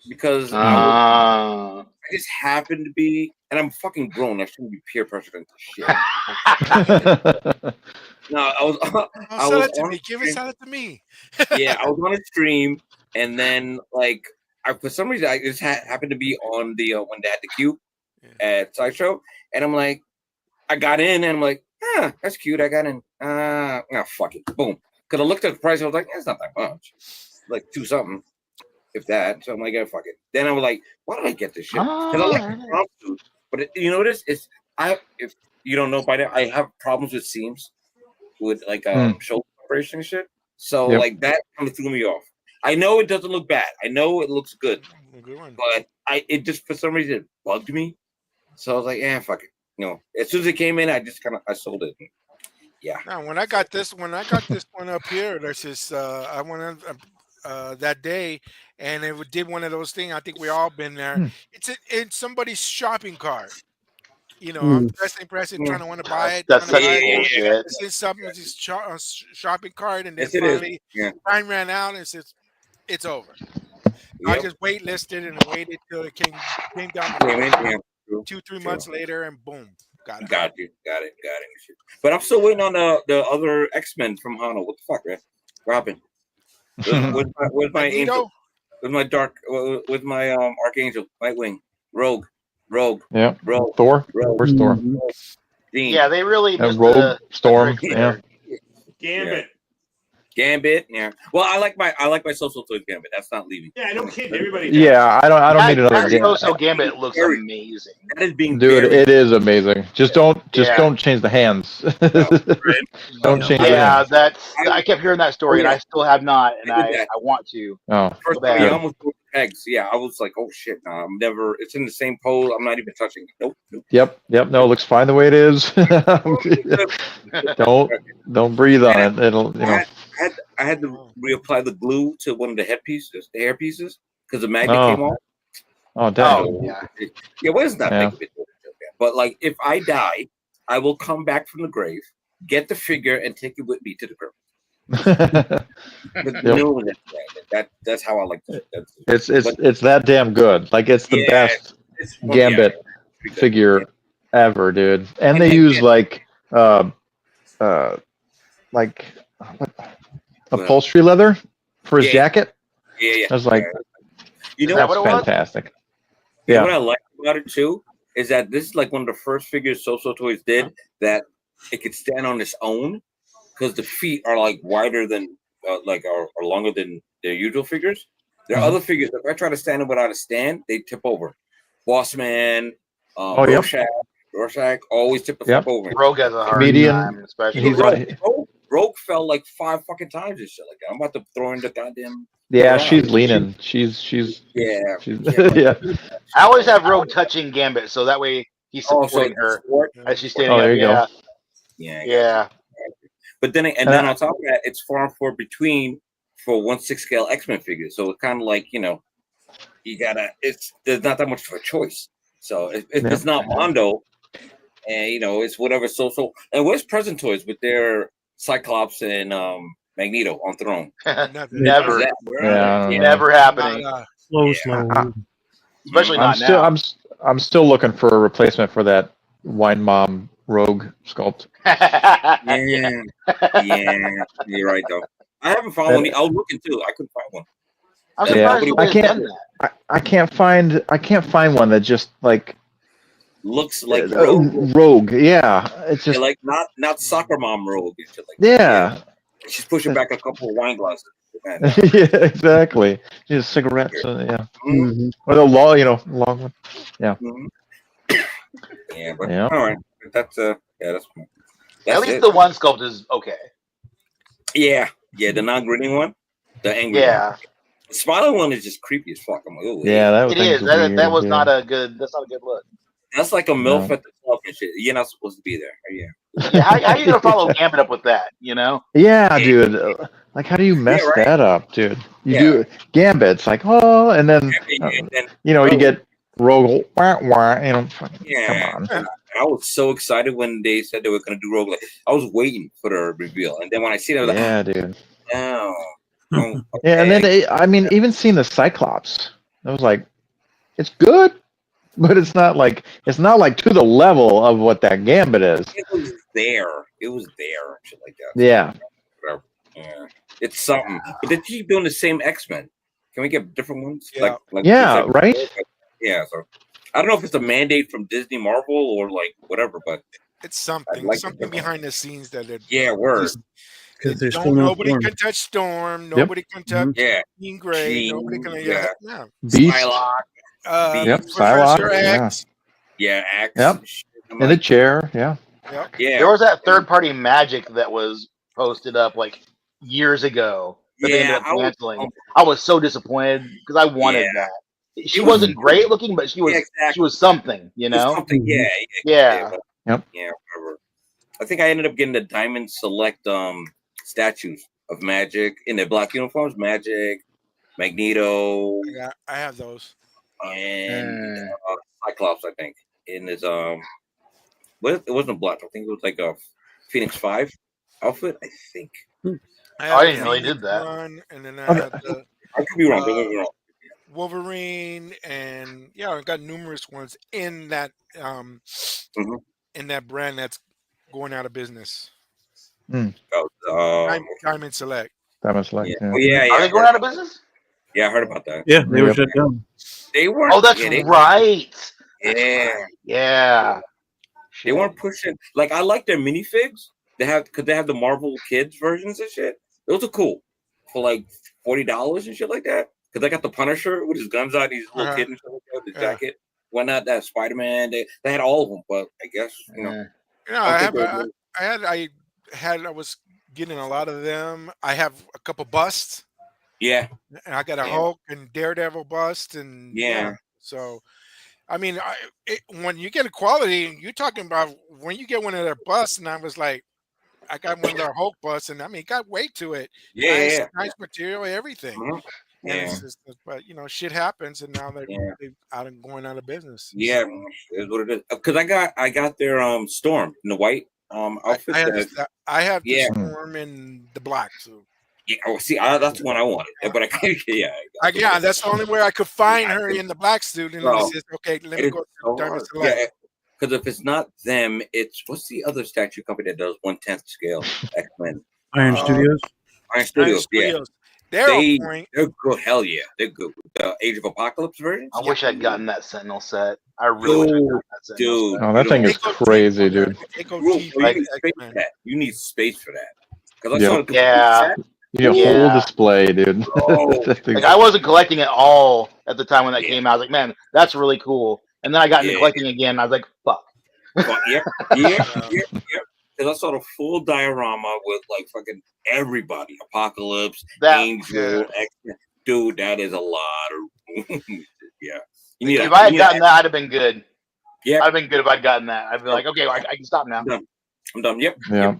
Speaker 8: because I just happened to be, and I'm fucking grown. I shouldn't be peer pressured into shit. No, I was
Speaker 2: sell it to me. Sell it to me.
Speaker 8: Yeah, I was on a stream, and then like for some reason I just happened to be on the when they had the queue at Sideshow, and I'm like, I got in, and I'm like, that's cute. I got in. Fuck it, boom. Because I looked at the price, I was like, that's not that much, like $2 something, if that. So I'm like, fuck it. Then I was like, why did I get this shit? Because I like the Brown Suit, but you know what it is? If you don't know by now, I have problems with seams, with like shoulder separation and shit. So like that kind of threw me off. I know it doesn't look bad. I know it looks good, but it just for some reason it bugged me. So I was like, fuck it. As soon as it came in, I sold it. Yeah.
Speaker 2: Now, when I got this one up here, there's this. I went that day, and it did one of those things. I think we all been there. It's in somebody's shopping cart. I'm pressing, trying to want to buy it.
Speaker 7: That's such
Speaker 2: bullshit. It's in somebody's shopping cart, and then finally time ran out, and it's over. I just waitlisted and waited till it came down. 2-3 months later, and boom.
Speaker 8: Got it. But I'm still waiting on the other X-Men from Hano. What the fuck, man? Robin. Where's my angel? With my with my archangel, Nightwing, Rogue.
Speaker 5: Yeah.
Speaker 8: Rogue.
Speaker 5: Thor.
Speaker 8: Rogue.
Speaker 5: Where's Thor?
Speaker 8: Dean.
Speaker 7: Yeah, they really missed
Speaker 5: Rogue, Storm.
Speaker 7: Yeah.
Speaker 3: Gambit.
Speaker 8: Yeah. Well, I like my social toys Gambit. That's not leaving.
Speaker 3: Yeah, no kidding. Everybody does.
Speaker 5: Yeah, I don't need another Gambit.
Speaker 7: So Gambit looks amazing.
Speaker 8: That is being
Speaker 5: Dude, it is amazing. Just don't change the hands. Don't change the hands.
Speaker 7: I kept hearing that story, and I still have not, and I want to.
Speaker 5: Oh,
Speaker 8: first time I almost broke the pegs. Yeah, I was like, oh shit, no, I'm never. It's in the same pose. I'm not even touching it. Nope.
Speaker 5: Yep. No, it looks fine the way it is. don't breathe on it. It'll,
Speaker 8: I had to reapply the glue to one of the the hair pieces, because the magnet came off.
Speaker 5: Oh, damn.
Speaker 8: Yeah, what is that big? But like, if I die, I will come back from the grave, get the figure, and take it with me to the grave. That's how I like it.
Speaker 5: It's that damn good. Like, it's the best Gambit figure ever, dude. And they use like upholstery leather for his jacket.
Speaker 8: Yeah.
Speaker 5: I was like, that's fantastic.
Speaker 8: Yeah. What I like about it too is that this is like one of the first figures So Toys did that it could stand on its own, because the feet are like wider than are longer than their usual figures. There are other figures, if I try to stand them without a stand, they tip over. Bossman, Rorschach always tip the fuck over.
Speaker 7: Rogue has a hard time, especially.
Speaker 8: Rogue fell like 5 fucking times and shit like that. I'm about to throw in the goddamn.
Speaker 5: Yeah, she's leaning. She's yeah.
Speaker 7: I always have Rogue touching Gambit, so that way he's supporting her as she's standing up.
Speaker 5: There you go.
Speaker 7: Yeah.
Speaker 8: But then then on top of that, it's 4 and 4 between for 1/6 scale X-Men figures. So it's kind of like, you gotta. There's not that much of a choice. So if it's not Mondo, and it's whatever. So and where's Present Toys with their Cyclops and Magneto on Throne?
Speaker 7: Never happening.
Speaker 3: Slow.
Speaker 7: Especially not now.
Speaker 5: I'm still looking for a replacement for that Wine Mom Rogue sculpt.
Speaker 8: Yeah, you're right though. I haven't found one. I was looking too. I couldn't find one.
Speaker 5: I can't find one that just like
Speaker 8: looks like
Speaker 5: Rogue. Yeah, it's just
Speaker 8: like not Soccer Mom Rogue. She's pushing back a couple of wine glasses.
Speaker 5: Yeah, exactly. Just cigarettes. Or the long one. Yeah.
Speaker 8: Yeah, but all right. That's that's
Speaker 7: at least the one sculpt is okay.
Speaker 8: Yeah, the non-grinning one, the angry one. The smiling one is just creepy as fuck. I'm like, oh,
Speaker 5: that
Speaker 7: is. That was not a good. That's not a good look.
Speaker 8: That's like a MILF at the club and shit. You're not supposed to be there.
Speaker 7: How are you gonna follow Gambit up with that?
Speaker 5: Yeah, dude. Like, how do you mess that up, dude? You do Gambit's like, and then you get Rogue. Come on.
Speaker 8: I was so excited when they said they were going to do Rogue. Like, I was waiting for the reveal, and then when I see it, I was like,
Speaker 5: dude.
Speaker 8: Oh,
Speaker 5: yeah, and then even seeing the Cyclops, I was like, it's good, but it's not like to the level of what that Gambit is.
Speaker 8: It was there, shit like that.
Speaker 5: Yeah.
Speaker 8: It's something. But they keep doing the same X-Men. Can we get different ones?
Speaker 5: Right?
Speaker 8: Yeah. So I don't know if it's a mandate from Disney, Marvel, or like whatever, but
Speaker 2: it's something behind the scenes that it.
Speaker 8: Yeah, word.
Speaker 1: Because
Speaker 2: nobody can touch Storm. Nobody can touch Jean Grey. Nobody can.
Speaker 5: Beast.
Speaker 2: Professor X.
Speaker 8: X.
Speaker 5: Yep. In the chair. Yeah.
Speaker 7: There was that third-party Magic that was posted up like years ago. They ended up canceling. I was so disappointed because I wanted that. She wasn't great looking, but she was she was something,
Speaker 8: Something,
Speaker 7: yeah.
Speaker 5: Yep.
Speaker 8: Yeah, whatever. I think I ended up getting the Diamond Select statues of Magic in their black uniforms. Magic, Magneto.
Speaker 2: I have those.
Speaker 8: And Cyclops, I think. In his it wasn't black. I think it was like a Phoenix 5 outfit. I think.
Speaker 7: I didn't know he did that.
Speaker 2: And then I had the,
Speaker 8: I could be wrong. Don't get me wrong.
Speaker 2: Wolverine, and I got numerous ones in that in that brand that's going out of business?
Speaker 8: Oh,
Speaker 2: Diamond Select.
Speaker 5: Diamond Select.
Speaker 8: yeah.
Speaker 5: Yeah.
Speaker 8: Oh, yeah,
Speaker 7: Are they going out of business?
Speaker 8: Yeah, I heard about that.
Speaker 1: Yeah, they were
Speaker 5: Yep.
Speaker 1: shut down.
Speaker 8: They weren't.
Speaker 7: Oh, that's
Speaker 8: yeah,
Speaker 7: right. That's
Speaker 8: Yeah.
Speaker 7: right. Yeah.
Speaker 8: They weren't pushing. Like, I like their minifigs. Because they have the Marvel Kids versions and shit. Those are cool for like $40 and shit like that. Because I got the Punisher with his guns out, his little kid and shit like that, the jacket. Why not that Spider-Man? They had all of them, but I guess
Speaker 2: I was getting a lot of them. I have a couple busts.
Speaker 8: Yeah.
Speaker 2: And I got a Hulk and Daredevil bust, and so I mean, when you get a quality, you're talking about when you get one of their busts, and I was like, I got one of their Hulk busts, and I mean, got weight to it. Nice material, everything.
Speaker 8: Mm-hmm.
Speaker 2: And it's just, but shit happens, and now they're going out of business.
Speaker 8: Yeah, is what it is. Because I got their Storm in the white outfit.
Speaker 2: I have the Storm in the black. So
Speaker 8: yeah, see, that's the one I wanted, but I can't. Yeah,
Speaker 2: that's the only way I could find her in the black suit, and he says, "Okay, let me go to Diamond Select."
Speaker 8: Yeah, because if it's not them, it's what's the other statue company that does 1/10 scale X-Men?
Speaker 1: Iron Studios.
Speaker 8: Iron Studios. Yeah.
Speaker 2: They're
Speaker 8: good. Hell yeah, they're good. With the Age of Apocalypse version.
Speaker 7: I wish I'd gotten that Sentinel set. I really wish I'd gotten that Sentinel set.
Speaker 5: Oh, that thing is crazy, dude.
Speaker 8: You need space for that. Because
Speaker 5: You need a whole display, dude.
Speaker 7: Like, I wasn't collecting it all at the time when that came out. I was like, man, that's really cool. And then I got into collecting again. And I was like, fuck.
Speaker 8: Yep. Because I saw the full diorama with like fucking everybody. Apocalypse, Angel, X-Men. Dude, that is a lot of
Speaker 7: if I had gotten that, I'd have been good.
Speaker 8: Yeah.
Speaker 7: I'd have been good if I'd gotten that. I'd be like, okay, I can stop now.
Speaker 8: I'm done. Yep.
Speaker 5: Yeah.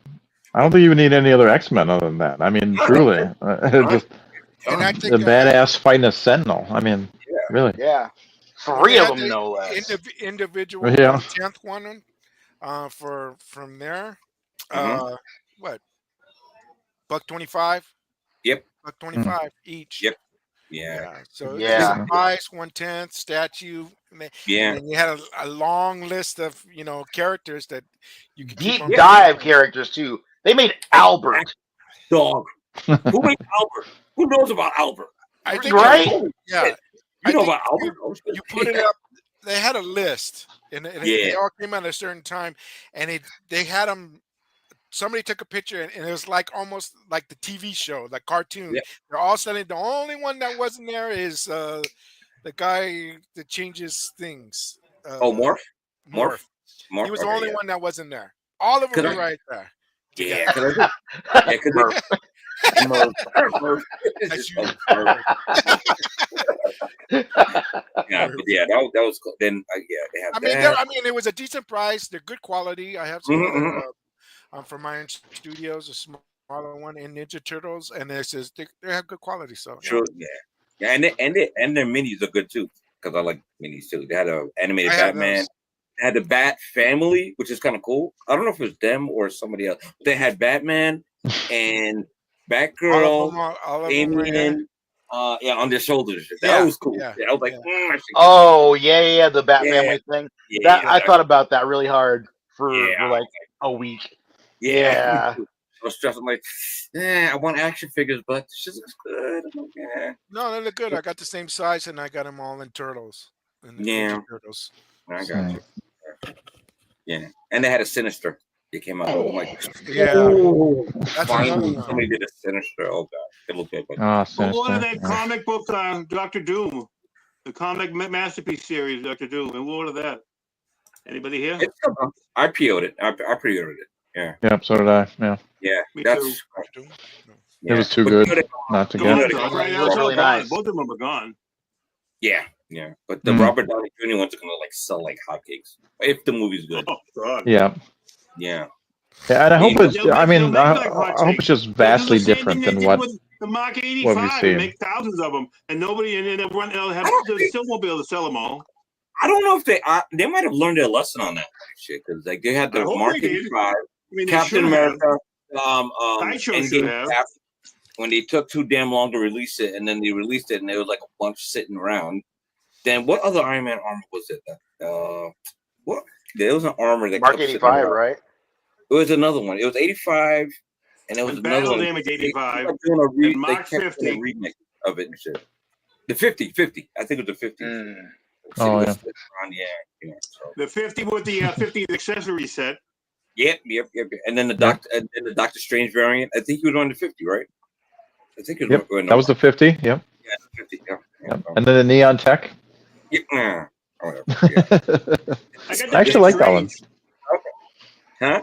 Speaker 5: I don't think you would need any other X-Men other than that. I mean, truly. Just
Speaker 2: and I think
Speaker 5: the badass fighting a Sentinel. I mean, really.
Speaker 7: Yeah. 3 of them, no less.
Speaker 2: Individual 10th one from there. What? $125?
Speaker 8: Yep.
Speaker 2: $125 each.
Speaker 8: Yep. Yeah.
Speaker 2: So price 1/10 statue. And you had a long list of characters that you could
Speaker 7: deep dive characters too. They made Albert.
Speaker 8: Dog. Who made Albert? Who knows about Albert?
Speaker 2: I think
Speaker 7: right?
Speaker 2: Yeah.
Speaker 8: You know about Albert?
Speaker 2: You put it up. They had a list, and they all came at a certain time, and they had them. Somebody took a picture, and it was like almost like the TV show, the cartoon.
Speaker 8: Yep.
Speaker 2: They're all selling. The only one that wasn't there is the guy that changes things.
Speaker 8: Morph.
Speaker 2: He was the only one that wasn't there. All of them were right there.
Speaker 8: Yeah. That was cool. Then they have.
Speaker 2: I mean, it was a decent price. They're good quality. I have some from Iron Studios, a smaller one, and Ninja Turtles, and it says they have good quality. So
Speaker 8: true, and their minis are good too, because I like minis too. They had an animated Batman. They had the Bat Family, which is kind of cool. I don't know if it was them or somebody else. They had Batman and Batgirl, Alien, on their shoulders. That was cool. Yeah. I was like,
Speaker 7: the Bat Family thing. I thought about that really hard for like a week. Yeah.
Speaker 8: I was stressed. I'm like, I want action figures, but this shit looks good. I'm like,
Speaker 2: No, they look good. I got the same size, and I got them all in turtles. Turtles.
Speaker 8: I got you. Yeah, and they had a Sinister. They came out. Oh my
Speaker 2: god!
Speaker 8: Finally, somebody did a Sinister. Oh god, it looked good.
Speaker 3: What of that comic book, Dr. Doom, the comic masterpiece series, Dr. Doom, and what of that? Anybody here?
Speaker 8: I PO'd it. I pre-ordered it. Yeah.
Speaker 5: Yep. So did I. Yeah.
Speaker 8: Yeah.
Speaker 3: That's.
Speaker 5: It was too good not to get.
Speaker 7: Really nice.
Speaker 3: Both of them are gone.
Speaker 8: Yeah. Yeah, but the Robert Downey Jr. ones are gonna sell like hotcakes if the movie's good.
Speaker 3: Oh God.
Speaker 5: Yeah.
Speaker 8: Yeah.
Speaker 5: Yeah, and I hope it's. I mean, I hope it's just vastly different than what
Speaker 3: the Mark 85
Speaker 5: what we see.
Speaker 3: Make thousands of them, and nobody and then everyone still won't be able to sell them all.
Speaker 8: I don't know if they might have learned their lesson on that shit, because like they had the Mark 85, Captain America, Endgame, when they took too damn long to release it, and then they released it, and there was like a bunch sitting around. Then what other Iron Man armor was it? What There was an armor that
Speaker 7: Mark
Speaker 8: kept sitting
Speaker 7: 85,
Speaker 8: around.
Speaker 7: right?
Speaker 8: It was another one. It was 85, and there was
Speaker 3: And
Speaker 8: another
Speaker 3: Battle
Speaker 8: one.
Speaker 3: Damage
Speaker 8: They
Speaker 3: 85.
Speaker 8: kept doing a
Speaker 3: And
Speaker 8: they
Speaker 3: Mark
Speaker 8: kept doing a
Speaker 3: 50.
Speaker 8: remix of it and shit. The 50. I think it was the 50.
Speaker 5: Oh, yeah.
Speaker 8: Yeah. So.
Speaker 3: The 50 with the 50 accessory set.
Speaker 8: Yep. And then the Doctor Strange variant. I think he was on the 50, right? I think it was
Speaker 5: that was the 50. Yep.
Speaker 8: Yeah, 50. Yeah.
Speaker 5: And then the Neon Tech.
Speaker 8: Yep. Yeah.
Speaker 5: I actually like that one.
Speaker 8: Okay. Huh?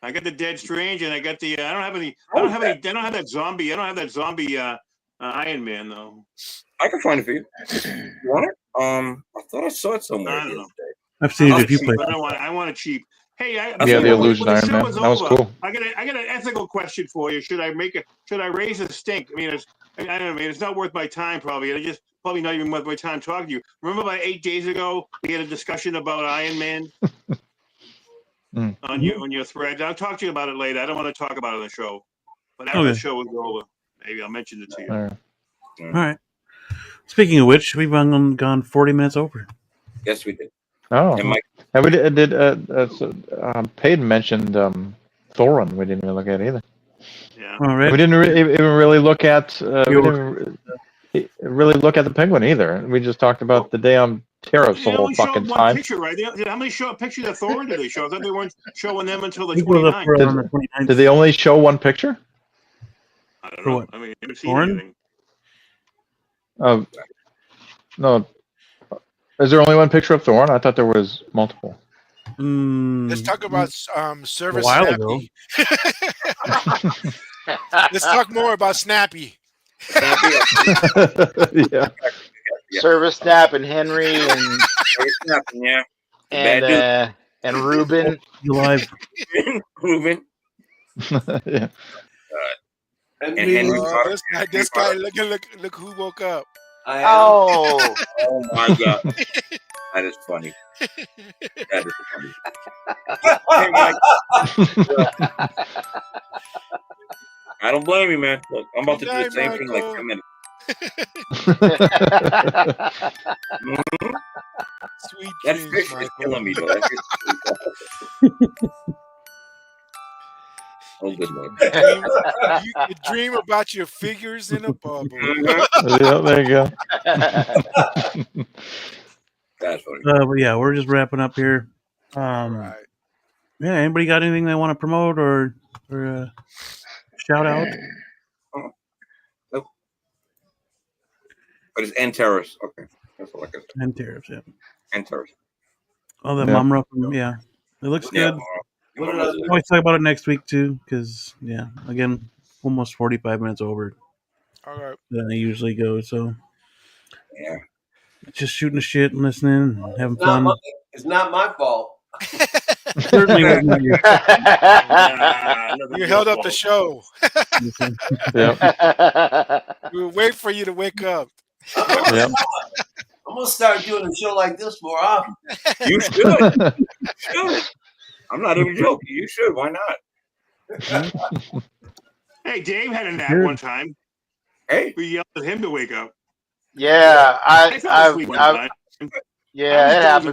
Speaker 3: I got the Dead Strange, and I got the. I don't have that zombie. I don't have that zombie Iron Man though.
Speaker 8: I can find it for you. You want it? I thought I saw it somewhere.
Speaker 3: I don't know.
Speaker 1: I've seen it a few places.
Speaker 3: I want it cheap. Hey,
Speaker 5: the Illusion Iron Man. That was cool.
Speaker 3: I got an ethical question for you. Should I raise a stink? I mean, I don't know. I mean, it's not worth my time probably. I just probably not even worth my time talking to you. Remember about 8 days ago we had a discussion about Iron Man on your thread. I'll talk to you about it later. I don't want to talk about it on the show, but after the show is over, maybe I'll mention it to you.
Speaker 1: All right. Speaking of which, we've gone 40 minutes over.
Speaker 8: Yes, we did.
Speaker 5: Oh, and we did. Payton mentioned Thorin. We didn't really look at either.
Speaker 3: Yeah.
Speaker 1: All right.
Speaker 5: We didn't even really look at. We didn't really look at the Penguin either. We just talked about the damn tariffs the whole fucking time.
Speaker 3: Picture, right? How many pictures of Thorin did they show? I thought they weren't showing them until the 29th.
Speaker 5: Did they only show one picture?
Speaker 3: I don't know. I mean, I haven't seen anything.
Speaker 5: No. Is there only one picture of Thorin? I thought there was multiple.
Speaker 2: Let's talk about Service
Speaker 1: a while
Speaker 2: Snappy. Let's talk more about Snappy.
Speaker 5: Yeah.
Speaker 7: Service Snap and Henry and Ruben.
Speaker 1: Live.
Speaker 8: Ruben.
Speaker 5: Yeah.
Speaker 8: And Henry.
Speaker 2: This guy, look who woke up.
Speaker 7: Oh
Speaker 8: my God. That is funny. That is funny. Hey, Mike. I don't blame you, man. Look, I'm about to do the same thing in like 10 minutes.
Speaker 2: Sweet
Speaker 8: that
Speaker 2: dreams,
Speaker 8: fish is killing me, though. Oh, good Lord.
Speaker 2: You dream about your figures in a bubble.
Speaker 5: Yeah, there you go.
Speaker 8: That's funny.
Speaker 1: But yeah, we're just wrapping up here.
Speaker 2: Right.
Speaker 1: Yeah, anybody got anything they want to promote or shout out?
Speaker 8: Nope. But it's end terrorists. Okay. That's all I can say.
Speaker 1: And tariffs, yeah.
Speaker 8: And terrorists.
Speaker 1: Oh, the Mumra from, it looks good. I'll always talk about it next week too, because again, almost 45 minutes over.
Speaker 2: All right.
Speaker 1: Than I usually go, so
Speaker 8: yeah,
Speaker 1: just shooting the shit and listening and having fun.
Speaker 4: It's not my fault.
Speaker 1: Certainly was not your
Speaker 2: you held up the show. We will wait for you to wake up.
Speaker 4: I'm gonna start doing a show like this more often.
Speaker 8: You should. I'm not even joking. You should. Why not?
Speaker 3: Hey, Dave had a nap one time.
Speaker 8: Hey,
Speaker 3: we yelled at him to wake up.
Speaker 7: Yeah, it happened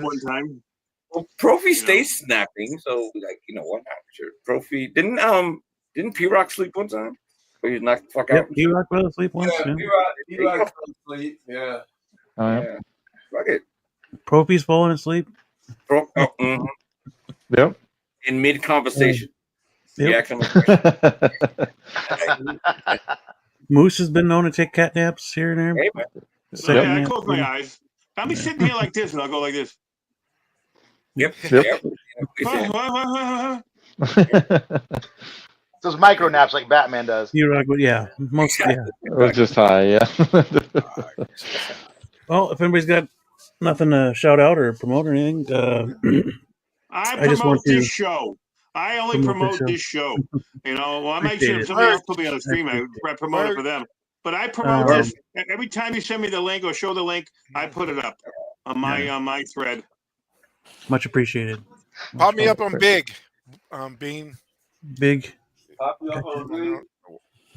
Speaker 3: one time.
Speaker 8: Well, Profi stays snapping, so like why not? Sure. Profi didn't P-Rock sleep one time? Or he knocked the fuck out?
Speaker 1: P-Rock fell asleep once.
Speaker 4: P-Rock fell asleep. Yeah.
Speaker 8: Yeah. Fuck it.
Speaker 1: Profi's falling asleep.
Speaker 5: Yep.
Speaker 8: In mid conversation.
Speaker 1: Yep. Moose has been known to take cat naps here and there.
Speaker 8: Hey, man.
Speaker 3: I close my eyes. I'll be sitting here like this, and I'll go like this.
Speaker 8: Yep.
Speaker 7: Those micro naps like Batman does.
Speaker 1: Yeah. Mostly, yeah.
Speaker 5: It was just high, yeah.
Speaker 1: Well, if anybody's got nothing to shout out or promote or anything,
Speaker 3: I promote this show. I only promote this show. I might sure somebody else put me on the stream. I promote it for them. But I promote this. Every time you send me the link or show the link, I put it up on my thread.
Speaker 1: Much appreciated.
Speaker 2: Pop me up on Big. Bean.
Speaker 1: Big.
Speaker 4: Pop me up on Big.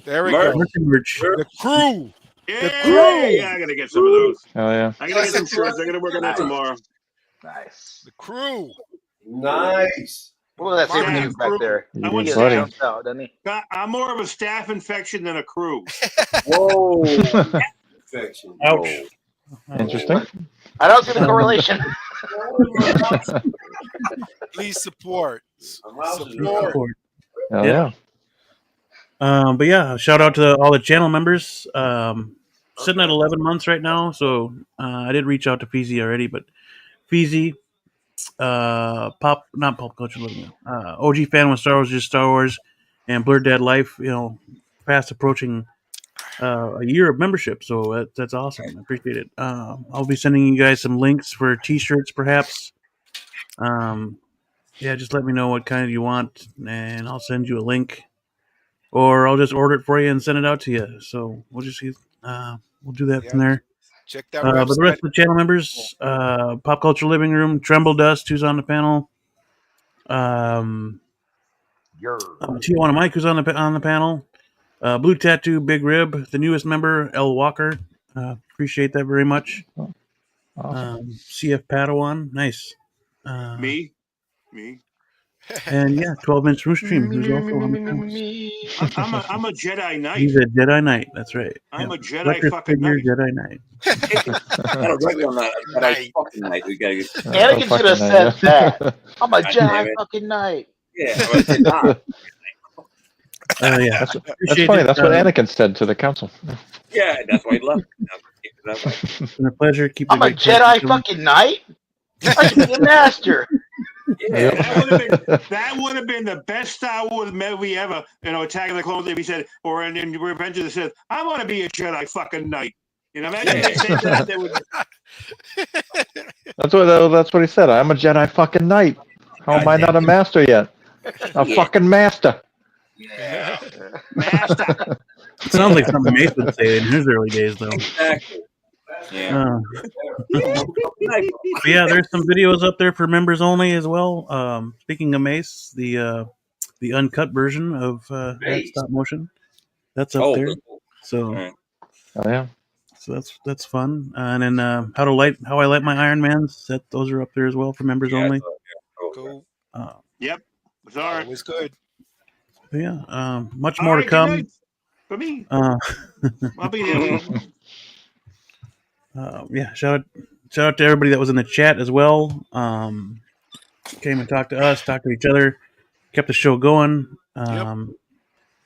Speaker 2: There we go.
Speaker 1: Merch.
Speaker 2: The crew.
Speaker 3: Yeah, the crew. Yeah, I gotta get some of those.
Speaker 5: Oh yeah.
Speaker 3: I gotta get some shirts. I gotta work on that tomorrow.
Speaker 7: Nice.
Speaker 2: The crew.
Speaker 4: Nice.
Speaker 7: Look at that saber
Speaker 3: Staff
Speaker 7: tooth back
Speaker 3: crew.
Speaker 7: there.
Speaker 3: I want
Speaker 7: He
Speaker 5: buddy.
Speaker 3: staff.
Speaker 7: jumps out, doesn't he?
Speaker 3: I'm more of a staph infection than a crew.
Speaker 8: Whoa.
Speaker 4: Infection.
Speaker 1: Ouch.
Speaker 5: Interesting.
Speaker 7: I don't see the correlation.
Speaker 2: Please support.
Speaker 3: Support.
Speaker 5: Oh, yeah.
Speaker 1: But yeah, shout out to all the channel members. Sitting at 11 months right now, so I did reach out to Feezy already, but Feezy, not pop culture living, OG fan when Star Wars is Star Wars, and Blur Dead Life, fast approaching a year of membership, so that's awesome. I appreciate it. I'll be sending you guys some links for T-shirts, perhaps. Yeah, just let me know what kind you want, and I'll send you a link, or I'll just order it for you and send it out to you. So we'll just we'll do that from there.
Speaker 2: Check that
Speaker 1: But the rest
Speaker 2: website.
Speaker 1: of the channel members, Pop Culture Living Room, Tremble Dust, who's on the panel, Tijuana Mike, who's on the panel, Blue Tattoo, Big Rib, the newest member, L Walker. Appreciate that very much.
Speaker 5: Awesome.
Speaker 1: CF Padawan, nice.
Speaker 3: Me.
Speaker 1: And yeah, 12-inch Moose Stream, who's also on the panel.
Speaker 3: I'm a Jedi Knight.
Speaker 1: He's a Jedi Knight. That's right.
Speaker 3: I'm a Jedi
Speaker 1: Collector's
Speaker 3: fucking
Speaker 1: figure
Speaker 3: Knight.
Speaker 1: Jedi Knight.
Speaker 8: Right on that. Jedi fucking night. We gotta get.
Speaker 7: Anakin should have said that. I'm a Jedi fucking knight.
Speaker 8: Yeah. I said, nah.
Speaker 1: Yeah,
Speaker 5: That's funny. That's what Anakin said to the council.
Speaker 8: Yeah, that's why he left.
Speaker 1: It's been a pleasure. Keep
Speaker 7: I'm a Jedi fucking knight. I should be a master.
Speaker 8: Yeah.
Speaker 3: That would have been the best Star Wars movie ever. Attack of the Clones. If he said, or in Revenge of the Sith, I want to be a Jedi fucking knight. Imagine if they said that. They would.
Speaker 5: That's what he said. I'm a Jedi fucking knight. How am I not a master yet? A fucking master.
Speaker 8: Yeah.
Speaker 3: Master.
Speaker 1: Sounds like something Mace would say in his early days, though.
Speaker 8: Exactly. Yeah.
Speaker 1: But yeah, there's some videos up there for members only as well. Speaking of Mace, the uncut version of that stop motion, that's up there.
Speaker 8: Cool.
Speaker 1: So,
Speaker 5: oh yeah,
Speaker 1: so that's fun. And then how I light my Iron Mans. Those are up there as well for members only.
Speaker 2: Cool.
Speaker 3: Yep. It's all right.
Speaker 2: Always good.
Speaker 1: But yeah, much more to come.
Speaker 3: For me.
Speaker 1: I'll be there. Yeah, shout out to everybody that was in the chat as well. Came and talked to us, talked to each other, kept the show going.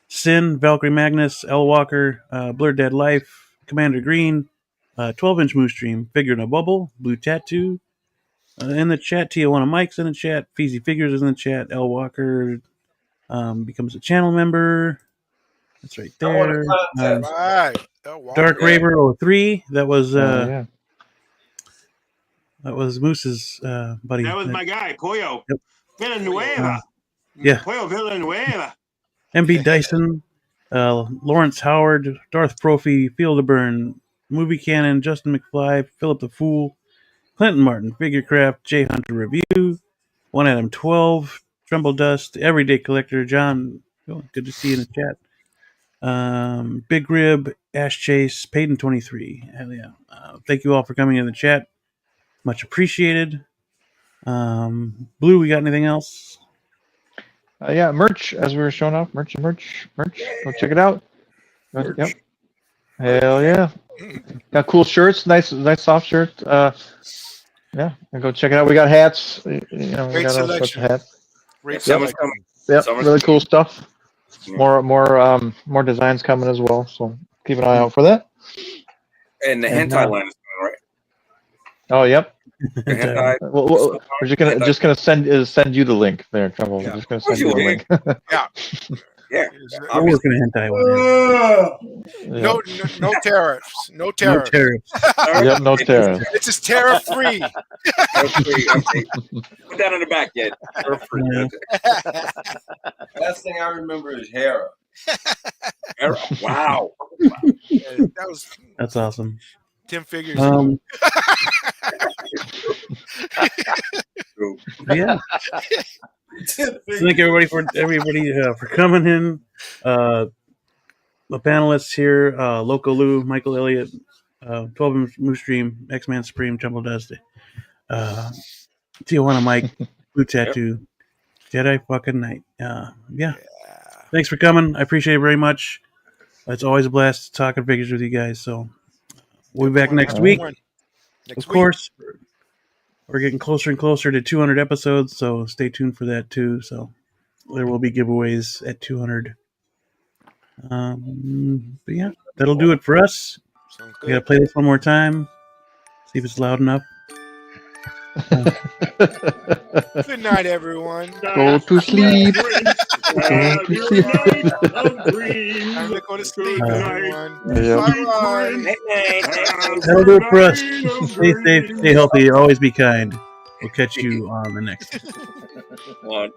Speaker 1: Sin, Valkyrie Magnus, L Walker, Blur Dead Life, Commander Green, 12-inch Moose Stream, Figure in a Bubble, Blue Tattoo. In the chat, Tijuana Mike's in the chat, Feezy Figures is in the chat, L Walker becomes a channel member. That's right there.
Speaker 2: Right.
Speaker 1: Dark Raver 03. That was
Speaker 5: yeah.
Speaker 1: That was Moose's buddy.
Speaker 3: That was my guy, Pollo.
Speaker 1: Yep.
Speaker 3: Villanueva.
Speaker 1: Yeah.
Speaker 3: Pollo Villanueva.
Speaker 1: MB Dyson, Lawrence Howard, Darth Profi, Field of Burn, Movie Cannon, Justin McFly, Philip the Fool, Clinton Martin, Figurecraft, Jay Hunter Review, One Adam 12, Tremble Dust, Everyday Collector, John. Oh, good to see you in the chat. Big Rib, Ash Chase, Payton 23. Hell yeah. Thank you all for coming in the chat. Much appreciated. Blue, we got anything else?
Speaker 5: Yeah, merch, as we were showing off. Merch. Go check it out. Yep. Hell yeah. Got cool shirts, nice soft shirts. Yeah, go check it out. We got hats. We
Speaker 2: Great
Speaker 5: got all sorts of hats.
Speaker 2: Great
Speaker 8: selection.
Speaker 5: Yep, really cool stuff. More designs coming as well. So keep an eye out for that.
Speaker 8: And the hentai line is coming, right?
Speaker 5: Oh, yep.
Speaker 8: Hentai.
Speaker 5: Well, we're just gonna send you the link there, Trumbull. We're just gonna send you the link.
Speaker 8: Yeah.
Speaker 1: We're working a hentai one.
Speaker 2: No tariffs. No tariffs.
Speaker 5: Yep, no tariffs.
Speaker 2: This is tariff free.
Speaker 8: Put that on the back yet.
Speaker 4: Last thing I remember is Hera.
Speaker 8: Wow.
Speaker 1: That's awesome.
Speaker 2: 10 figures.
Speaker 1: Yeah. Thank everybody for coming in. The panelists here: Loco Lou, Michael Elliott, 12 Moose Stream, X-Man Supreme, Tremble Dust, Tijuana Mike, Blue tattoo. Jedi fucking Knight. Yeah. Thanks for coming. I appreciate it very much. It's always a blast talking figures with you guys. So we'll be back next week. Of course, we're getting closer and closer to 200 episodes, so stay tuned for that too. So there will be giveaways at 200. But yeah, that'll do it for us. We gotta play this one more time. See if it's loud enough.
Speaker 2: Good night, everyone.
Speaker 5: Go to sleep.
Speaker 2: Time to go to sleep, everyone. Bye-bye.
Speaker 1: That'll do it for us. Stay safe, stay healthy, always be kind. We'll catch you on the next one.